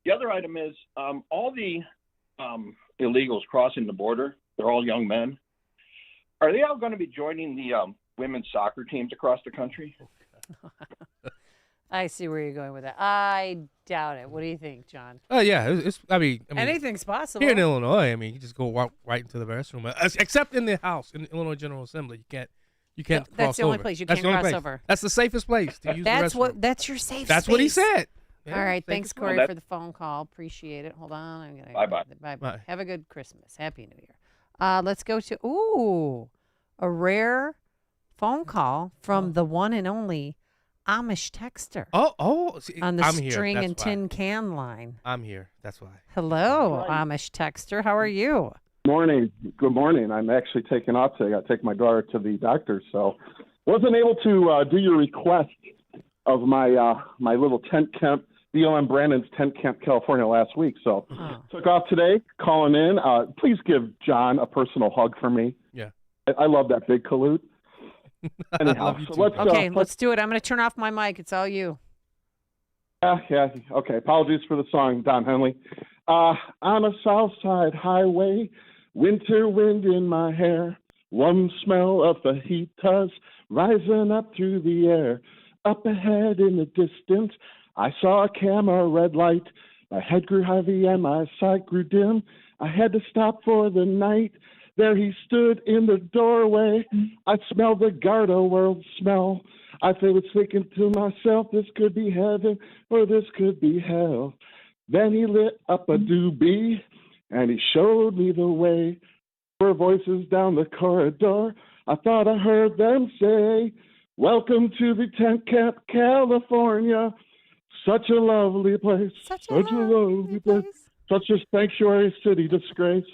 Speaker 12: The other item is all the illegals crossing the border, they're all young men. Are they all going to be joining the women's soccer teams across the country?
Speaker 14: I see where you're going with that. I doubt it. What do you think, John?
Speaker 13: Oh yeah, I mean,
Speaker 14: Anything's possible.
Speaker 13: here in Illinois. I mean, you just go walk right into the restroom, except in the House, in the Illinois General Assembly. You can't cross over.
Speaker 14: That's the only place you
Speaker 13: That's
Speaker 14: can't
Speaker 13: the only
Speaker 14: cross
Speaker 13: place.
Speaker 14: over.
Speaker 13: That's the safest place to use the restroom.
Speaker 14: That's your safe
Speaker 13: That's
Speaker 14: space.
Speaker 13: what he said. Yeah,
Speaker 14: All right,
Speaker 13: safest
Speaker 14: thanks,
Speaker 13: place.
Speaker 14: Corey, for the phone call. Appreciate it. Hold on. I'm gonna
Speaker 12: Bye-bye.
Speaker 14: Bye.
Speaker 13: Bye.
Speaker 14: Have a good Christmas. Happy New Year. Let's go to a rare phone call from the one and only Amish Texter.
Speaker 13: See,
Speaker 14: on the
Speaker 13: I'm here.
Speaker 14: string
Speaker 13: That's
Speaker 14: and
Speaker 13: why.
Speaker 14: tin can line.
Speaker 13: I'm here. That's why.
Speaker 14: Hello, Amish Texter. How are you?
Speaker 20: Morning. Good morning. I'm actually taking off today. I got to take my daughter to the doctor, so wasn't able to do your request of my my little tent camp, BLM Brandon's tent camp, California last week. So took off today, calling in. Please give John a personal hug for me.
Speaker 13: Yeah.
Speaker 20: I love that big caloot. Anyhow,
Speaker 14: Let's do it. I'm going to turn off my mic. It's all you.
Speaker 20: Yeah. Okay. Apologies for the song, Don Henley. On a south side highway, winter wind in my hair, warm smell of fajitas rising up through the air. Up ahead in the distance, I saw a camera red light. My head grew heavy and my sight grew dim. I had to stop for the night. There he stood in the doorway. I smelled the Garda world smell. I was thinking to myself, this could be heaven or this could be hell. Then he lit up a doobie and he showed me the way. There were voices down the corridor. I thought I heard them say, welcome to the tent camp, California. Such a lovely place. Such a lovely place. Such a sanctuary city disgrace.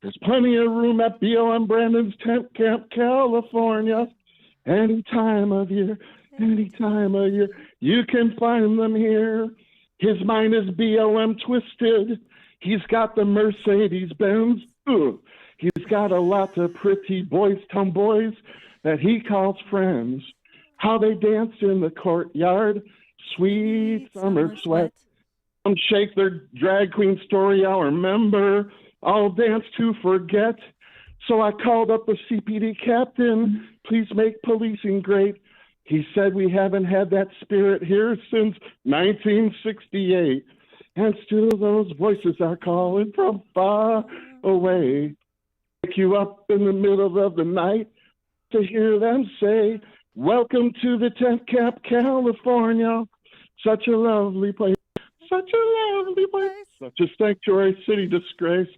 Speaker 20: There's plenty of room at BLM Brandon's tent camp, California. Any time of year, you can find them here. His mind is BLM twisted. He's got the Mercedes-Benz. Ugh. He's got a lot of pretty boys, tomboys, that he calls friends. How they dance in the courtyard, sweet summer sweat. Some shake their drag queen story I'll remember. I'll dance to forget. So I called up the CPD captain. Please make policing great. He said we haven't had that spirit here since 1968. And still those voices are calling from far away. Wake you up in the middle of the night to hear them say, welcome to the tent camp, California. Such a lovely place. Such a lovely place. Such a sanctuary city disgrace.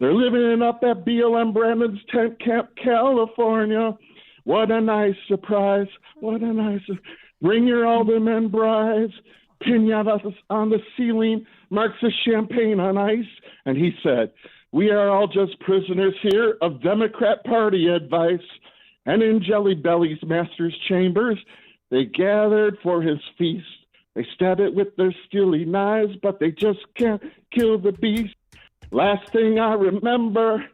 Speaker 20: They're living up at BLM Brandon's tent camp, California. What a nice surprise. What a nice. Bring your aldermen brides. Pinatas on the ceiling. Marks of champagne on ice. And he said, we are all just prisoners here of Democrat Party advice. And in Jelly Belly's master's chambers, they gathered for his feast. They stab it with their steely knives, but they just can't kill the beast. Last thing I remember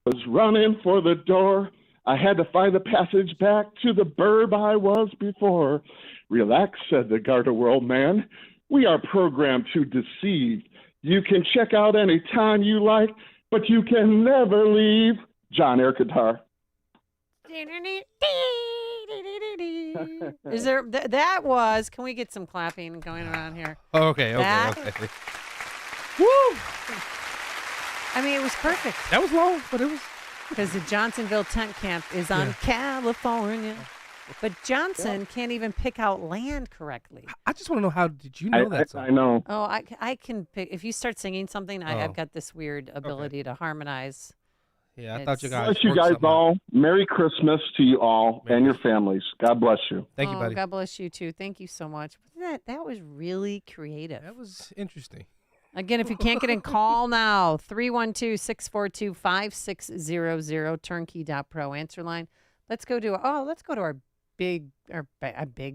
Speaker 20: was running for the door. I had to find the passage back to the burb I was before. Relax, said the Garter World man. We are programmed to deceive. You can check out any time you like, but you can never leave. John air guitar.
Speaker 14: Is there that was? Can we get some clapping going around here?
Speaker 13: Okay.
Speaker 14: Woo! I mean, it was perfect.
Speaker 13: That was long, but it was
Speaker 14: because the Johnsonville tent camp is on California. But Johnson can't even pick out land correctly.
Speaker 13: I just want to know, how did you know that song?
Speaker 20: I know.
Speaker 14: Oh, I can pick. If you start singing something, I've got this weird ability to harmonize.
Speaker 13: Yeah, I thought you guys.
Speaker 20: Bless you guys all. Merry Christmas to you all and your families. God bless you.
Speaker 13: Thank you, buddy.
Speaker 14: God bless you too. Thank you so much. That was really creative.
Speaker 13: That was interesting.
Speaker 14: Again, if you can't get in, call now. 312-642-5600, turnkey.pro answer line. Let's go to our big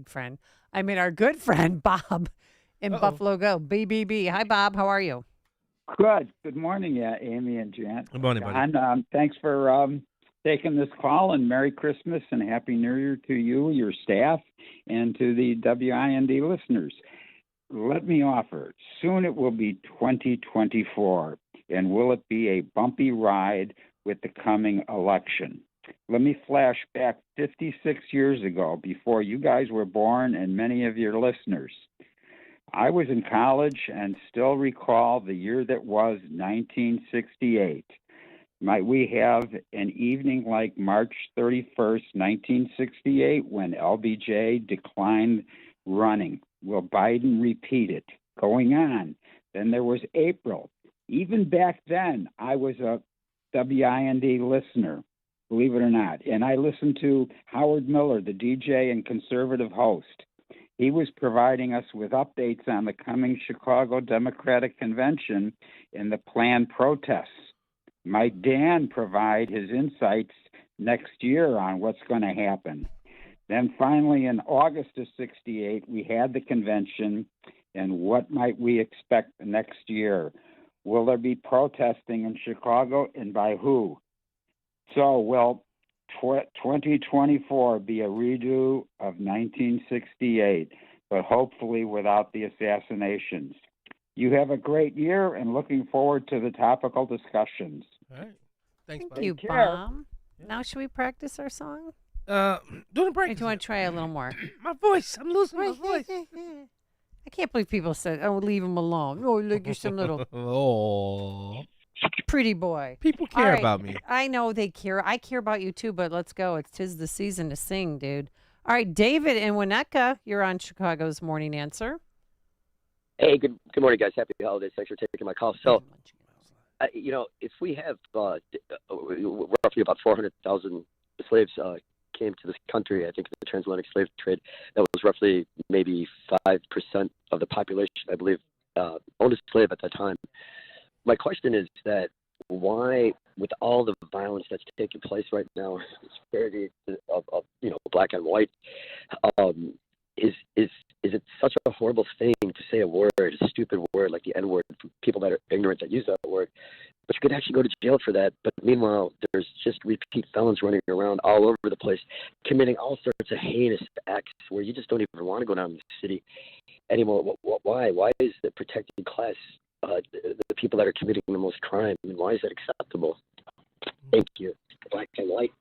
Speaker 14: friend. I mean, our good friend, Bob in Buffalo Go. BBB. Hi, Bob. How are you?
Speaker 2: Good. Good morning, Amy and Jan.
Speaker 13: Good morning, buddy.
Speaker 2: And thanks for taking this call, and Merry Christmas and Happy New Year to you, your staff, and to the WIND listeners. Let me offer, soon it will be 2024, and will it be a bumpy ride with the coming election? Let me flash back 56 years ago, before you guys were born and many of your listeners. I was in college and still recall the year that was 1968. Might we have an evening like March 31st, 1968, when LBJ declined running? Will Biden repeat it? Going on. Then there was April. Even back then, I was a WIND listener, believe it or not. And I listened to Howard Miller, the DJ and conservative host. He was providing us with updates on the coming Chicago Democratic Convention and the planned protests. Might Dan provide his insights next year on what's going to happen? Then finally, in August of 68, we had the convention, and what might we expect next year? Will there be protesting in Chicago, and by who? So, will 2024 be a redo of 1968, but hopefully without the assassinations? You have a great year, and looking forward to the topical discussions.
Speaker 13: All right. Thanks,
Speaker 14: Thank you, Bob. Now, should we practice our song?
Speaker 13: Doing a break.
Speaker 14: Or do you want to try a little more?
Speaker 13: My voice. I'm losing my voice.
Speaker 14: I can't believe people said, "Oh, leave him alone." Oh, look, you're some little pretty boy.
Speaker 13: People care about me.
Speaker 14: I know they care. I care about you too. But let's go. It's 'tis the season to sing, dude. All right, David in Winnetka, you're on Chicago's Morning Answer.
Speaker 7: Hey, good morning, guys. Happy holidays. Thanks for taking my call. So, if we have roughly about 400,000 slaves came to this country, I think the transatlantic slave trade, that was roughly maybe 5% of the population, I believe, owned a slave at that time. My question is that why, with all the violence that's taking place right now, disparity of black and white, is it such a horrible thing to say a word, a stupid word like the N-word, for people that are ignorant that use that word? But you could actually go to jail for that. But meanwhile, there's just repeat felons running around all over the place, committing all sorts of heinous acts where you just don't even want to go down to the city anymore. Why? Why is the protected class the people that are committing the most crime? And why is that acceptable? Thank you. Black and white.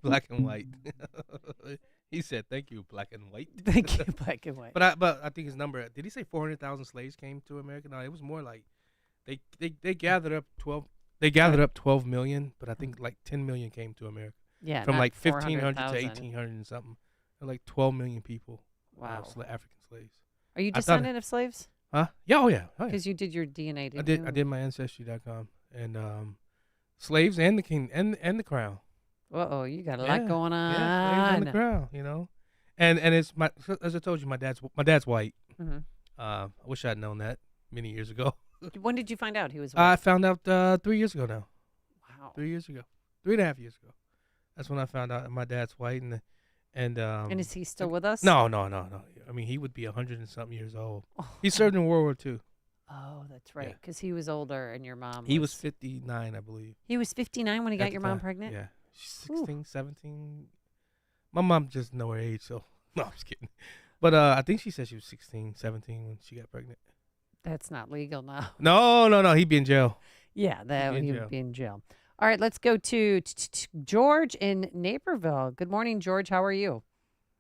Speaker 13: Black and white. He said, "Thank you, black and white."
Speaker 14: Thank you, black and white.
Speaker 13: But I think his number. Did he say 400,000 slaves came to America? No, it was more like they gathered up 12. They gathered up 12 million, but I think like 10 million came to America.
Speaker 14: Yeah,
Speaker 13: from
Speaker 14: not
Speaker 13: like 1500 to
Speaker 14: 400,000.
Speaker 13: 1800 and something. Like 12 million people.
Speaker 14: Wow.
Speaker 13: African slaves.
Speaker 14: Are you
Speaker 13: I thought
Speaker 14: descendant of slaves?
Speaker 13: Huh? Yeah. Oh yeah.
Speaker 14: Because you did your DNA.
Speaker 13: I
Speaker 14: Didn't
Speaker 13: did.
Speaker 14: you?
Speaker 13: I did my ancestry.com and slaves and the king and the crown.
Speaker 14: Uh-oh, you got a lot going on.
Speaker 13: Yeah, slaves and the crown. You know, and it's my, as I told you, my dad's white.
Speaker 14: Mhm.
Speaker 13: I wish I'd known that many years ago.
Speaker 14: When did you find out he was
Speaker 13: I
Speaker 14: white?
Speaker 13: found out 3 years ago now.
Speaker 14: Wow.
Speaker 13: 3 years ago. 3.5 years ago. That's when I found out my dad's white and
Speaker 14: is he still with us?
Speaker 13: No. I mean, he would be 100 and something years old. He served in World War II.
Speaker 14: Oh, that's right. Because he was older and your mom.
Speaker 13: He was 59, I believe.
Speaker 14: He was 59 when he
Speaker 13: At
Speaker 14: got
Speaker 13: the
Speaker 14: your mom
Speaker 13: time.
Speaker 14: pregnant.
Speaker 13: Yeah, 16, 17. My mom just know her age, so no, I'm just kidding. But I think she said she was 16, 17 when she got pregnant.
Speaker 14: That's not legal now.
Speaker 13: No. He'd be in jail.
Speaker 14: Yeah,
Speaker 13: He'd be
Speaker 14: he
Speaker 13: in
Speaker 14: would
Speaker 13: jail.
Speaker 14: be in jail. All right, let's go to George in Naperville. Good morning, George. How are you?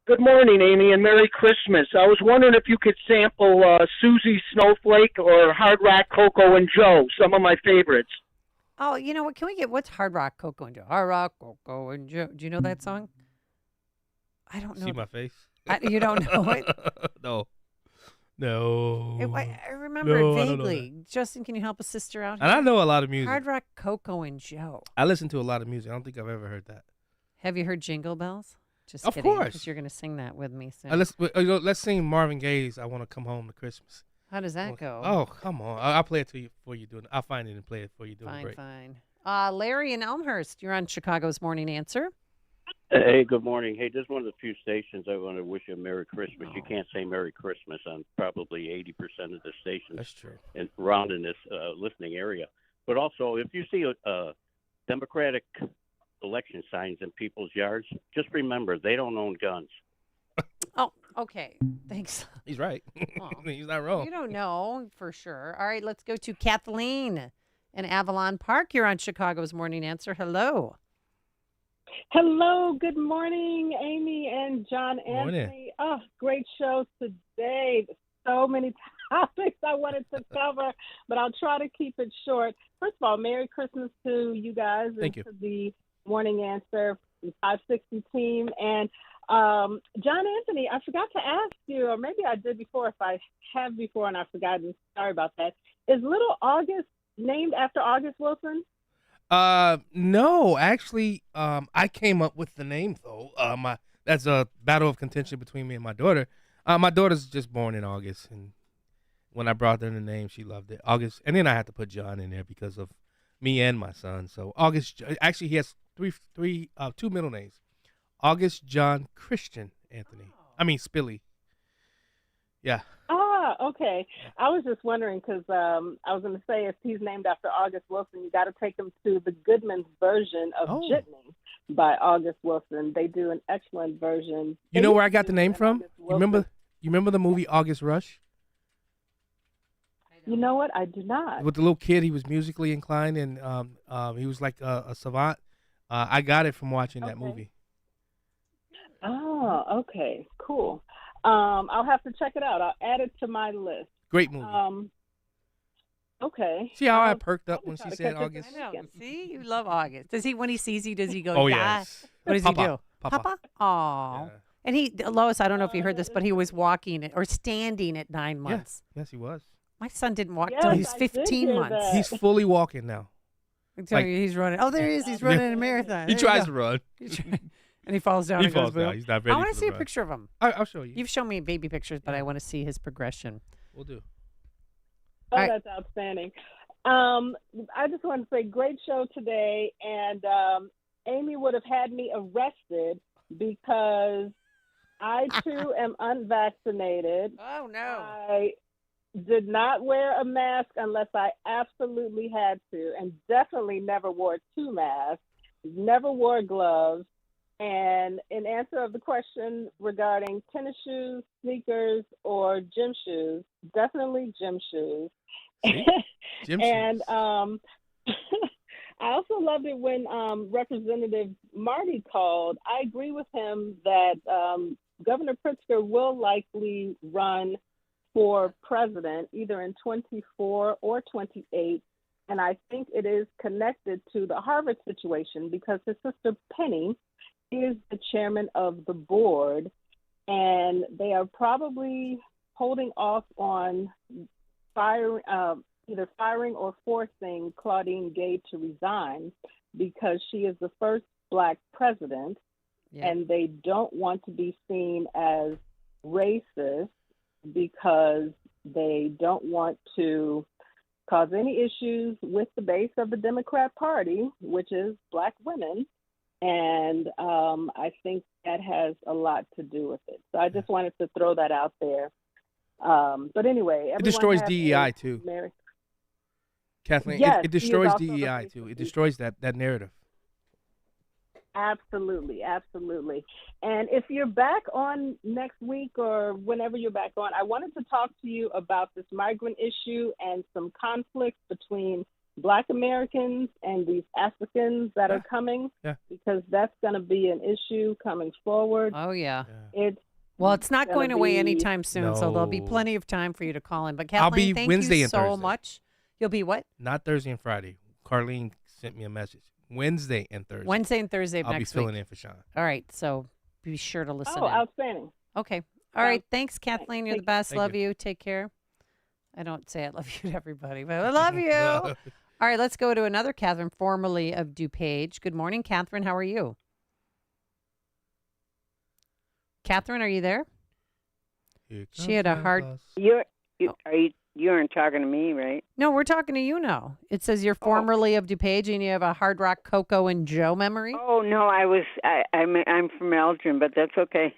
Speaker 10: Good morning, Amy, and Merry Christmas. I was wondering if you could sample Susie Snowflake or Hard Rock Coco and Joe, some of my favorites.
Speaker 14: Oh, you know what? Can we get what's Hard Rock Coco and Joe? Hard Rock Coco and Joe. Do you know that song? I don't know.
Speaker 13: See my face?
Speaker 14: You don't know it?
Speaker 13: No.
Speaker 14: I remember
Speaker 13: No,
Speaker 14: it
Speaker 13: I don't know
Speaker 14: vaguely. Justin, can you help a sister out?
Speaker 13: And
Speaker 14: here?
Speaker 13: I know a lot of music.
Speaker 14: Hard Rock Coco and Joe.
Speaker 13: I listen to a lot of music. I don't think I've ever heard that.
Speaker 14: Have you heard Jingle Bells? Just
Speaker 13: Of
Speaker 14: kidding,
Speaker 13: course.
Speaker 14: 'cause you're going to sing that with me soon.
Speaker 13: Let's sing Marvin Gaye's "I Want to Come Home to Christmas."
Speaker 14: How does that go?
Speaker 13: Oh, come on! I'll play it to you before you do it. I'll find it and play it for you during the
Speaker 14: Fine,
Speaker 13: break.
Speaker 14: fine. Larry in Elmhurst, you're on Chicago's Morning Answer.
Speaker 11: Hey, good morning. Hey, this is one of the few stations I want to wish you a Merry Christmas. You can't say Merry Christmas on probably 80% of the stations.
Speaker 13: That's true.
Speaker 11: Around in this listening area. But also, if you see Democratic election signs in people's yards, just remember they don't own guns.
Speaker 14: Oh, okay. Thanks.
Speaker 13: He's right.
Speaker 14: Well,
Speaker 13: He's not wrong.
Speaker 14: You don't know for sure. All right, let's go to Kathleen in Avalon Park. You're on Chicago's Morning Answer. Hello.
Speaker 21: Hello, good morning, Amy and John
Speaker 13: Morning.
Speaker 21: Anthony. Oh, great show today. So many topics I wanted to cover, but I'll try to keep it short. First of all, Merry Christmas to you guys
Speaker 13: Thank
Speaker 21: and
Speaker 13: you.
Speaker 21: to the Morning Answer 560 team. And John Anthony, I forgot to ask you, or maybe I did before. If I have before and I've forgotten, sorry about that. Is Little August named after August Wilson?
Speaker 13: No, actually, I came up with the name though. That's a battle of contention between me and my daughter. My daughter's just born in August, and when I brought her the name, she loved it. August, and then I had to put John in there because of me and my son. So August, actually, he has two middle names: August John Christian Anthony. I mean Spilly. Yeah.
Speaker 21: Ah, okay. I was just wondering because I was going to say if he's named after August Wilson, you got to take him to the Goodman's version of Jitney by August Wilson. They do an excellent version.
Speaker 13: You know where I got the name from? You remember the movie August Rush?
Speaker 21: You know what? I do not.
Speaker 13: With the little kid, he was musically inclined, and he was like a savant. I got it from watching that movie.
Speaker 21: Oh, okay. Cool. I'll have to check it out. I'll add it to my list.
Speaker 13: Great movie.
Speaker 21: Okay.
Speaker 13: See how I perked up when
Speaker 21: try
Speaker 13: she
Speaker 21: to
Speaker 13: said
Speaker 21: catch it
Speaker 13: August?
Speaker 14: I know. See, you love August. Does he, when he sees you, does he go,
Speaker 13: Oh,
Speaker 14: "Yeah"?
Speaker 13: yes.
Speaker 14: What does
Speaker 13: Papa.
Speaker 14: he do?
Speaker 13: Papa.
Speaker 14: Aw. And Lois, I don't know if you heard this, but he was walking or standing at 9 months.
Speaker 13: Yes, he was.
Speaker 14: My son didn't walk
Speaker 21: Yes,
Speaker 14: till he was
Speaker 21: I did
Speaker 14: 15
Speaker 21: hear
Speaker 14: months.
Speaker 21: that.
Speaker 13: He's fully walking now.
Speaker 14: I'm telling you, he's running. Oh, there he is. He's running a marathon.
Speaker 13: He
Speaker 14: There you
Speaker 13: tries
Speaker 14: go.
Speaker 13: to run.
Speaker 14: And he falls down.
Speaker 13: He
Speaker 14: and goes
Speaker 13: falls down.
Speaker 14: boom.
Speaker 13: He's not ready
Speaker 14: I want
Speaker 13: for
Speaker 14: to
Speaker 13: the
Speaker 14: see a
Speaker 13: run.
Speaker 14: picture of him.
Speaker 13: I'll show you.
Speaker 14: You've shown me baby pictures, but I want to see his progression.
Speaker 13: We'll do.
Speaker 21: Oh,
Speaker 14: All right.
Speaker 21: that's outstanding. I just want to say, great show today. And Amy would have had me arrested because I, too, am unvaccinated.
Speaker 14: Oh, no.
Speaker 21: I did not wear a mask unless I absolutely had to, and definitely never wore 2 masks, never wore gloves. And in answer of the question regarding tennis shoes, sneakers, or gym shoes, definitely gym shoes.
Speaker 13: Gym
Speaker 21: And I also loved it when Representative Marty called. I agree with him that Governor Pritzker will likely run for president either in 24 or 28. And I think it is connected to the Harvard situation because his sister Penny is the chairman of the board, and they are probably holding off on either firing or forcing Claudine Gay to resign because she is the first Black president, and they don't want to be seen as racist because they don't want to cause any issues with the base of the Democrat Party, which is Black women. And I think that has a lot to do with it. So I just wanted to throw that out there. But anyway,
Speaker 13: It destroys DEI too. Kathleen,
Speaker 21: Yes,
Speaker 13: it
Speaker 21: he is
Speaker 13: destroys
Speaker 21: also
Speaker 13: DEI too. It destroys that narrative.
Speaker 21: Absolutely, absolutely. And if you're back on next week or whenever you're back on, I wanted to talk to you about this migrant issue and some conflicts between Black Americans and these Africans that are coming, because that's going to be an issue coming forward.
Speaker 14: Oh, yeah.
Speaker 21: It's
Speaker 14: not
Speaker 21: gonna
Speaker 14: going away
Speaker 21: be-
Speaker 14: anytime soon, so there'll be
Speaker 13: No.
Speaker 14: plenty of time for you to call in. But
Speaker 13: I'll
Speaker 14: Kathleen,
Speaker 13: be
Speaker 14: thank
Speaker 13: Wednesday
Speaker 14: you
Speaker 13: and
Speaker 14: so
Speaker 13: Thursday.
Speaker 14: much. You'll be what?
Speaker 13: Not Thursday and Friday. Carlene sent me a message. Wednesday and Thursday.
Speaker 14: Wednesday and Thursday of
Speaker 13: I'll
Speaker 14: next
Speaker 13: be filling
Speaker 14: week.
Speaker 13: in for Sean.
Speaker 14: All right, so be sure to listen
Speaker 21: Oh,
Speaker 14: in.
Speaker 21: outstanding.
Speaker 14: Okay. All right. Thanks, Kathleen. You're the best.
Speaker 13: Thank
Speaker 14: Love you. Take care. I don't say I love you to everybody, but I love you. All right, let's go to another Catherine, formerly of DuPage. Good morning, Catherine. How are you? Catherine, are you there? She had a hard.
Speaker 1: You aren't talking to me, right?
Speaker 14: No, we're talking to you now. It says you're formerly of DuPage and you have a Hard Rock Coco and Joe memory.
Speaker 1: Oh no, I'm from Elgin, but that's okay.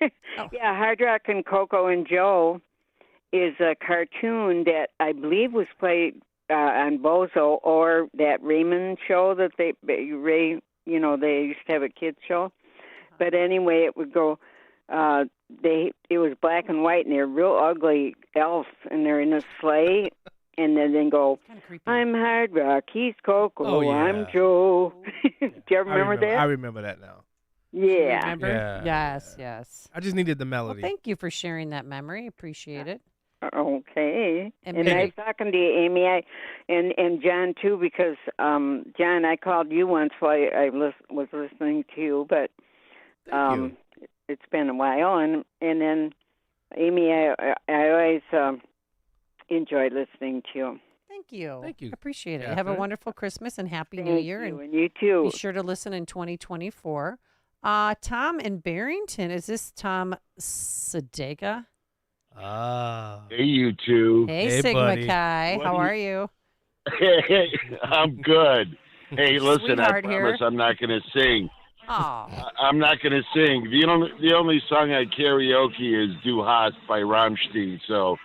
Speaker 1: Yeah, Hard Rock and Coco and Joe is a cartoon that I believe was played on Bozo or that Raymond show that they used to have a kids show. But anyway, it would go. It was black and white, and they're real ugly elves, and they're in a sleigh, and then they go, "I'm Hard Rock, he's Coco,
Speaker 13: Oh, yeah.
Speaker 1: I'm Joe." Do you ever remember that?
Speaker 13: I remember that now.
Speaker 1: Yeah.
Speaker 14: Remember?
Speaker 13: Yeah.
Speaker 14: Yes, yes.
Speaker 13: I just needed the
Speaker 14: Well,
Speaker 13: melody.
Speaker 14: thank you for sharing that memory. Appreciate it.
Speaker 1: Okay.
Speaker 14: And
Speaker 1: And
Speaker 14: Mary-
Speaker 1: nice talking to you, Amy. And John too, because John, I called you once while I was listening to you, but it's been a while. And then Amy, I always enjoyed listening to you.
Speaker 14: Thank you.
Speaker 13: Thank you.
Speaker 14: Appreciate it. Have a
Speaker 1: Catherine.
Speaker 14: wonderful Christmas and Happy New
Speaker 1: Thank
Speaker 14: Year.
Speaker 1: you, and you too.
Speaker 14: Be sure to listen in 2024. Tom in Barrington. Is this Tom Sadega?
Speaker 13: Ah.
Speaker 22: Hey, you two.
Speaker 14: Hey, Sigma Chi. How are you?
Speaker 22: Hey, I'm good. Hey, listen, I
Speaker 14: Sweetheart here.
Speaker 22: promise I'm not going to sing.
Speaker 14: Oh.
Speaker 22: I'm not going to sing. The only song I karaoke is Du Hast by Rammstein. So,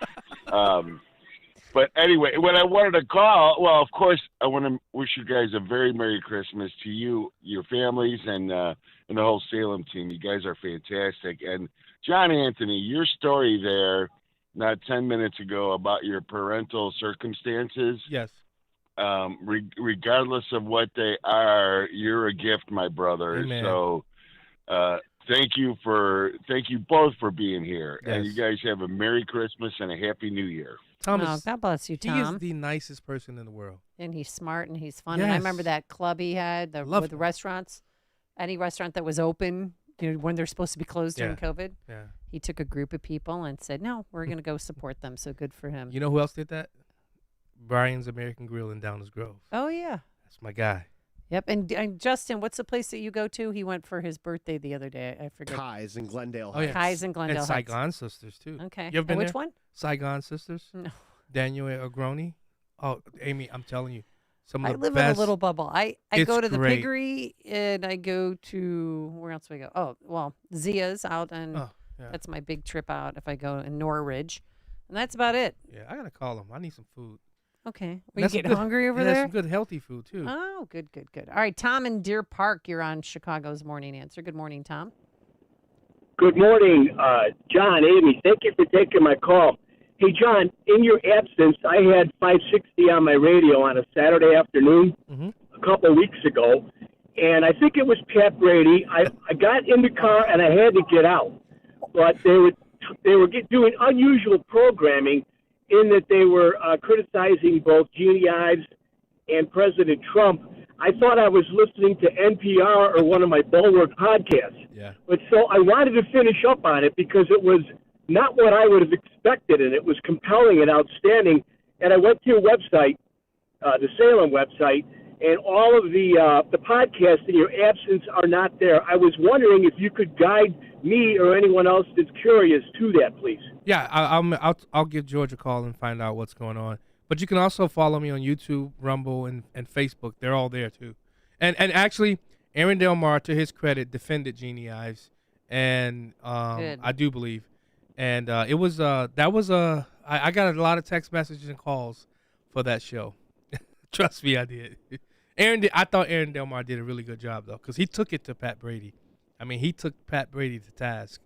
Speaker 22: but anyway, what I wanted to call, well, of course, I want to wish you guys a very Merry Christmas to you, your families, and the whole Salem team. You guys are fantastic. And John Anthony, your story there, not 10 minutes ago, about your parental circumstances.
Speaker 13: Yes.
Speaker 22: Regardless of what they are, you're a gift, my brother.
Speaker 13: Amen.
Speaker 22: So, thank you both for being here, and you
Speaker 13: Yes.
Speaker 22: guys have a Merry Christmas and a Happy New Year.
Speaker 13: Thomas,
Speaker 14: God bless you,
Speaker 13: He
Speaker 14: Tom.
Speaker 13: is the nicest person in the world.
Speaker 14: And he's smart and he's fun. And I remember
Speaker 13: Yes.
Speaker 14: that club he had with the restaurants. Any restaurant that was open, when they're supposed to be closed during COVID.
Speaker 13: Yeah.
Speaker 14: He took a group of people and said, "No, we're going to go support them." So good for him.
Speaker 13: You know who else did that? Brian's American Grill in Downers Grove.
Speaker 14: Oh yeah.
Speaker 13: That's my guy.
Speaker 14: Yep. And Justin, what's the place that you go to? He went for his birthday the other day. I forget.
Speaker 9: Kai's in Glendale.
Speaker 13: Oh, yeah.
Speaker 14: Kai's in Glendale.
Speaker 13: And
Speaker 14: Heights.
Speaker 13: Saigon Sisters, too.
Speaker 14: Okay.
Speaker 13: You ever been
Speaker 14: And which
Speaker 13: there?
Speaker 14: one?
Speaker 13: Saigon Sisters.
Speaker 14: No.
Speaker 13: Daniel Agroni. Oh, Amy, I'm telling you. Some of
Speaker 14: I
Speaker 13: the
Speaker 14: live
Speaker 13: best.
Speaker 14: in a little bubble. I
Speaker 13: It's
Speaker 14: go to the
Speaker 13: great.
Speaker 14: Piggery and I go to, where else do I go? Oh, well, Zia's out and
Speaker 13: Oh, yeah.
Speaker 14: that's my big trip out if I go in Norridge. And that's about it.
Speaker 13: Yeah, I got to call them. I need some food.
Speaker 14: Okay.
Speaker 13: And
Speaker 14: Well, you
Speaker 13: that's some
Speaker 14: get
Speaker 13: good-
Speaker 14: hungry over
Speaker 13: and that's
Speaker 14: there?
Speaker 13: some good healthy food, too.
Speaker 14: Oh, good. All right, Tom in Deer Park, you're on Chicago's Morning Answer. Good morning, Tom.
Speaker 10: Good morning, John, Amy. Thank you for taking my call. Hey, John, in your absence, I had 560 on my radio on a Saturday afternoon a couple of weeks ago, and I think it was Pat Brady. I got in the car and I had to get out, but they were doing unusual programming in that they were criticizing both Jeannie Ives and President Trump. I thought I was listening to NPR or one of my Bulwark podcasts.
Speaker 13: Yeah.
Speaker 10: But so I wanted to finish up on it because it was not what I would have expected, and it was compelling and outstanding. And I went to your website, the Salem website, and all of the podcasts in your absence are not there. I was wondering if you could guide me or anyone else that's curious to that, please.
Speaker 13: Yeah, I'll give George a call and find out what's going on. But you can also follow me on YouTube, Rumble, and Facebook. They're all there too. And actually, Aaron Delmar, to his credit, defended Jeannie Ives, and
Speaker 14: Good.
Speaker 13: I do believe, and I got a lot of text messages and calls for that show. Trust me, I did. I thought Aaron Delmar did a really good job though, because he took it to Pat Brady. I mean, he took Pat Brady to task.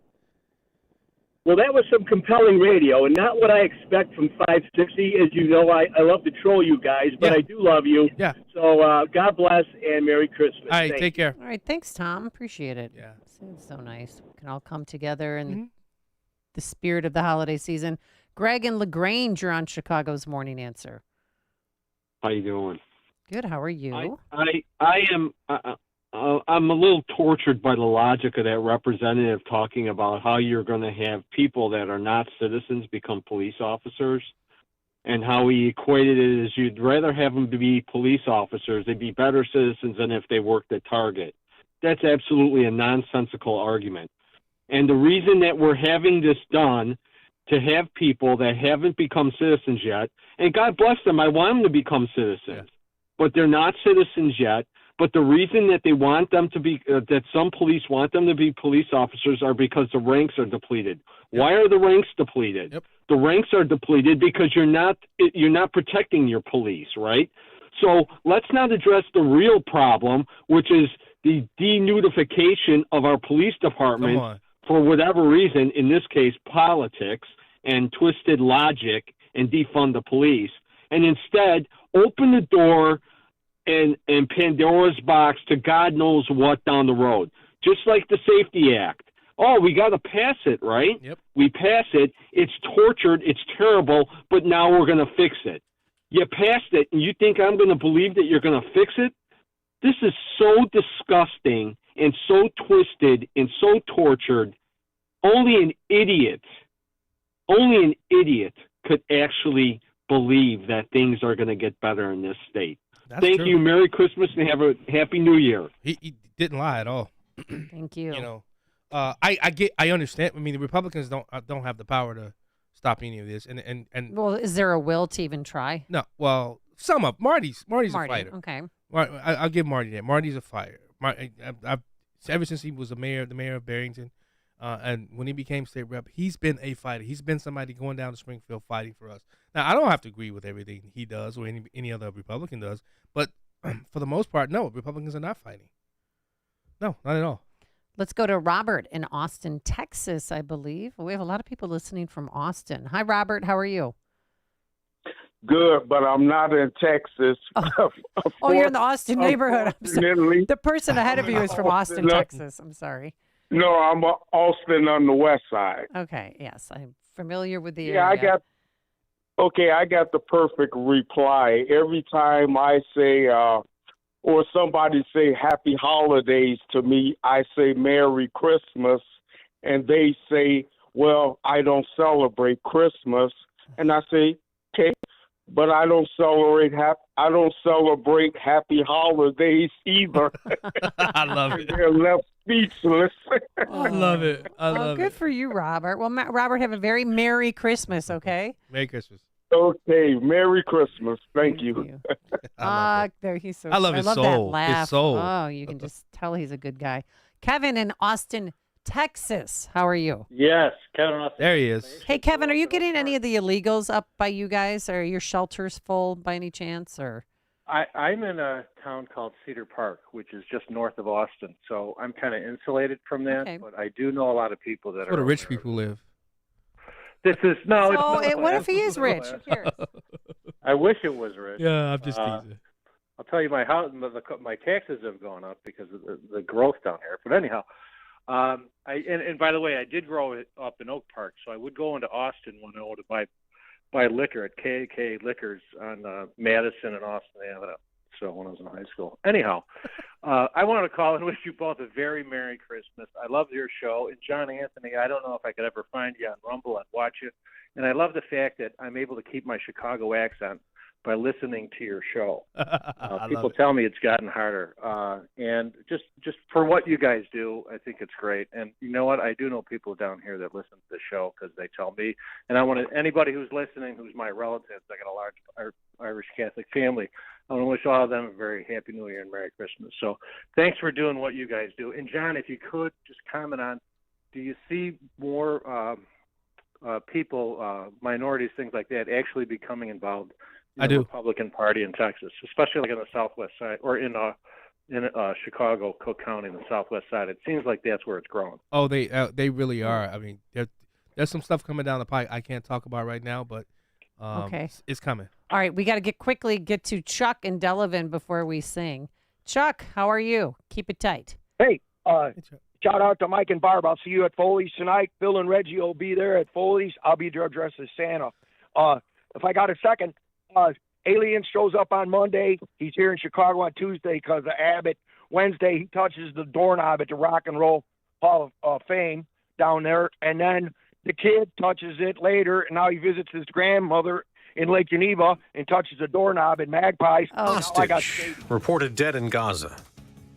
Speaker 10: Well, that was some compelling radio, and not what I expect from 560. As you know, I love to troll you guys, but I do love you.
Speaker 13: Yeah.
Speaker 10: So God bless and Merry Christmas.
Speaker 13: All right,
Speaker 10: Thank
Speaker 13: take
Speaker 10: you.
Speaker 13: care.
Speaker 14: All right, thanks, Tom. Appreciate it.
Speaker 13: Yeah.
Speaker 14: Seems so nice. We can all come together in the spirit of the holiday season. Greg and LaGrange, you're on Chicago's Morning Answer.
Speaker 18: How you doing?
Speaker 14: Good. How are you?
Speaker 18: I am. I'm a little tortured by the logic of that representative talking about how you're going to have people that are not citizens become police officers, and how he equated it as you'd rather have them to be police officers. They'd be better citizens than if they worked at Target. That's absolutely a nonsensical argument. And the reason that we're having this done to have people that haven't become citizens yet, and God bless them, I want them to become citizens, but they're not citizens yet. But the reason that they want them to be, that some police want them to be police officers are because the ranks are depleted. Why are the ranks depleted? The ranks are depleted because you're not protecting your police, right? So let's not address the real problem, which is the denudification of our police department for whatever reason, in this case, politics and twisted logic, and defund the police. And instead, open the door and Pandora's box to God knows what down the road. Just like the Safety Act. Oh, we got to pass it, right?
Speaker 13: Yep.
Speaker 18: We pass it. It's tortured. It's terrible. But now we're going to fix it. You passed it, and you think I'm going to believe that you're going to fix it? This is so disgusting and so twisted and so tortured. Only an idiot could actually believe that things are going to get better in this state. Thank you. Merry Christmas and have a Happy New Year.
Speaker 13: He didn't lie at all.
Speaker 14: Thank you.
Speaker 13: You know, I understand. I mean, the Republicans don't have the power to stop any of this. And
Speaker 14: Well, is there a will to even try?
Speaker 13: no, well, some of Marty's a fighter.
Speaker 14: Okay.
Speaker 13: I'll give Marty that. Marty's a fighter. Ever since he was the mayor of Barrington, and when he became state rep, he's been a fighter. He's been somebody going down to Springfield fighting for us. Now, I don't have to agree with everything he does or any other Republican does, but for the most part, no, Republicans are not fighting. No, not at all.
Speaker 14: Let's go to Robert in Austin, Texas, I believe. We have a lot of people listening from Austin. Hi, Robert. How are you?
Speaker 23: Good, but I'm not in Texas.
Speaker 14: Oh, you're in the Austin neighborhood. I'm sorry. The person ahead of you is from Austin, Texas. I'm sorry.
Speaker 23: No, I'm Austin on the west side.
Speaker 14: Okay, yes. I'm familiar with the
Speaker 23: Yeah,
Speaker 14: area.
Speaker 23: I got the perfect reply. Every time I say, or somebody say happy holidays to me, I say Merry Christmas, and they say, well, I don't celebrate Christmas. And I say, okay, but I don't celebrate happy holidays either.
Speaker 13: I love it.
Speaker 23: They're left speechless.
Speaker 13: I love it. I love
Speaker 14: good
Speaker 13: it.
Speaker 14: for you, Robert. Well, Robert, have a very Merry Christmas, okay?
Speaker 13: Merry Christmas.
Speaker 23: Okay, Merry Christmas. Thank you.
Speaker 14: There he's so.
Speaker 13: I love his
Speaker 14: that
Speaker 13: soul. His
Speaker 14: laugh.
Speaker 13: soul.
Speaker 14: Oh, you can just tell he's a good guy. Kevin in Austin, Texas. How are you?
Speaker 9: Yes, Kevin Austin.
Speaker 13: There he is.
Speaker 14: Hey, Kevin, are you getting any of the illegals up by you guys? Are your shelters full by any chance? Or
Speaker 9: I'm in a town called Cedar Park, which is just north of Austin, so I'm kind of insulated from that.
Speaker 14: Okay.
Speaker 9: But I do know a lot of people that
Speaker 13: That's
Speaker 9: are.
Speaker 13: where the rich people live.
Speaker 9: This is no. it's
Speaker 14: so,
Speaker 9: not
Speaker 14: what if he is rich? Who cares?
Speaker 9: I wish it was rich.
Speaker 13: Yeah, I'm just teasing.
Speaker 9: I'll tell you, my house, my taxes have gone up because of the growth down here. But anyhow, and by the way, I did grow up in Oak Park, so I would go into Austin when I wanted to buy liquor at K Liquors on Madison and Austin Avenue. So when I was in high school. Anyhow, I wanted to call and wish you both a very Merry Christmas. I love your show. And John Anthony, I don't know if I could ever find you on Rumble and watch you. And I love the fact that I'm able to keep my Chicago accent by listening to your show. People tell me it's gotten harder. And just for what you guys do, I think it's great. And you know what? I do know people down here that listen to the show because they tell me. And I want anybody who's listening who's my relatives, I got a large Irish Catholic family, I want to wish all of them a very Happy New Year and Merry Christmas. So thanks for doing what you guys do. And John, if you could just comment on, do you see more people, minorities, things like that, actually becoming involved in the Republican Party in Texas, especially like on the Southwest side or in Chicago, Cook County, in the Southwest side? It seems like that's where it's growing.
Speaker 13: Oh, they really are. I mean, there's some stuff coming down the pike I can't talk about right now, but
Speaker 14: okay,
Speaker 13: it's coming.
Speaker 14: All right, we got to quickly get to Chuck and Delavan before we sing. Chuck, how are you? Keep it tight.
Speaker 15: Hey, shout out to Mike and Barb. I'll see you at Foley's tonight. Phil and Reggie will be there at Foley's. I'll be there dressed as Santa. If I got a second, Alien shows up on Monday. He's here in Chicago on Tuesday because of Abbott. Wednesday, he touches the doorknob at the Rock and Roll Hall of Fame down there. And then the kid touches it later, and now he visits his grandmother in Lake Geneva and touches the doorknob in Magpies.
Speaker 17: Hostage reported dead in Gaza.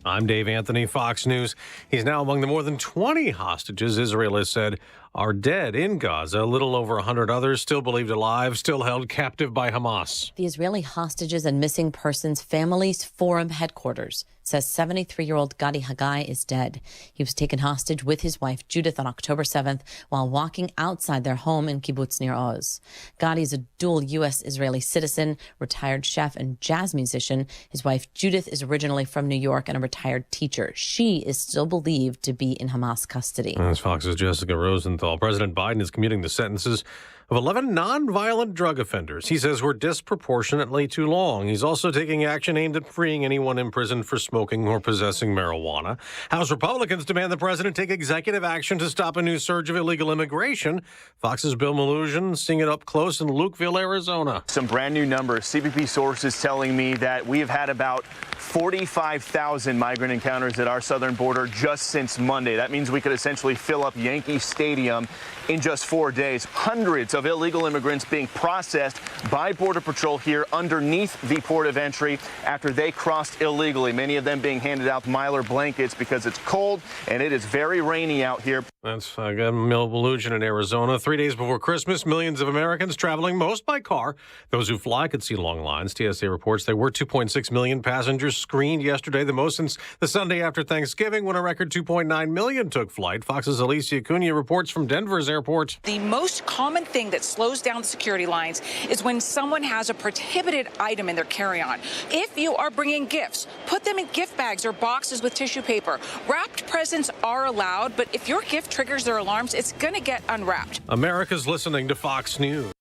Speaker 17: I'm Dave Anthony, Fox News. He's now among the more than 20 hostages Israel has said are dead in Gaza. A little over 100 others still believed alive, still held captive by Hamas.
Speaker 24: The Israeli Hostages and Missing Persons Families Forum headquarters says 73-year-old Gadi Hagai is dead. He was taken hostage with his wife Judith on October 7th while walking outside their home in Kibbutz Nir Oz. Gadi is a dual U.S.-Israeli citizen, retired chef and jazz musician. His wife Judith is originally from New York and a retired teacher. She is still believed to be in Hamas custody.
Speaker 17: As Fox's Jessica Rosenthal, President Biden is commuting the sentences of 11 nonviolent drug offenders he says were disproportionately too long. He's also taking action aimed at freeing anyone imprisoned for smoking or possessing marijuana. House Republicans demand the president take executive action to stop a new surge of illegal immigration. Fox's Bill Malugin seeing it up close in Lukeville, Arizona.
Speaker 25: Some brand new numbers. CBP sources telling me that we have had about 45,000 migrant encounters at our southern border just since Monday. That means we could essentially fill up Yankee Stadium in just 4 days. Hundreds of illegal immigrants being processed by Border Patrol here underneath the port of entry after they crossed illegally. Many of them being handed out Mylar blankets because it's cold and it is very rainy out here.
Speaker 17: That's Bill Malugin in Arizona. 3 days before Christmas, millions of Americans traveling, most by car. Those who fly could see long lines. TSA reports there were 2.6 million passengers screened yesterday, the most since the Sunday after Thanksgiving when a record 2.9 million took flight. Fox's Alicia Cunha reports from Denver's airport.
Speaker 26: The most common thing that slows down the security lines is when someone has a prohibited item in their carry-on. If you are bringing gifts, put them in gift bags or boxes with tissue paper. Wrapped presents are allowed, but if your gift triggers their alarms, it's going to get unwrapped.
Speaker 17: America's listening to Fox News.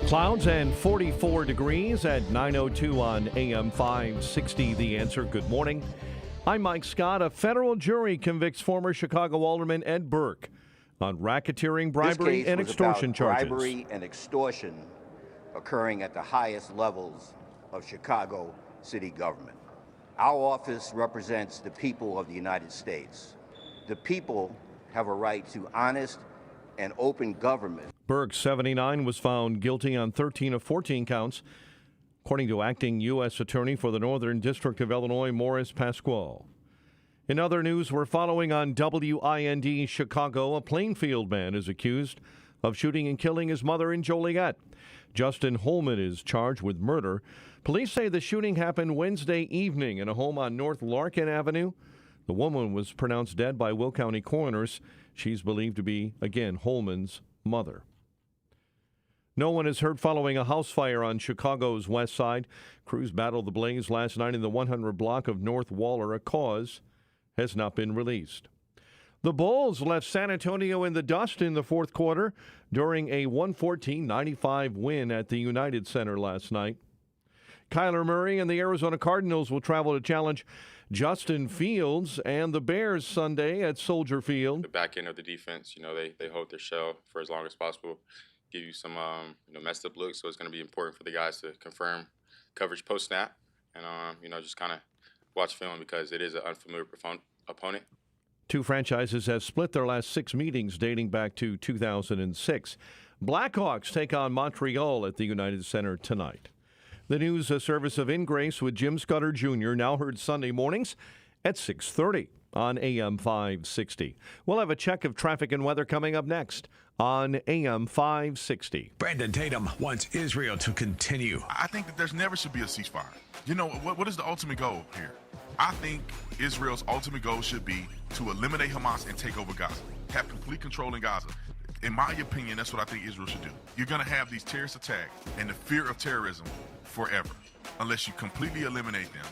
Speaker 27: Clouds and 44 degrees at 9:02 on AM 560. The Answer. Good morning. I'm Mike Scott. A federal jury convicts former Chicago Alderman Ed Burke on racketeering, bribery, and extortion charges.
Speaker 28: Bribery and extortion occurring at the highest levels of Chicago city government. Our office represents the people of the United States. The people have a right to honest and open government.
Speaker 27: Burke, 79, was found guilty on 13 of 14 counts, according to acting U.S. Attorney for the Northern District of Illinois, Morris Pasquale. In other news, we're following on WIND Chicago. A Plainfield man is accused of shooting and killing his mother in Joliet. Justin Holman is charged with murder. Police say the shooting happened Wednesday evening in a home on North Larkin Avenue. The woman was pronounced dead by Will County coroners. She's believed to be, again, Holman's mother. No one is hurt following a house fire on Chicago's west side. Crews battled the blaze last night in the 100 block of North Waller. A cause has not been released. The Bulls left San Antonio in the dust in the fourth quarter during a 114-95 win at the United Center last night. Kyler Murray and the Arizona Cardinals will travel to challenge Justin Fields and the Bears Sunday at Soldier Field.
Speaker 3: The back end of the defense, they hold their shell for as long as possible, give you some, messed up looks. So it's going to be important for the guys to confirm coverage post snap and, just kind of watch film because it is an unfamiliar opponent.
Speaker 27: Two franchises have split their last 6 meetings dating back to 2006. Blackhawks take on Montreal at the United Center tonight. The news service of In Grace with Jim Scudder Jr. now heard Sunday mornings at 6:30 on AM 560. We'll have a check of traffic and weather coming up next on AM 560.
Speaker 4: Brandon Tatum wants Israel to continue.
Speaker 5: I think that there's never should be a ceasefire. What is the ultimate goal here? I think Israel's ultimate goal should be to eliminate Hamas and take over Gaza, have complete control in Gaza. In my opinion, that's what I think Israel should do. You're going to have these terrorist attacks and the fear of terrorism forever, unless you completely eliminate them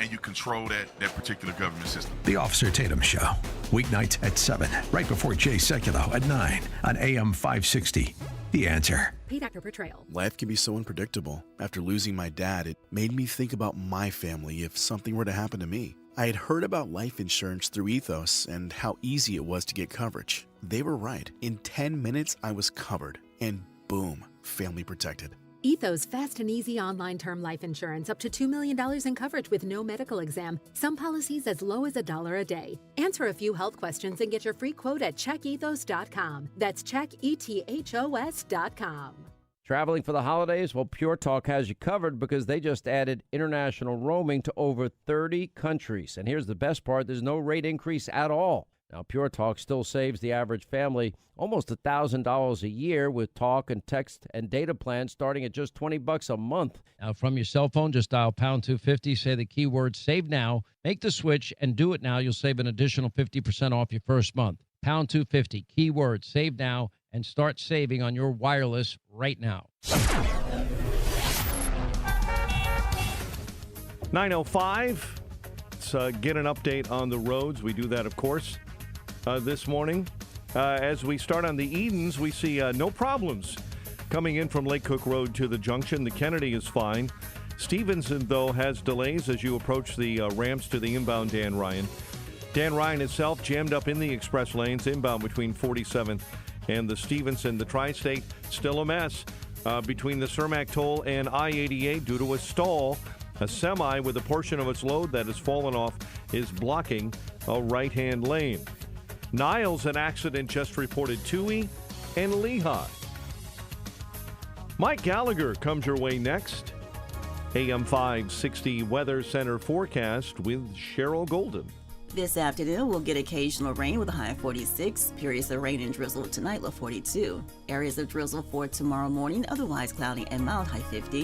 Speaker 5: and you control that particular government system.
Speaker 4: The Officer Tatum Show, weeknights at 7, right before Jay Sekulow at 9 on AM 560. The Answer.
Speaker 6: Paid actor portrayal.
Speaker 8: Life can be so unpredictable. After losing my dad, it made me think about my family if something were to happen to me. I had heard about life insurance through Ethos and how easy it was to get coverage. They were right. In 10 minutes, I was covered. And boom, family protected.
Speaker 6: Ethos fast and easy online term life insurance up to $2 million in coverage with no medical exam. Some policies as low as $1 a day. Answer a few health questions and get your free quote at checkethos.com. That's checkethos.com.
Speaker 12: Traveling for the holidays? Well, Pure Talk has you covered because they just added international roaming to over 30 countries. And here's the best part, there's no rate increase at all. Now, Pure Talk still saves the average family almost $1,000 a year with talk and text and data plans starting at just $20 a month.
Speaker 16: Now, from your cell phone, just dial pound 250, say the keyword save now, make the switch, and do it now. You'll save an additional 50% off your first month. Pound 250, keyword save now, and start saving on your wireless right now.
Speaker 27: 9:05. Let's get an update on the roads. We do that, of course, this morning. As we start on the Edens, we see no problems coming in from Lake Cook Road to the junction. The Kennedy is fine. Stevenson, though, has delays as you approach the ramps to the inbound Dan Ryan. Dan Ryan itself jammed up in the express lanes inbound between 47th and the Stevenson. The Tri-State still a mess between the Cermak Toll and I-88 due to a stall. A semi with a portion of its load that has fallen off is blocking a right-hand lane. Niles, an accident just reported Toohey and Lehigh. Mike Gallagher comes your way next. AM 560 Weather Center forecast with Cheryl Golden.
Speaker 19: This afternoon, we'll get occasional rain with a high of 46. Periods of rain and drizzle tonight, low 42. Areas of drizzle for tomorrow morning, otherwise cloudy and mild, high 50.